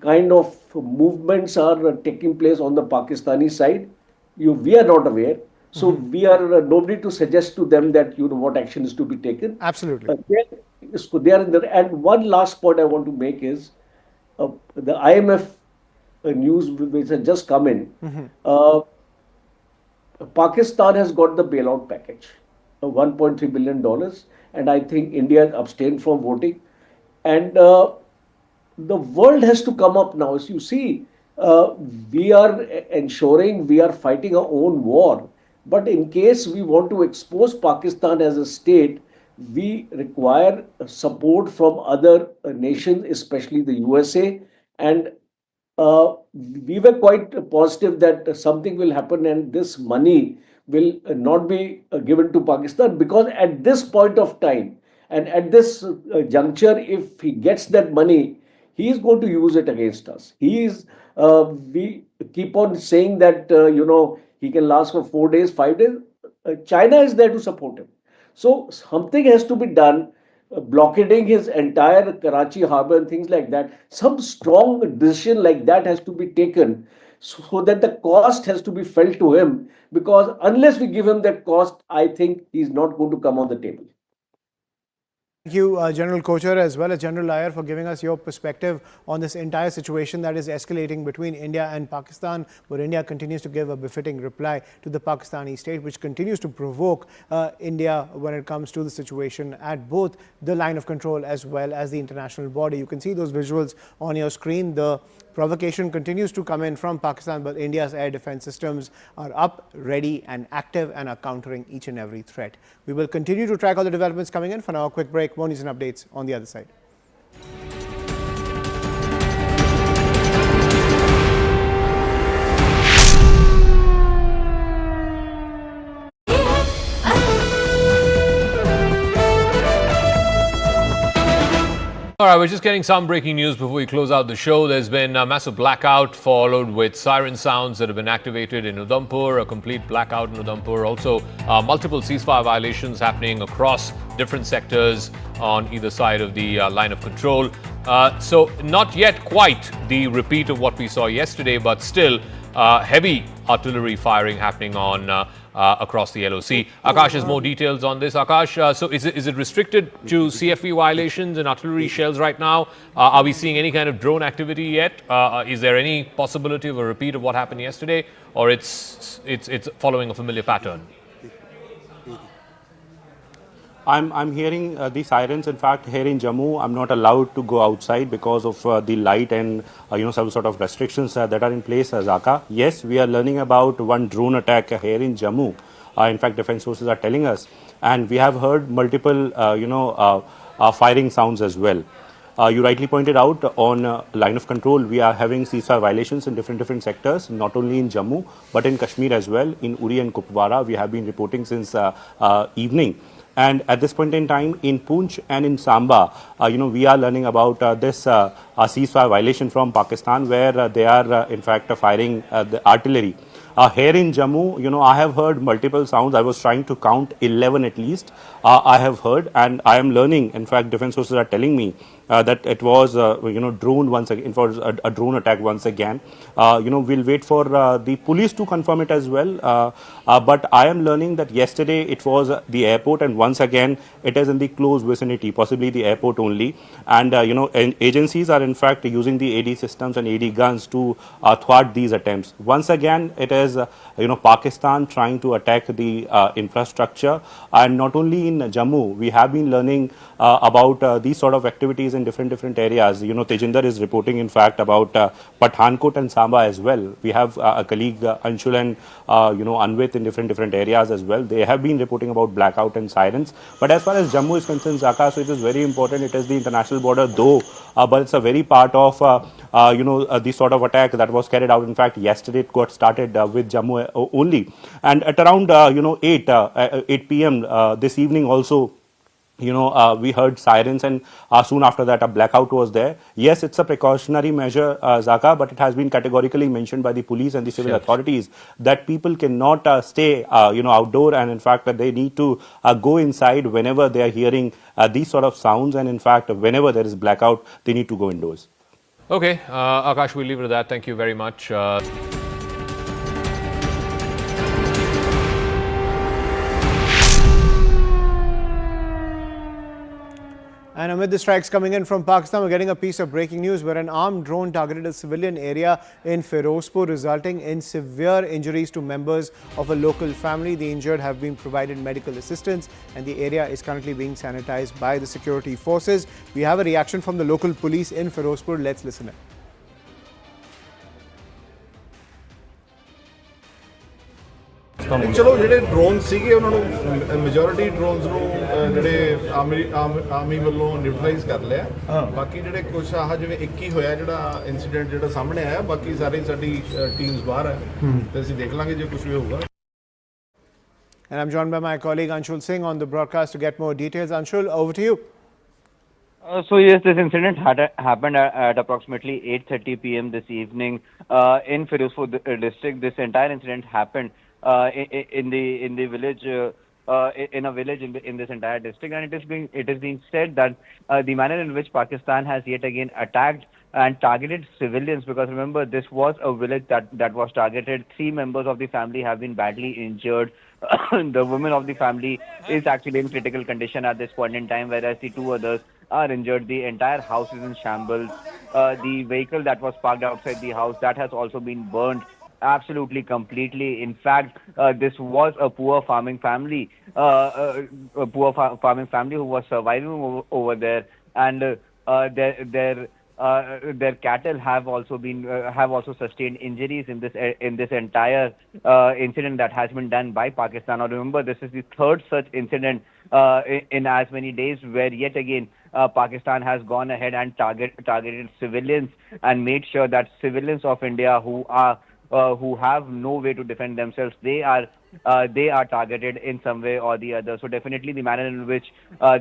S3: kind of movements are taking place on the Pakistani side. We are not aware. So we are nobody to suggest to them that what action is to be taken.
S1: Absolutely.
S3: They are in there. And one last point I want to make is the IMF news which has just come in. Pakistan has got the bailout package, $1.3 billion, and I think India abstained from voting. And the world has to come up now. As you see, we are ensuring we are fighting our own war. But in case we want to expose Pakistan as a state, we require support from other nations, especially the USA. And we were quite positive that something will happen and this money will not be given to Pakistan, because at this point of time and at this juncture, if he gets that money, he is going to use it against us. We keep on saying that, he can last for 4 days, 5 days. China is there to support him. So something has to be done, blockading his entire Karachi harbor and things like that. Some strong decision like that has to be taken so that the cost has to be felt to him, because unless we give him that cost, I think he's not going to come on the table.
S1: Thank you, General Kochhar, as well as General Iyer, for giving us your perspective on this entire situation that is escalating between India and Pakistan, where India continues to give a befitting reply to the Pakistani state, which continues to provoke India when it comes to the situation at both the line of control as well as the international border. You can see those visuals on your screen. The provocation continues to come in from Pakistan, but India's air defense systems are up, ready and active and are countering each and every threat. We will continue to track all the developments coming in. For now, a quick break. More news and updates on the other side.
S11: All right, we're just getting some breaking news before we close out the show. There's been a massive blackout followed with siren sounds that have been activated in Udhampur, a complete blackout in Udhampur. Also, multiple ceasefire violations happening across different sectors on either side of the line of control. So not yet quite the repeat of what we saw yesterday, but still heavy artillery firing happening on across the LOC. Akash has more details on this. Akash, so is it restricted to CFV violations and artillery shells right now? Are we seeing any kind of drone activity yet? Is there any possibility of a repeat of what happened yesterday, or it's following a familiar pattern?
S4: I'm hearing the sirens. In fact, here in Jammu, I'm not allowed to go outside because of the light and some sort of restrictions that are in place. Zaka, yes, we are learning about one drone attack here in Jammu. In fact, defense sources are telling us, and we have heard multiple firing sounds as well. You rightly pointed out on line of control, we are having ceasefire violations in different sectors, not only in Jammu but in Kashmir as well. In Uri and Kupwara, we have been reporting since evening. And at this point in time, in Poonch and in Samba, we are learning about this ceasefire violation from Pakistan, where they are in fact firing the artillery. Here in Jammu, I have heard multiple sounds. I was trying to count 11 at least. I have heard, and I am learning. In fact, defense sources are telling me that it was, drone once again. It was a drone attack once again. We'll wait for the police to confirm it as well. But I am learning that yesterday it was the airport, and once again it is in the close vicinity, possibly the airport only. And agencies are in fact using the aide systems and aide guns to thwart these attempts. Once again, it is Pakistan trying to attack the infrastructure, and not only in Jammu. We have been learning about these sort of activities in different areas. You know, Tejinder is reporting, in fact, about Pathankot and Samba as well. We have a colleague, Anshul and, Anvit in different areas as well. They have been reporting about blackout and sirens. But as far as Jammu is concerned, Zaka, so it is very important. It is the international border, though, but it's a very part of, the sort of attack that was carried out. In fact, yesterday it got started with Jammu only. And at around, 8 p.m. This evening also, we heard sirens, and soon after that a blackout was there. Yes, it's a precautionary measure, Zaka, but it has been categorically mentioned by the police and the civil authorities that people cannot stay, outdoor, and in fact they need to go inside whenever they are hearing these sort of sounds, and in fact whenever there is blackout, they need to go indoors.
S11: Okay, Akash, we'll leave it at that. Thank you very much.
S1: And amid the strikes coming in from Pakistan, we're getting a piece of breaking news where an armed drone targeted a civilian area in Firozpur, resulting in severe injuries to members of a local family. The injured have been provided medical assistance, and the area is currently being sanitized by the security forces. We have a reaction from the local police in Firozpur. Let's listen in.
S7: ਚਲੋ ਜਿਹੜੇ drone ਸੀਗੇ ਉਹਨਾਂ ਨੂੰ majority drones ਨੂੰ ਜਿਹੜੇ army ਵੱਲੋਂ neutralise ਕਰ ਲਿਆ ਬਾਕੀ ਜਿਹੜੇ ਕੁਝ ਆਹ ਜਿਵੇਂ 21 ਹੋਇਆ ਜਿਹੜਾ ਇਨਸੀਡੈਂਟ ਜਿਹੜਾ ਸਾਹਮਣੇ ਆਇਆ ਬਾਕੀ ਸਾਰੀ ਸਾਡੀ ਟੀਮਸ ਬਾਹਰ ਹੈ ਤੇ ਅਸੀਂ ਦੇਖ ਲਾਂਗੇ ਜੇ ਕੁਝ ਵੀ ਹੋਊਗਾ
S1: And I'm joined by my colleague Anshul Singh on the broadcast to get more details. Anshul, over to you.
S8: So yes, this incident happened at approximately 8:30 p.m. this evening in Firozpur district. This entire incident happened in the village, in a village in this entire district, and it is being said that the manner in which Pakistan has yet again attacked and targeted civilians, because remember this was a village that was targeted. 3 members of the family have been badly injured. The woman of the family is actually in critical condition at this point in time, whereas the 2 others are injured. The entire house is in shambles. The vehicle that was parked outside the house, that has also been burned absolutely completely. In fact, this was a poor farming family, farming family who was surviving over there, and their cattle have also sustained injuries in this entire incident that has been done by Pakistan. Now remember, this is the 3rd such incident in as many days, where yet again Pakistan has gone ahead and targeted civilians and made sure that civilians of India who have no way to defend themselves, they are targeted in some way or the other. So definitely the manner in which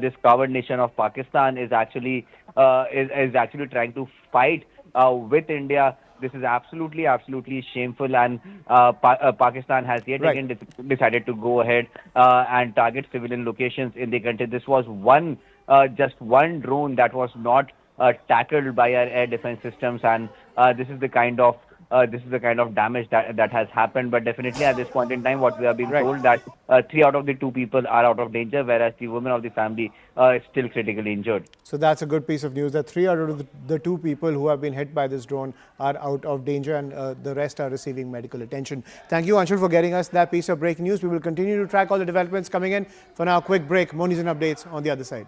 S8: this coward nation of Pakistan is actually trying to fight with India, this is absolutely shameful, and Pakistan has yet again decided to go ahead and target civilian locations in the country. This was just one drone that was not tackled by our air defense systems, and this is the kind of damage that has happened. But definitely at this point in time, what we are being told that 3 out of the 2 people are out of danger, whereas the woman of the family is still critically injured.
S1: So that's a good piece of news, that 3 out of the 2 people who have been hit by this drone are out of danger, and the rest are receiving medical attention. Thank you, Anshul, for getting us that piece of breaking news. We will continue to track all the developments coming in. For now, quick break. More news and updates on the other side.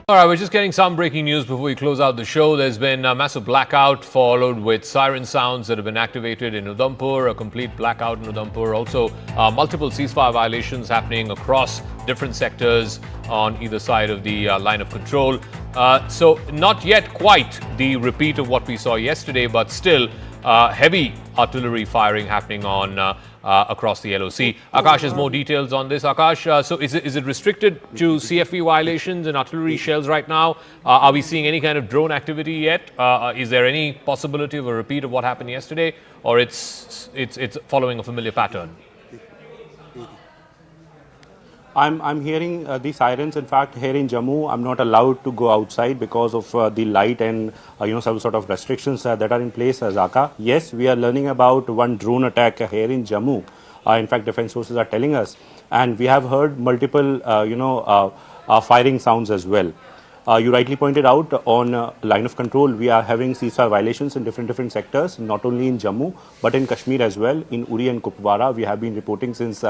S11: All right, we're just getting some breaking news before we close out the show. There's been a massive blackout followed with siren sounds that have been activated in Udhampur, a complete blackout in Udhampur. Also, multiple ceasefire violations happening across different sectors on either side of the line of control. So not yet quite the repeat of what we saw yesterday, but still heavy artillery firing happening on across the LOC. Akash has more details on this. Akash, so is it restricted to CFV violations and artillery shells right now? Are we seeing any kind of drone activity yet? Is there any possibility of a repeat of what happened yesterday, or it's following a familiar pattern?
S4: I'm hearing the sirens. In fact, here in Jammu, I'm not allowed to go outside because of the light and some sort of restrictions that are in place. Zaka, yes, we are learning about one drone attack here in Jammu. In fact, defense sources are telling us, and we have heard multiple firing sounds as well. you rightly pointed out on line of control, we are having ceasefire violations in different sectors, not only in Jammu, but in Kashmir as well. In Uri and Kupwara, we have been reporting since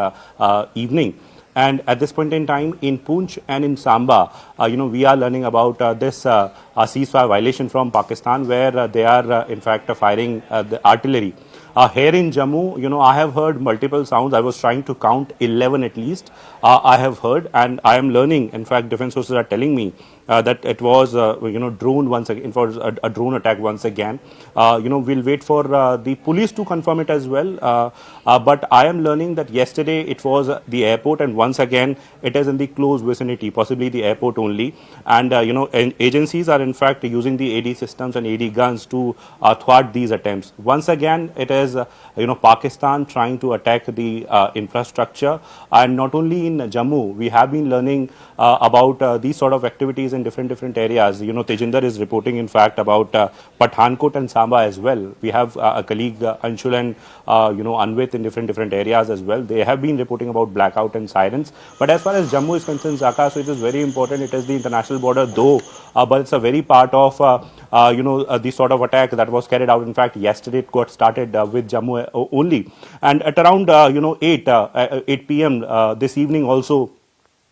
S4: evening. And at this point in time, in Poonch and in Samba, we are learning about this ceasefire violation from Pakistan, where they are in fact firing the artillery. Here in Jammu, I have heard multiple sounds. I was trying to count 11 at least. I have heard, and I am learning. In fact, defense forces are telling me that it was, drone once again. It was a drone attack once again. We'll wait for the police to confirm it as well. But I am learning that yesterday it was the airport, and once again it is in the close vicinity, possibly the airport only. And agencies are in fact using the aide systems and aide guns to thwart these attempts. Once again, it is Pakistan trying to attack the infrastructure, and not only in Jammu. We have been learning about these sort of activities in different areas. Tejinder is reporting in fact about Pathankot and Samba as well. We have a colleague Anshul and Anvit in different areas as well. They have been reporting about blackout and sirens. But as far as Jammu is concerned, Zaka, so it is very important. It is the international border, though, but it's a very part of the sort of attack that was carried out. In fact, yesterday it got started with Jammu only, and at around 8 p.m. This evening also,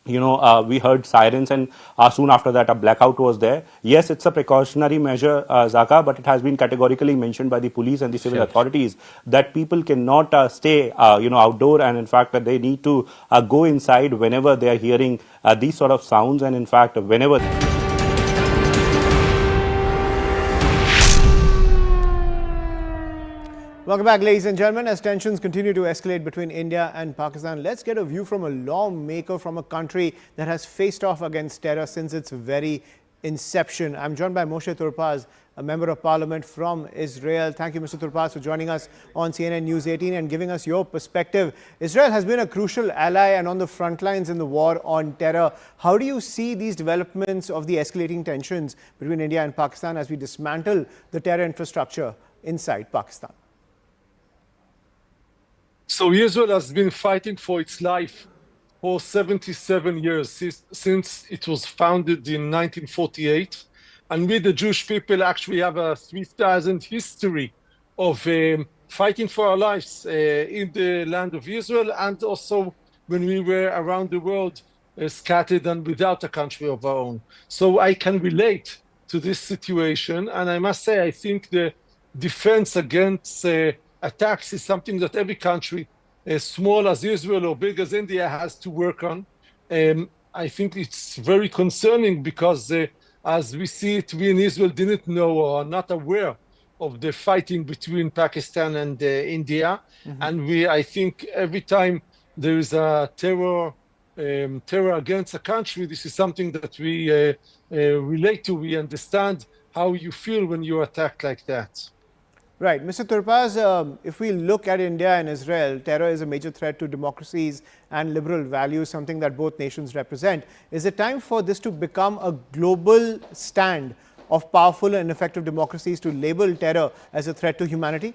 S4: we heard sirens, and soon after that a blackout was there. Yes, it's a precautionary measure, Zaka, but it has been categorically mentioned by the police and the civil authorities that people cannot stay outdoor, and in fact they need to go inside whenever they are hearing these sort of sounds, and in fact whenever
S1: Welcome back, ladies and gentlemen. As tensions continue to escalate between India and Pakistan, let's get a view from a lawmaker from a country that has faced off against terror since its very inception. I'm joined by Moshe Turpaz, a member of parliament from Israel. Thank you, Mr. Turpaz, for joining us on CNN News 18 and giving us your perspective. Israel has been a crucial ally and on the front lines in the war on terror. How do you see these developments of the escalating tensions between India and Pakistan as we dismantle the terror infrastructure inside Pakistan?
S12: So Israel has been fighting for its life for 77 years, since it was founded in 1948. And we, the Jewish people, actually have a 3,000 history of fighting for our lives in the land of Israel, and also when we were around the world scattered and without a country of our own. So I can relate to this situation. And I must say, I think the defense against attacks is something that every country, as small as Israel or big as India, has to work on. I think it's very concerning because as we see it, we in Israel didn't know or are not aware of the fighting between Pakistan and India. And I think every time there is a terror against a country, this is something that we relate to. We understand how you feel when you're attacked like that.
S1: Right. Mr. Turpaz, if we look at India and Israel, terror is a major threat to democracies and liberal values, something that both nations represent. Is it time for this to become a global stand of powerful and effective democracies to label terror as a threat to humanity?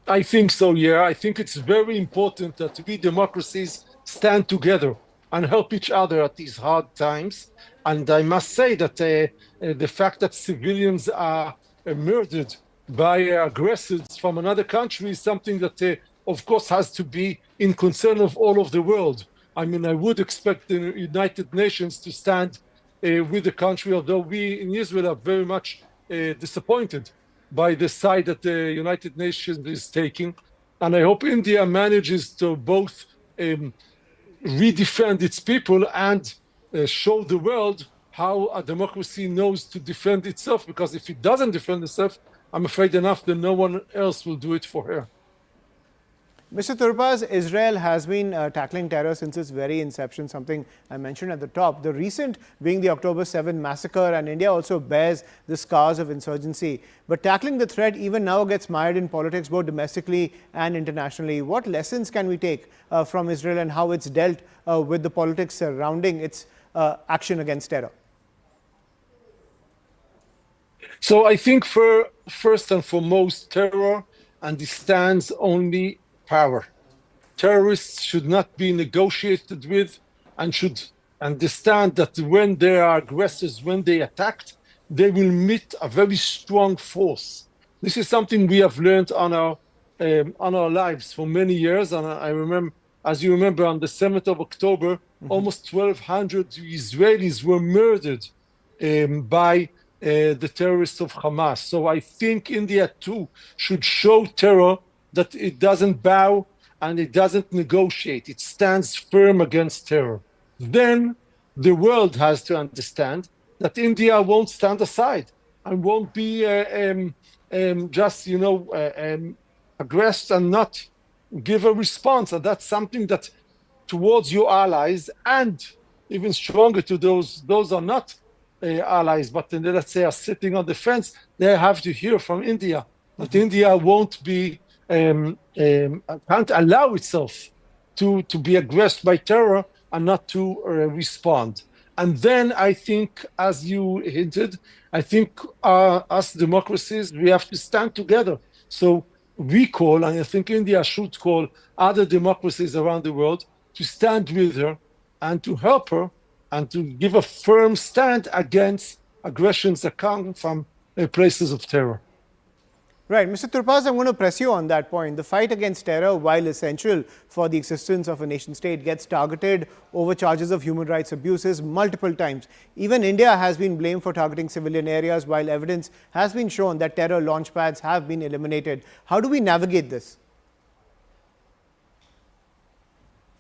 S12: I think so, yeah. I think it's very important that we democracies stand together and help each other at these hard times. And I must say that the fact that civilians are murdered by aggressors from another country is something that, of course, has to be in concern of all of the world. I mean, I would expect the United Nations to stand with the country, although we in Israel are very much disappointed by the side that the United Nations is taking. And I hope India manages to both redefend its people and show the world how a democracy knows to defend itself, because if it doesn't defend itself, I'm afraid enough that no one else will do it for her.
S1: Mr. Turpaz, Israel has been tackling terror since its very inception, something I mentioned at the top. The recent being the October 7 massacre, and India also bears the scars of insurgency. But tackling the threat even now gets mired in politics, both domestically and internationally. What lessons can we take from Israel and how it's dealt with the politics surrounding its action against terror?
S12: So I think first and foremost, terror understands only power. Terrorists should not be negotiated with and should understand that when they are aggressors, when they attacked, they will meet a very strong force. This is something we have learned on our lives for many years. And I remember, as you remember, on the 7th of October, almost 1,200 Israelis were murdered by the terrorists of Hamas. So I think India too should show terror that it doesn't bow and it doesn't negotiate. It stands firm against terror. Then the world has to understand that India won't stand aside and won't be just, aggressed and not give a response. And that's something that towards your allies, and even stronger to those are not allies, but let's say are sitting on the fence, they have to hear from India that India won't be, can't allow itself to be aggressed by terror and not to respond. And then I think, as you hinted, I think us democracies, we have to stand together. So we call, and I think India should call other democracies around the world to stand with her and to help her and to give a firm stand against aggressions that come from places of terror.
S1: Right. Mr. Turpaz, I'm going to press you on that point. The fight against terror, while essential for the existence of a nation state, gets targeted over charges of human rights abuses multiple times. Even India has been blamed for targeting civilian areas, while evidence has been shown that terror launch pads have been eliminated. How do we navigate this?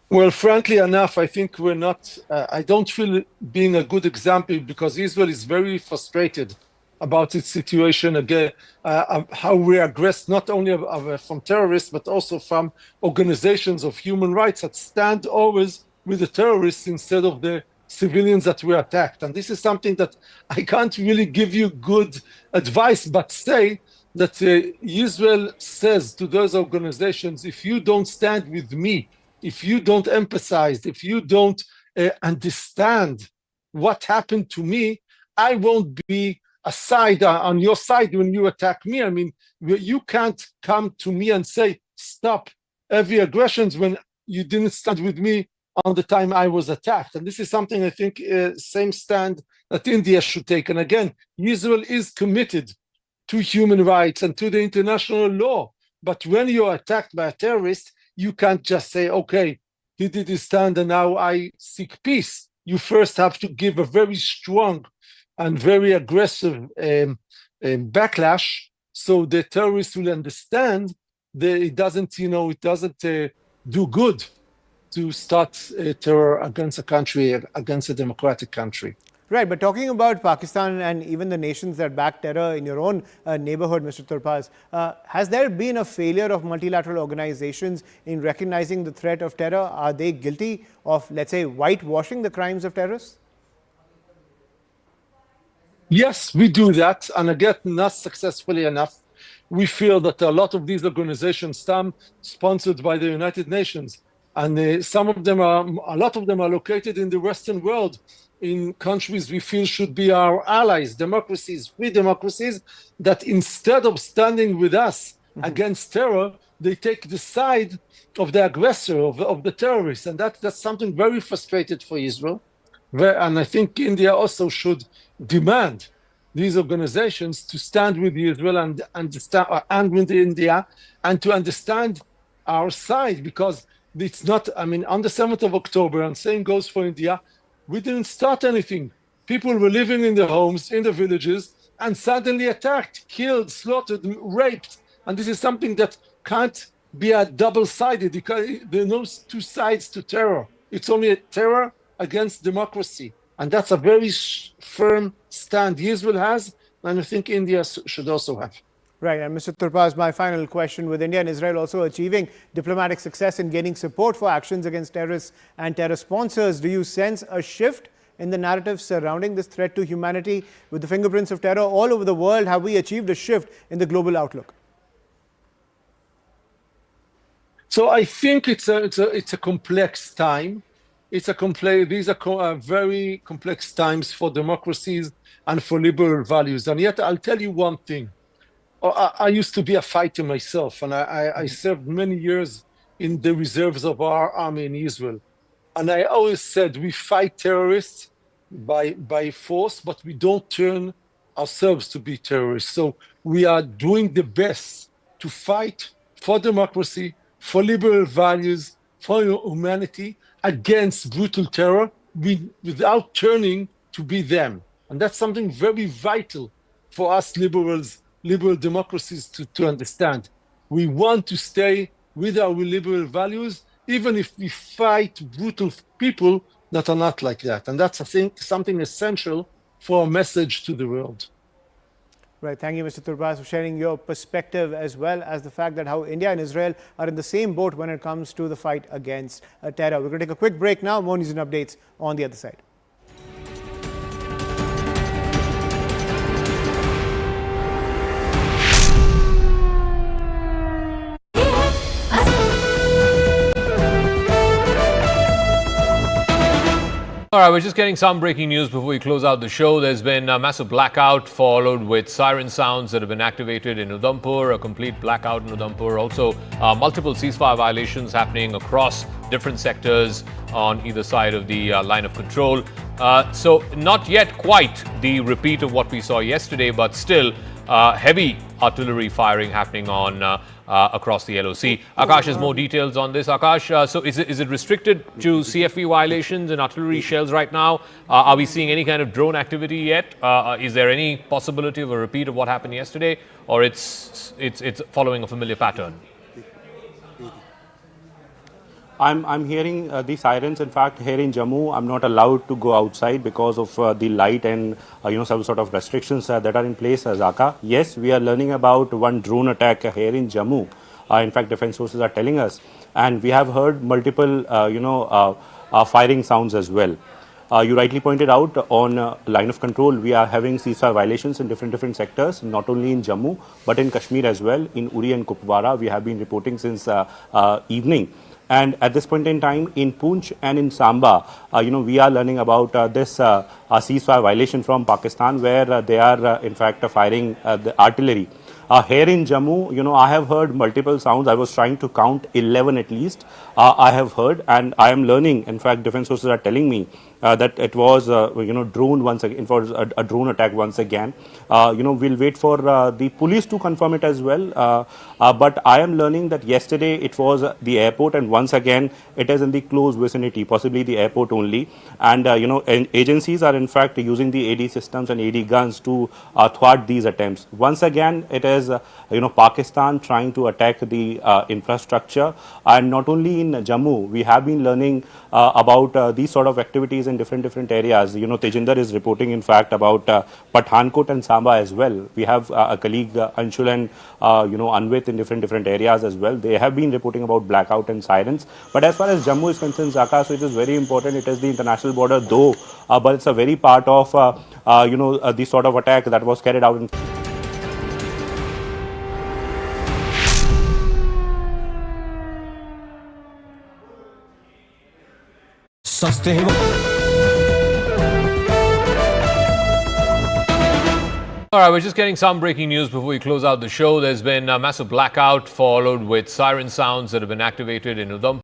S12: Well, frankly enough, I think we're not, I don't feel being a good example, because Israel is very frustrated about its situation again, how we are aggressed not only from terrorists, but also from organizations of human rights that stand always with the terrorists instead of the civilians that were attacked. And this is something that I can't really give you good advice, but say that Israel says to those organizations, if you don't stand with me, if you don't emphasize, if you don't understand what happened to me, I won't be aside on your side when you attack me. I mean, you can't come to me and say, stop every aggressions when you didn't stand with me on the time I was attacked. And this is something I think same stand that India should take. And again, Israel is committed to human rights and to the international law. But when you're attacked by a terrorist, you can't just say, okay, he did his stand and now I seek peace. You first have to give a very strong and very aggressive backlash, so the terrorists will understand that it doesn't, do good to start terror against a country, against a democratic country.
S1: Right, but talking about Pakistan and even the nations that back terror in your own neighborhood, Mr. Turpaz, has there been a failure of multilateral organizations in recognizing the threat of terror? Are they guilty of, let's say, whitewashing the crimes of terrorists?
S12: Yes, we do that, and again, not successfully enough. We feel that a lot of these organizations, some sponsored by the United Nations, and a lot of them are located in the Western world, in countries we feel should be our allies, democracies, free democracies, that instead of standing with us against terror, they take the side of the aggressor, of the terrorists, and that's something very frustrating for Israel. And I think India also should demand these organizations to stand with Israel and with India, and to understand our side, because it's not, I mean, on the 7th of October, and same goes for India, we didn't start anything. People were living in their homes, in the villages, and suddenly attacked, killed, slaughtered, raped. And this is something that can't be a double-sided, because there are no two sides to terror. It's only a terror against democracy. And that's a very firm stand Israel has, and I think India should also have.
S1: Right, and Mr. Turpaz, my final question: with India and Israel also achieving diplomatic success in gaining support for actions against terrorists and terror sponsors, do you sense a shift in the narrative surrounding this threat to humanity? With the fingerprints of terror all over the world, have we achieved a shift in the global outlook?
S12: So I think it's a complex time. These are very complex times for democracies and for liberal values. And yet I'll tell you one thing. I used to be a fighter myself, and I served many years in the reserves of our army in Israel. And I always said we fight terrorists by force, but we don't turn ourselves to be terrorists. So we are doing the best to fight for democracy, for liberal values, for humanity, against brutal terror without turning to be them. And that's something very vital for us liberals, liberal democracies to understand. We want to stay with our liberal values, even if we fight brutal people that are not like that. And that's, I think, something essential for a message to the world.
S1: Right. Thank you, Mr. Turbas, for sharing your perspective, as well as the fact that how India and Israel are in the same boat when it comes to the fight against terror. We're going to take a quick break now. More news and updates on the other side.
S11: All right, we're just getting some breaking news before we close out the show. There's been a massive blackout followed with siren sounds that have been activated in Udhampur, a complete blackout in Udhampur. Also, multiple ceasefire violations happening across different sectors on either side of the line of control. So not yet quite the repeat of what we saw yesterday, but still heavy artillery firing happening on across the LOC. Akash has more details on this. Akash, so is it restricted to CFV violations and artillery shells right now? Are we seeing any kind of drone activity yet? Is there any possibility of a repeat of what happened yesterday, or it's following a familiar pattern?
S4: I'm hearing the sirens. In fact, here in Jammu, I'm not allowed to go outside because of the light and some sort of restrictions that are in place. Zaka, yes, we are learning about one drone attack here in Jammu. In fact, defense sources are telling us, and we have heard multiple firing sounds as well. You rightly pointed out on line of control, we are having ceasefire violations in different sectors, not only in Jammu but in Kashmir as well. In Uri and Kupwara, we have been reporting since evening. And at this point in time, in Poonch and in Samba, we are learning about this ceasefire violation from Pakistan, where they are in fact firing the artillery. Here in Jammu, I have heard multiple sounds. I was trying to count 11 at least. I have heard, and I am learning. In fact, defense sources are telling me that it was, drone once again. It was a drone attack once again. We'll wait for the police to confirm it as well. But I am learning that yesterday it was the airport, and once again it is in the close vicinity, possibly the airport only. And and agencies are in fact using the aide systems and aide guns to thwart these attempts. Once again, it is Pakistan trying to attack the infrastructure, and not only in Jammu. We have been learning about these sort of activities in different areas. Tejinder is reporting in fact about Pathankot and Samba as well. We have a colleague Anshul and Anvit in different areas as well. They have been reporting about blackout and sirens. But as far as Jammu is concerned, Zaka, so it is very important. It is the international border though, but it's a very part of the sort of attack that was carried out in
S11: All right, we're just getting some breaking news before we close out the show. There's been a massive blackout followed with siren sounds that have been activated in Udhampur.